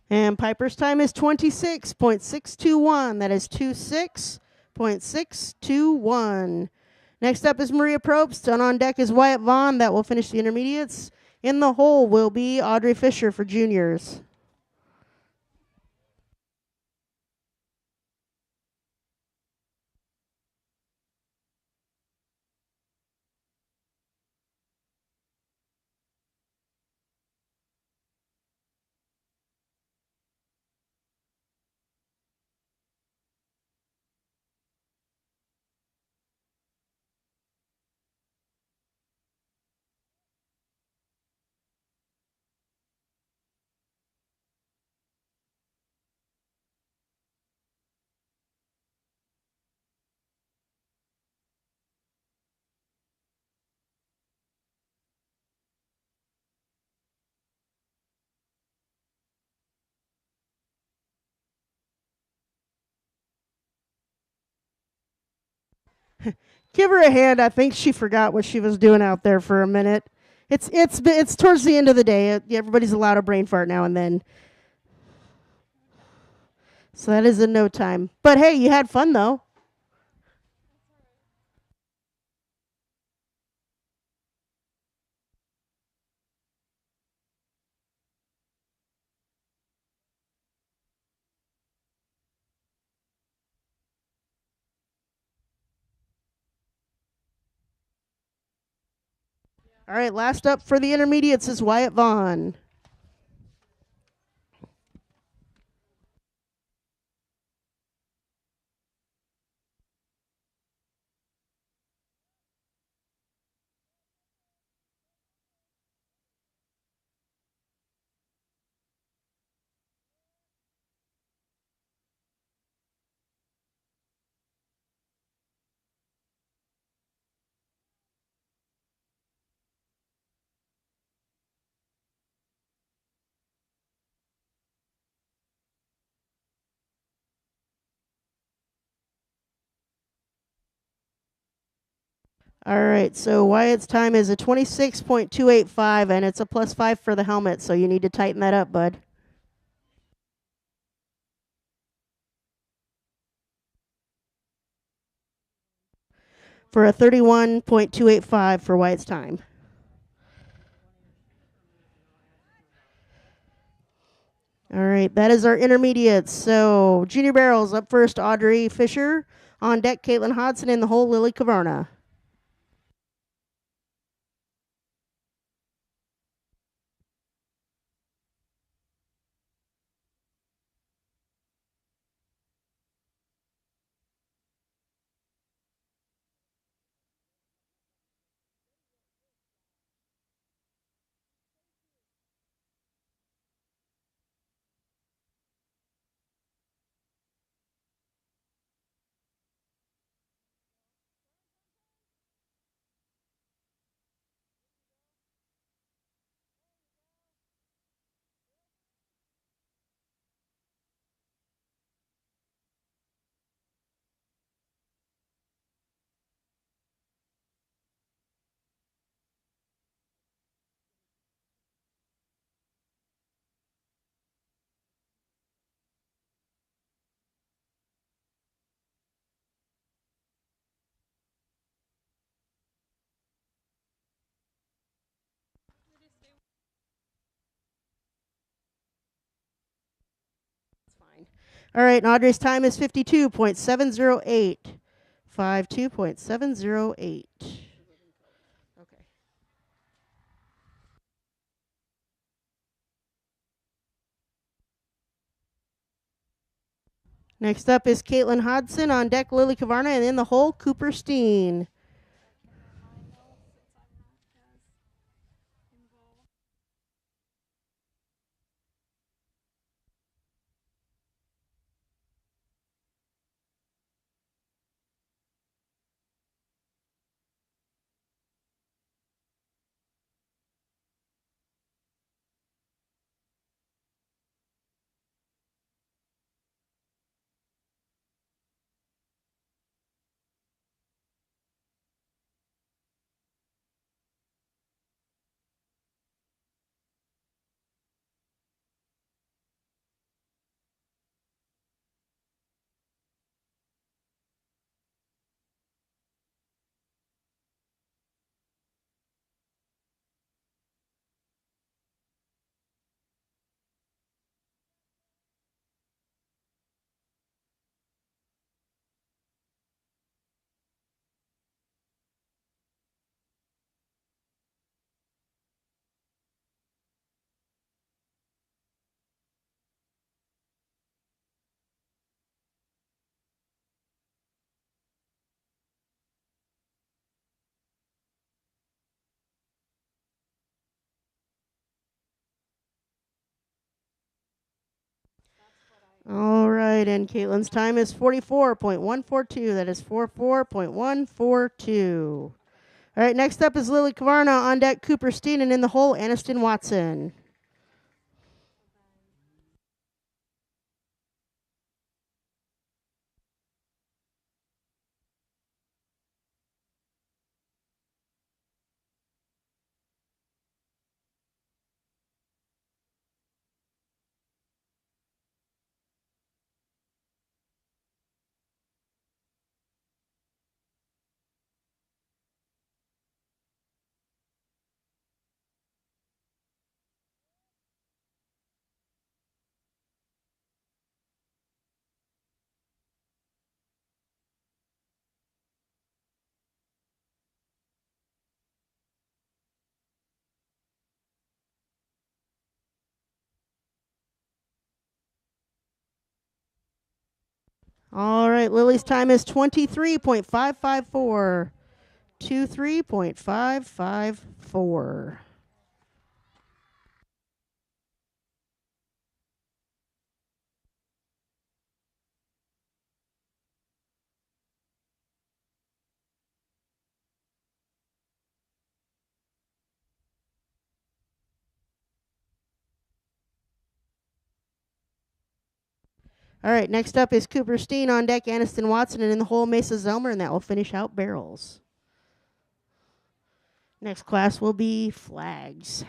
And Piper's time is 26.621. That is 26.621. Next up is Maria Probst, and on deck is Wyatt Vaughn. That will finish the intermediates. In the hole will be Audrey Fisher for juniors. Give her a hand. I think she forgot what she was doing out there for a minute. It's towards the end of the day. Everybody's allowed a brain fart now and then. So that is in no time. But hey, you had fun though. All right, last up for the intermediates is Wyatt Vaughn. All right, so Wyatt's time is a 26.285, and it's a +5 for the helmet, so you need to tighten that up, bud. For a 31.285 for Wyatt's time. All right, that is our intermediates. So junior barrels up first, Audrey Fisher. On deck, Caitlin Hodson. In the hole, Lily Cavarna. All right, and Audrey's time is 52.708. 52.708. Okay. Next up is Caitlin Hodson. On deck, Lily Cavarna. And in the hole, Cooper Steen. All right, and Caitlin's time is 44.142. That is 44.142. All right, next up is Lily Cavarna. On deck, Cooper Steen. And in the hole, Aniston Watson. All right, Lily's time is 23.554. 23.554. All right, next up is Cooper Steen on deck, Aniston Watson, and in the hole, Mesa Zelmer, and that will finish out barrels. Next class will be flags.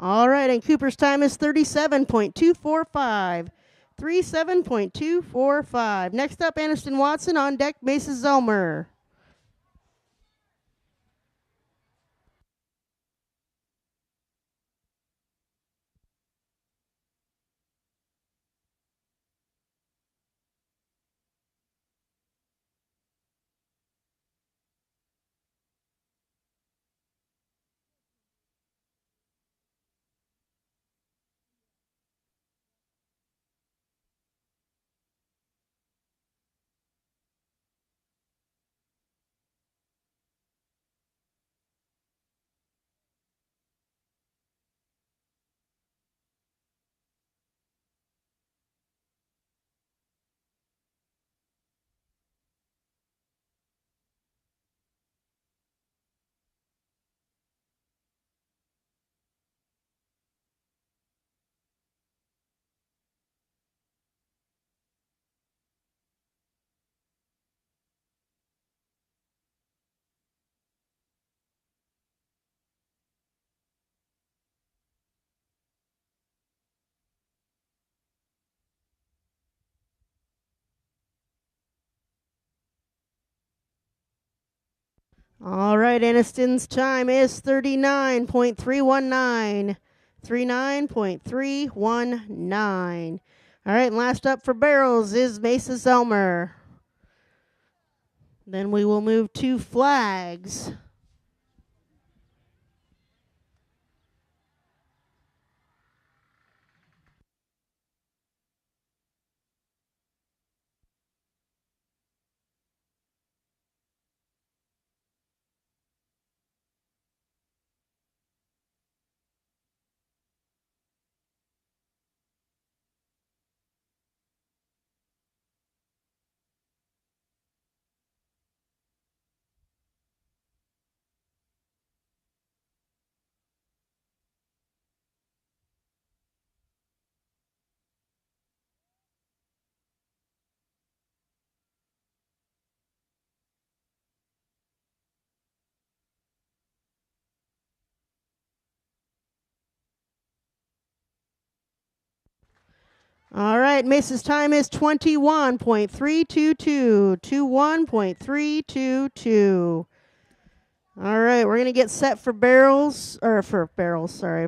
All right, and Cooper's time is 37.245. 37.245. Next up, Aniston Watson on deck, Mesa Zelmer. All right, Aniston's time is 39.319. 39.319. All right, and last up for barrels is Mesa Zelmer. Then we will move to flags. All right, Mesa's time is 21.322. 21.322. All right, we're going to get set for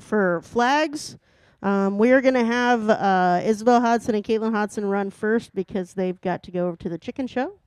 for flags. We are going to have Isabel Hodson and Caitlin Hodson run first because they've got to go over to the chicken show.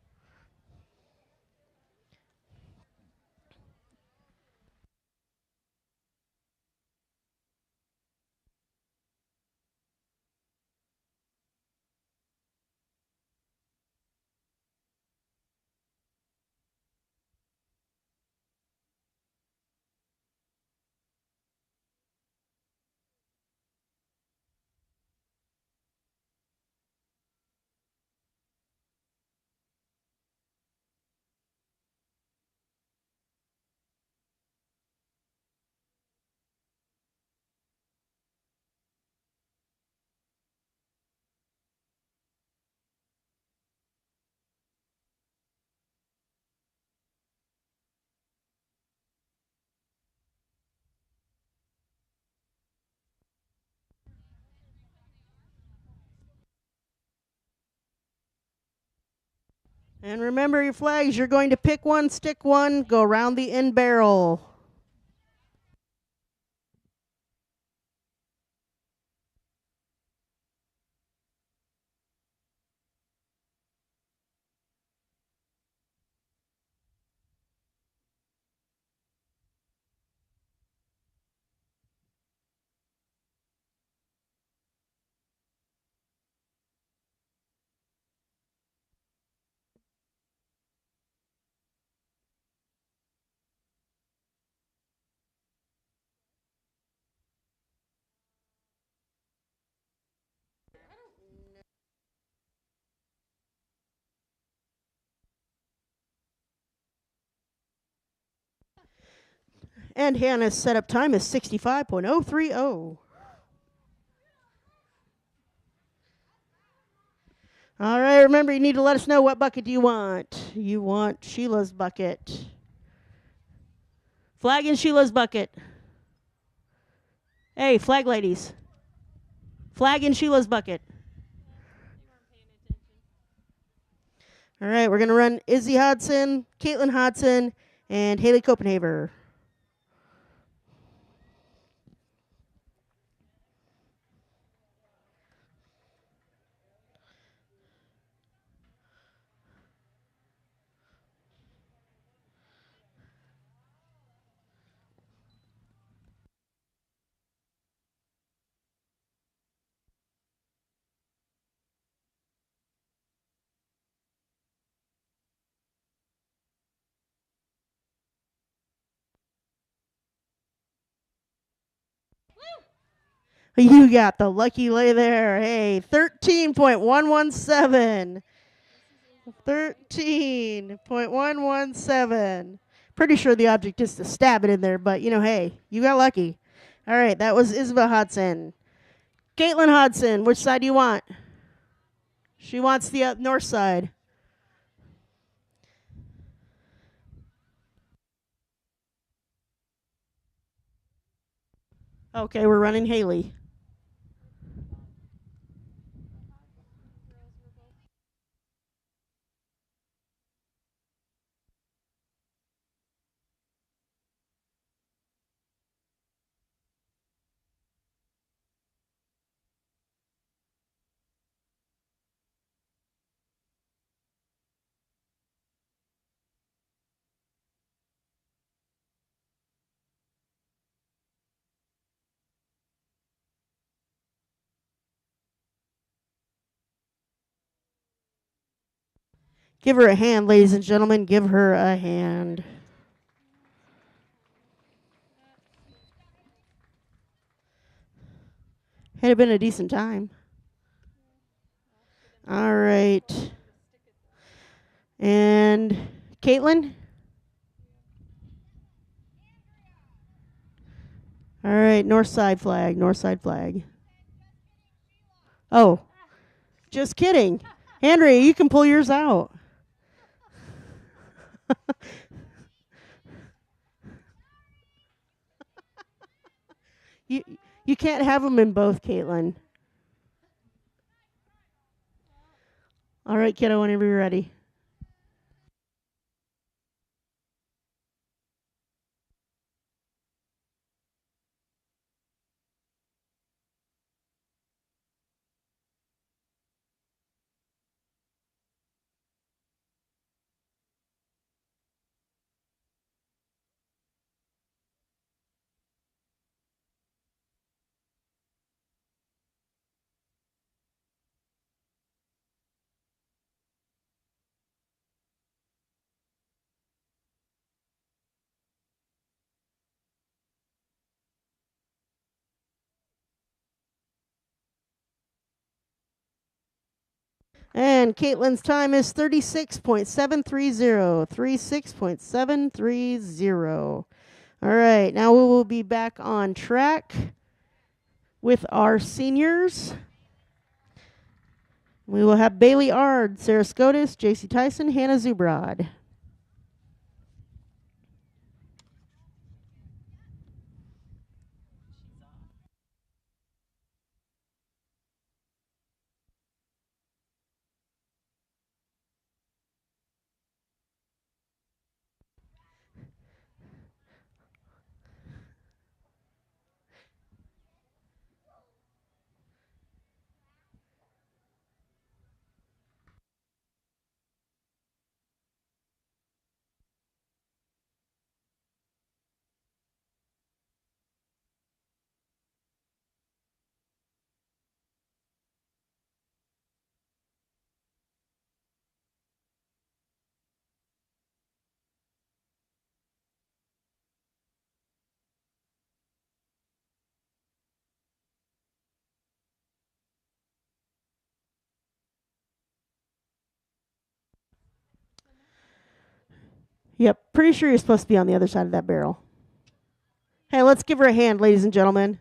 And remember your flags. You're going to pick one, stick one, go around the end barrel. And Hannah's setup time is 65.030. All right, remember you need to let us know what bucket do you want. You want Sheila's bucket. Flag in Sheila's bucket. Hey, flag ladies. Flag in Sheila's bucket. All right, we're going to run Izzy Hodson, Caitlin Hodson, and Haley Copenhaver. You got the lucky lay there. Hey, 13.117. 13.117. Pretty sure the object is to stab it in there, but hey, you got lucky. All right, that was Isabel Hodson. Caitlin Hodson, which side do you want? She wants the north side. Okay, we're running Haley. Give her a hand, ladies and gentlemen. Give her a hand. Had been a decent time. All right. And Caitlin? All right, north side flag, north side flag. Oh, just kidding. Andrea, you can pull yours out. You can't have them in both, Caitlin. All right, kiddo, whenever you're ready. And Caitlin's time is 36.730. 36.730. All right, now we will be back on track with our seniors. We will have Bailey Ard, Sarah Scotus, JC Tyson, Hannah Zubrod. Yep, pretty sure you're supposed to be on the other side of that barrel. Hey, let's give her a hand, ladies and gentlemen.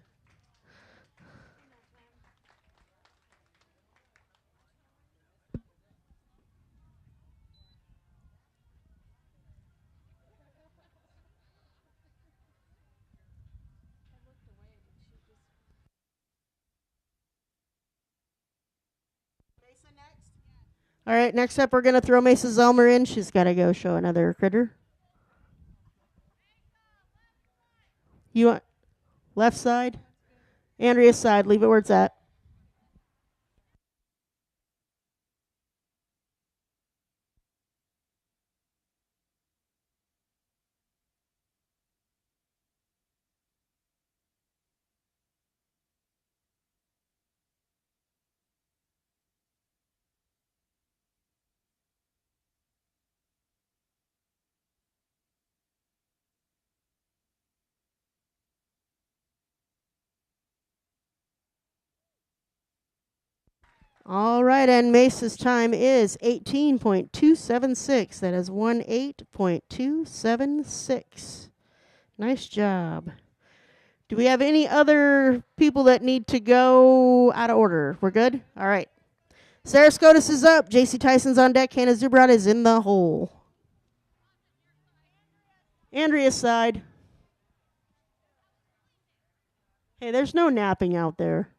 All right, next up we're going to throw Mesa Zelmer in. She's got to go show another critter. You want left side? Andrea's side. Leave it where it's at. All right, and Mesa's time is 18.276. That is 18.276. Nice job. Do we have any other people that need to go out of order? We're good? All right. Sarah Scotus is up. JC Tyson's on deck. Hannah Zubrod is in the hole. Andrea's side. Hey, there's no napping out there.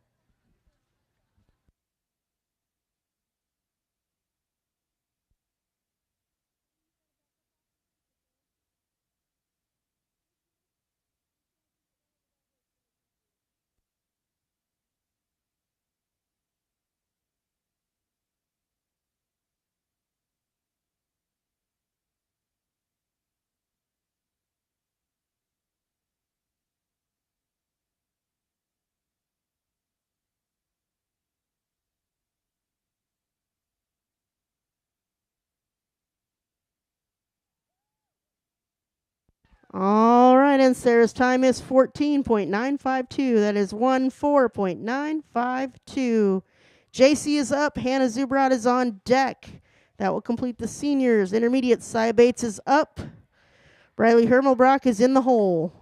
All right, and Sarah's time is 14.952. That is 14.952. JC is up. Hannah Zubrod is on deck. That will complete the seniors. Intermediate, Sia Bates is up. Riley Hermelbrock is in the hole.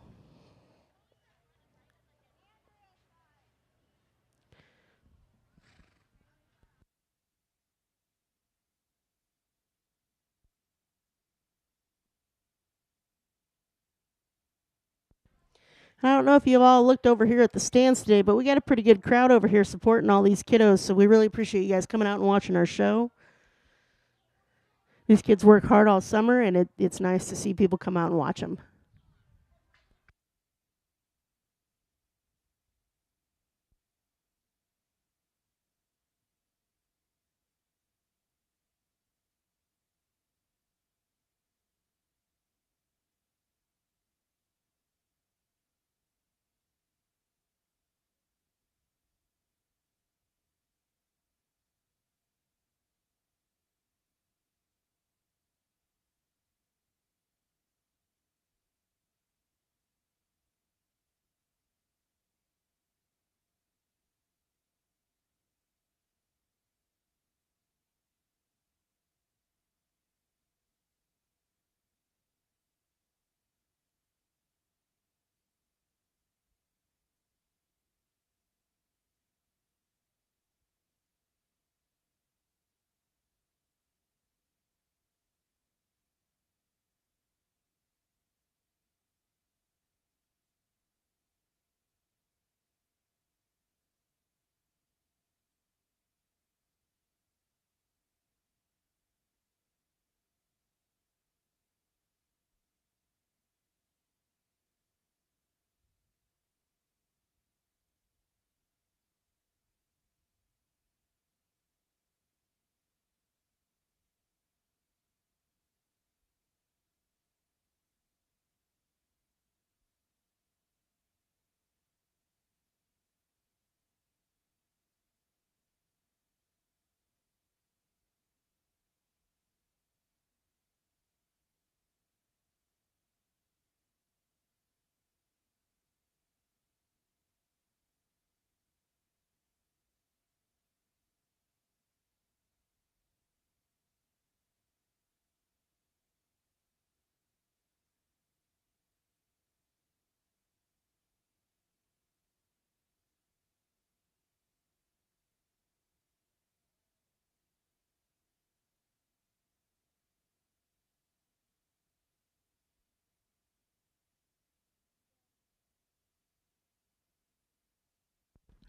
I don't know if you all looked over here at the stands today, but we got a pretty good crowd over here supporting all these kiddos, so we really appreciate you guys coming out and watching our show. These kids work hard all summer, and it's nice to see people come out and watch them.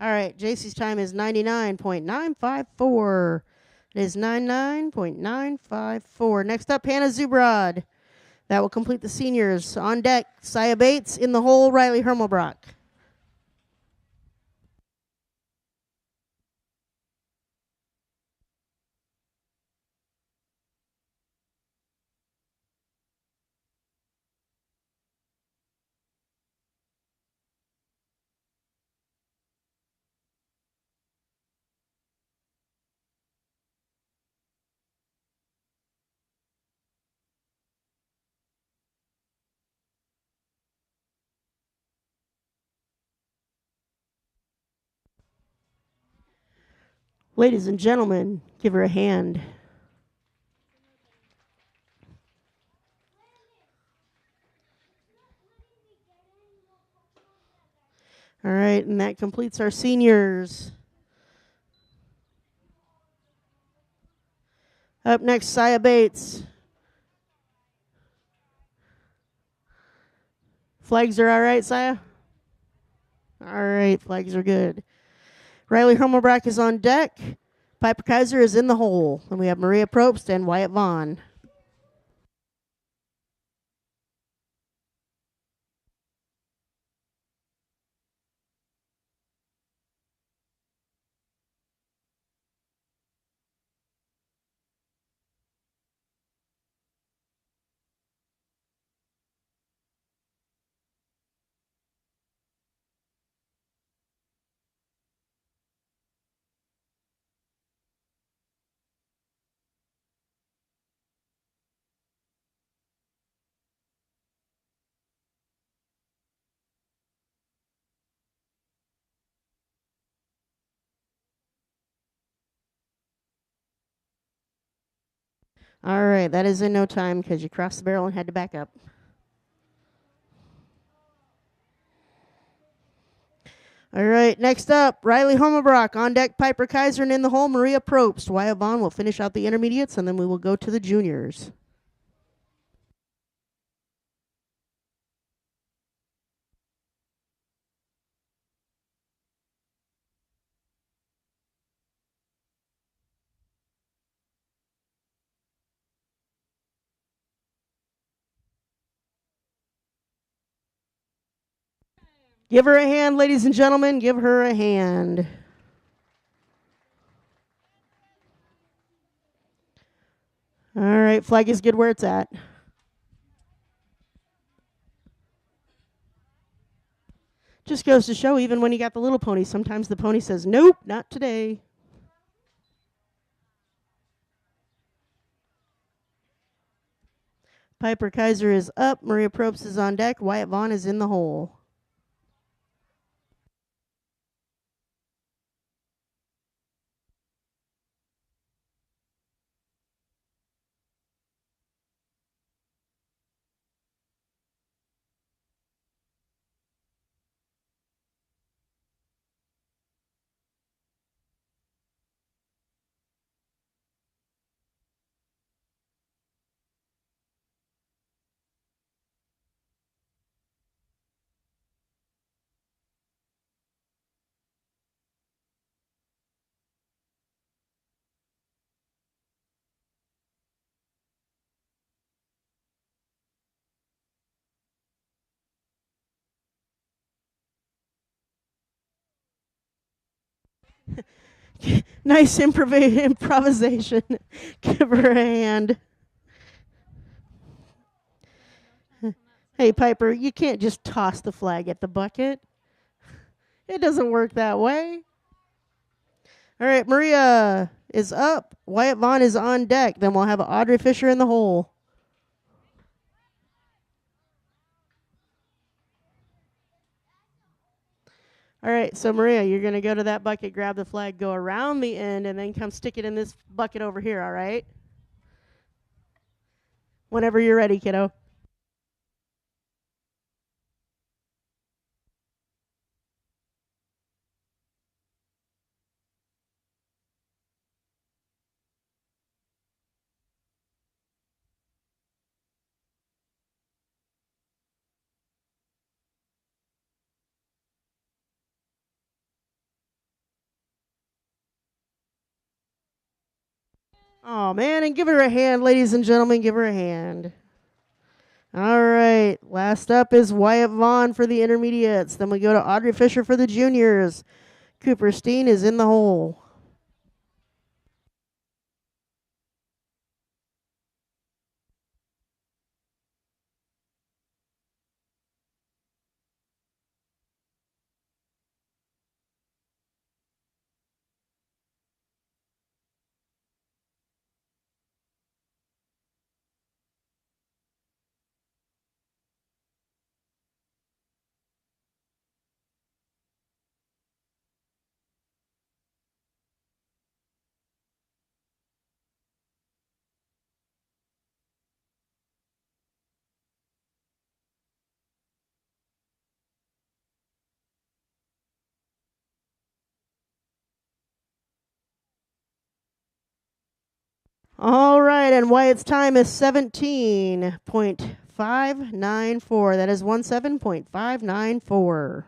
All right, JC's time is 99.954. It is 99.954. Next up, Hannah Zubrod. That will complete the seniors. On deck, Saya Bates. In the hole, Riley Hermelbrock. Ladies and gentlemen, give her a hand. All right, and that completes our seniors. Up next, Saya Bates. Flags are all right, Saya? All right, flags are good. Riley Hermelbrock is on deck. Piper Kaiser is in the hole. And we have Maria Probst and Wyatt Vaughn. All right, that is in no time because you crossed the barrel and had to back up. All right, next up, Riley Hermelbrock on deck, Piper Kaiser, and in the hole, Maria Probst. Wyatt Vaughn will finish out the intermediates, and then we will go to the juniors. Give her a hand, ladies and gentlemen. Give her a hand. All right, flag is good where it's at. Just goes to show, even when you got the little pony, sometimes the pony says, nope, not today. Piper Kaiser is up. Maria Probst is on deck. Wyatt Vaughn is in the hole. Nice improvisation. Give her a hand. Hey, Piper, you can't just toss the flag at the bucket. It doesn't work that way. All right, Maria is up. Wyatt Vaughn is on deck. Then we'll have Audrey Fisher in the hole. All right, so Maria, you're going to go to that bucket, grab the flag, go around the end, and then come stick it in this bucket over here, all right? Whenever you're ready, kiddo. Oh, man, and give her a hand, ladies and gentlemen. Give her a hand. All right. Last up is Wyatt Vaughn for the intermediates. Then we go to Audrey Fisher for the juniors. Cooper Steen is in the hole. All right, and Wyatt's time is 17.594. That is 17.594.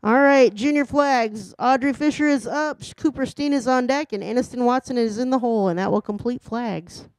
All right, junior flags. Audrey Fisher is up, Cooper Steen is on deck, and Aniston Watson is in the hole, and that will complete flags.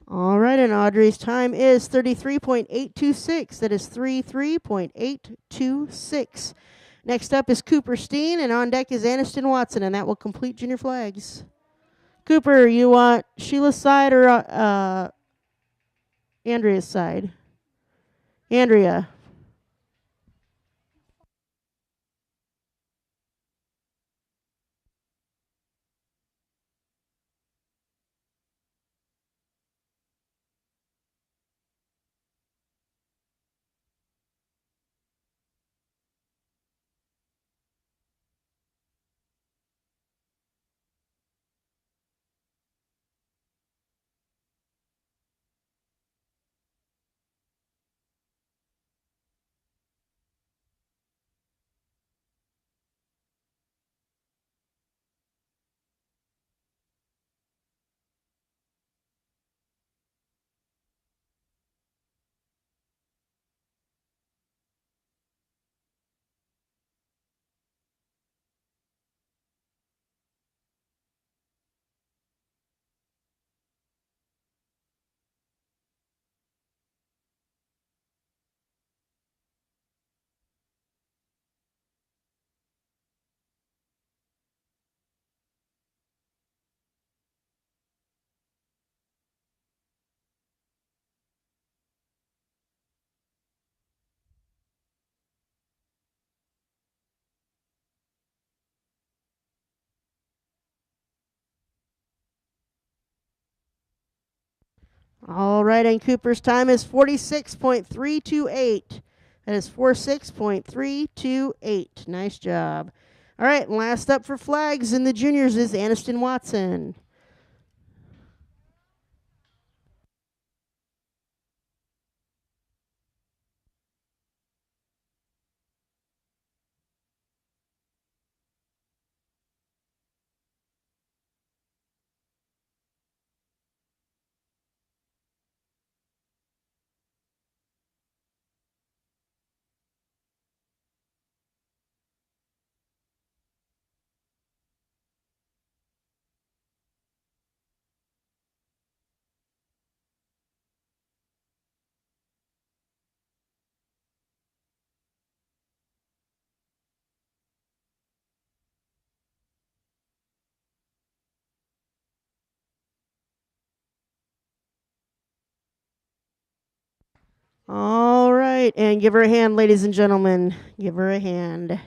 All right, and Audrey's time is 33.826. That is 33.826. Next up is Cooper Steen, and on deck is Aniston Watson, and that will complete junior flags. Cooper, you want Sheila's side or Andrea's side? Andrea. All right, and Cooper's time is 46.328. That is 46.328. Nice job. All right, and last up for flags in the juniors is Aniston Watson. All right, and give her a hand, ladies and gentlemen. Give her a hand.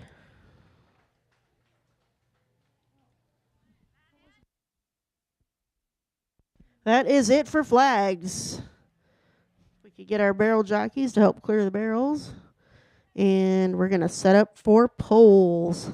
That is it for flags. We could get our barrel jockeys to help clear the barrels. And we're going to set up for polls.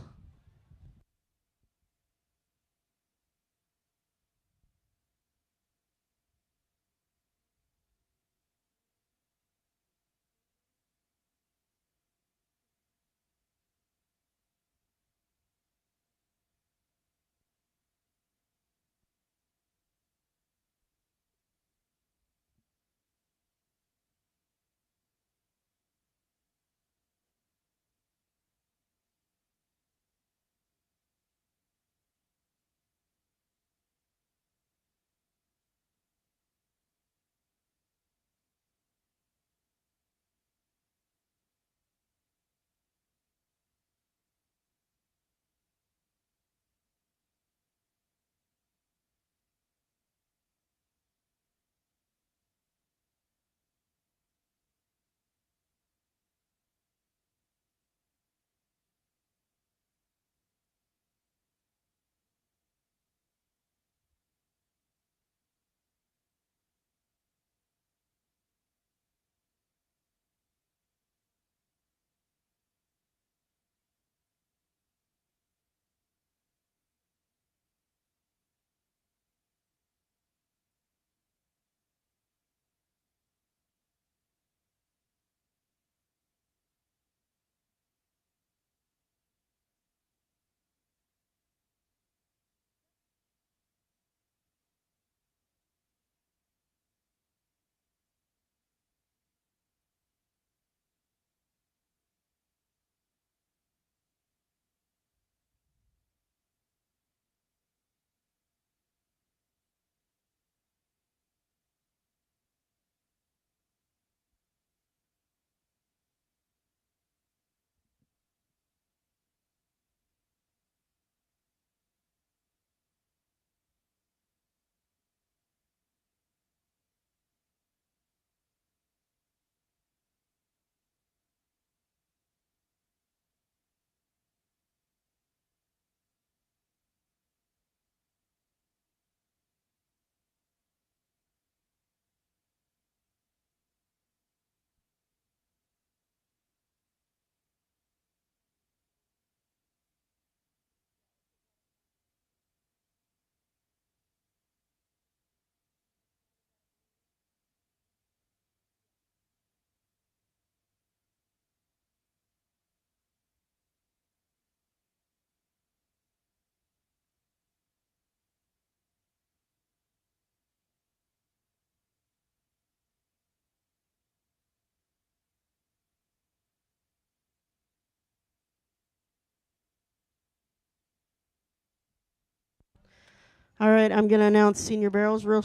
All right, I'm going to announce senior barrels real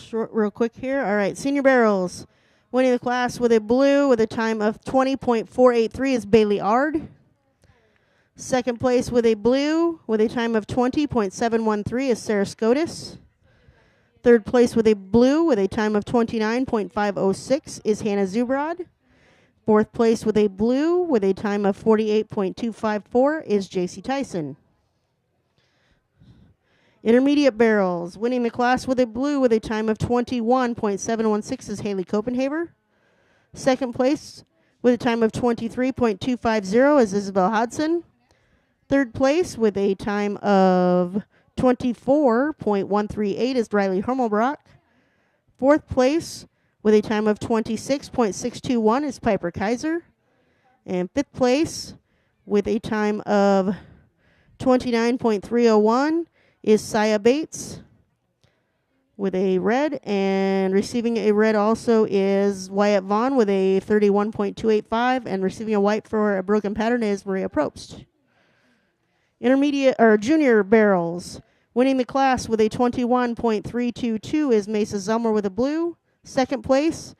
quick here. All right, senior barrels. Winning the class with a blue with a time of 20.483 is Bailey Ard. Second place with a blue with a time of 20.713 is Sarah Scotus. Third place with a blue with a time of 29.506 is Hannah Zubrod. Fourth place with a blue with a time of 48.254 is JC Tyson. Intermediate barrels. Winning the class with a blue with a time of 21.716 is Haley Copenhaver. Second place with a time of 23.250 is Isabel Hodson. Third place with a time of 24.138 is Riley Hermelbrock. Fourth place with a time of 26.621 is Piper Kaiser. And fifth place with a time of 29.301 is Saya Bates with a red, and receiving a red also is Wyatt Vaughn with a 31.285, and receiving a white for a broken pattern is Maria Probst. Intermediate or junior barrels. Winning the class with a 21.322 is Mesa Zelmer with a blue. Second place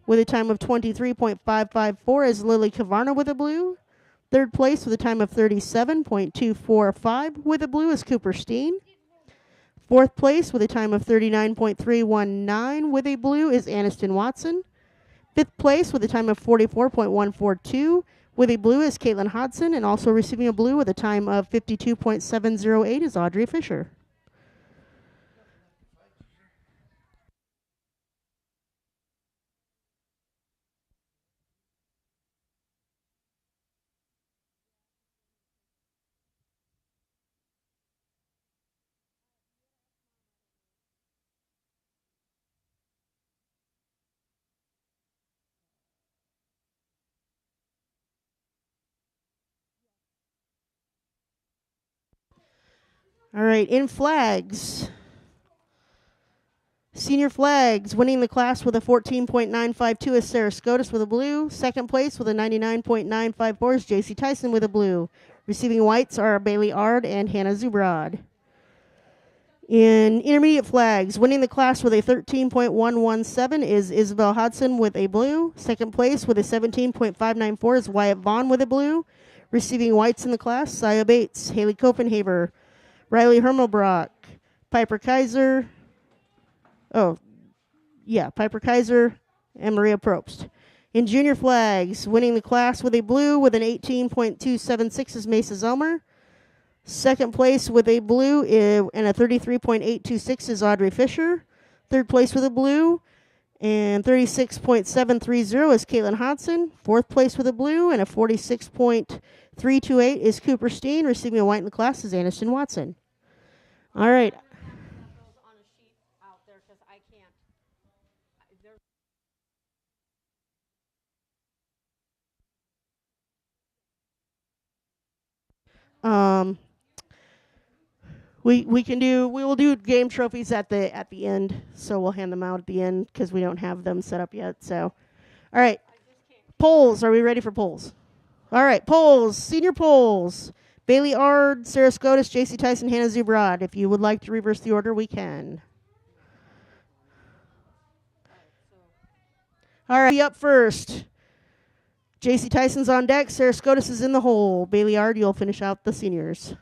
with a time of 23.554 is Lily Kavarna with a blue. Third place with a time of 37.245 with a blue is Cooper Steen. Fourth place with a time of 39.319 with a blue is Aniston Watson. Fifth place with a time of 44.142 with a blue is Caitlin Hodson, and also receiving a blue with a time of 52.708 is Audrey Fisher. All right, in flags. Senior flags, winning the class with a 14.952 is Sarah Scotus with a blue. Second place with a 99.954 is JC Tyson with a blue. Receiving whites are Bailey Ard and Hannah Zubrod. In intermediate flags, winning the class with a 13.117 is Isabel Hodson with a blue. Second place with a 17.594 is Wyatt Vaughn with a blue. Receiving whites in the class, Saya Bates, Haley Copenhaver, Riley Hermelbrock, Piper Kaiser, Piper Kaiser and Maria Probst. In junior flags, winning the class with a blue with an 18.276 is Mesa Zomer. Second place with a blue and a 33.826 is Audrey Fisher. Third place with a blue and 36.730 is Caitlin Hodson. Fourth place with a blue and a 46.328 is Cooper Steen. Receiving a white in the class is Aniston Watson. All right. We will do game trophies at the end, so we'll hand them out at the end because we don't have them set up yet. So, all right, polls. Are we ready for polls? All right, polls. Senior polls. Bailey Ard, Sarah Scotus, JC Tyson, Hannah Zubrod. If you would like to reverse the order, we can. All right, up first. JC Tyson's on deck. Sarah Scotus is in the hole. Bailey Ard, you'll finish out the seniors.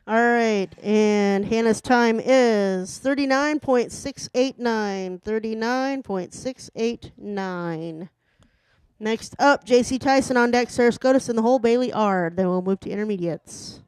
All right, and Hannah's time is 39.689. 39.689. Next up, JC Tyson on deck, Sarah Scotus in the hole, Bailey Ard. Then we'll move to intermediates.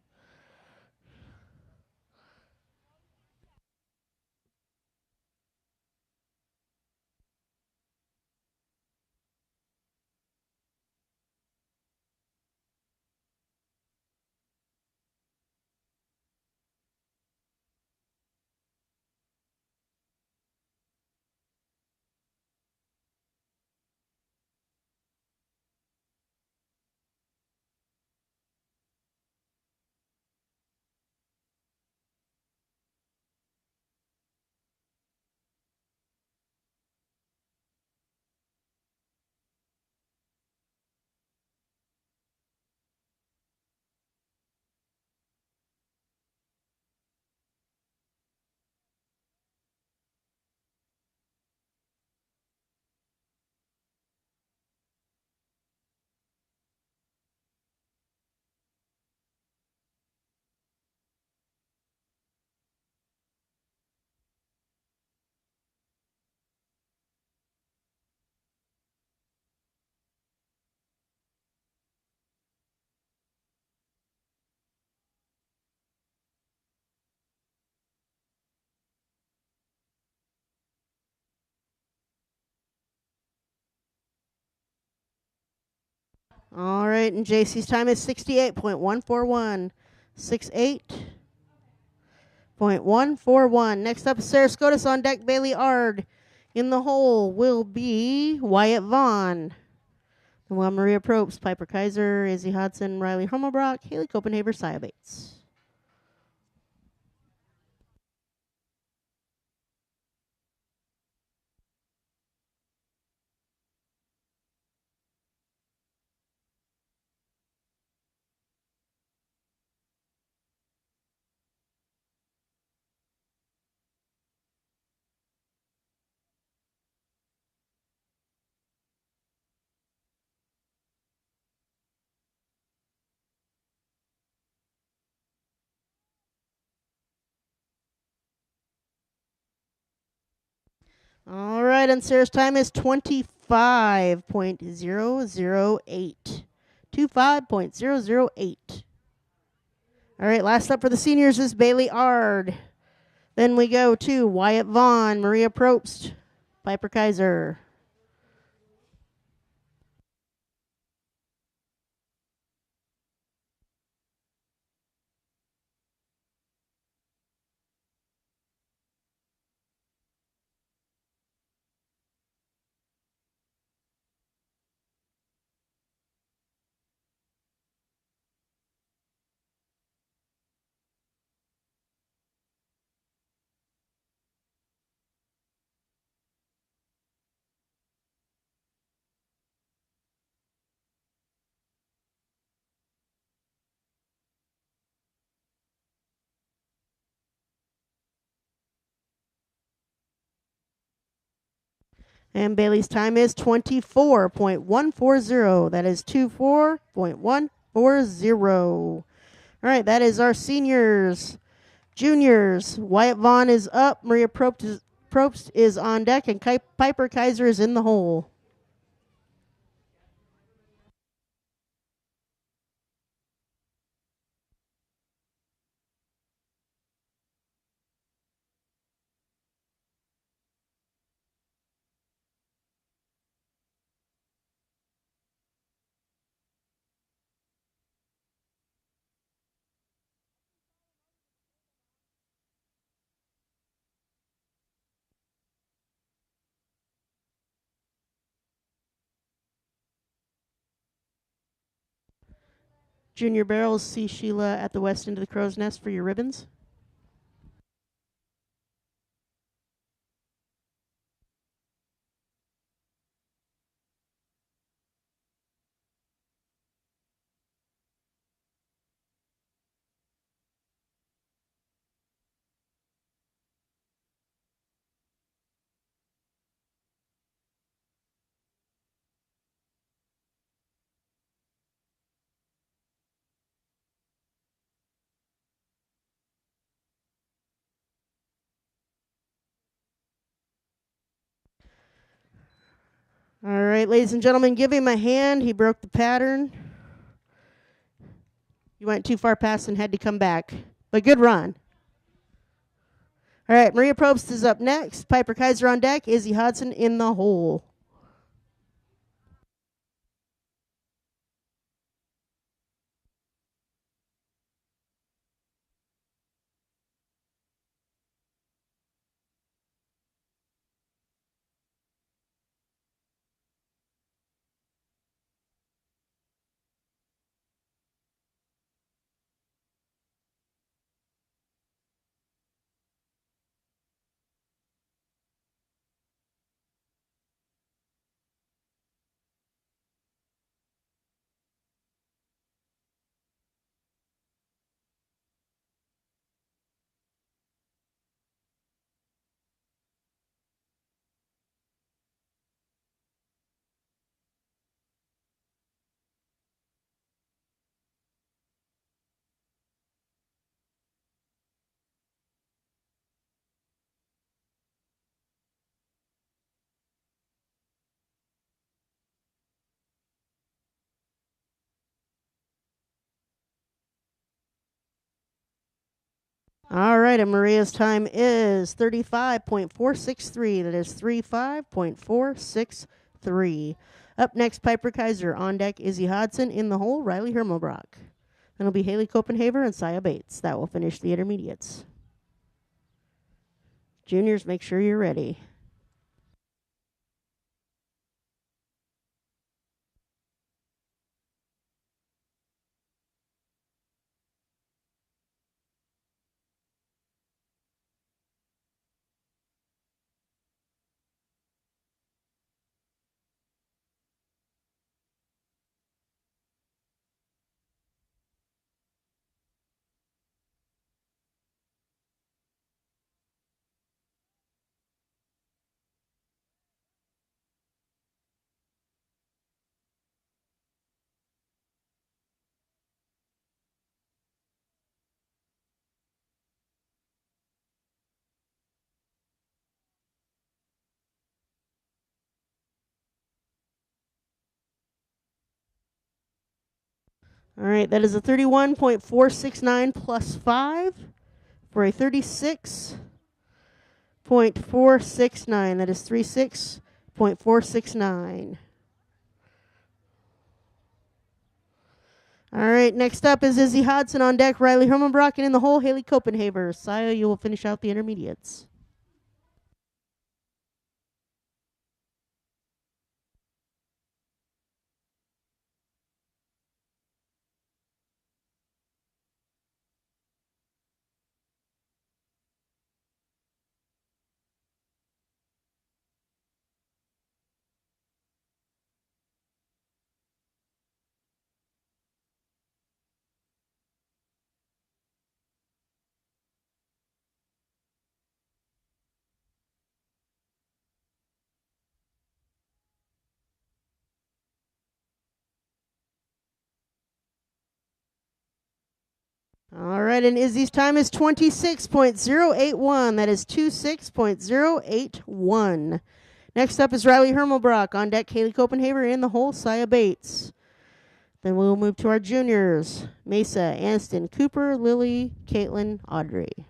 All right, and JC's time is 68.141. 68.141. Next up, Sarah Scotus on deck. Bailey Ard. In the hole will be Wyatt Vaughn. And while Maria Probst, Piper Kaiser, Izzy Hodson, Riley Hummelbrock, Haley Copenhaver, Sia Bates. All right, and Sarah's time is 25.008. 25.008. All right, last up for the seniors is Bailey Ard. Then we go to Wyatt Vaughn, Maria Probst, Piper Kaiser. And Bailey's time is 24.140. That is 24.140. All right, that is our seniors. Juniors, Wyatt Vaughn is up. Maria Probst is on deck, and Piper Kaiser is in the hole. Junior barrels, see Sheila at the west end of the crow's nest for your ribbons. All right, ladies and gentlemen, give him a hand. He broke the pattern. You went too far past and had to come back, but good run. All right, Maria Probst is up next. Piper Kaiser on deck. Izzy Hodson in the hole. All right, and Maria's time is 35.463. That is 35.463. Up next, Piper Kaiser. On deck, Izzy Hodson. In the hole, Riley Hermelbrock. Then it'll be Haley Copenhaver and Saya Bates. That will finish the intermediates. Juniors, make sure you're ready. All right, that is a 31.469 plus 5 for a 36.469. That is 36.469. All right, next up is Izzy Hodson on deck, Riley Hermanbrock, and in the hole, Haley Copenhaver. Saya, you will finish out the intermediates. All right, and Izzy's time is 26.081. That is 26.081. Next up is Riley Hermelbrock. On deck, Haley Copenhaver. In the hole, Saya Bates. Then we'll move to our juniors. Mesa, Anston, Cooper, Lily, Caitlin, Audrey.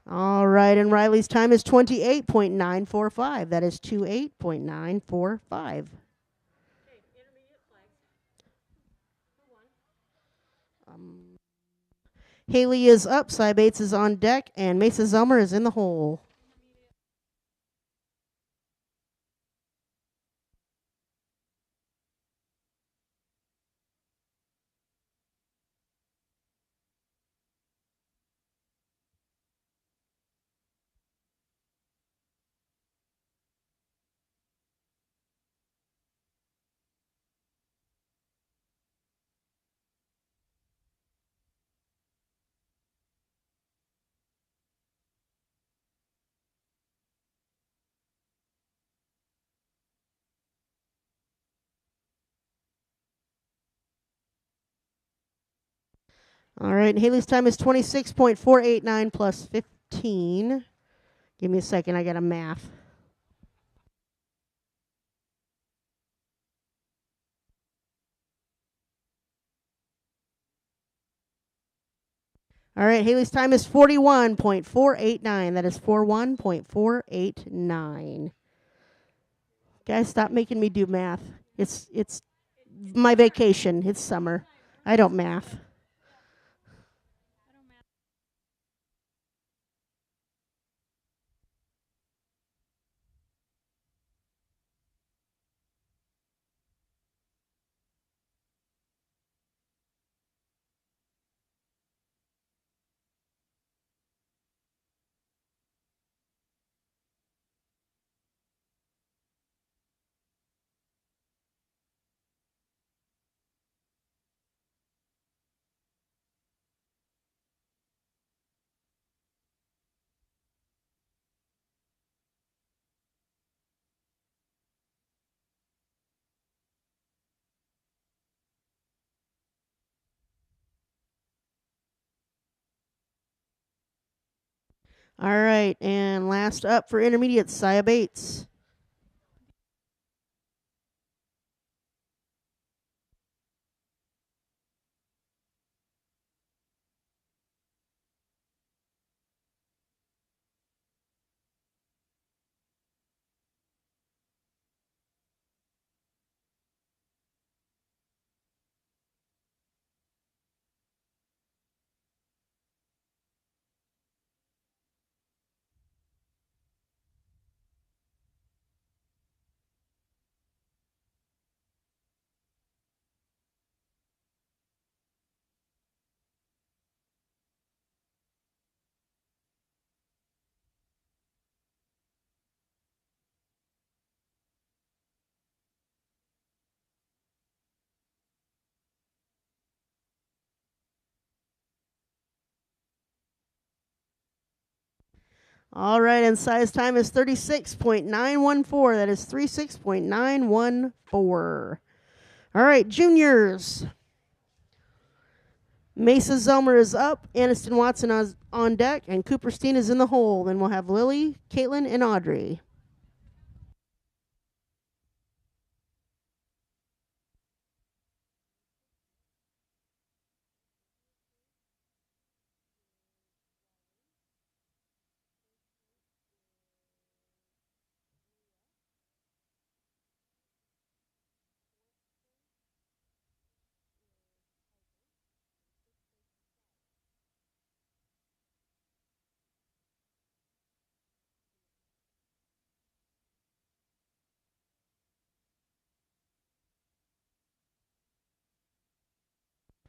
All right, and Riley's time is 28.945. That is 28.945. Haley is up, Cy Bates is on deck, and Mesa Zelmer is in the hole. All right, Haley's time is 26.489 plus 15. Give me a second, I got a math. All right, Haley's time is 41.489. That is 41.489. Guys, stop making me do math. It's my vacation. It's summer. I don't math. All right, and last up for intermediate, Saya Bates. All right, and size time is 36.914. That is 36.914. All right, juniors. Mesa Zelmer is up, Aniston Watson is on deck, and Cooper Steen is in the hole. Then we'll have Lily, Caitlin, and Audrey.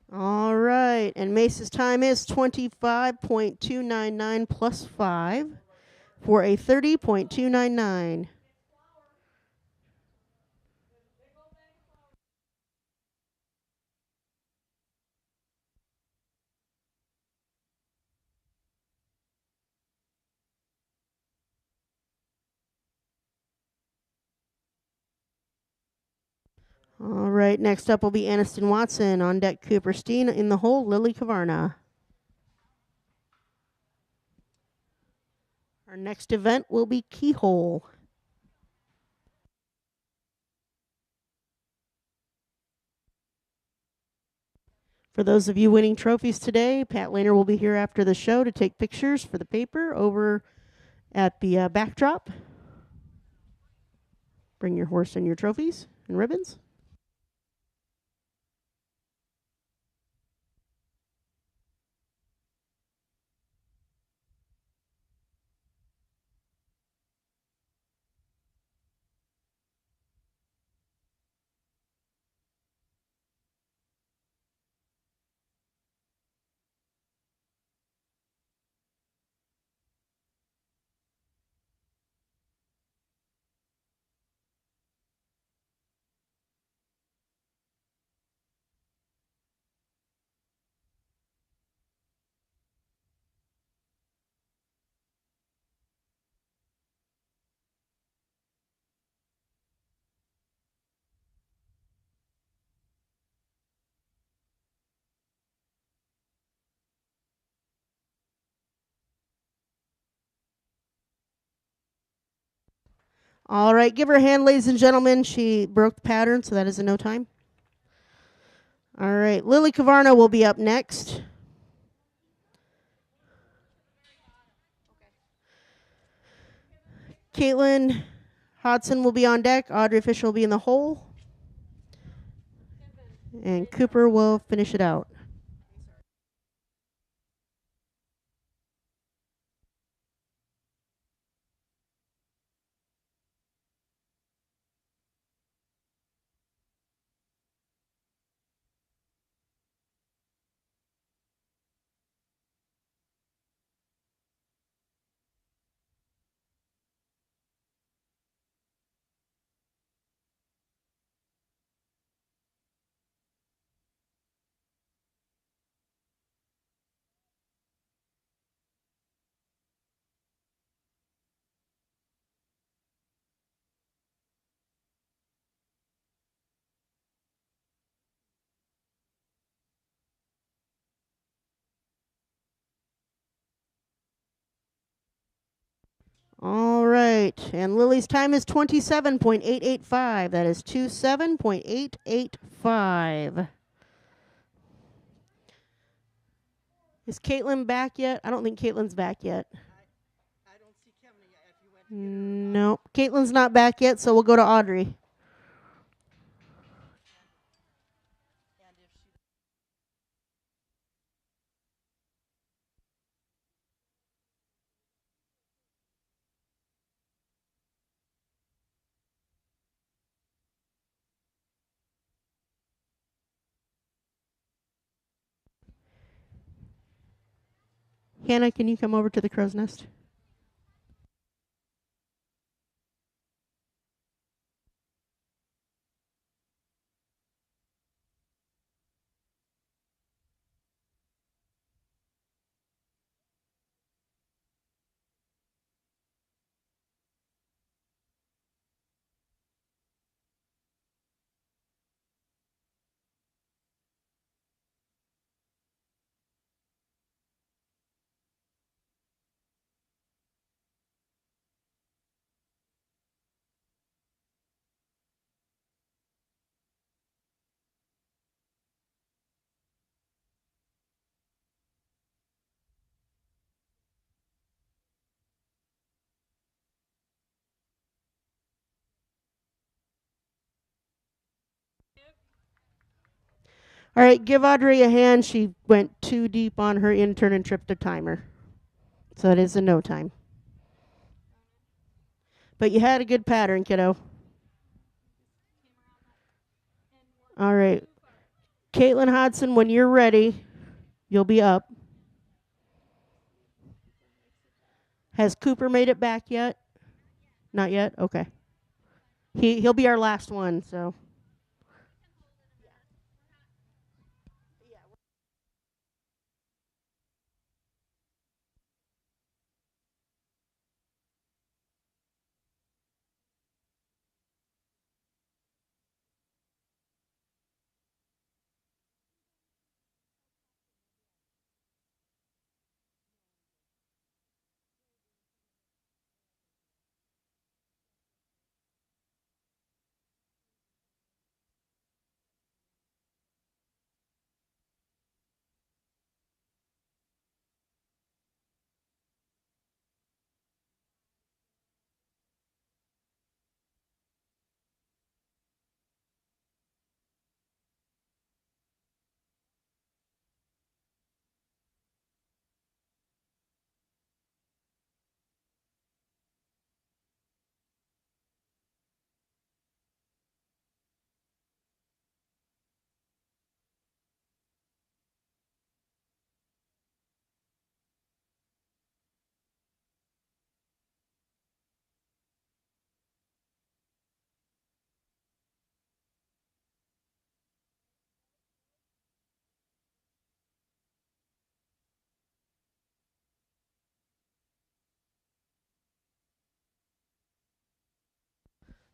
All right, and Mesa's time is 25.299 plus 5 for a 30.299. All right, next up will be Aniston Watson. On deck, Cooper Steen. In the hole, Lily Kavarna. Our next event will be Keyhole. For those of you winning trophies today, Pat Lehner will be here after the show to take pictures for the paper over at the backdrop. Bring your horse and your trophies and ribbons. All right, give her a hand, ladies and gentlemen. She broke the pattern, so that is a no time. All right, Lily Kavarna will be up next. Caitlin Hodson will be on deck. Audrey Fisher will be in the hole. And Cooper will finish it out. All right, and Lily's time is 27.885. That is 27.885. Is Caitlin back yet? I don't think Caitlin's back yet. Nope. Caitlin's not back yet, so we'll go to Audrey. Hannah, can you come over to the crow's nest? All right, give Audrey a hand. She went too deep on her intern and tripped a timer. So it is a no time. But you had a good pattern, kiddo. All right. Caitlin Hodson, when you're ready, you'll be up. Has Cooper made it back yet? Not yet? Okay. He'll be our last one, so.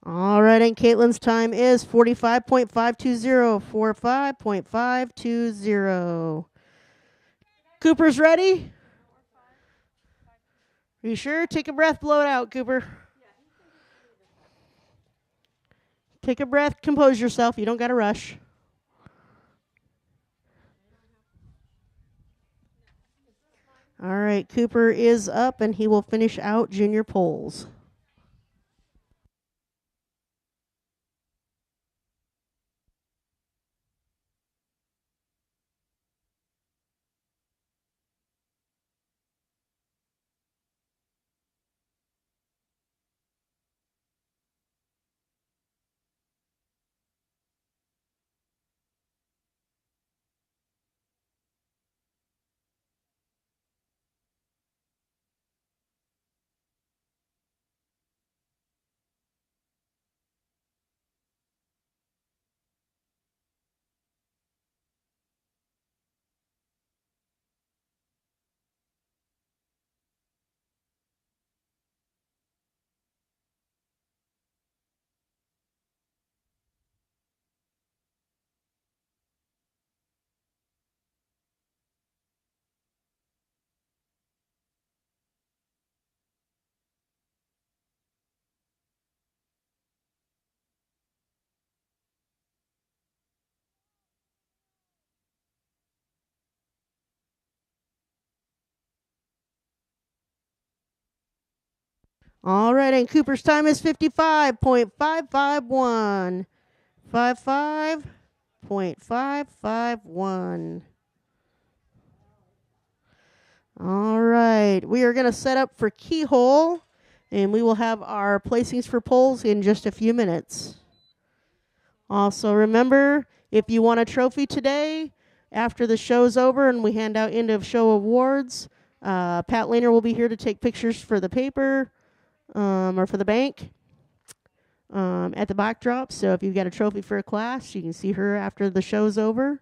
All right, and Caitlin's time is 45.520. 45.520. Cooper's ready? Are you sure? Take a breath, blow it out, Cooper. Take a breath, compose yourself. You don't got to rush. All right, Cooper is up, and he will finish out junior polls. All right, and Cooper's time is 55.551. 55.551. All right, we are going to set up for keyhole, and we will have our placings for polls in just a few minutes. Also, remember, if you want a trophy today, after the show's over and we hand out end of show awards, Pat Lehner will be here to take pictures for the paper or for the bank at the backdrop. So if you've got a trophy for a class, you can see her after the show's over.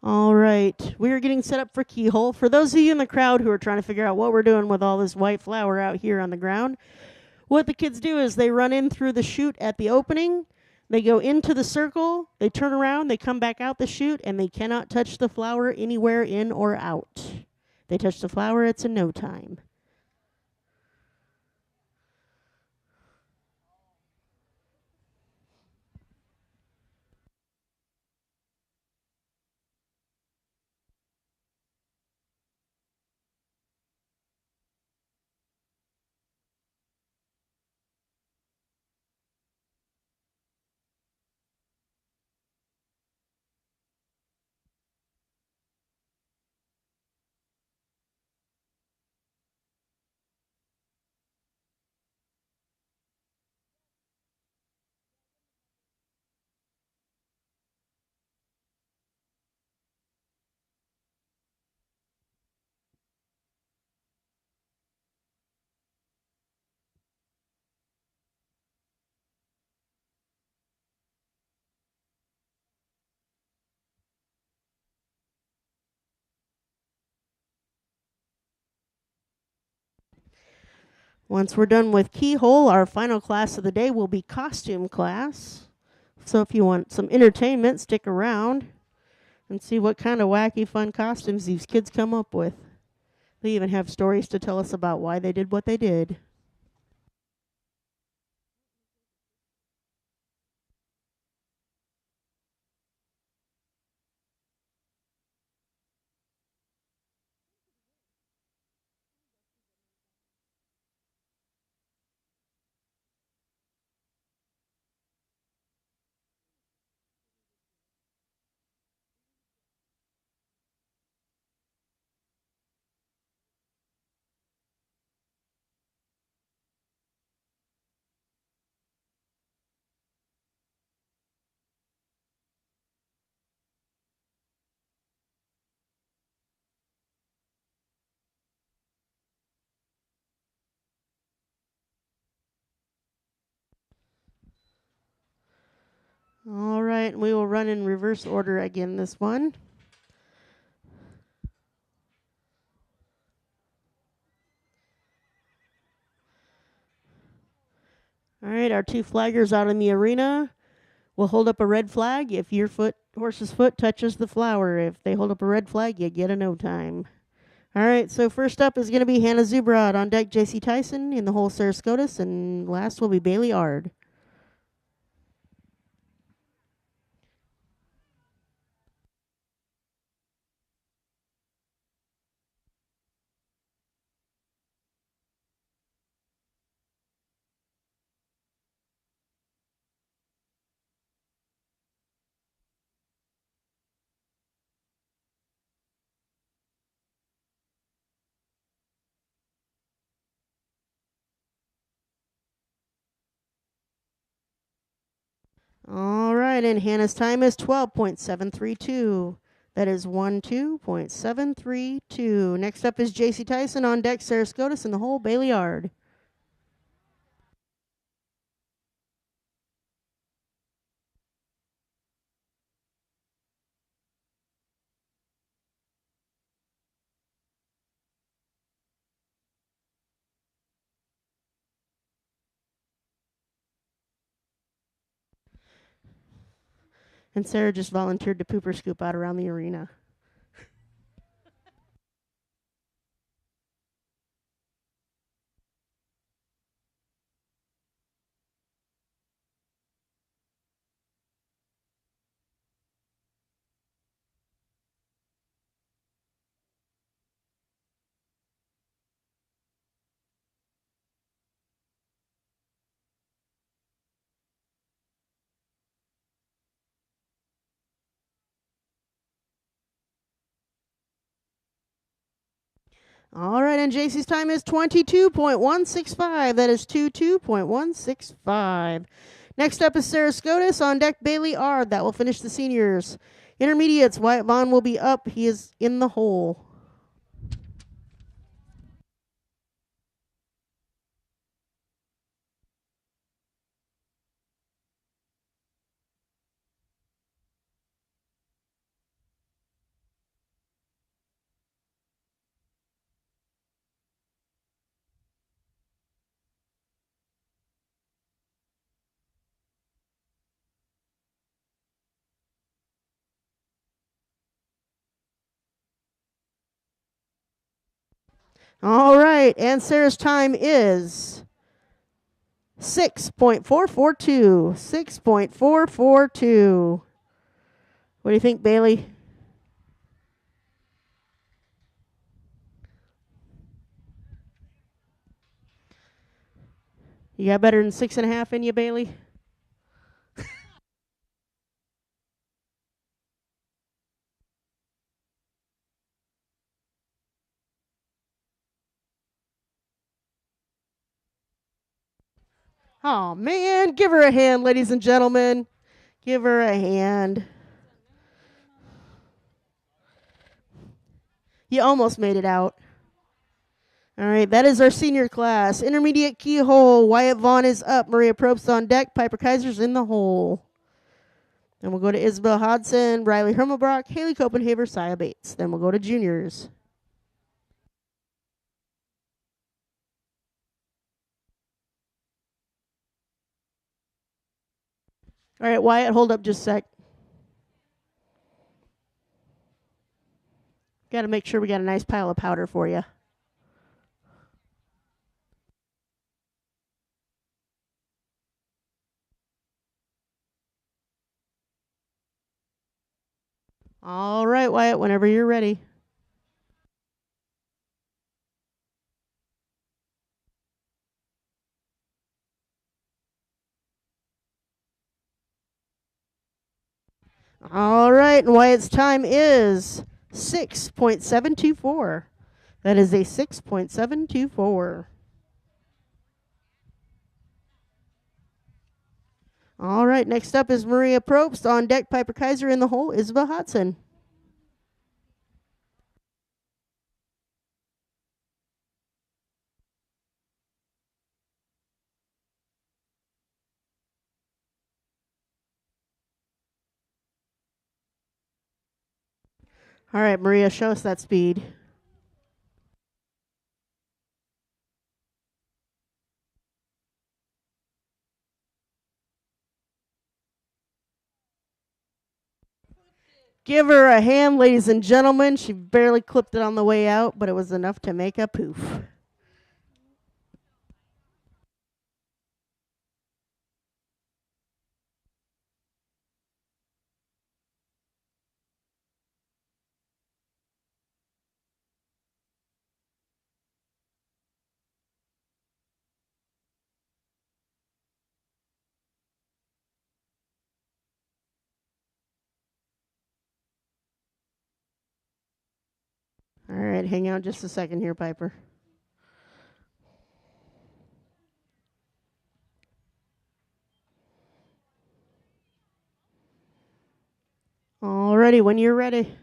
All right, we are getting set up for keyhole. For those of you in the crowd who are trying to figure out what we're doing with all this white flour out here on the ground, what the kids do is they run in through the chute at the opening, they go into the circle, they turn around, they come back out the chute, and they cannot touch the flour anywhere in or out. They touch the flour, it's a no time. Once we're done with keyhole, our final class of the day will be costume class. So if you want some entertainment, stick around and see what kind of wacky, fun costumes these kids come up with. They even have stories to tell us about why they did what they did. All right, we will run in reverse order again this one. All right, our two flaggers out in the arena will hold up a red flag if your horse's foot touches the flower. If they hold up a red flag, you get a no time. All right, so first up is going to be Hannah Zubrod. On deck, J.C. Tyson. In the hole, Sarah Scotus. And last will be Bailey Ard. All right, and Hannah's time is 12.732. That is 12.732. Next up is J.C. Tyson. On deck, Sarah Scotus. In the hole, Bailey Ard. And Sarah just volunteered to poop or scoop out around the arena. All right, and JC's time is 22.165. That is 22.165. Next up is Sarah Scotus. On deck, Bailey Ard. That will finish the seniors. Intermediates, Wyatt Vaughn will be up. He is in the hole. All right, and Sarah's time is 6.442. 6.442. What do you think, Bailey? You got better than 6.5 in you, Bailey? Oh, man, give her a hand, ladies and gentlemen. Give her a hand. You almost made it out. All right, that is our senior class. Intermediate keyhole. Wyatt Vaughn is up. Maria Probst on deck. Piper Kaiser's in the hole. Then we'll go to Isabel Hodson, Riley Hermelbrock, Haley Copenhaver, Saya Bates. Then we'll go to juniors. All right, Wyatt, hold up just a sec. Got to make sure we got a nice pile of powder for you. All right, Wyatt, whenever you're ready. All right, and Wyatt's time is 6.724. That is a 6.724. All right, next up is Maria Probst. On deck, Piper Kaiser. In the hole, Isabel Hodson. All right, Maria, show us that speed. Give her a hand, ladies and gentlemen. She barely clipped it on the way out, but it was enough to make a poof. All right, hang on just a second here, Piper. All righty, when you're ready.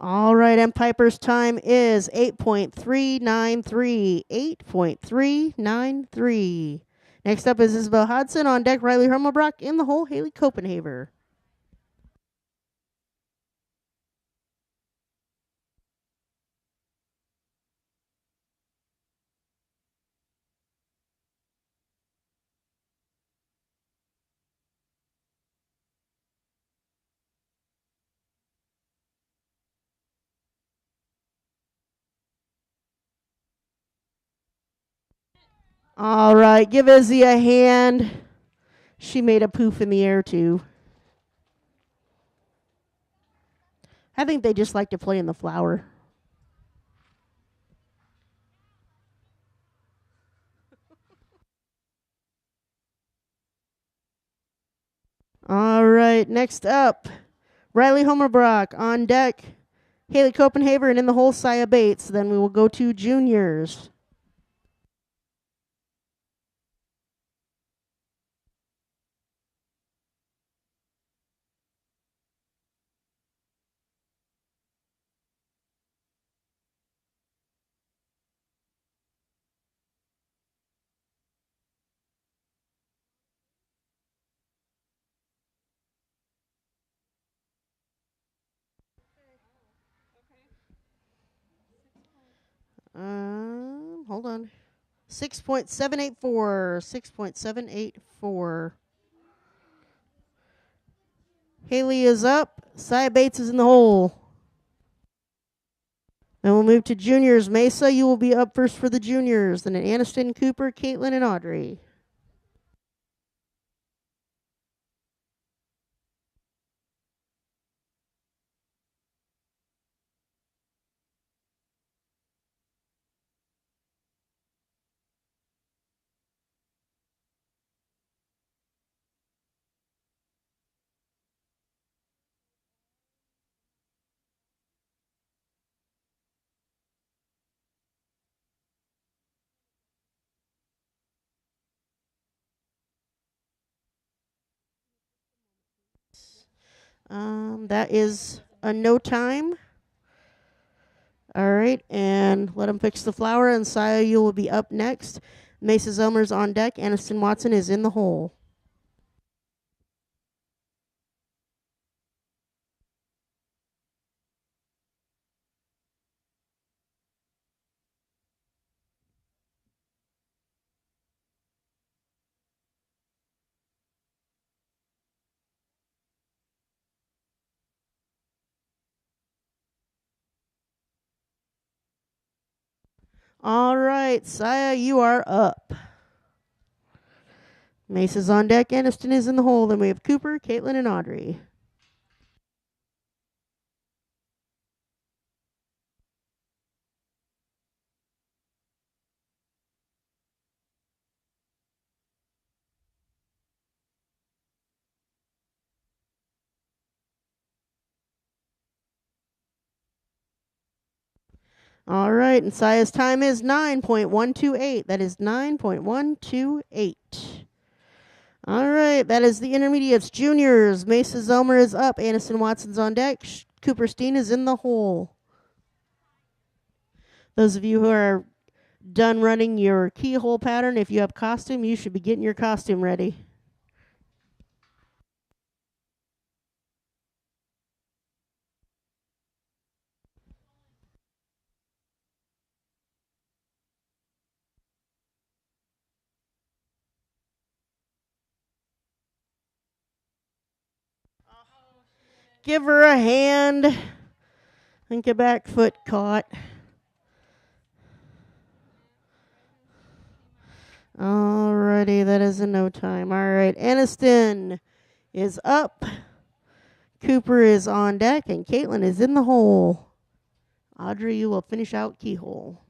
All right, and Piper's time is 8.393. 8.393. Next up is Isabel Hodson. On deck, Riley Hermelbrock. In the hole, Haley Copenhaver. All right, give Izzy a hand. She made a poof in the air, too. I think they just like to play in the flower. All right, next up, Riley Homerbrock. On deck, Haley Copenhaver, and in the hole, Saya Bates. Then we will go to juniors. Hold on. 6.784. 6.784. Haley is up. Saya Bates is in the hole. Then we'll move to juniors. Mesa, you will be up first for the juniors. Then Aniston, Cooper, Caitlin, and Audrey. That is a no time. All right, and let them fix the flower, and Saya, you will be up next. Mesa Zomer's on deck. Aniston Watson is in the hole. All right, Saya, you are up. Mace is on deck. Aniston is in the hole. Then we have Cooper, Caitlin, and Audrey. All right, and Saya's time is 9.128. That is 9.128. All right, that is the intermediates. Juniors, Mesa Zelmer is up. Aniston Watson's on deck. Cooper Steen is in the hole. Those of you who are done running your keyhole pattern, if you have costume, you should be getting your costume ready. Give her a hand. I think a back foot caught. Alrighty, that is in no time. All right, Aniston is up. Cooper is on deck, and Caitlin is in the hole. Audrey, you will finish out keyhole.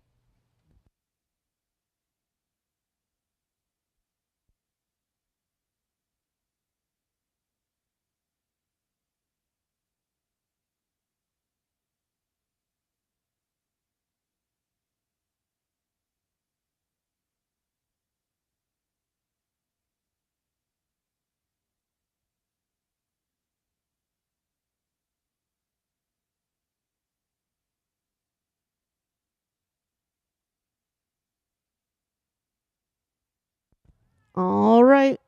All right.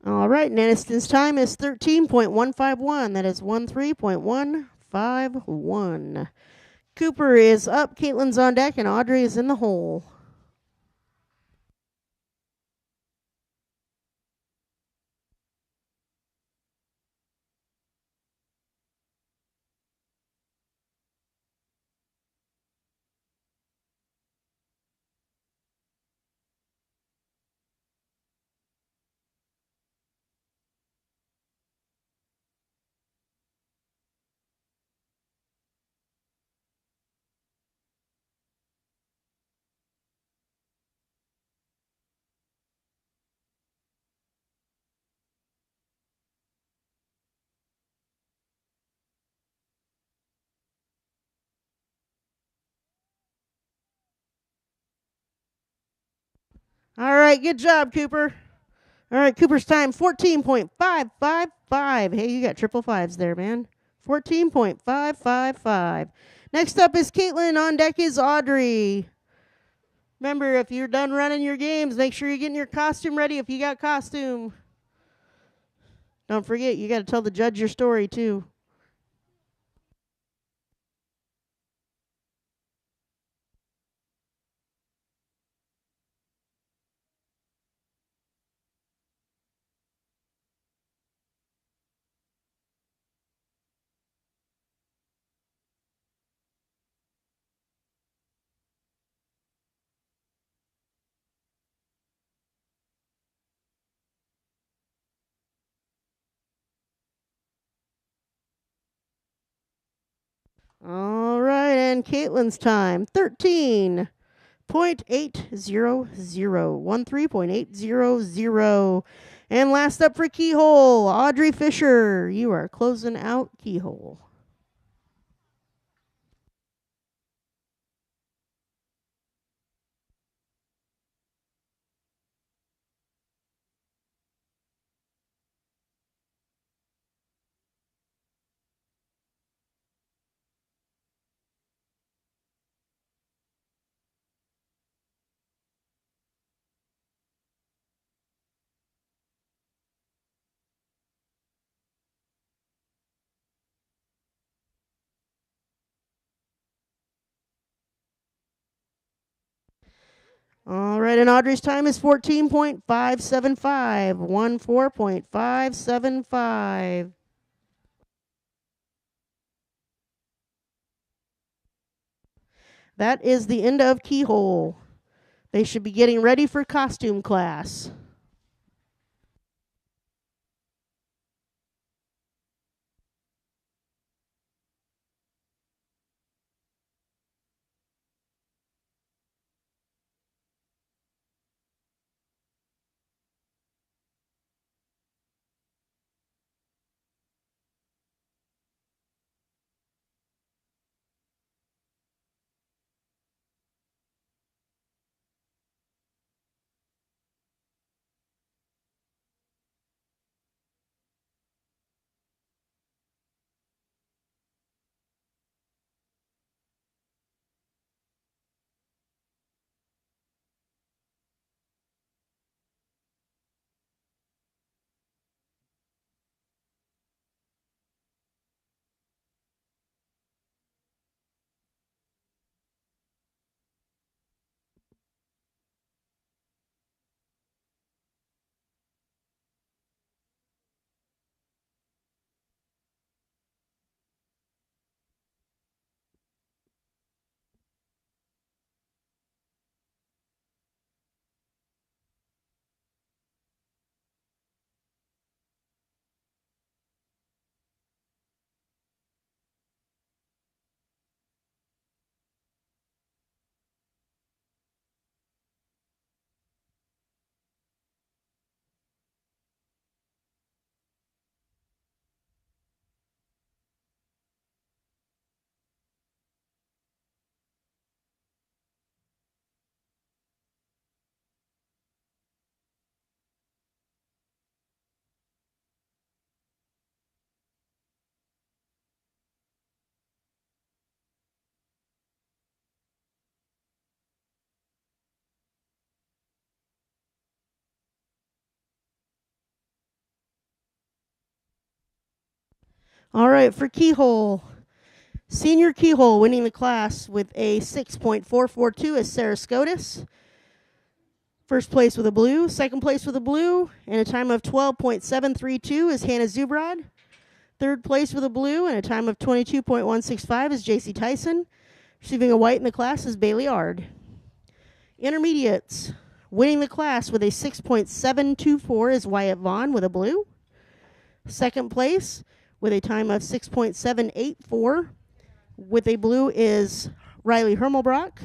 All right, and Aniston's time is 13.151. That is 13.151. Cooper is up, Caitlin's on deck, and Audrey is in the hole. All right, good job, Cooper. All right, Cooper's time, 14.555. Hey, you got triple fives there, man. 14.555. Next up is Caitlin. On deck is Audrey. Remember, if you're done running your games, make sure you're getting your costume ready if you got costume. Don't forget, you got to tell the judge your story, too. All right, and Caitlin's time, 13.800. 13.800. And last up for Keyhole, Audrey Fisher. You are closing out Keyhole. All right, and Audrey's time is 14.575. 14.575. That is the end of keyhole. They should be getting ready for costume class. All right, for keyhole. Senior keyhole winning the class with a 6.442 is Sarah Scotus. First place with a blue. Second place with a blue and a time of 12.732 is Hannah Zubrod. Third place with a blue and a time of 22.165 is JC Tyson. Receiving a white in the class is Bailey Ard. Intermediates. Winning the class with a 6.724 is Wyatt Vaughn with a blue. Second place with a time of 6.784 with a blue is Riley Hermelbrock.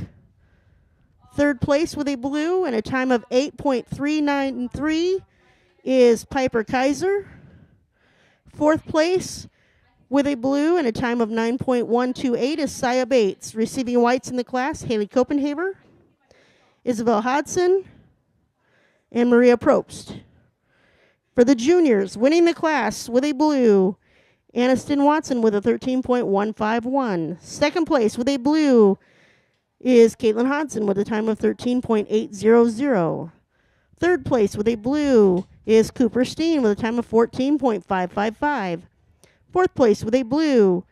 Third place with a blue and a time of 8.393 is Piper Kaiser. Fourth place with a blue and a time of 9.128 is Saya Bates. Receiving whites in the class, Haley Copenhaver, Isabel Hodson, and Maria Probst. For the juniors, winning the class with a blue, Aniston Watson with a 13.151. Second place with a blue is Caitlin Hodson with a time of 13.800. Third place with a blue is Cooper Steen with a time of 14.555. Fourth place with a blue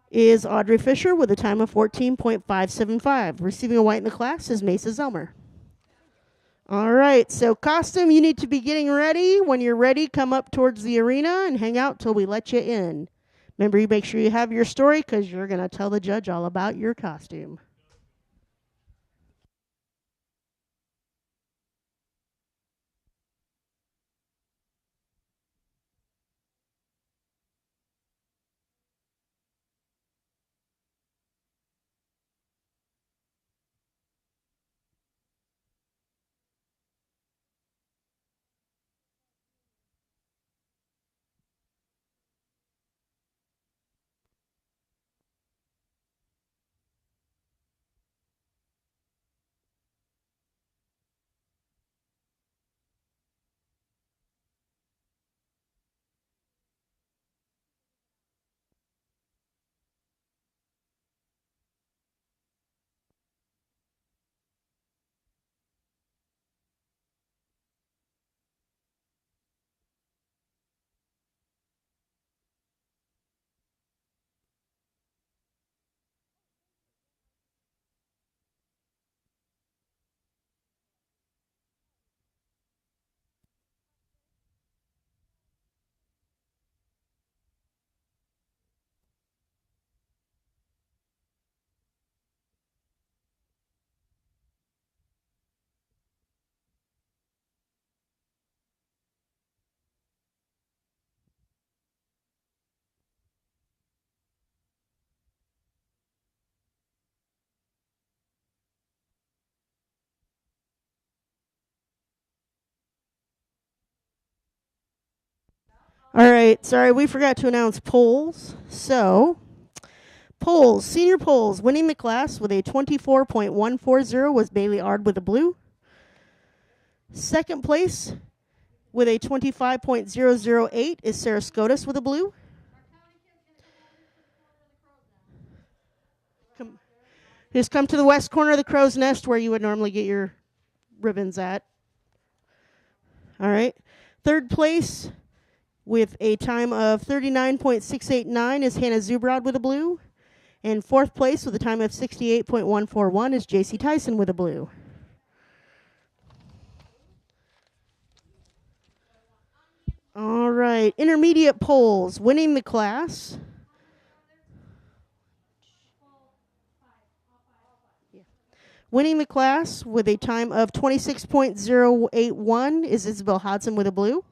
is Audrey Fisher with a time of 14.575. Receiving a white in the class is Mesa Zelmer. All right, so costume, you need to be getting ready. When you're ready, come up towards the arena and hang out till we let you in. Remember, you make sure you have your story because you're going to tell the judge all about your costume. right. Sorry, we forgot to announce polls. So, polls, senior polls, winning the class with a 24.140 was Bailey Ard with a blue. Second place with a 25.008 is Sarah Scotus with a blue. Just come to the west corner of the crow's nest where you would normally get your ribbons at. All right. Third place with a time of 39.689 is Hannah Zubrod with a blue. And fourth place with a time of 68.141 is JC Tyson with a blue. All right. Intermediate polls, winning the class. Winning the class with a time of 26.081 is Isabel Hodson with a blue.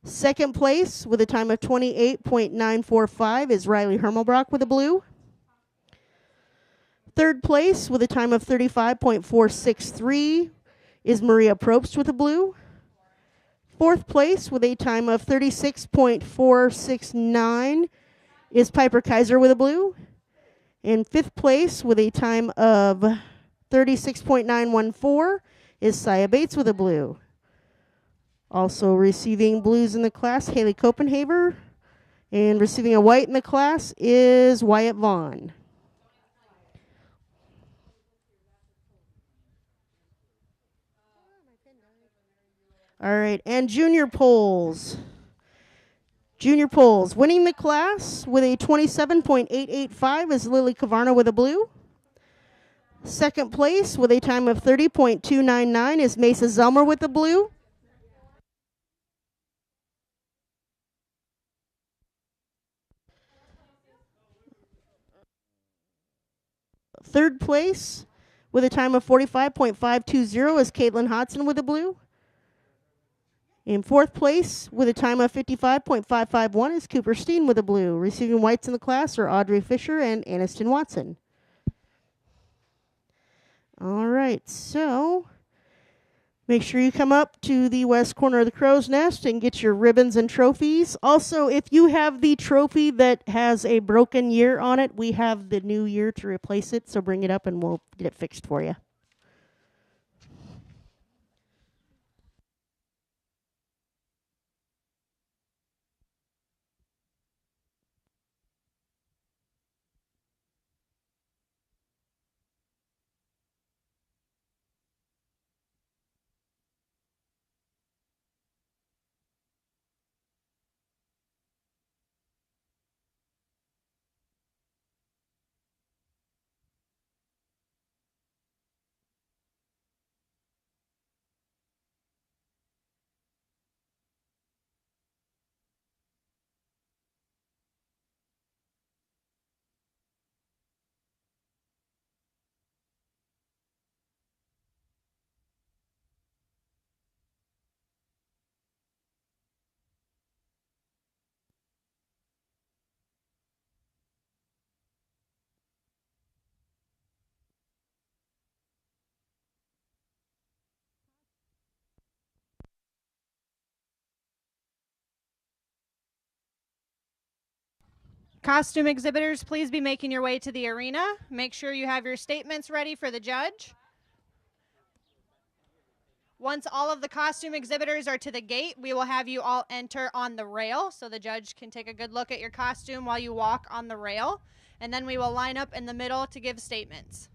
Second place with a time of 28.945 is Riley Hermelbrock with a blue. Third place with a time of 35.463 is Maria Probst with a blue. Fourth place with a time of 36.469 is Piper Kaiser with a blue. In fifth place with a time of 36.914 is Saya Bates with a blue. Also receiving blues in the class, Haley Copenhaver. And receiving a white in the class is Wyatt Vaughn. All right, and junior polls. Junior polls. Winning the class with a 27.885 is Lily Cavarno with a blue. Second place with a time of 30.299 is Mesa Zelmer with the blue. Third place with a time of 45.520 is Caitlin Hodson with the blue. In fourth place with a time of 55.551 is Cooper Steen with the blue. Receiving whites in the class are Audrey Fisher and Aniston Watson. All right, so make sure you come up to the west corner of the crow's nest and get your ribbons and trophies. Also, if you have the trophy that has a broken year on it, we have the new year to replace it, so bring it up and we'll get it fixed for you. Costume exhibitors, please be making your way to the arena. Make sure you have your statements ready for the judge. Once all of the costume exhibitors are to the gate, we will have you all enter on the rail so the judge can take a good look at your costume while you walk on the rail. And then we will line up in the middle to give statements.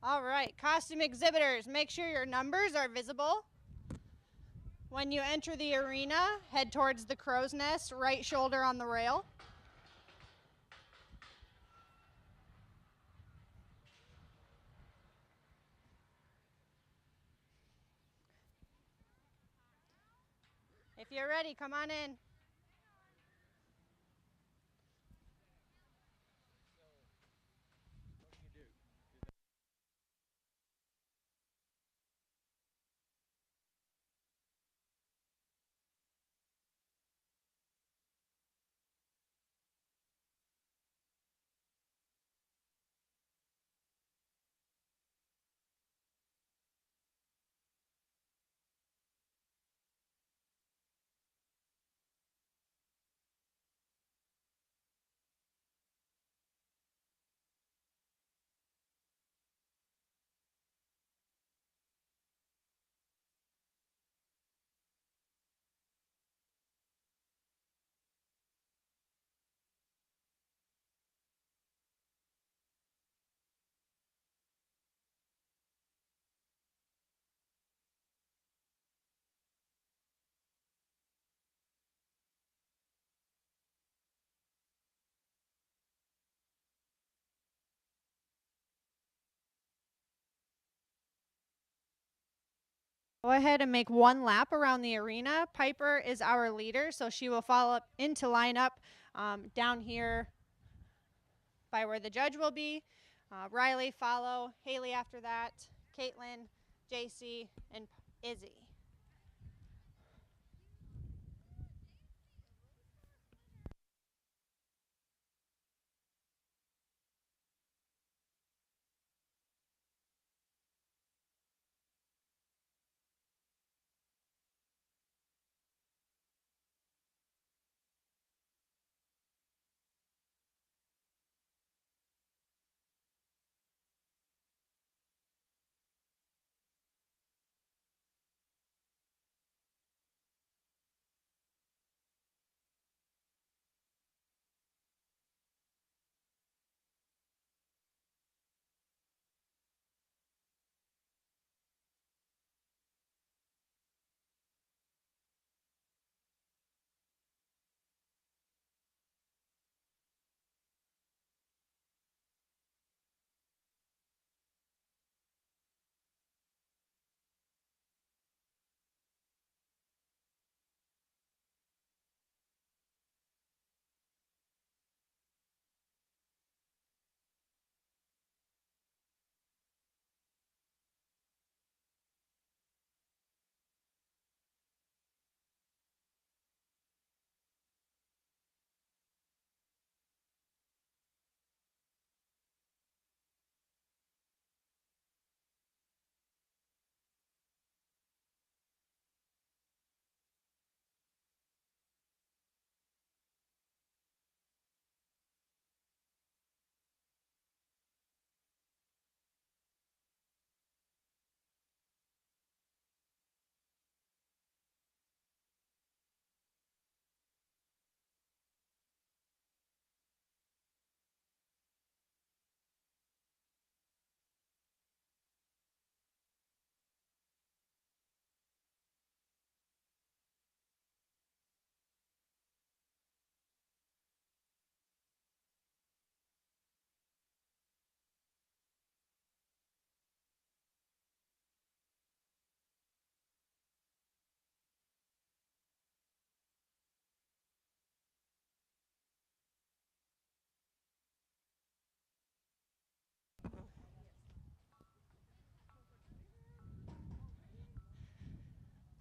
All right, costume exhibitors, make sure your numbers are visible. When you enter the arena, head towards the crow's nest, right shoulder on the rail. If you're ready, come on in. Go ahead and make one lap around the arena. Piper is our leader, so she will follow up into lineup down here by where the judge will be. Riley follow, Haley after that, Caitlin, JC, and Izzy.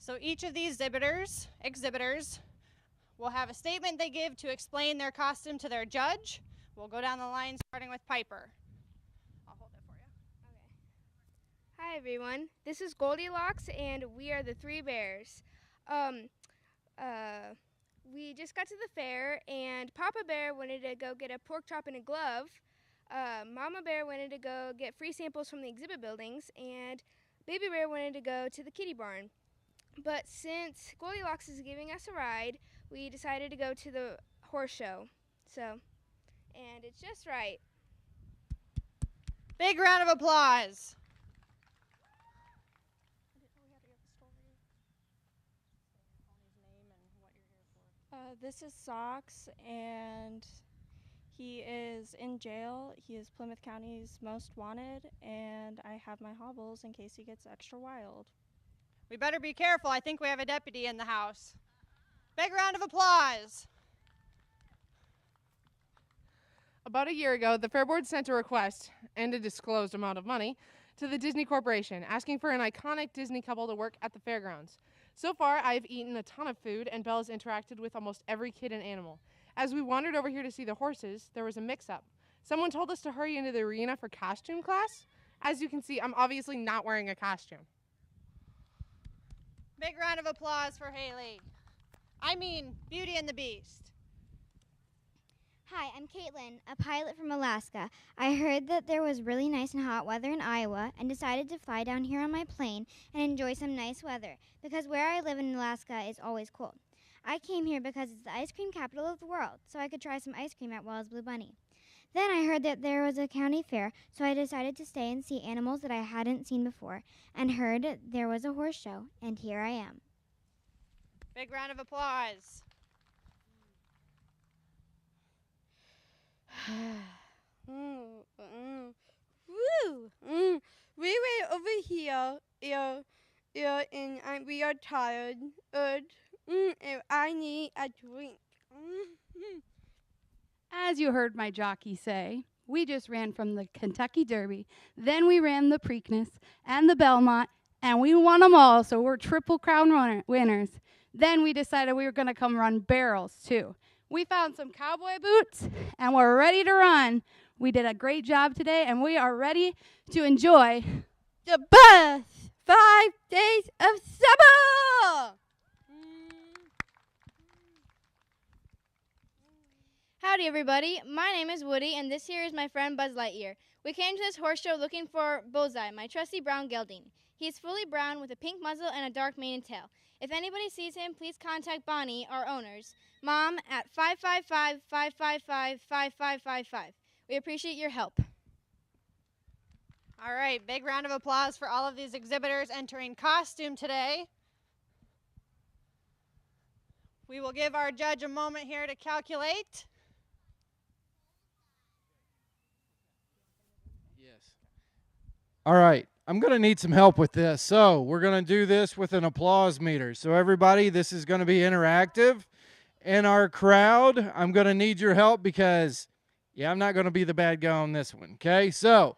So each of these exhibitors will have a statement they give to explain their costume to their judge. We'll go down the line starting with Piper. I'll hold it for you. Hi everyone, this is Goldilocks and we are the Three Bears. We just got to the fair and Papa Bear wanted to go get a pork chop and a glove. Mama Bear wanted to go get free samples from the exhibit buildings, and Baby Bear wanted to go to the kitty barn. But since Goldilocks is giving us a ride, we decided to go to the horse show. And it's just right. Big round of applause. This is Socks, and he is in jail. He is Plymouth County's most wanted, and I have my hobbles in case he gets extra wild. We better be careful. I think we have a deputy in the house. Big round of applause. About a year ago, the Fair Board sent a request and a disclosed amount of money to the Disney Corporation, asking for an iconic Disney couple to work at the fairgrounds. So far, I've eaten a ton of food, and Belle's interacted with almost every kid and animal. As we wandered over here to see the horses, there was a mix-up. Someone told us to hurry into the arena for costume class. As you can see, I'm obviously not wearing a costume. Big round of applause for Haley. I mean, Beauty and the Beast. Hi, I'm Caitlin, a pilot from Alaska. I heard that there was really nice and hot weather in Iowa and decided to fly down here on my plane and enjoy some nice weather because where I live in Alaska is always cold. I came here because it's the ice cream capital of the world, so I could try some ice cream at Wells Blue Bunny. Then I heard that there was a county fair, so I decided to stay and see animals that I hadn't seen before and heard there was a horse show, and here I am. Big round of applause. Woo! We went over here, and we are tired. And I need a drink. As you heard my jockey say, we just ran from the Kentucky Derby, then we ran the Preakness and the Belmont, and we won them all, so we're Triple Crown winners. Then we decided we were going to come run barrels, too. We found some cowboy boots, and we're ready to run. We did a great job today, and we are ready to enjoy the best 5 days of summer! Howdy, everybody. My name is Woody, and this here is my friend Buzz Lightyear. We came to this horse show looking for Bullseye, my trusty brown gelding. He is fully brown with a pink muzzle and a dark mane and tail. If anybody sees him, please contact Bonnie, our owners, Mom, at 555-555-5555. We appreciate your help. All right, big round of applause for all of these exhibitors entering costume today. We will give our judge a moment here to calculate. All right, I'm going to need some help with this. So we're going to do this with an applause meter. So everybody, this is going to be interactive. And our crowd, I'm going to need your help because, I'm not going to be the bad guy on this one, okay? So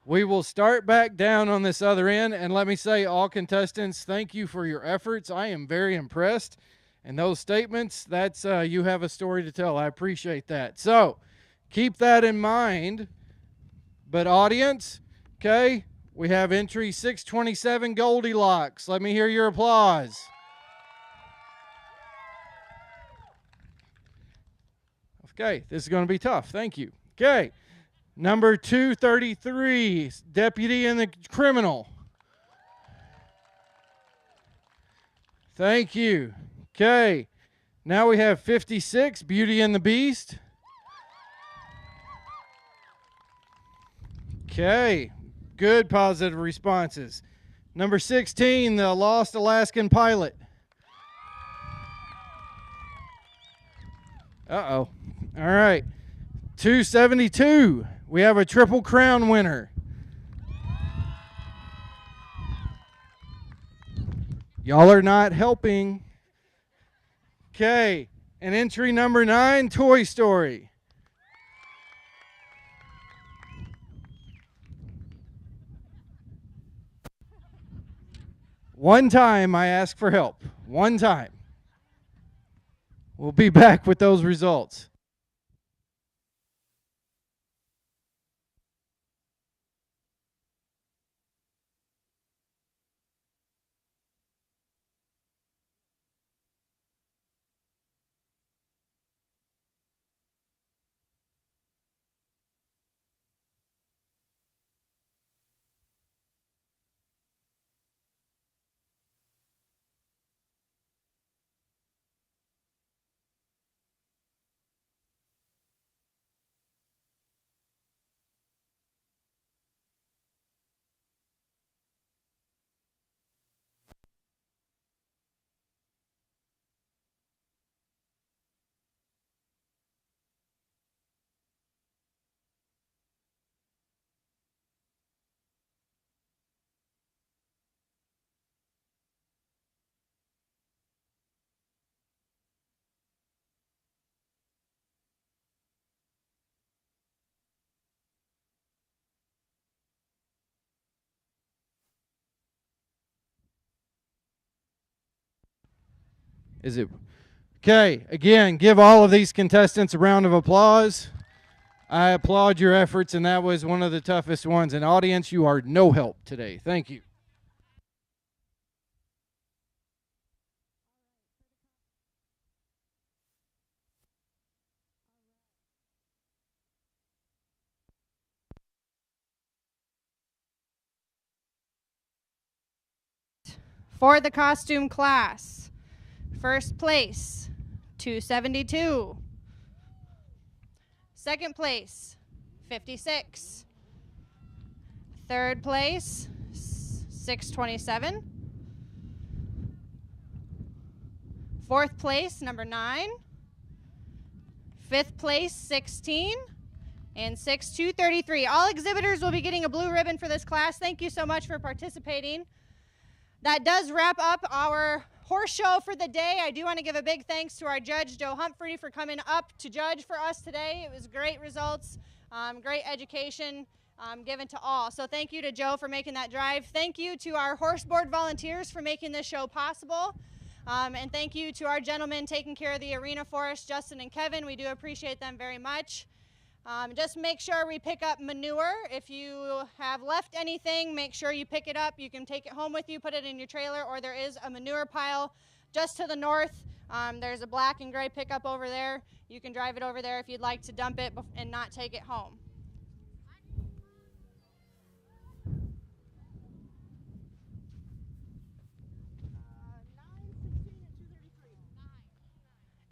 we will start back down on this other end. And let me say, all contestants, thank you for your efforts. I am very impressed. And those statements, that's you have a story to tell. I appreciate that. So keep that in mind. But audience, okay, we have entry 627 Goldilocks. Let me hear your applause. Okay, this is going to be tough. Thank you. Okay, number 233, Deputy and the Criminal. Thank you. Okay, now we have 56, Beauty and the Beast. Okay, good positive responses. Number 16, the Lost Alaskan Pilot. Uh-oh. All right. 272, we have a Triple Crown winner. Y'all are not helping. Okay, and entry number 9, Toy Story. One time I ask for help. One time. We'll be back with those results. Is it? Okay, again, give all of these contestants a round of applause. I applaud your efforts, and that was one of the toughest ones. And audience, you are no help today. Thank you. For the costume class, first place, 272. Second place, 56. Third place, 627. Fourth place, number 9. Fifth place, 16. And 233. All exhibitors will be getting a blue ribbon for this class. Thank you so much for participating. That does wrap up our horse show for the day. I do want to give a big thanks to our judge, Joe Humphrey, for coming up to judge for us today. It was great results, great education given to all. So thank you to Joe for making that drive. Thank you to our horse board volunteers for making this show possible. And thank you to our gentlemen taking care of the arena for us, Justin and Kevin. We do appreciate them very much. Just make sure we pick up manure. If you have left anything, make sure you pick it up. You can take it home with you, put it in your trailer, or there is a manure pile just to the north. There's a black and gray pickup over there. You can drive it over there if you'd like to dump it and not take it home.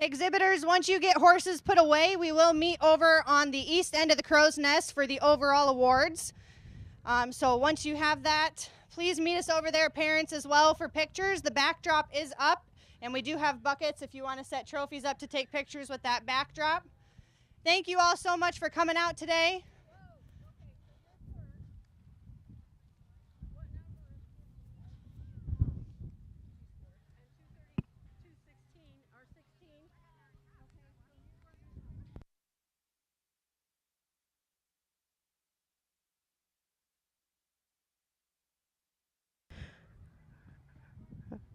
Exhibitors, once you get horses put away, we will meet over on the east end of the Crow's Nest for the overall awards. So once you have that, please meet us over there, parents, as well, for pictures. The backdrop is up, and we do have buckets if you want to set trophies up to take pictures with that backdrop. Thank you all so much for coming out today.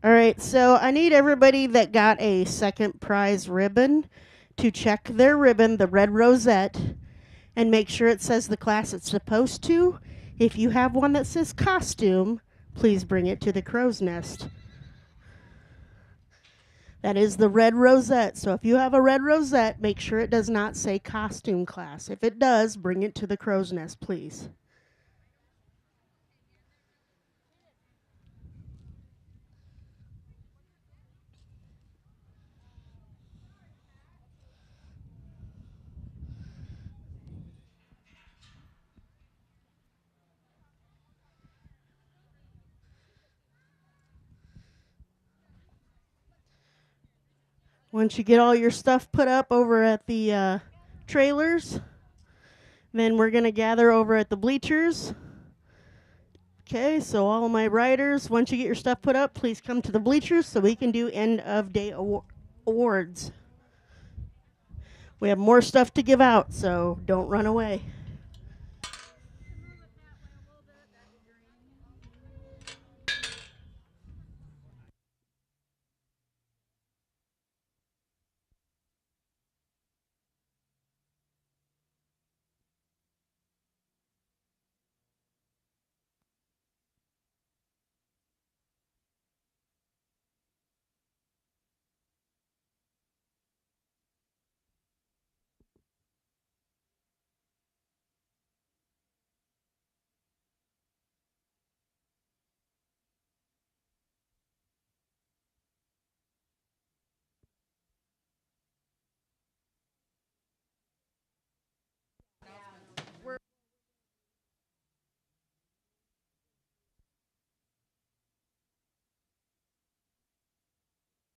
All right, so I need everybody that got a second prize ribbon to check their ribbon, the red rosette, and make sure it says the class it's supposed to. If you have one that says costume, please bring it to the Crow's Nest. That is the red rosette. So if you have a red rosette, make sure it does not say costume class. If it does, bring it to the Crow's Nest, please. Once you get all your stuff put up over at the trailers, then we're going to gather over at the bleachers. Okay, so all my riders, once you get your stuff put up, please come to the bleachers so we can do end of day awards. We have more stuff to give out, so don't run away.